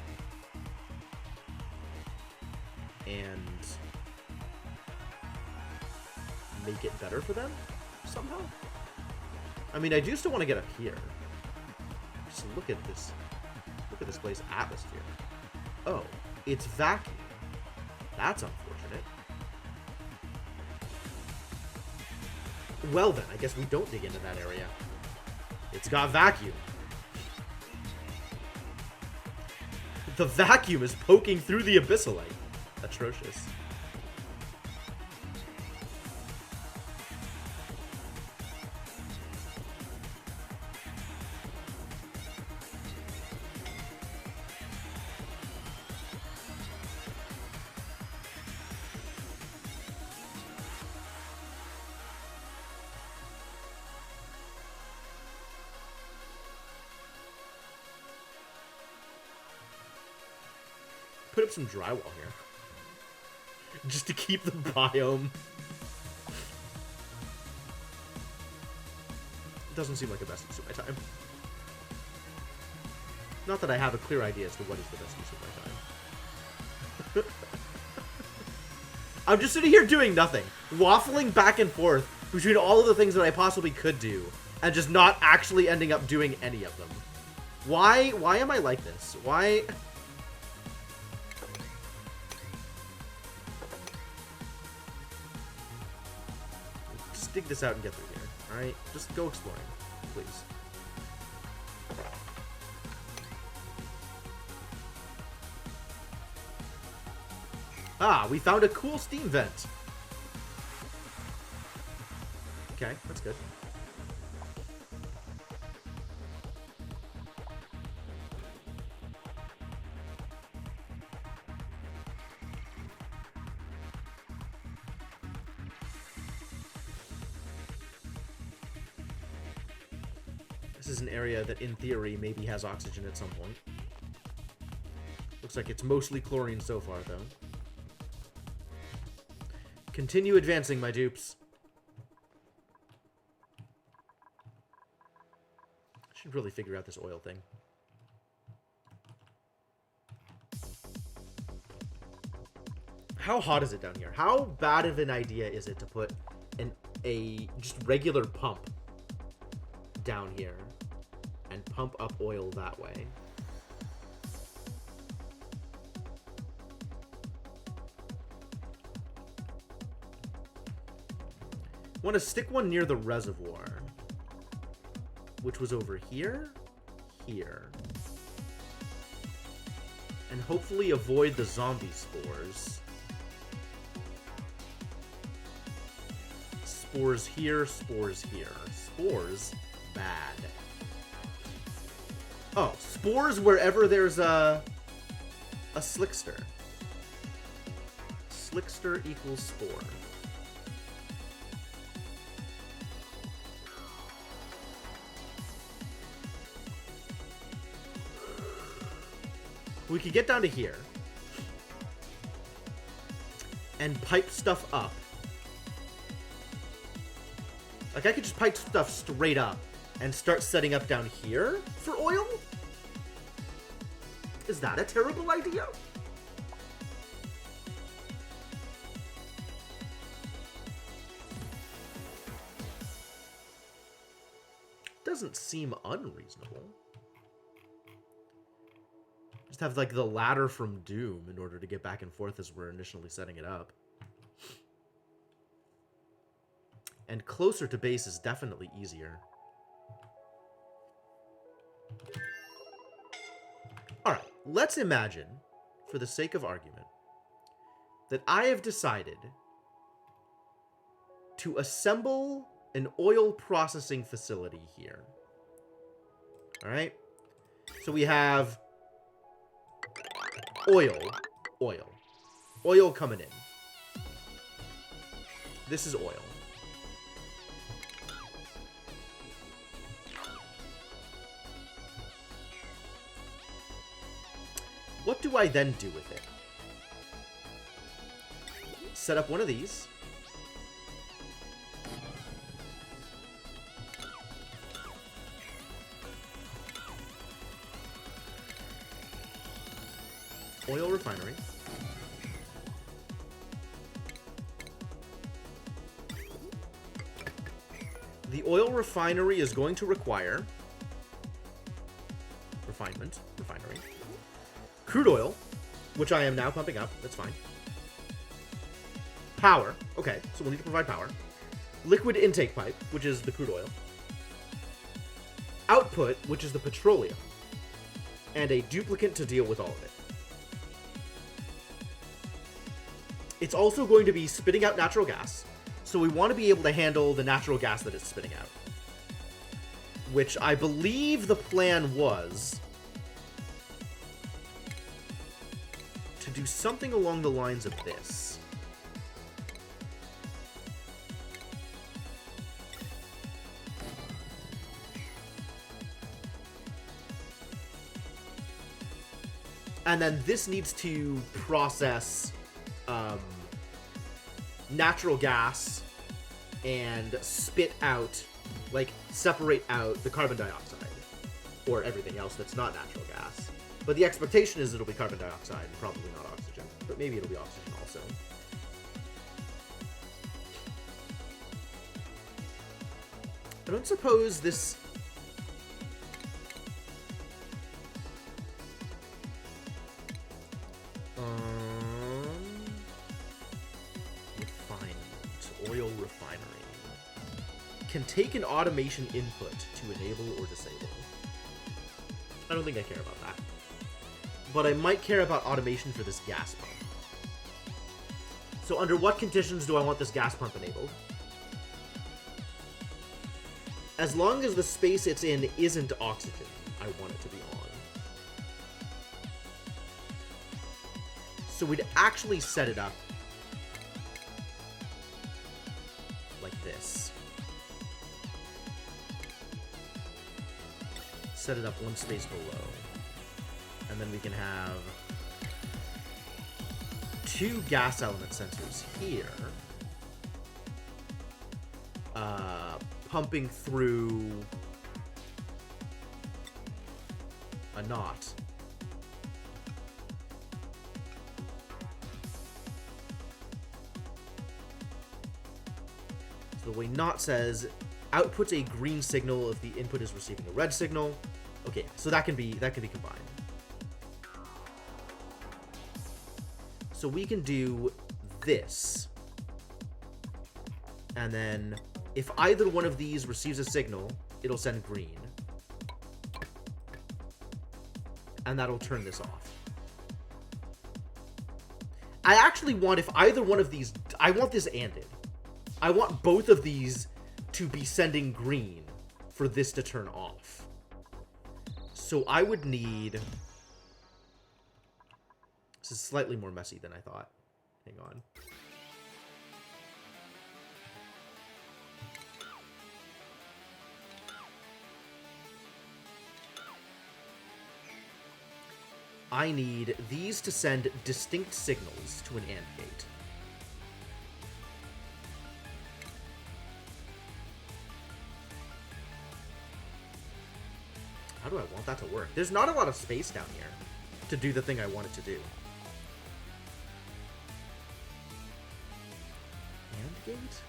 S1: And make it better for them somehow. I mean, I do still want to get up here. Just look at this. Look at this place atmosphere. Oh, it's vacuum. That's unfortunate. Well then, I guess we don't dig into that area. It's got vacuum. The vacuum is poking through the abyssalite. Atrocious. Put up some drywall here. Just to keep the biome. It doesn't seem like the best use of my time. Not that I have a clear idea as to what is the best use of my time. I'm just sitting here doing nothing. Waffling back and forth between all of the things that I possibly could do. And just not actually ending up doing any of them. Why am I like this? Why... dig this out and get through here, alright? Just go exploring, please. Ah, we found a cool steam vent. Okay, that's good. This is an area that, in theory, maybe has oxygen at some point. Looks like it's mostly chlorine so far, though. Continue advancing, my dupes. Should really figure out this oil thing. How hot is it down here? How bad of an idea is it to put a just regular pump down here and pump up oil that way? Want to stick one near the reservoir, which was over here, here, and hopefully avoid the zombie spores. Spores here, spores here. Spores, bad. Oh, spores wherever there's a slickster. Slickster equals spore. We could get down to here and pipe stuff up. Like, I could just pipe stuff straight up and start setting up down here for oil? Is that a terrible idea? Doesn't seem unreasonable. Just have, like, the ladder from Doom in order to get back and forth as we're initially setting it up. And closer to base is definitely easier. Alright, let's imagine, for the sake of argument, that I have decided to assemble an oil processing facility here. Alright? So we have oil coming in. This is oil. What do I then do with it? Set up one of these. Oil refinery. The oil refinery is going to require refinery. Crude oil, which I am now pumping up. That's fine. Power. Okay, so we'll need to provide power. Liquid intake pipe, which is the crude oil. Output, which is the petroleum. And a duplicate to deal with all of it. It's also going to be spitting out natural gas, so we want to be able to handle the natural gas that it's spitting out. Which I believe the plan was to do something along the lines of this. And then this needs to process natural gas and spit out, like, separate out the carbon dioxide or everything else that's not natural gas. But the expectation is it'll be carbon dioxide and probably not oxygen, but maybe it'll be oxygen also. I don't suppose this... Oil refinery can take an automation input to enable or disable. I don't think I care about that. But I might care about automation for this gas pump. So under what conditions do I want this gas pump enabled? As long as the space it's in isn't oxygen, I want it to be on. So we'd actually set it up like this. Set it up one space below. And then we can have 2 gas element sensors here. Pumping through a knot. So the way knot says, outputs a green signal if the input is receiving a red signal. Okay, so that can be combined. So we can do this. And then if either one of these receives a signal, it'll send green. And that'll turn this off. I actually want, if either one of these, I want this ANDed. I want both of these to be sending green for this to turn off. So I would need... This is slightly more messy than I thought. Hang on. I need these to send distinct signals to an AND gate. How do I want that to work? There's not a lot of space down here to do the thing I want it to do. AND gate?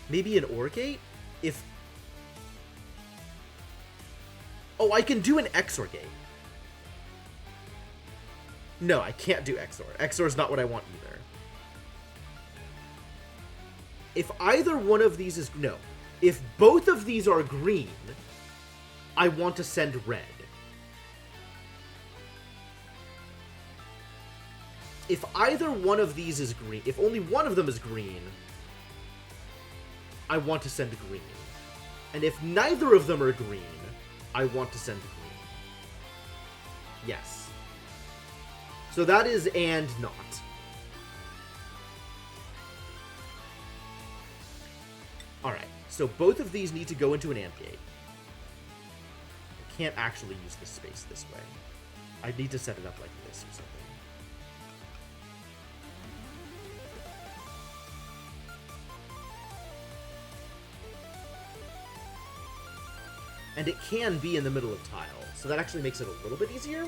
S1: Maybe an OR gate? If... Oh, I can do an XOR gate. No, I can't do XOR. XOR is not what I want either. If either one of these is... No. If both of these are green, I want to send red. If either one of these is green... If only one of them is green, I want to send green. And if neither of them are green, I want to send green. Yes. So that is and not. Alright, so both of these need to go into an AND gate. I can't actually use this space this way. I need to set it up like this or something. And it can be in the middle of tile, so that actually makes it a little bit easier.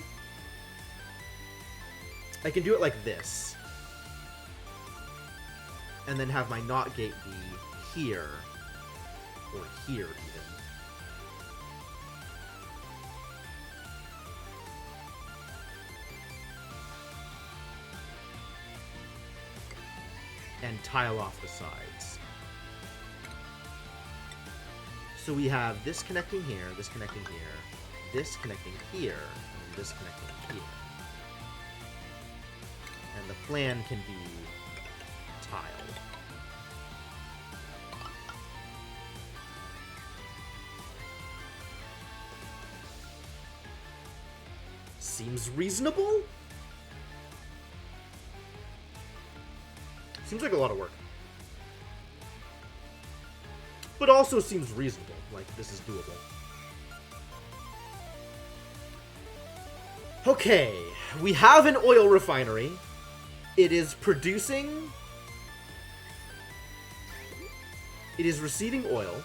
S1: I can do it like this. And then have my NOT gate be here. Or here, even. And tile off the sides. So we have this connecting here, this connecting here, this connecting here, and this connecting here. And the plan can be tile. Seems reasonable? Seems like a lot of work. But also seems reasonable, like this is doable. Okay, we have an oil refinery. It is producing... It is receiving oil.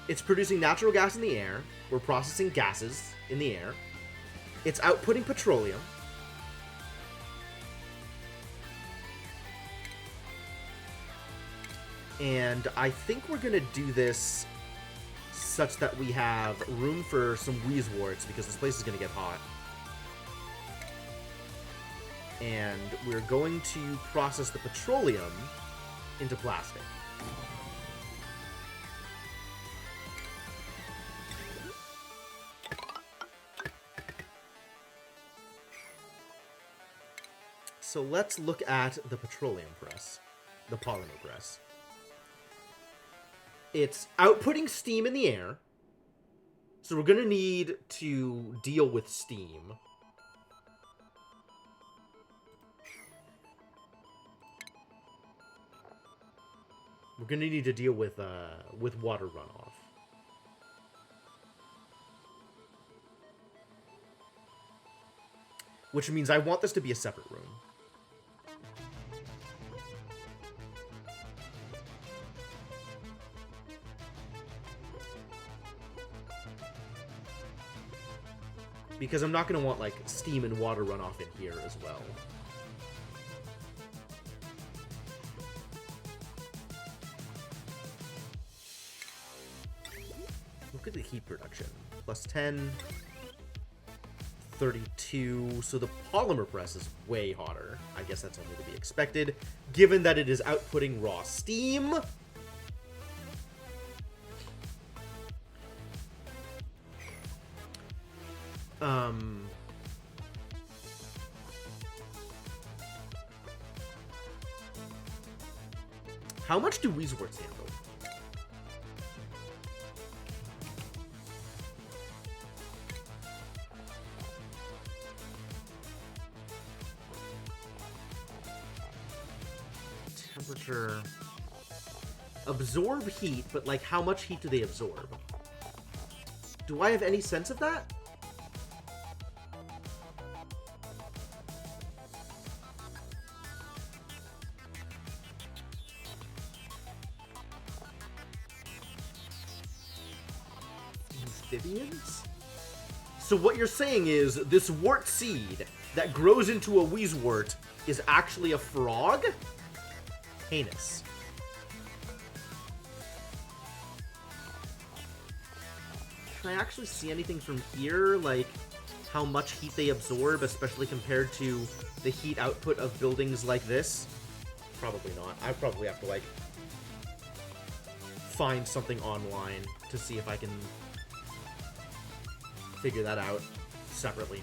S1: It's producing natural gas in the air. We're processing gases in the air. It's outputting petroleum. And I think we're going to do this such that we have room for some wheezeworts, because this place is going to get hot. And we're going to process the petroleum into plastic. So let's look at the petroleum press, the polymer press. It's outputting steam in the air. So we're going to need to deal with steam. We're going to need to deal with water runoff. Which means I want this to be a separate room. Because I'm not going to want, like, steam and water runoff in here as well. Look at the heat production. Plus 10, 32. So the polymer press is way hotter. I guess that's only to be expected, given that it is outputting raw steam. How much do Weezeworts handle? Temperature. Absorb heat, but like how much heat do they absorb? Do I have any sense of that? Amphibians? So what you're saying is this wart seed that grows into a Weezewort is actually a frog? Heinous. Can I actually see anything from here? Like, how much heat they absorb, especially compared to the heat output of buildings like this? Probably not. I probably have to, like, find something online to see if I can figure that out separately.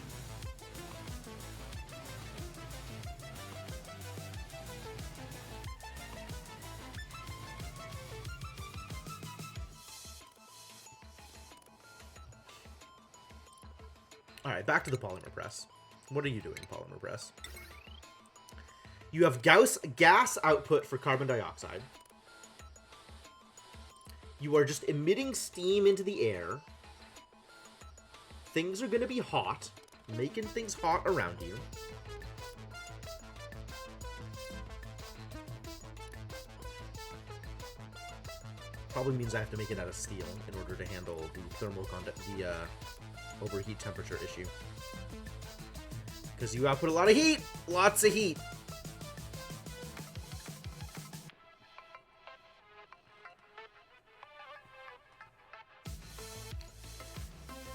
S1: Alright, back to the polymer press. What are you doing, polymer press? You have gas output for carbon dioxide. You are just emitting steam into the air. Things are going to be hot, making things hot around you. Probably means I have to make it out of steel in order to handle the thermal overheat temperature issue. Because you output a lot of heat! Lots of heat!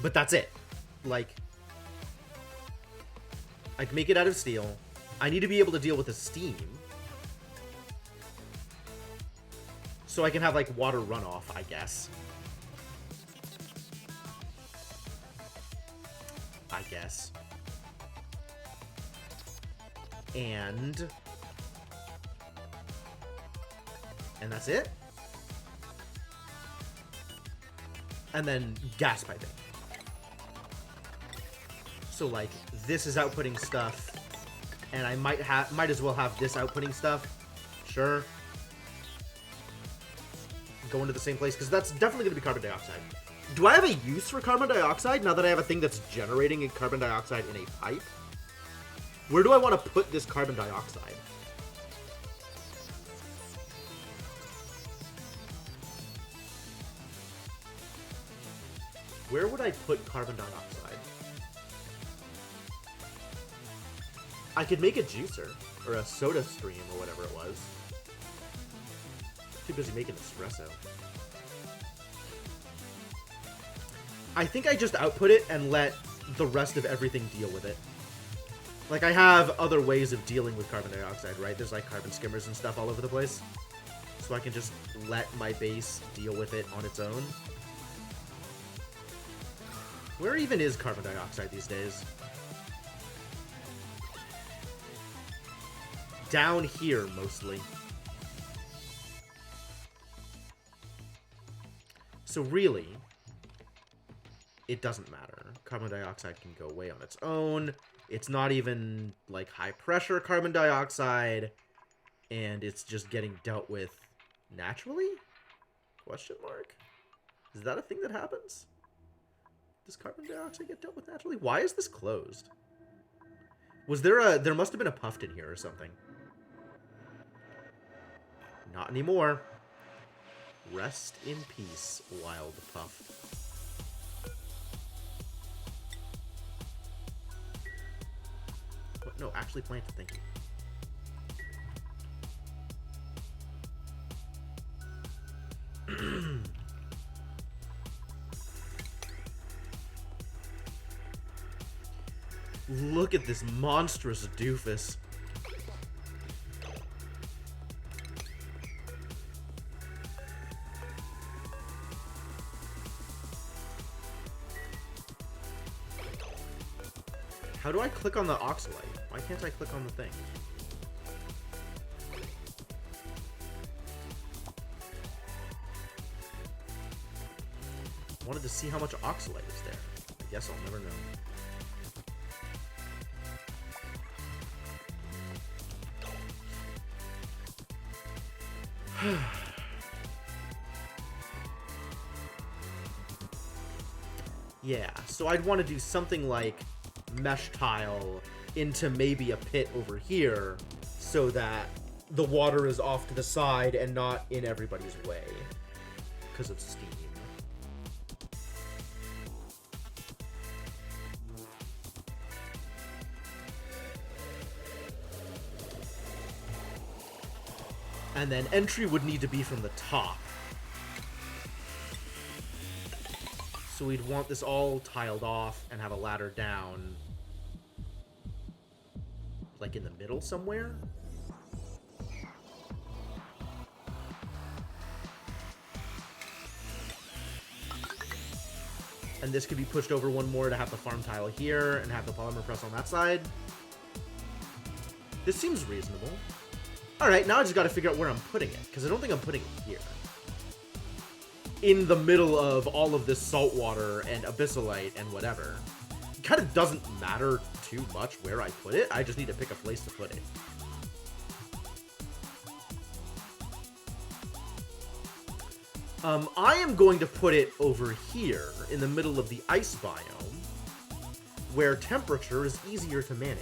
S1: But that's it. Like, I can make it out of steel. I need to be able to deal with the steam. So I can have, like, water runoff, I guess. I guess. And that's it? And then gas piping. So, like, this is outputting stuff, and I might as well have this outputting stuff. Sure. Go into the same place, because that's definitely going to be carbon dioxide. Do I have a use for carbon dioxide now that I have a thing that's generating carbon dioxide in a pipe? Where do I want to put this carbon dioxide? Where would I put carbon dioxide? I could make a juicer, or a soda stream, or whatever it was. Too busy making espresso. I think I just output it and let the rest of everything deal with it. Like, I have other ways of dealing with carbon dioxide, right? There's, like, carbon skimmers and stuff all over the place. So I can just let my base deal with it on its own. Where even is carbon dioxide these days? Down here, mostly. So really, it doesn't matter. Carbon dioxide can go away on its own. It's not even, like, high-pressure carbon dioxide. And it's just getting dealt with naturally? Question mark? Is that a thing that happens? Does carbon dioxide get dealt with naturally? Why is this closed? Was there a... There must have been a puffed in here or something. Not anymore. Rest in peace, wild puffed. What? No, actually planted, thank you. Look at this monstrous doofus. How do I click on the oxalite? Why can't I click on the thing? Wanted to see how much oxalite is there. I guess I'll never know. Yeah, so I'd want to do something like mesh tile into maybe a pit over here so that the water is off to the side and not in everybody's way because of steam. And then entry would need to be from the top. So we'd want this all tiled off and have a ladder down. Like in the middle somewhere? And this could be pushed over one more to have the farm tile here and have the polymer press on that side. This seems reasonable. Alright, now I just gotta figure out where I'm putting it, because I don't think I'm putting it here. In the middle of all of this salt water and abyssalite and whatever. It kind of doesn't matter too much where I put it, I just need to pick a place to put it. I am going to put it over here, in the middle of the ice biome, where temperature is easier to manage.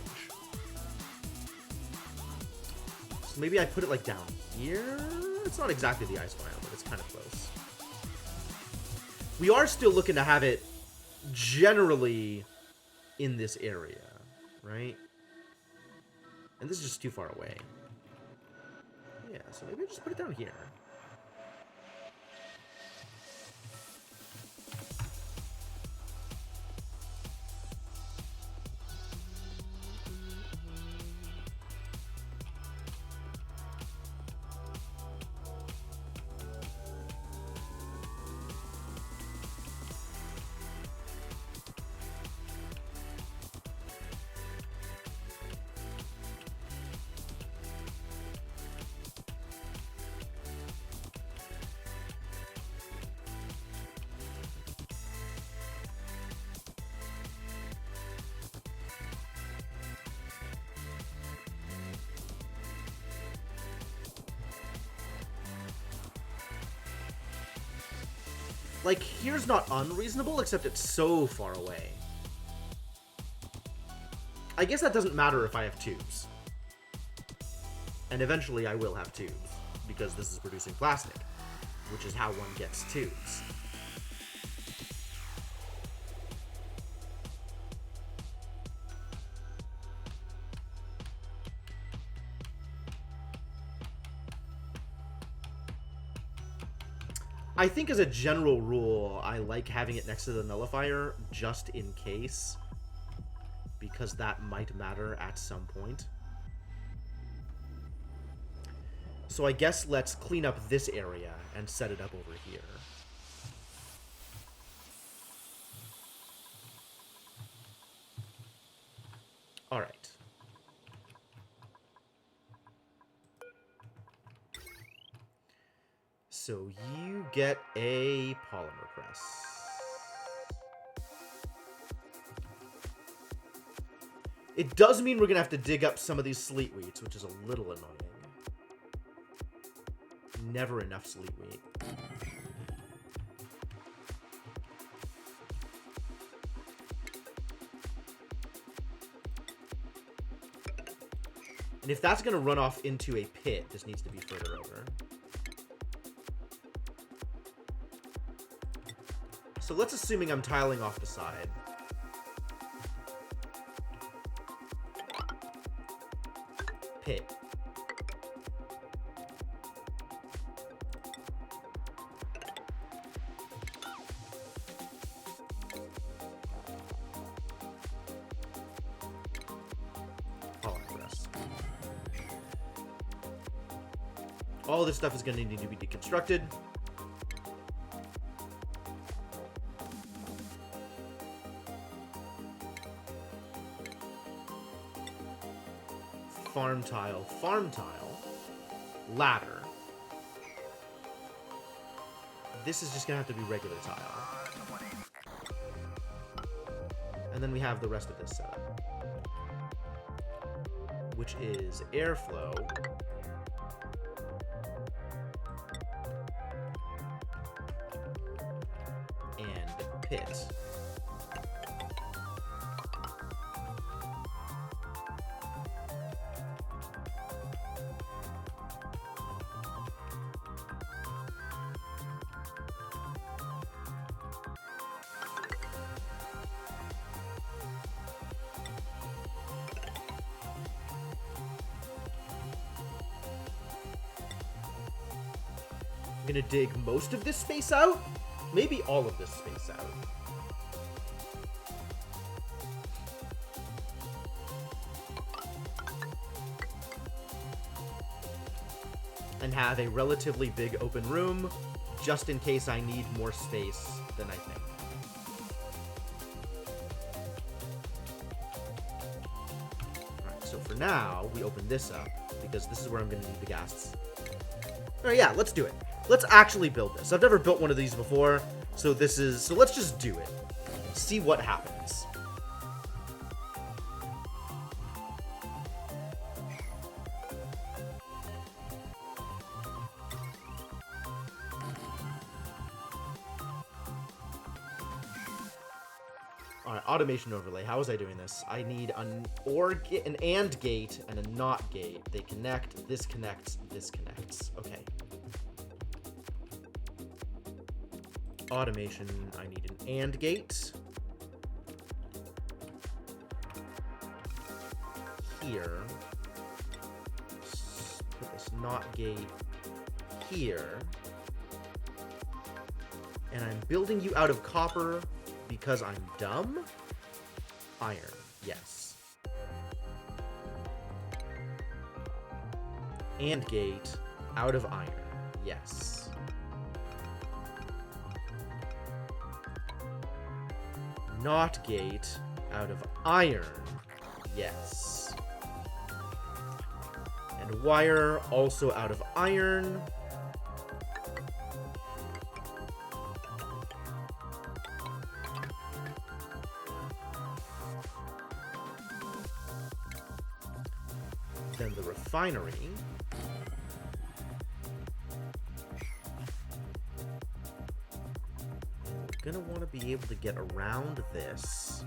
S1: So maybe I put it, like, down here? It's not exactly the ice biome, but it's kind of close. We are still looking to have it generally in this area, right? And this is just too far away. Yeah, so maybe I just put it down here. Like, here's not unreasonable, except it's so far away. I guess that doesn't matter if I have tubes. And eventually I will have tubes, because this is producing plastic, which is how one gets tubes. I think as a general rule, I like having it next to the nullifier, just in case, because that might matter at some point. So I guess let's clean up this area and set it up over here. All right. So you get a polymer press. It does mean we're going to have to dig up some of these sleet wheats, which is a little annoying. Never enough sleet wheat. And if that's going to run off into a pit, this needs to be further over. So let's assuming I'm tiling off the side. Pit. All this stuff is going to need to be deconstructed. Farm tile, ladder. This is just going to have to be regular tile. And then we have the rest of this setup, which is airflow. And pit. I'm gonna dig most of this space out. Maybe all of this space out. And have a relatively big open room, just in case I need more space than I think. Alright, so for now, we open this up, because this is where I'm gonna need the ghasts. Alright, yeah, let's do it. Let's actually build this. I've never built one of these before, so let's just do it. See what happens. Alright, automation overlay. How was I doing this? I need an AND gate and a NOT gate. They connect, this connects, this connects. Okay. Automation, I need an AND gate. Here. Put this NOT gate here. And I'm building you out of copper because I'm dumb? Iron, yes. AND gate out of iron, yes. NOT gate out of iron. Yes. And wire also out of iron. Then the refinery. Gonna want to be able to get around this.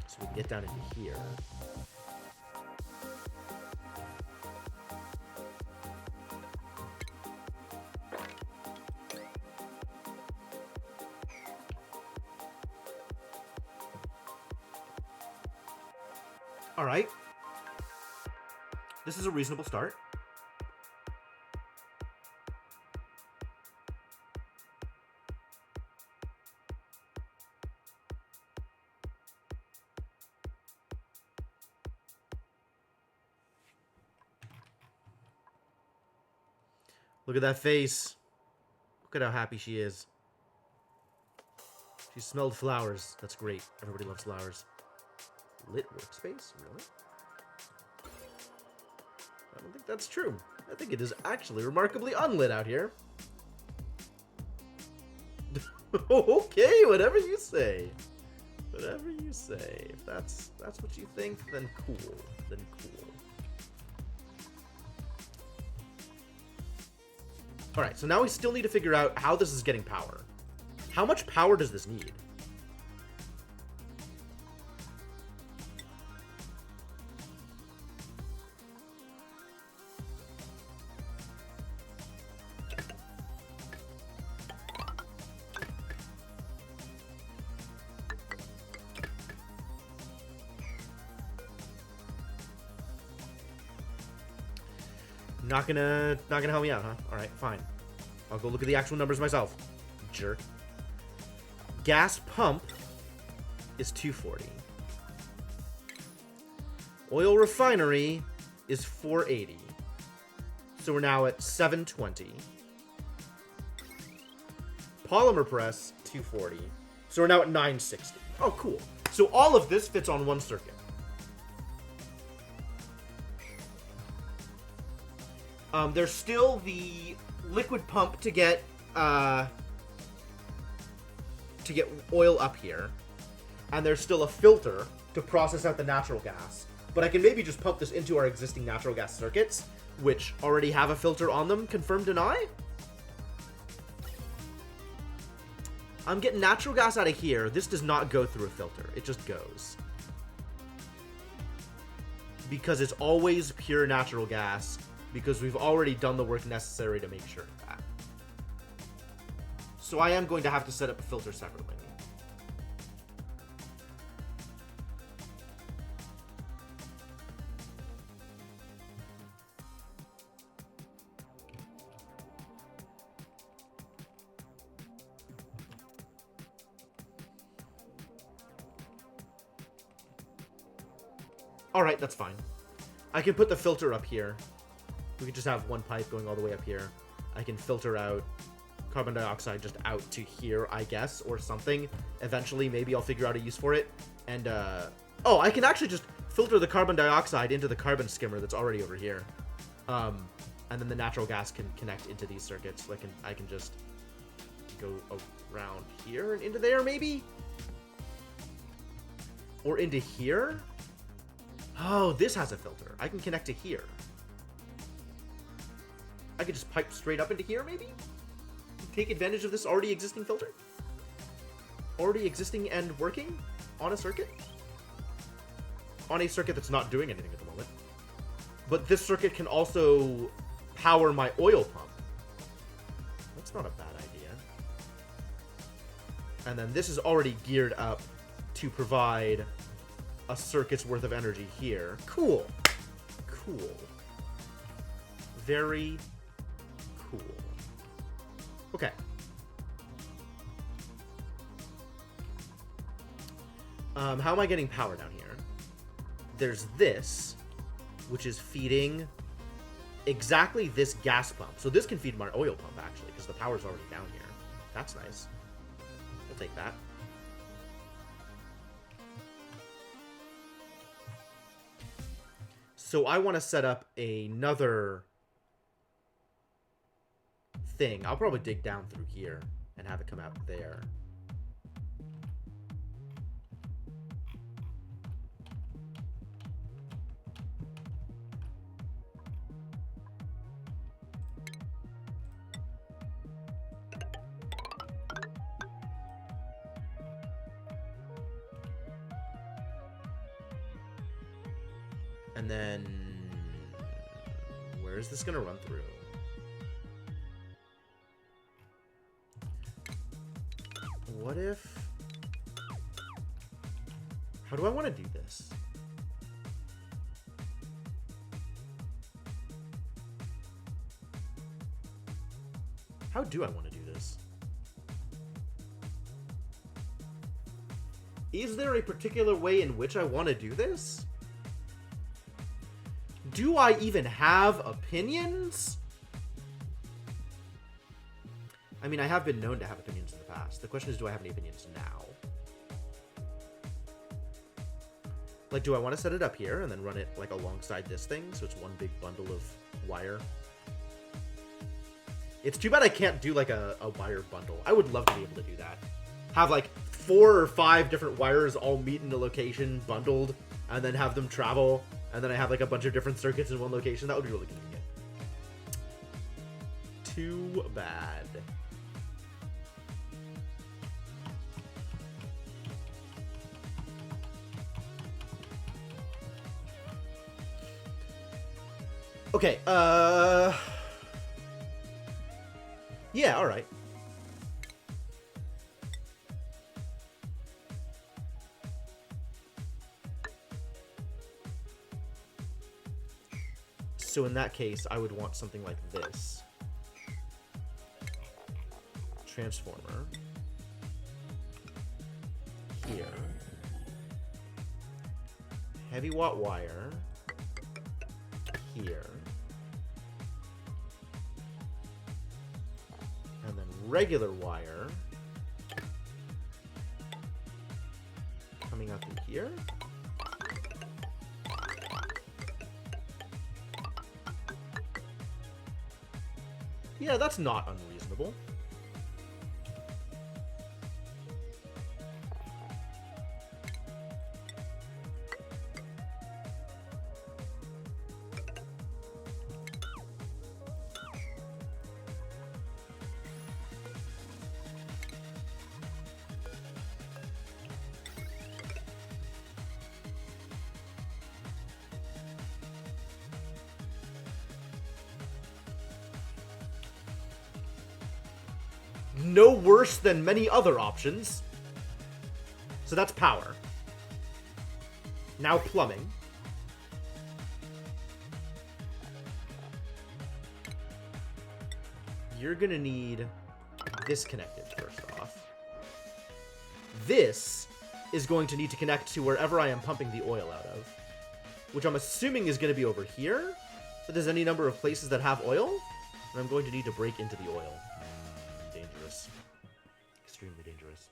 S1: So we can get down into here. All right. This is a reasonable start. Look at that face. Look at how happy she is. She smelled flowers. That's great. Everybody loves flowers. Lit workspace? Really? I don't think that's true. I think it is actually remarkably unlit out here. Okay, whatever you say. Whatever you say. If that's what you think, then cool. Then cool. Alright, so now we still need to figure out how this is getting power. How much power does this need? Not gonna help me out, huh? Alright, fine. I'll go look at the actual numbers myself. Jerk. Gas pump is 240. Oil refinery is 480. So we're now at 720. Polymer press, 240. So we're now at 960. Oh, cool. So all of this fits on one circuit. There's still the liquid pump to get oil up here, and there's still a filter to process out the natural gas. But I can maybe just pump this into our existing natural gas circuits, which already have a filter on them. Confirm, deny? I'm getting natural gas out of here. This does not go through a filter. It just goes. Because it's always pure natural gas, because we've already done the work necessary to make sure of that. So I am going to have to set up a filter separately. Alright, that's fine. I can put the filter up here. We could just have one pipe going all the way up here. I can filter out carbon dioxide just out to here, I guess, or something. Eventually, maybe I'll figure out a use for it. And, oh, I can actually just filter the carbon dioxide into the carbon skimmer that's already over here. And then the natural gas can connect into these circuits. Like, I can just go around here and into there, maybe? Or into here? Oh, this has a filter. I can connect to here. I could just pipe straight up into here, maybe? Take advantage of this already existing filter? Already existing and working on a circuit? On a circuit that's not doing anything at the moment. But this circuit can also power my oil pump. That's not a bad idea. And then this is already geared up to provide a circuit's worth of energy here. Cool. Cool. Very cool. Okay. How am I getting power down here? There's this, which is feeding exactly this gas pump. So this can feed my oil pump, actually, because the power's already down here. That's nice. We'll take that. So I want to set up another thing. I'll probably dig down through here and have it come out there. And then, where is this going to run through? What if... How do I want to do this? How do I want to do this? Is there a particular way in which I want to do this? Do I even have opinions? I mean, I have been known to have opinions in the past. The question is, do I have any opinions now? Like, do I want to set it up here and then run it, like, alongside this thing, so it's one big bundle of wire? It's too bad I can't do, like, a wire bundle. I would love to be able to do that. Have, like, 4 or 5 different wires all meet in a location, bundled, and then have them travel, and then I have, like, a bunch of different circuits in one location. That would be really convenient. Too bad. Okay, yeah, alright. So in that case, I would want something like this. Transformer. Here. Heavy watt wire. Here. And then regular wire coming out through here. Yeah, that's not unreasonable. No worse than many other options. So that's power. Now plumbing. You're gonna need this connected first off. This is going to need to connect to wherever I am pumping the oil out of, which I'm assuming is going to be over here. But there's any number of places that have oil, and I'm going to need to break into the oil. Dangerous. Extremely dangerous.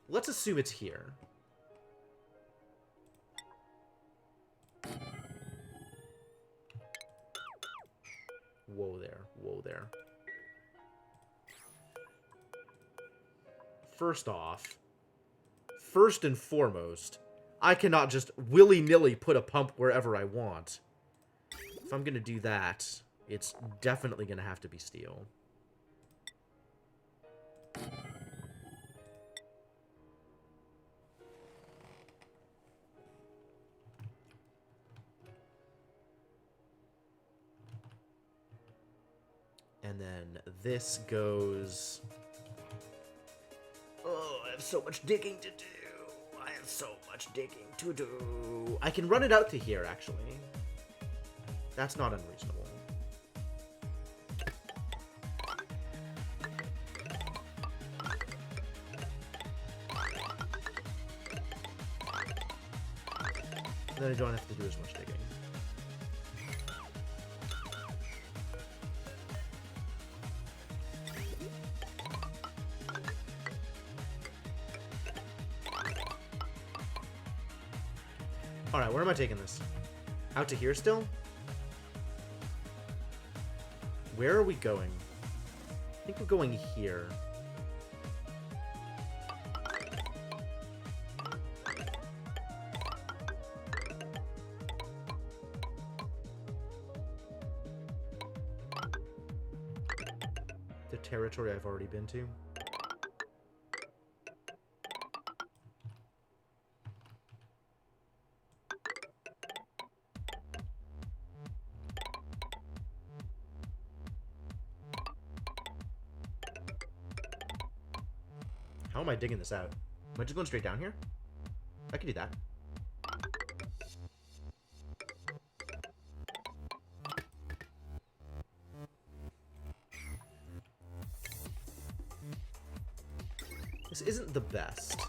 S1: Let's assume it's here. Whoa there. Whoa there. First off, first and foremost, I cannot just willy-nilly put a pump wherever I want. If I'm going to do that, it's definitely going to have to be steel. And then this goes... Oh, I have so much digging to do. I have so much digging to do. I can run it out to here, actually. That's not unreasonable. And then I don't have to do as much digging. Alright, where am I taking this? Out to here still? Where are we going? I think we're going here. The territory I've already been to. How am I digging this out? Am I just going straight down here? I can do that. This isn't the best.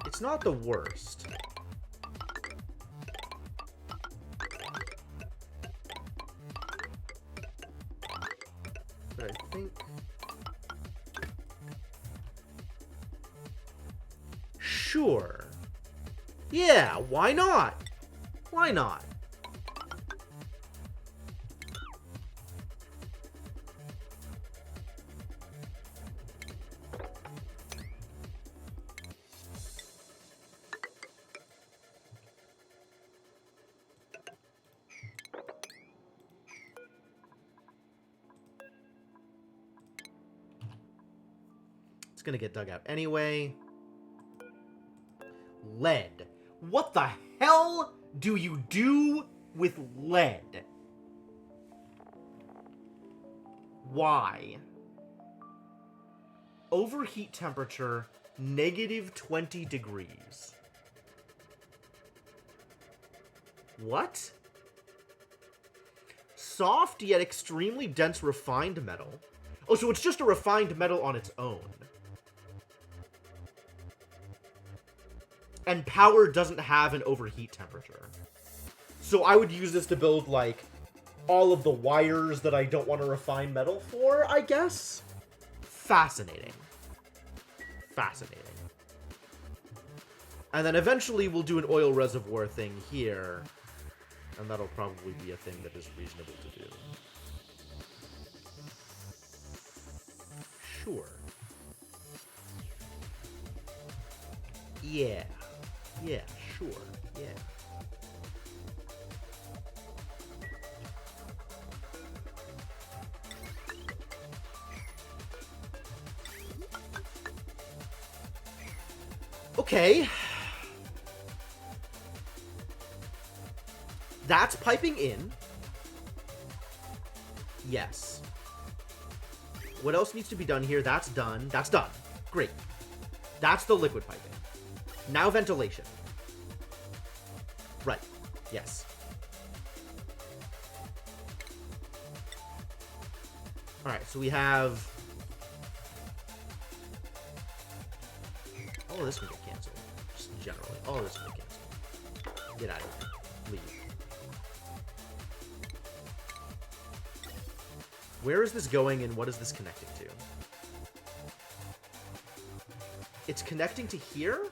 S1: It's not the worst. Sure. Yeah, why not? Why not? It's gonna get dug out anyway. Lead. What the hell do you do with lead? Why? Overheat temperature, -20 degrees. What? Soft yet extremely dense refined metal. Oh, so it's just a refined metal on its own. And power doesn't have an overheat temperature. So I would use this to build, like, all of the wires that I don't want to refine metal for, I guess? Fascinating. Fascinating. And then eventually we'll do an oil reservoir thing here. And that'll probably be a thing that is reasonable to do. Sure. Yeah. Yeah, sure. Yeah. Okay. That's piping in. Yes. What else needs to be done here? That's done. That's done. Great. That's the liquid piping. Now ventilation. Right. Yes. Alright, so we have... all of this can get cancelled. Just generally. All of this can get cancelled. Get out of here. Leave. Where is this going and what is this connecting to? It's connecting to here?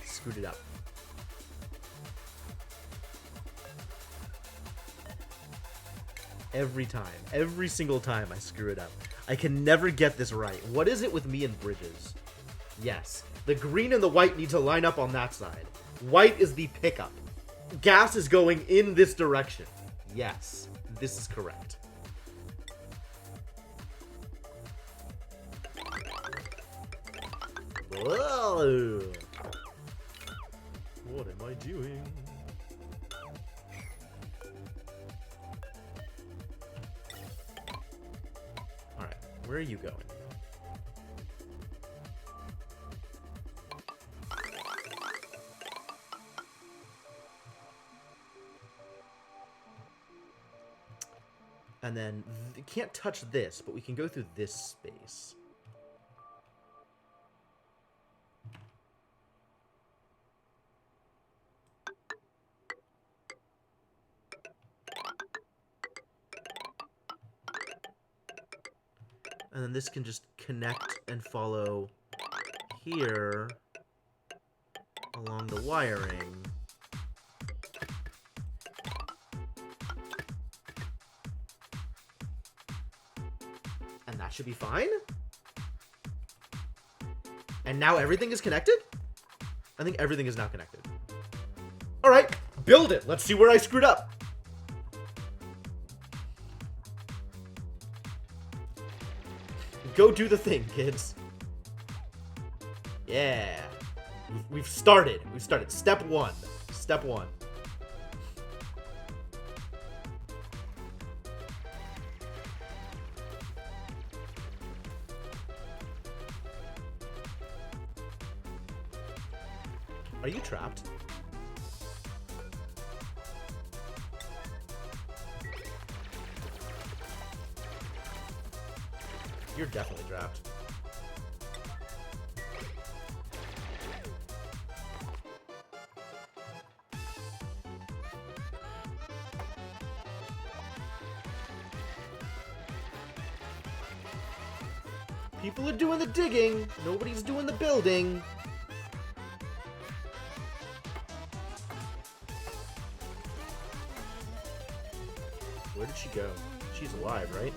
S1: Screwed it up. Every time. Every single time I screw it up. I can never get this right. What is it with me and bridges? Yes. The green and the white need to line up on that side. White is the pickup. Gas is going in this direction. Yes. This is correct. Whoa. What am I doing? Alright, where are you going? And then, can't touch this, but we can go through this space. And then this can just connect and follow here along the wiring. And that should be fine. And now everything is connected? I think everything is now connected. All right, build it. Let's see where I screwed up. Go do the thing, kids. Yeah. We've started. We've started. Step one. Step one. Are you trapped? You're definitely trapped. People are doing the digging. Nobody's doing the building. Where did she go? She's alive, right?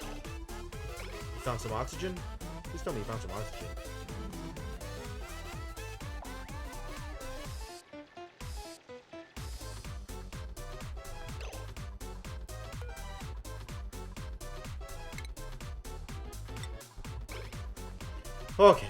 S1: You found some oxygen? Please tell me you found some oxygen. Okay.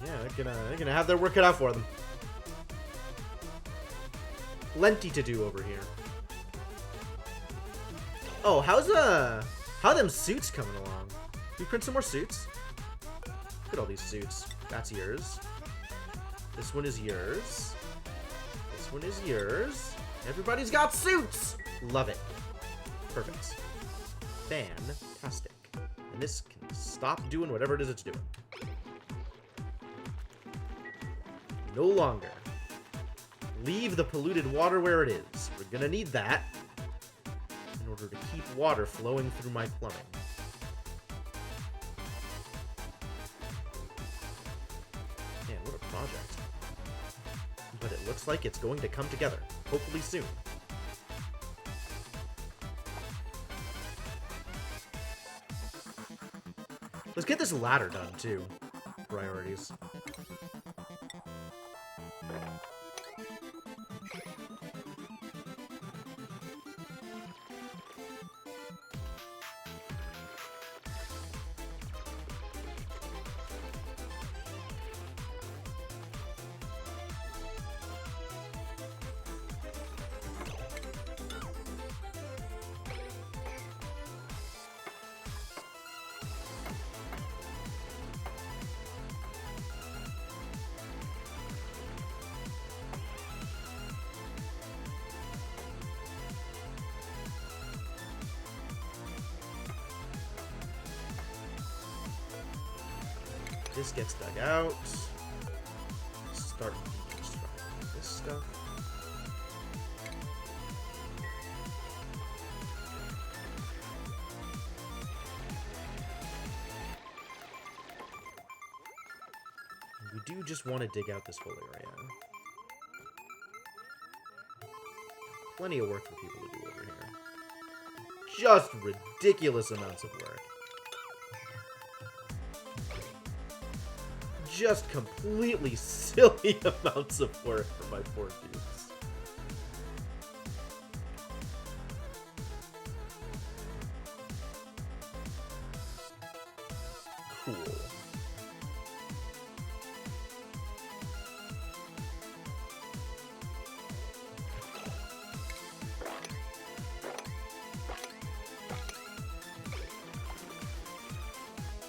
S1: Yeah, they're gonna have their work cut out for them. Plenty to do over here. Oh, how them suits coming along? Can we print some more suits? Look at all these suits. That's yours. This one is yours. This one is yours. Everybody's got suits! Love it. Perfect. Fantastic. And this can stop doing whatever it is it's doing. No longer. Leave the polluted water where it is. We're gonna need that in order to keep water flowing through my plumbing. Man, what a project. But it looks like it's going to come together. Hopefully soon. Let's get this ladder done, too. Priorities. This gets dug out. Start deconstructing this stuff. We do just want to dig out this whole area. Plenty of work for people to do over here. Just ridiculous amounts of work. Just completely silly amounts of work for my poor dudes. Cool.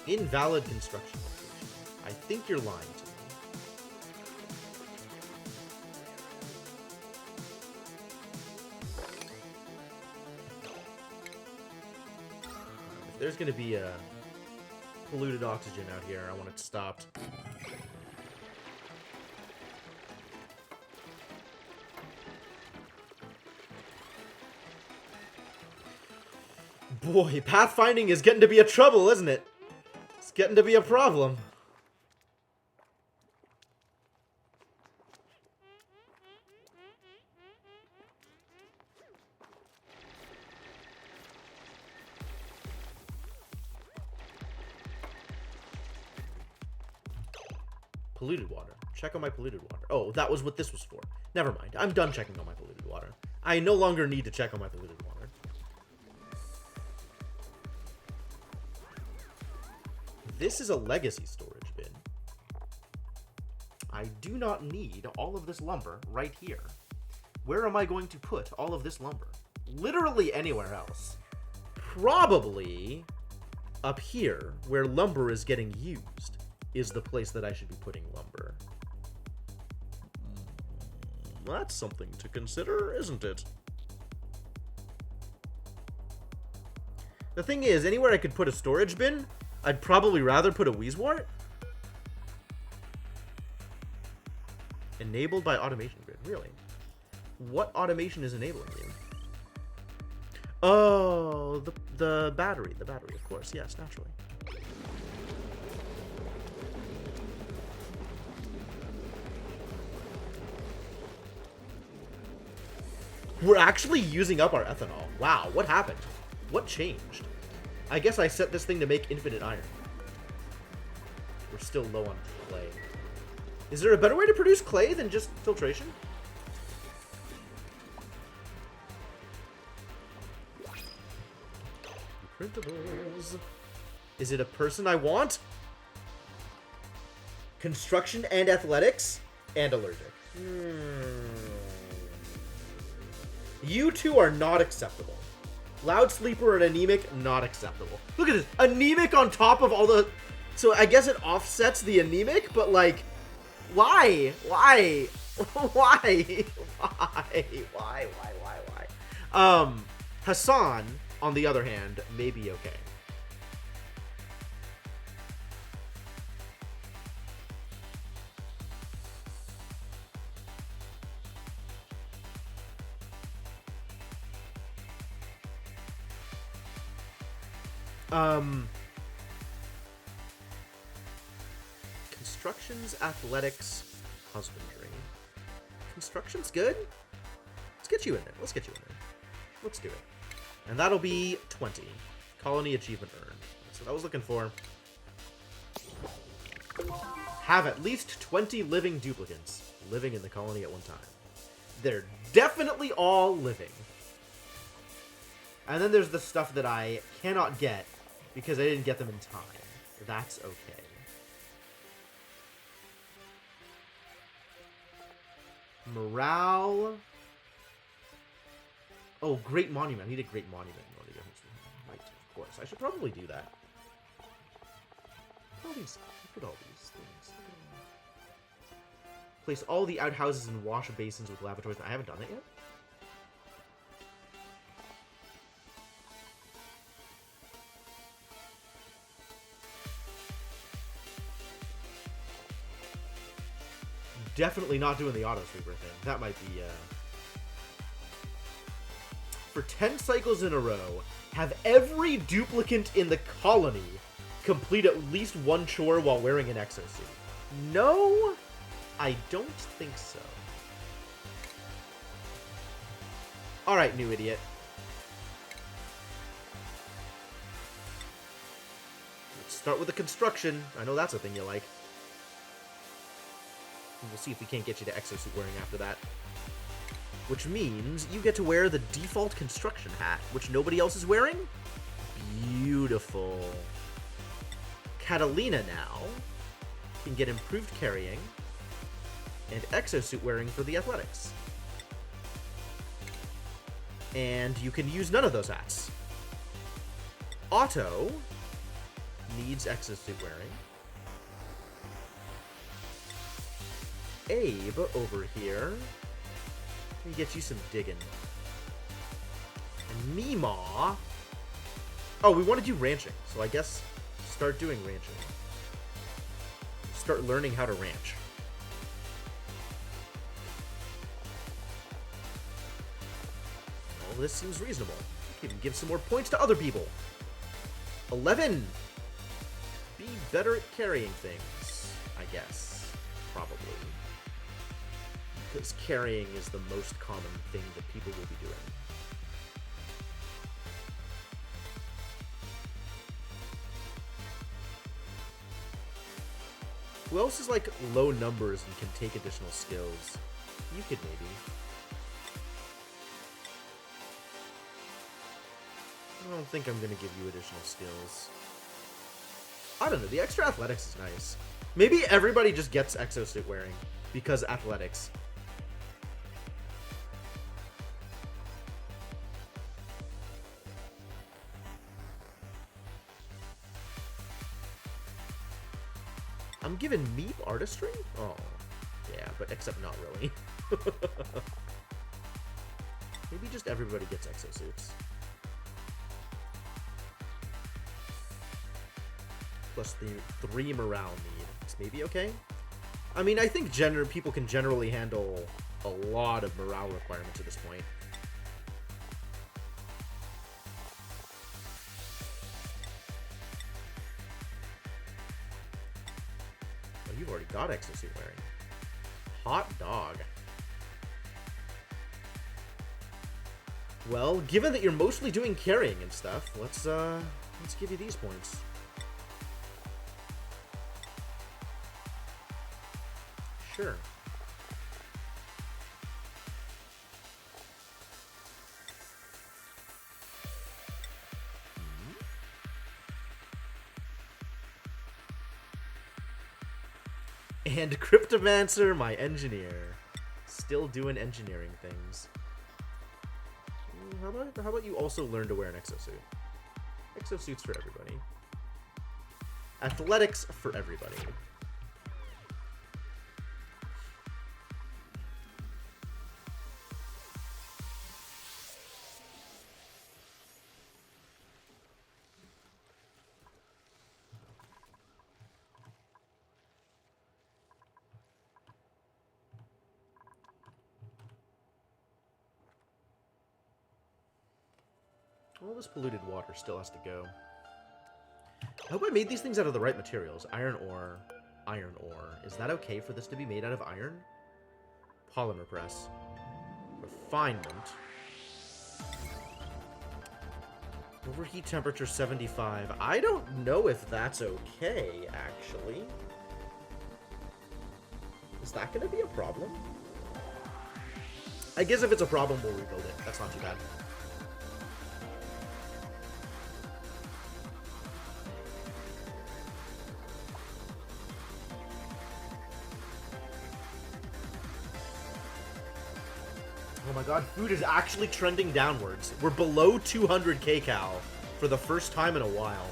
S1: Invalid construction. I think you're lying to me. If there's going to be a polluted oxygen out here, I want it stopped. Boy, pathfinding is getting to be a trouble, isn't it? It's getting to be a problem. Polluted water. Check on my polluted water. Oh, that was what this was for. Never mind. I'm done checking on my polluted water. I no longer need to check on my polluted water. This is a legacy storage bin. I do not need all of this lumber right here. Where am I going to put all of this lumber? Literally anywhere else. Probably up here, where lumber is getting used, is the place that I should be putting lumber. That's something to consider, isn't it? The thing is, anywhere I could put a storage bin, I'd probably rather put a Weezewort. Enabled by automation grid, really? What automation is enabling you? Oh, the battery, of course, yes, naturally. We're actually using up our ethanol. Wow, what happened? What changed? I guess I set this thing to make infinite iron. We're still low on clay. Is there a better way to produce clay than just filtration? Printables. Is it a person I want? Construction and athletics? And allergic. You two are not acceptable. Loud sleeper and anemic, not acceptable. Look at this. Anemic on top of all the... So I guess it offsets the anemic, but like... Why? Why? Why? Why? Hassan, on the other hand, may be okay. Construction's athletics, husbandry. Construction's good. Let's get you in there. Let's get you in there. Let's do it. And that'll be 20. Colony achievement earned. That's what I was looking for. Have at least 20 living duplicates living in the colony at one time. They're definitely all living. And then there's the stuff that I cannot get because I didn't get them in time. That's okay. Morale. Oh, Great Monument. I need a Great Monument in order to get right, of course. I should probably do that. Look at all these things. Place all the outhouses and wash basins with lavatories. I haven't done it yet. Definitely not doing the auto sweeper thing. That might be, For 10 cycles in a row, have every duplicant in the colony complete at least one chore while wearing an exosuit. No, I don't think so. Alright, new idiot. Let's start with the construction. I know that's a thing you like. We'll see if we can't get you to exosuit wearing after that. Which means you get to wear the default construction hat, which nobody else is wearing. Beautiful. Catalina now can get improved carrying and exosuit wearing for the athletics. And you can use none of those hats. Otto needs exosuit wearing. Abe over here. Let me get you some digging. And Meemaw. Oh, we want to do ranching, so I guess start doing ranching. Start learning how to ranch. Well, this seems reasonable. We can give some more points to other people. 11. Be better at carrying things, I guess. Probably. Because carrying is the most common thing that people will be doing. Who else is like low numbers and can take additional skills? You could maybe. I don't think I'm going to give you additional skills. I don't know. The extra athletics is nice. Maybe everybody just gets exosuit wearing because athletics. I'm giving Meep artistry? Oh, yeah, but but except not really. Maybe just everybody gets exosuits. Plus the 3 morale need. It's maybe okay? I mean, I think people can generally handle a lot of morale requirements at this point. Oh, you've already got exosuit wearing. Hot dog. Well, given that you're mostly doing carrying and stuff, let's give you these points. Sure. And Cryptomancer, my engineer. Still doing engineering things. How about you also learn to wear an exosuit? Exosuits for everybody. Athletics for everybody. All this polluted water still has to go. I hope I made these things out of the right materials. Iron ore. Iron ore. Is that okay for this to be made out of iron? Polymer press. Refinement. Overheat temperature 75. I don't know if that's okay, actually. Is that going to be a problem? I guess if it's a problem, we'll rebuild it. That's not too bad. Oh my god, food is actually trending downwards. We're below 200 kcal for the first time in a while.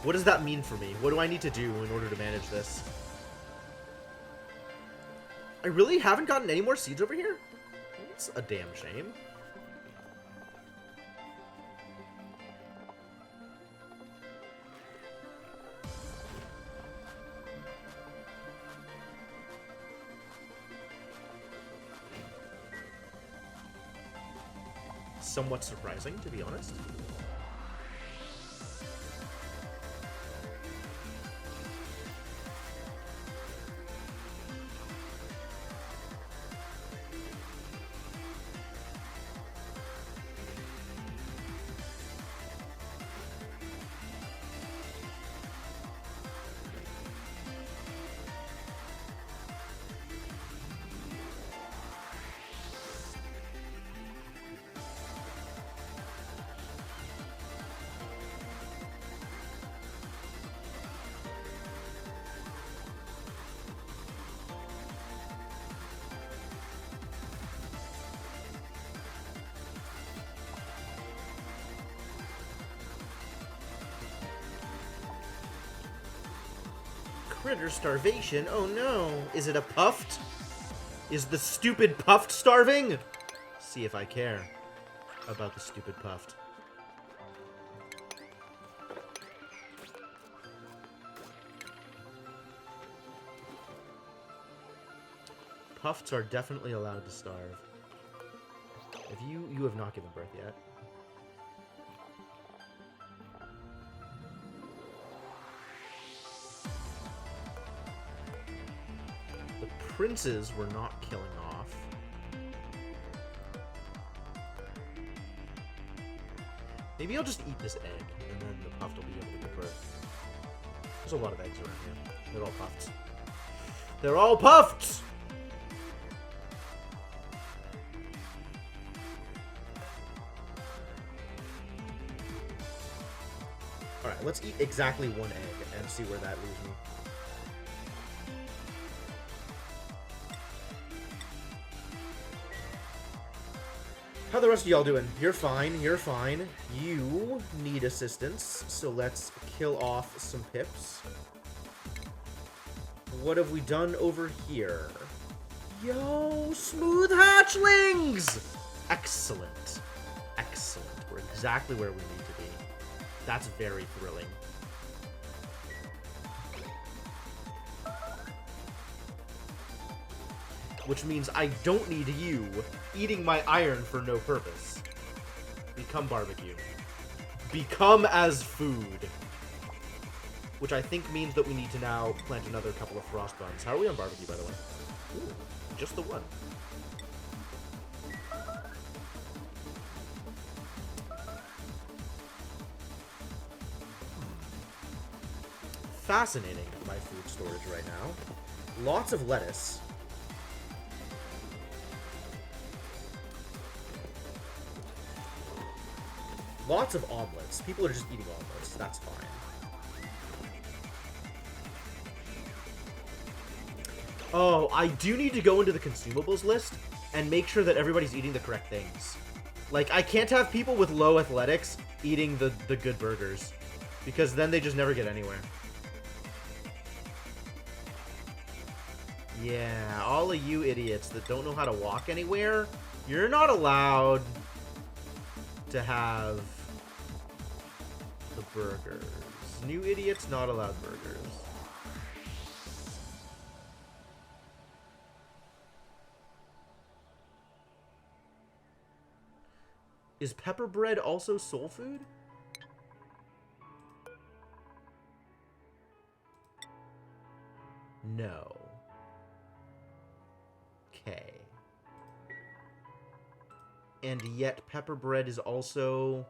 S1: What does that mean for me? What do I need to do in order to manage this? I really haven't gotten any more seeds over here? That's a damn shame. Somewhat surprising, to be honest. Critter starvation? Oh no. Is it a puffed? Is the stupid puffed starving? See if I care about the stupid puffed. Puffs are definitely allowed to starve. If you have not given birth yet. Princes were not killing off. Maybe I'll just eat this egg, and then the puffed will be able to give birth. There's a lot of eggs around here. They're all puffed. They're all puffed! Alright, let's eat exactly one egg and see where that leaves me. How the rest of y'all doing? You're fine, you're fine. You need assistance, so let's kill off some pips. What have we done over here? Yo, smooth hatchlings! Excellent. Excellent. We're exactly where we need to be. That's very thrilling. Which means I don't need you eating my iron for no purpose. Become barbecue. Become as food. Which I think means that we need to now plant another couple of frost buns. How are we on barbecue, by the way? Ooh, just the one. Fascinating, my food storage right now. Lots of lettuce. Lots of omelets. People are just eating omelets. That's fine. Oh, I do need to go into the consumables list and make sure that everybody's eating the correct things. Like, I can't have people with low athletics eating the good burgers, because then they just never get anywhere. Yeah, all of you idiots that don't know how to walk anywhere, you're not allowed to have the burgers. New idiots not allowed burgers. Is pepper bread also soul food? No. Okay. And yet pepper bread is also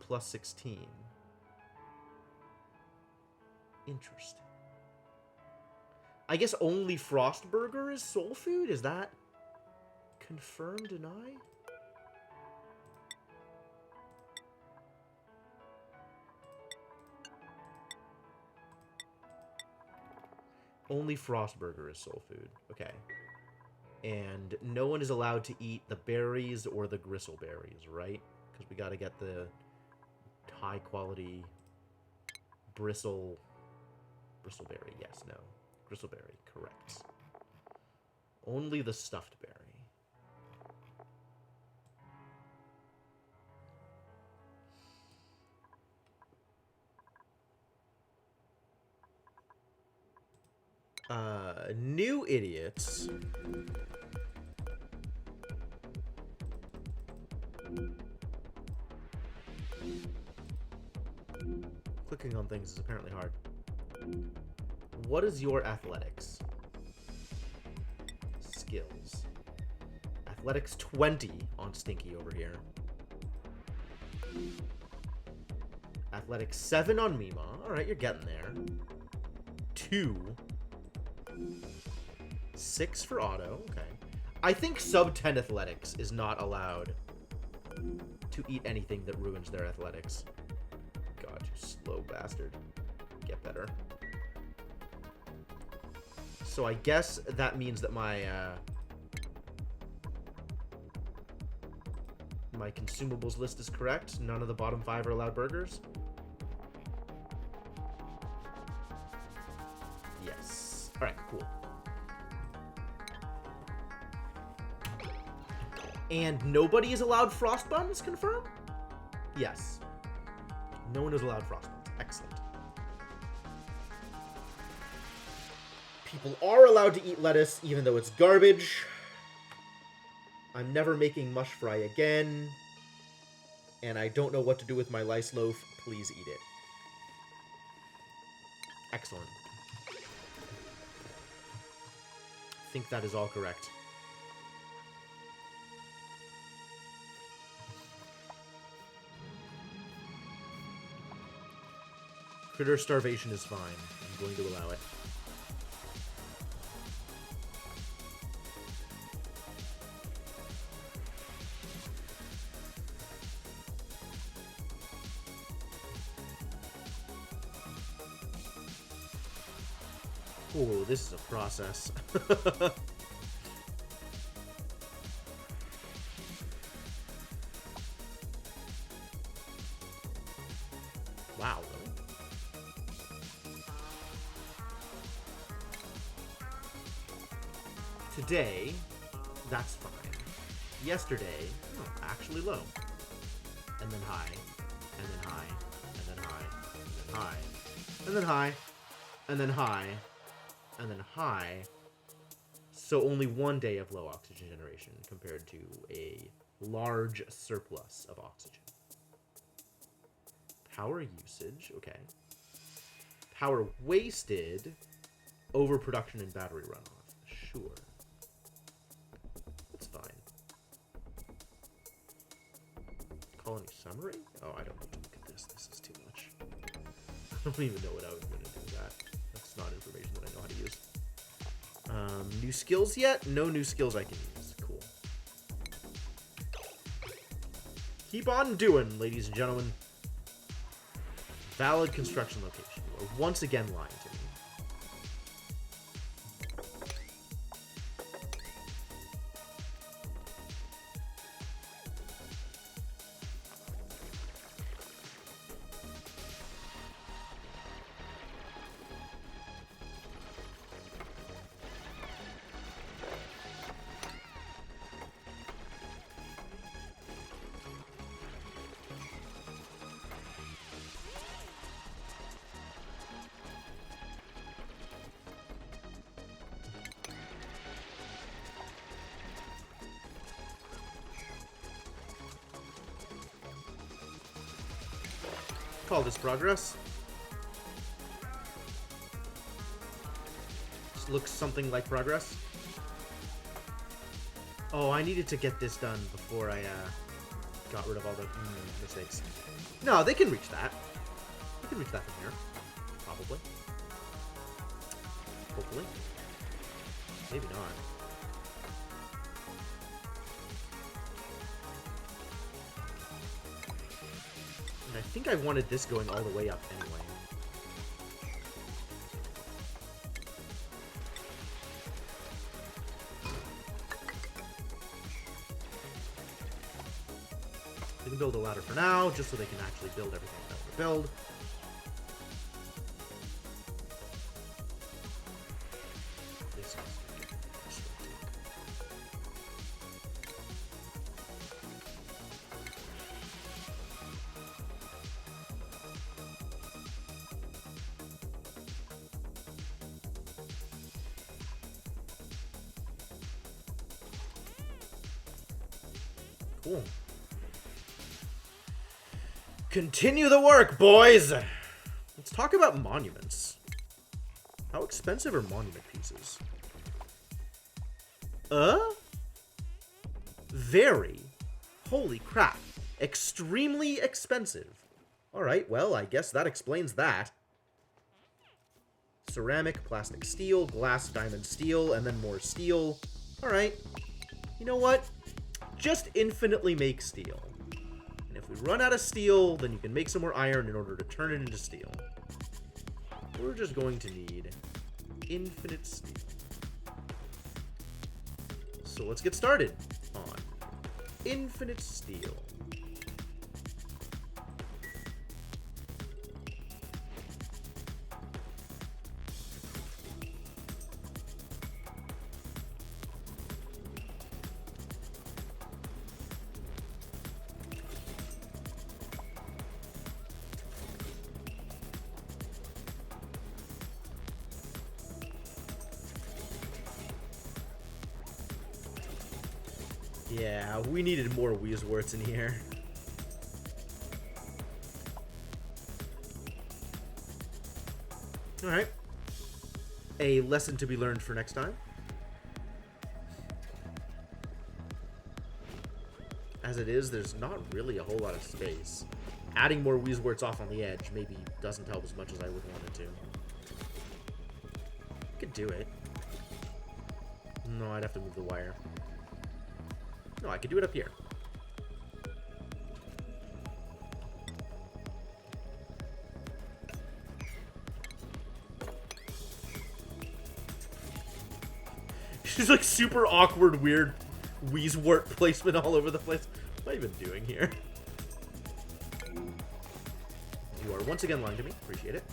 S1: plus 16. Interesting. I guess only Frost Burger is soul food? Is that confirm, deny? Only Frost Burger is soul food. Okay. And no one is allowed to eat the berries or the gristleberries, right? Because we got to get the high quality bristleberry. Yes, no. Gristleberry, correct. Only the stuffed berry. New idiots. Clicking on things is apparently hard. What is your athletics? Skills. Athletics 20 on Stinky over here. Athletics 7 on Mima. Alright, you're getting there. 2. 6 for Otto. Okay. I think sub 10 athletics is not allowed to eat anything that ruins their athletics. God, you slow bastard. Get better. So I guess that means that my my consumables list is correct. None of the bottom 5 are allowed burgers. Yes. Alright, cool. And nobody is allowed frost buns, confirm? Yes. No one is allowed frost buns. Excellent. People are allowed to eat lettuce, even though it's garbage. I'm never making mush fry again. And I don't know what to do with my lice loaf. Please eat it. Excellent. I think that is all correct. Critter starvation is fine. I'm going to allow it. Oh, this is a process. Wow. Today, that's fine. Yesterday, oh, actually low. And then high. And then high. And then high. And then high. And then high. And then high. And then high. So only 1 day of low oxygen generation compared to a large surplus of oxygen. Power usage, okay. Power wasted, overproduction and battery runoff. Sure. That's fine. Colony summary? Oh, I don't need to look at this. This is too much. I don't even know what I was going to do with that. That's not information that I know how to use. New skills yet? No new skills I can use. Cool. Keep on doing, ladies and gentlemen. Valid construction location. You are once again lying to me. Call this progress. This looks something like progress. Oh, I needed to get this done before I got rid of all the mistakes. No, they can reach that. They can reach that from here. Probably. Hopefully. Maybe not. I think I wanted this going all the way up anyway. They can build a ladder for now, just so they can actually build everything that they build. Cool. Continue the work, boys! Let's talk about monuments. How expensive are monument pieces? Very. Holy crap. Extremely expensive. Alright, well, I guess that explains that. Ceramic, plastic, steel, glass, diamond, steel, and then more steel. Alright. You know what? Just infinitely make steel. And if we run out of steel, then you can make some more iron in order to turn it into steel. We're just going to need infinite steel. So let's get started on infinite steel. Yeah, we needed more Weezeworts in here. Alright. A lesson to be learned for next time. As it is, there's not really a whole lot of space. Adding more Weezeworts off on the edge maybe doesn't help as much as I would want it to. Could do it. No, I'd have to move the wire. No, I could do it up here. She's like super awkward, weird Weezewort placement all over the place. What am I even doing here? You are once again lying to me. Appreciate it.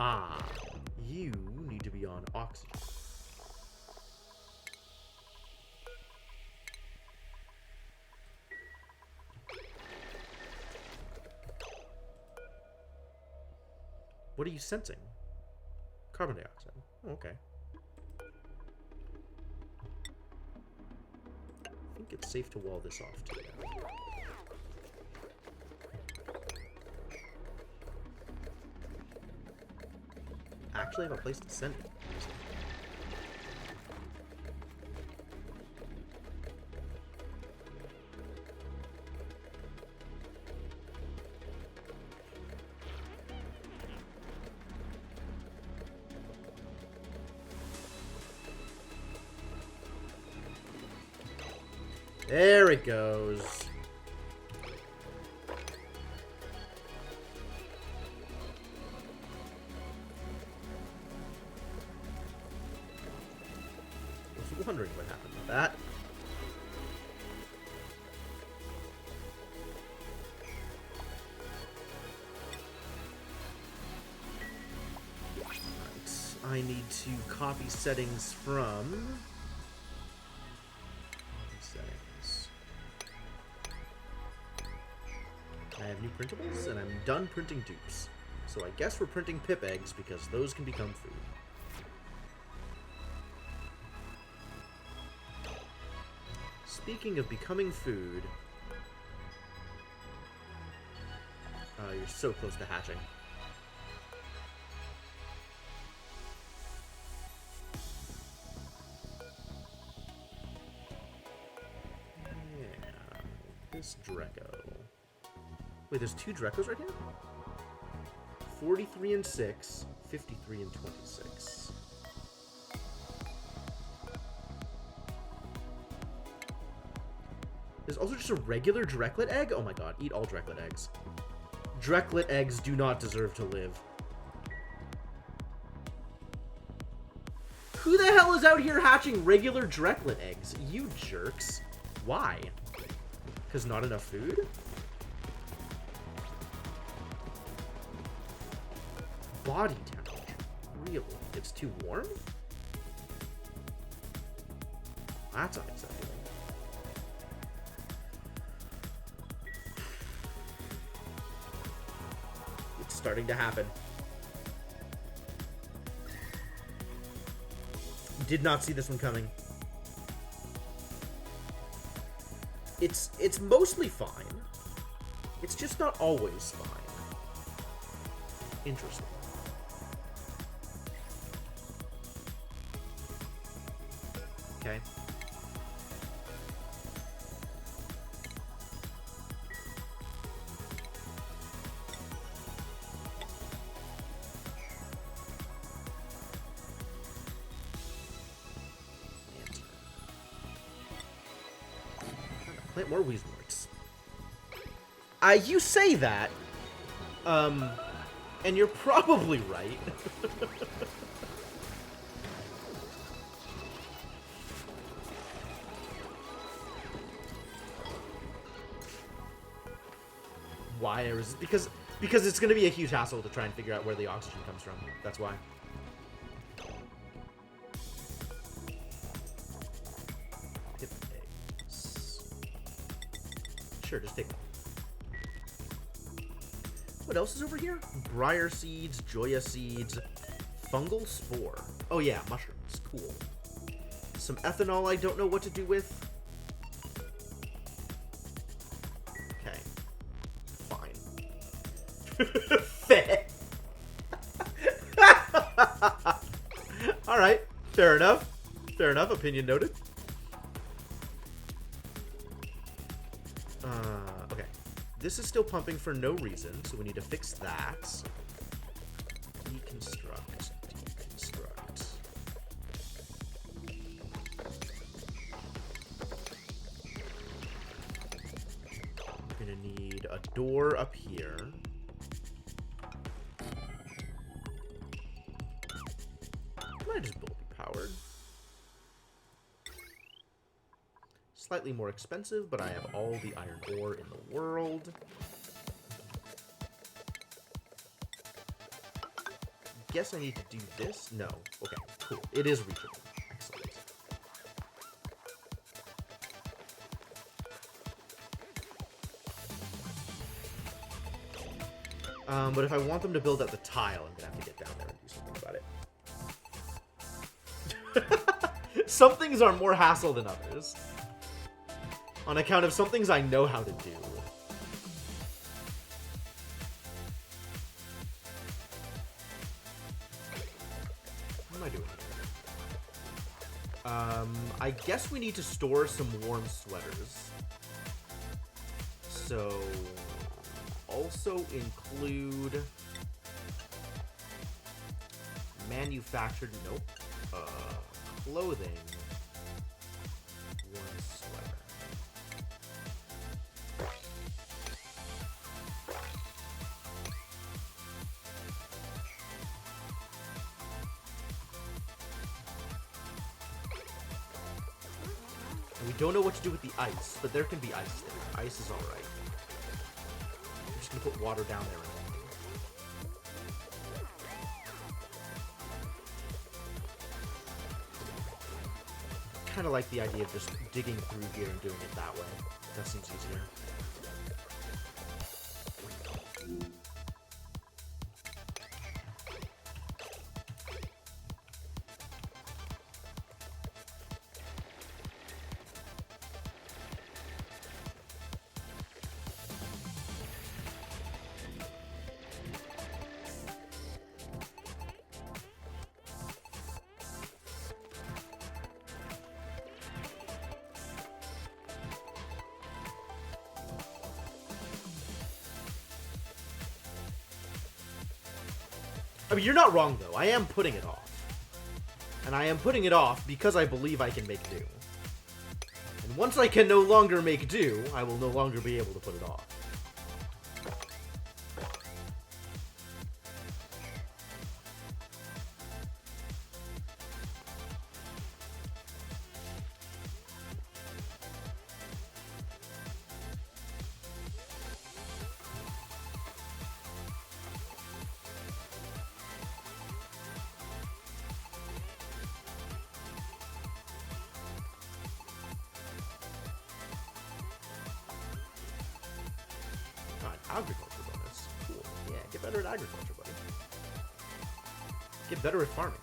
S1: Ah, you need to be on oxygen. What are you sensing? Carbon dioxide. Oh, okay. I think it's safe to wall this off too. Actually have a place to send it. There it goes. I was wondering what happened with that. Right. I need to copy settings from... I have new printables, and I'm done printing dupes. So I guess we're printing pip eggs, because those can become food. Speaking of becoming food... you're so close to hatching. Yeah, this Dreco. Wait, there's 2 Drecos right here? 43 and 6, 53 and 26. There's also just a regular Dreklet egg? Oh my god, eat all Dreklet eggs. Dreklet eggs do not deserve to live. Who the hell is out here hatching regular Dreklet eggs? You jerks. Why? Because not enough food? Body temperature. Really? It's too warm? That's unacceptable. It's starting to happen. Did not see this one coming. It's mostly fine. It's just not always fine. Interesting. Okay. Plant more Weezlords. You say that, and you're probably right. Why I resist? Because it's going to be a huge hassle to try and figure out where the oxygen comes from. That's why. Pip eggs. Sure, just take one. What else is over here? Briar seeds, Joya seeds, fungal spore. Oh yeah, mushrooms. Cool. Some ethanol I don't know what to do with. Alright, fair enough. Fair enough, opinion noted. Okay. This is still pumping for no reason, so we need to fix that. Deconstruct. Deconstruct. We're gonna need a door up here. Might just be powered. Slightly more expensive, but I have all the iron ore in the world. guess I need to do this. No. Okay, cool. It is reachable. Excellent. But if I want them to build up the tile, I'm gonna have to get down there and do something about it. Some things are more hassle than others. On account of some things I know how to do. What am I doing here? I guess we need to store some warm sweaters. So, also include manufactured, nope, clothing, warm sweater. And we don't know what to do with the ice, but there can be ice there. Ice is alright. I'm just gonna put water down there. Kind of like the idea of just digging through here and doing it that way. That seems easier. I mean, you're not wrong, though. I am putting it off. And I am putting it off because I believe I can make do. And once I can no longer make do, I will no longer be able to put it off. Agriculture bonus. Cool. Yeah, get better at agriculture, buddy. Get better at farming.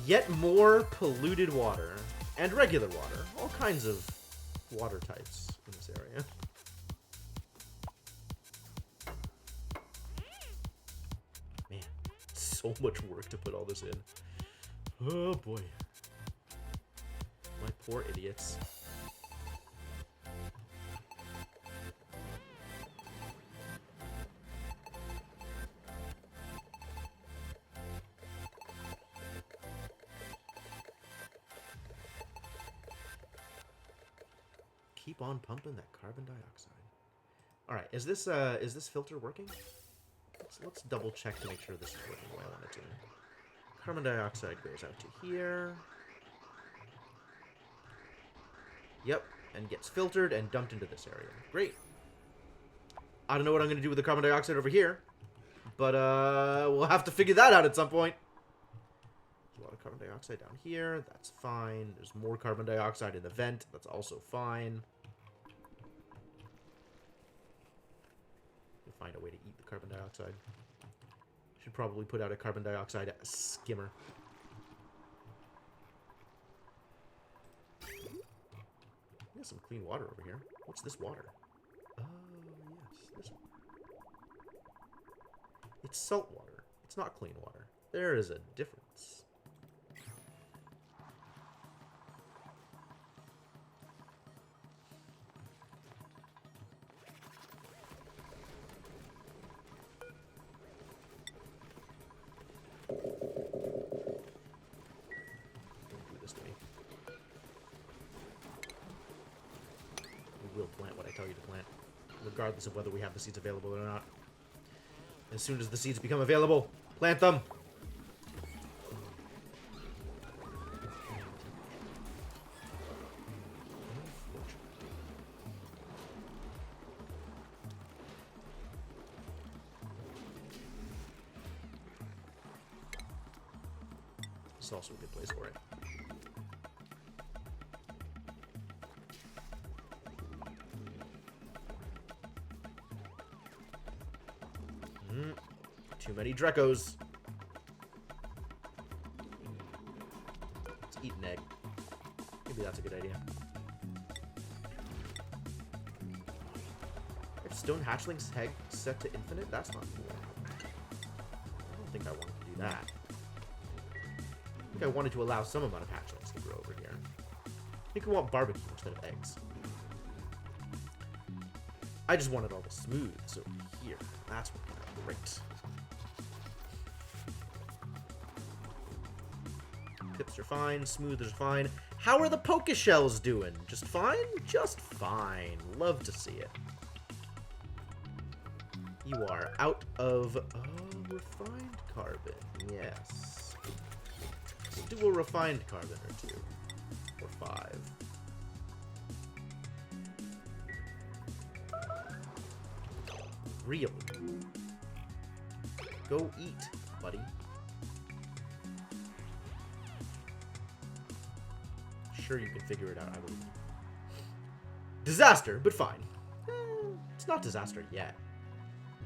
S1: Yet more polluted water. And regular water. All kinds of water types in this area. Man, so much work to put all this in. Oh boy. My poor idiots. Keep on pumping that carbon dioxide. All right, is this filter working? Let's double check to make sure this is working the way I want it to. Carbon dioxide goes out to here. Yep, and gets filtered and dumped into this area. Great. I don't know what I'm going to do with the carbon dioxide over here, but we'll have to figure that out at some point. There's a lot of carbon dioxide down here. That's fine. There's more carbon dioxide in the vent. That's also fine. We'll find a way to eat the carbon dioxide. Should probably put out a carbon dioxide skimmer. There's some clean water over here. What's this water? Oh, yes, this one. It's salt water. It's not clean water. There is a difference. Don't do this to me. We will plant what I tell you to plant, regardless of whether we have the seeds available or not. As soon as the seeds become available, plant them! It's also a good place for it. Too many Drekos. Let's eat an egg. Maybe that's a good idea. If stone hatchlings set to infinite, that's not cool. I don't think I wanted to do that. I think I wanted to allow some amount of hatchlings to grow over here. I think I want barbecue instead of eggs. I just wanted all the smooths over here. That's what great. Tips are fine, smooths are fine. How are the poke shells doing? Just fine? Just fine. Love to see it. You are out of refined carbon. Yes. Let's do a refined carbon or 2. Or 5. Really? Go eat, buddy. Sure, you can figure it out, I believe. Disaster, but fine. It's not disaster yet.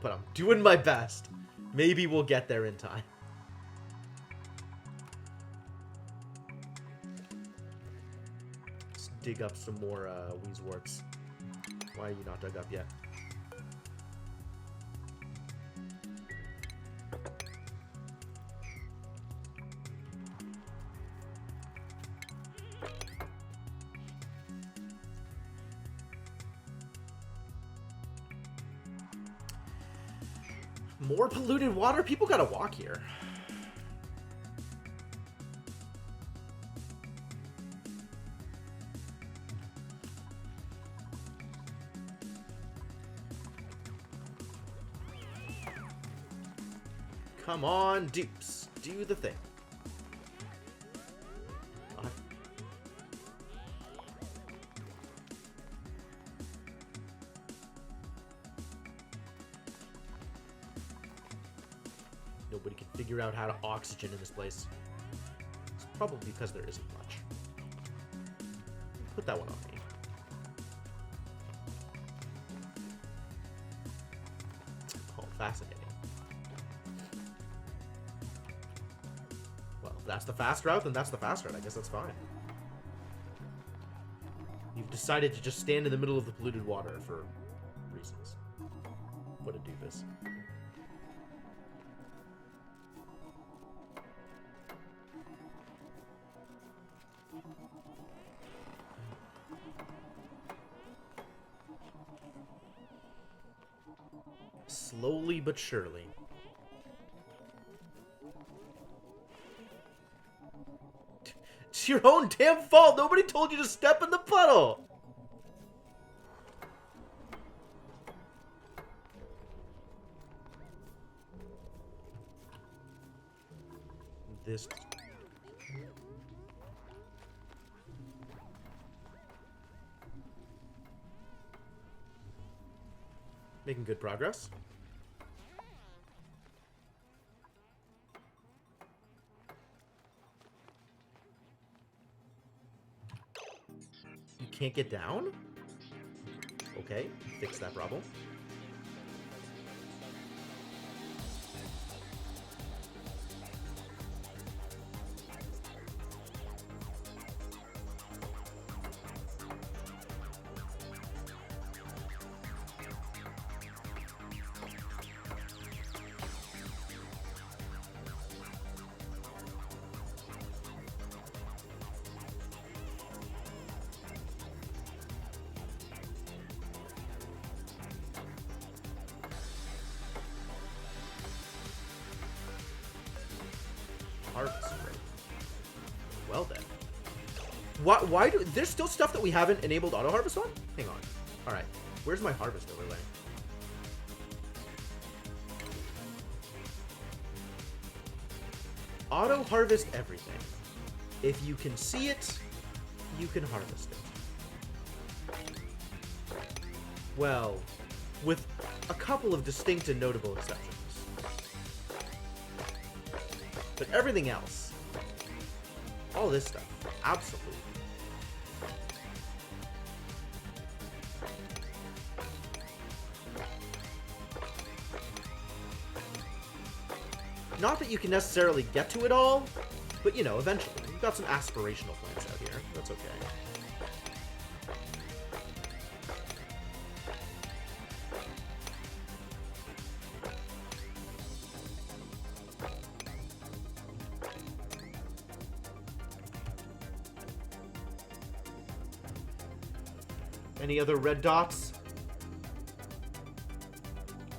S1: But I'm doing my best. Maybe we'll get there in time. Let's dig up some more Weezeworts. Why are you not dug up yet? More polluted water? People gotta walk here. Come on, dupes. Do the thing. Nobody can figure out how to oxygen in this place. It's probably because there isn't much. Put that one on me. Oh, fascinating. Well, if that's the fast route, then that's the fast route. I guess that's fine. You've decided to just stand in the middle of the polluted water for reasons. What a doofus. Slowly but surely. It's your own damn fault. Nobody told you to step in the puddle. This. Making good progress. You can't get down? Okay, fix that problem. Harvest rate. Well then. Why do... There's still stuff that we haven't enabled auto-harvest on? Hang on. Alright. Where's my harvest overlay? Auto-harvest everything. If you can see it, you can harvest it. Well, with a couple of distinct and notable exceptions. But everything else, All this stuff. Absolutely. Not that you can necessarily get to it all, but, you know, eventually. We've got some aspirational plans out here. That's okay. Any other red dots?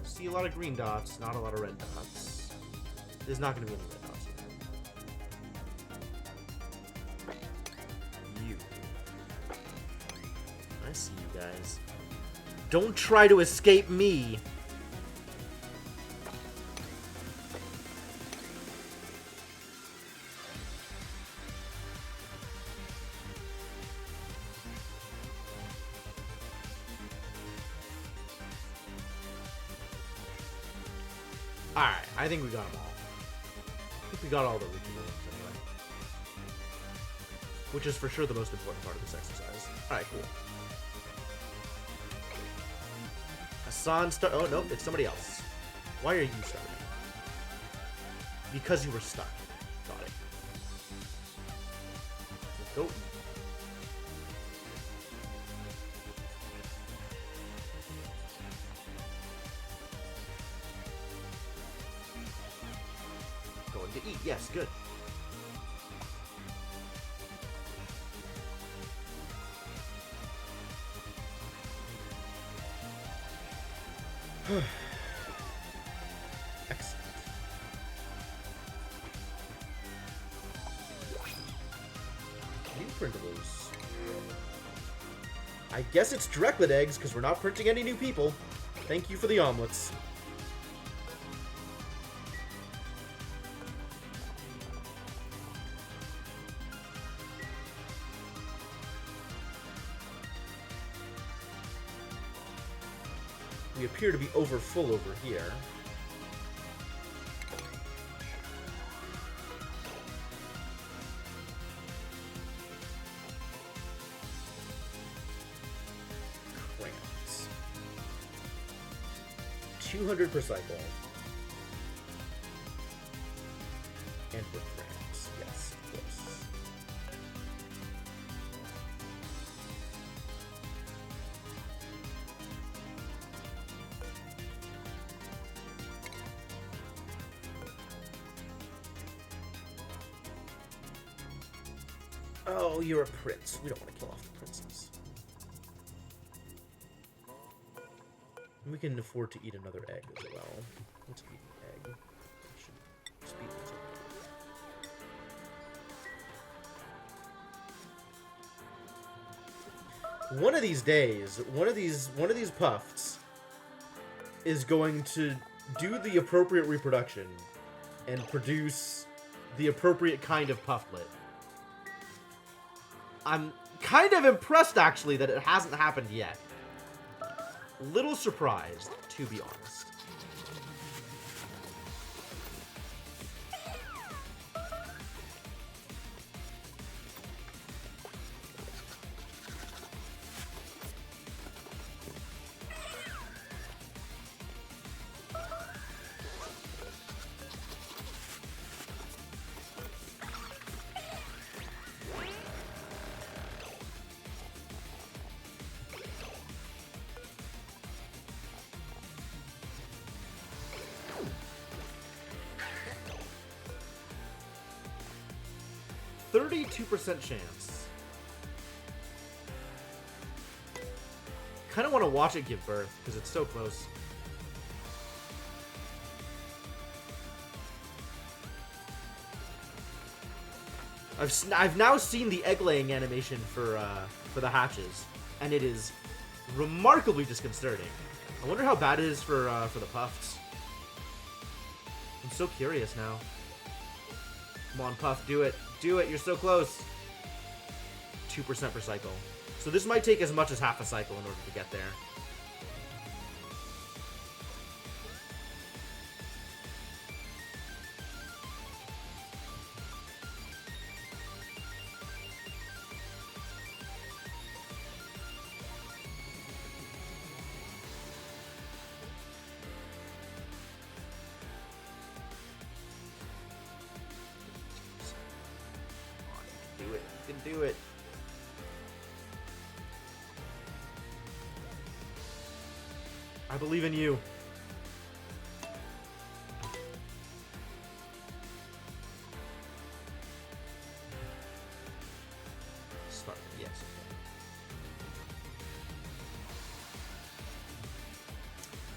S1: See a lot of green dots, not a lot of red dots. There's not going to be any red dots here. You. I see you guys. Don't try to escape me. Alright, I think we got them all. I think we got all the regional ones anyway. Which is for sure the most important part of this exercise. Alright, cool. Hassan start. Oh, no, it's somebody else. Why are you starting? Because you were stuck. Got it. Go. Going to eat. Yes, good. Excellent. New printables. I guess it's directlet eggs because we're not printing any new people. Thank you for the omelets. We appear to be over full over here. Crayons. 200 per cycle. And with crayons. Yes, of course. Oh, you're a prince. We don't want to kill off the princes. We can afford to eat another egg as well. Let's eat an egg. We should just eat this egg. One of these days, one of these puffs is going to do the appropriate reproduction and produce the appropriate kind of pufflet. I'm kind of impressed, actually, that it hasn't happened yet. Little surprised, to be honest. %32 chance. Kind of want to watch it give birth because it's so close. I've now seen the egg laying animation for the hatches, and it is remarkably disconcerting. I wonder how bad it is for the puffs. I'm so curious now. Come on, Puff, do it. Do it, you're so close. 2% per cycle. So this might take as much as half a cycle in order to get there. do it. I believe in you. Start. Yes.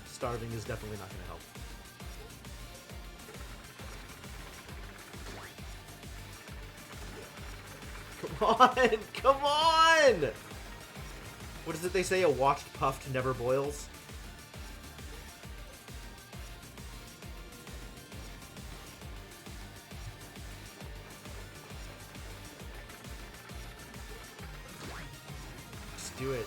S1: Starving is definitely not going to help. Come on! Come on! What is it they say? A watched puffed never boils? Just do it.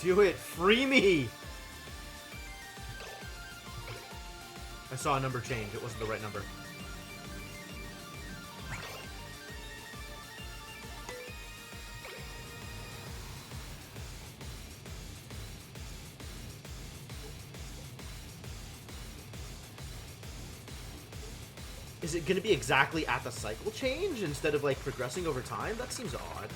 S1: Do it! Free me! I saw a number change. It wasn't the right number. Is it going to be exactly at the cycle change instead of, like, progressing over time? That seems odd.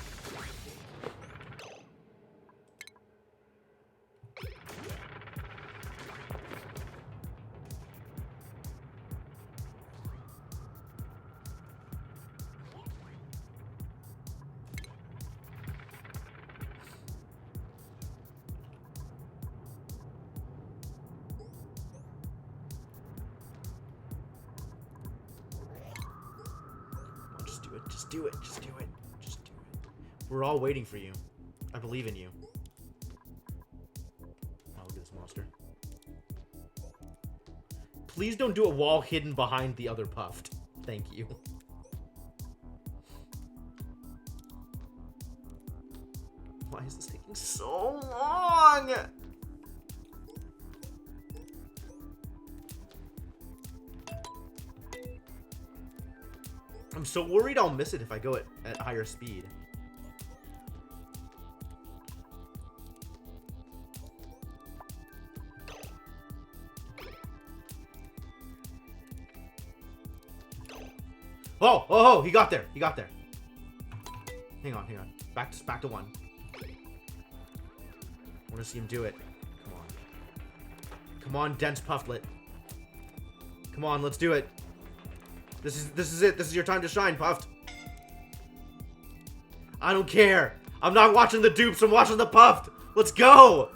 S1: Just do it. Just do it. Just do it. We're all waiting for you. I believe in you. Oh, look at this monster. Please don't do a wall hidden behind the other puffed. Thank you. Why is this taking so long? I'm so worried I'll miss it if I go at higher speed. Oh, oh, he got there. He got there. Hang on, hang on. Back to 1. I want to see him do it. Come on. Come on, dense pufflet. Come on, let's do it. This is it. This is your time to shine, Puffed. I don't care. I'm not watching the dupes. I'm watching the Puffed. Let's go.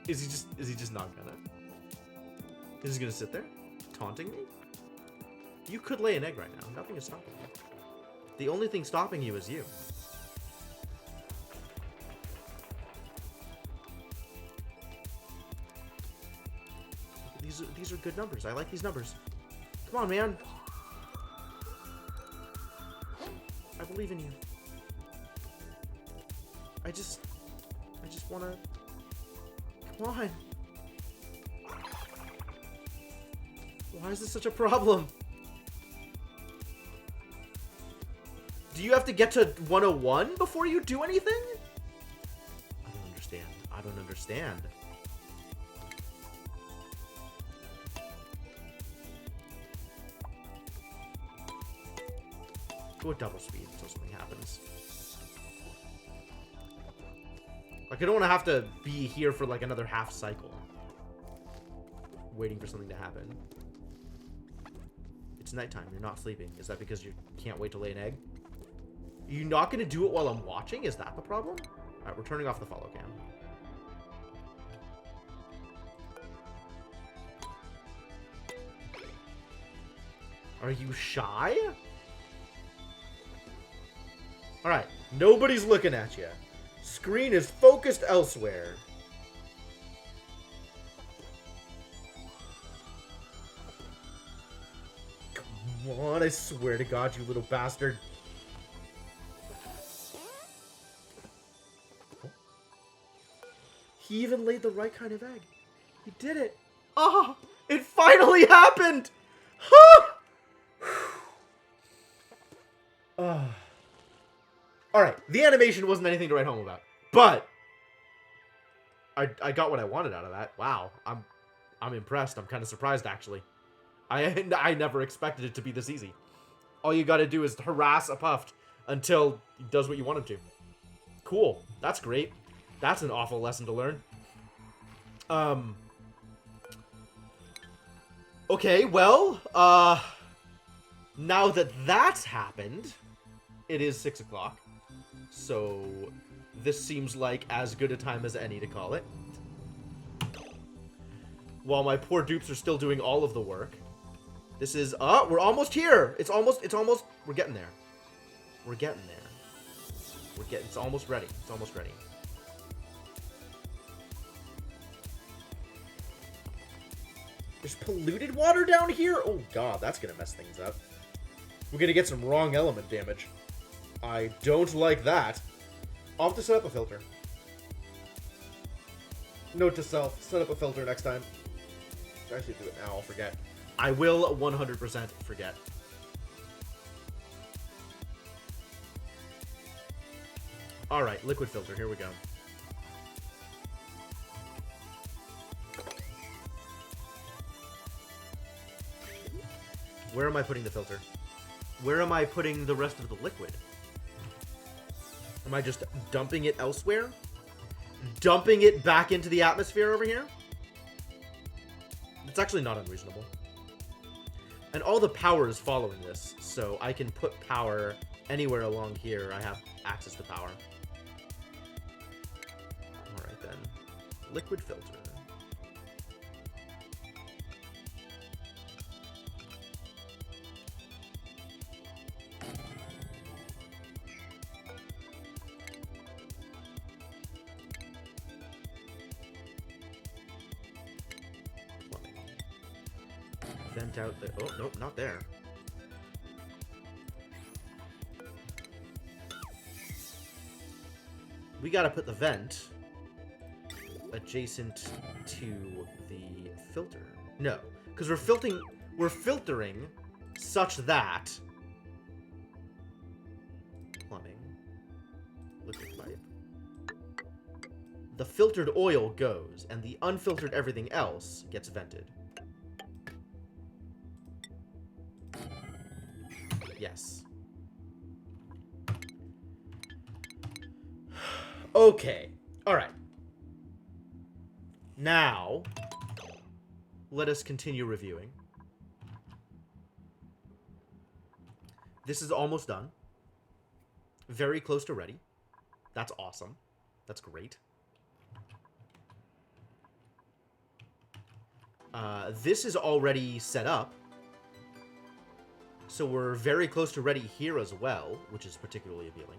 S1: Is he just not gonna? Is he gonna sit there taunting me? You could lay an egg right now. Nothing is stopping you. The only thing stopping you is you. These are good numbers. I like these numbers. Come on, man. I believe in you. I just wanna... Come on. Why is this such a problem? Do you have to get to 101 before you do anything? I don't understand. I don't understand. Go at double speed until something happens. Like, I don't want to have to be here for like another half cycle waiting for something to happen. It's nighttime. You're not sleeping. Is that because you can't wait to lay an egg? Are you not going to do it while I'm watching? Is that the problem? Alright, we're turning off the follow cam. Are you shy? Alright, nobody's looking at you. Screen is focused elsewhere. Come on, I swear to God, you little bastard. He even laid the right kind of egg. He did it. Oh, it finally happened. All right, the animation wasn't anything to write home about, but I got what I wanted out of that. Wow, I'm impressed. I'm kind of surprised, actually. I never expected it to be this easy. All you got to do is harass a Puffed until he does what you want him to. Cool. That's great. That's an awful lesson to learn. Okay, well, now that that's happened, it is 6 o'clock. So this seems like as good a time as any to call it. While my poor dupes are still doing all of the work. This is, we're almost here. It's almost, we're getting there. We're getting there. It's almost ready. It's almost ready. There's polluted water down here? Oh god, that's gonna mess things up. We're gonna get some wrong element damage. I don't like that. I'll have to set up a filter. Note to self, set up a filter next time. I should do it now, I'll forget. I will 100% forget. Alright, liquid filter, here we go. Where am I putting the filter? Where am I putting the rest of the liquid? Am I just dumping it elsewhere? Dumping it back into the atmosphere over here? It's actually not unreasonable. And all the power is following this, so I can put power anywhere along here. I have access to power. Alright then. Liquid filter. Vent out there. Oh, nope, not there. We gotta put the vent adjacent to the filter. No, because we're filtering such that plumbing, liquid pipe. The filtered oil goes, and the unfiltered everything else gets vented. Yes. Okay. Alright. Now, let us continue reviewing. This is almost done. Very close to ready. That's awesome. That's great. This is already set up. So we're very close to ready here as well, which is particularly appealing.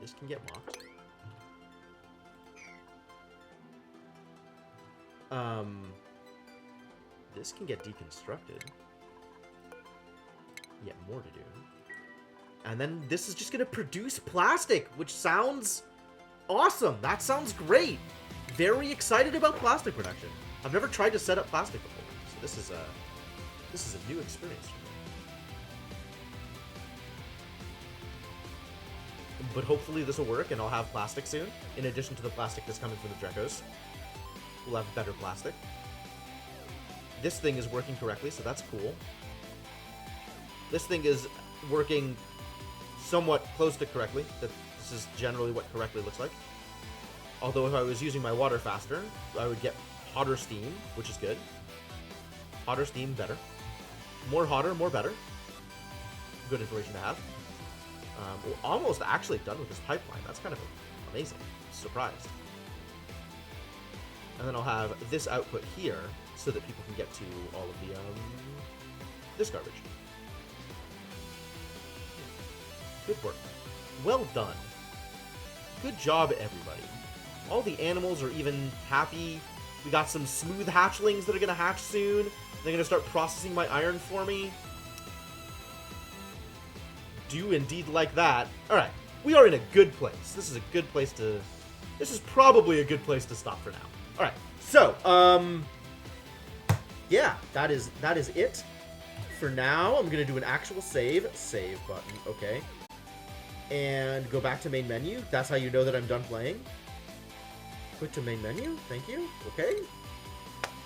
S1: This can get mocked. This can get deconstructed. Yet more to do. And then this is just going to produce plastic, which sounds awesome. That sounds great. Very excited about plastic production. I've never tried to set up plastic before, so this is a new experience for me. But hopefully this will work, and I'll have plastic soon. In addition to the plastic that's coming from the Drekos, we'll have better plastic. This thing is working correctly, so that's cool. This thing is working somewhat close to correctly. This is generally what correctly looks like. Although if I was using my water faster, I would get hotter steam, which is good. Hotter steam, better. More hotter, more better. Good information to have. We're almost actually done with this pipeline. That's kind of amazing. Surprised. And then I'll have this output here so that people can get to all of the, this garbage. Good work. Well done. Good job, everybody. All the animals are even happy. We got some smooth hatchlings that are going to hatch soon. They're going to start processing my iron for me. Do indeed like that. Alright, we are in a good place. This is a good place to... This is probably a good place to stop for now. Alright, so, yeah, that is it for now, I'm gonna do an actual save. Save button, okay. And go back to main menu. That's how you know that I'm done playing. Quit to main menu, thank you, okay.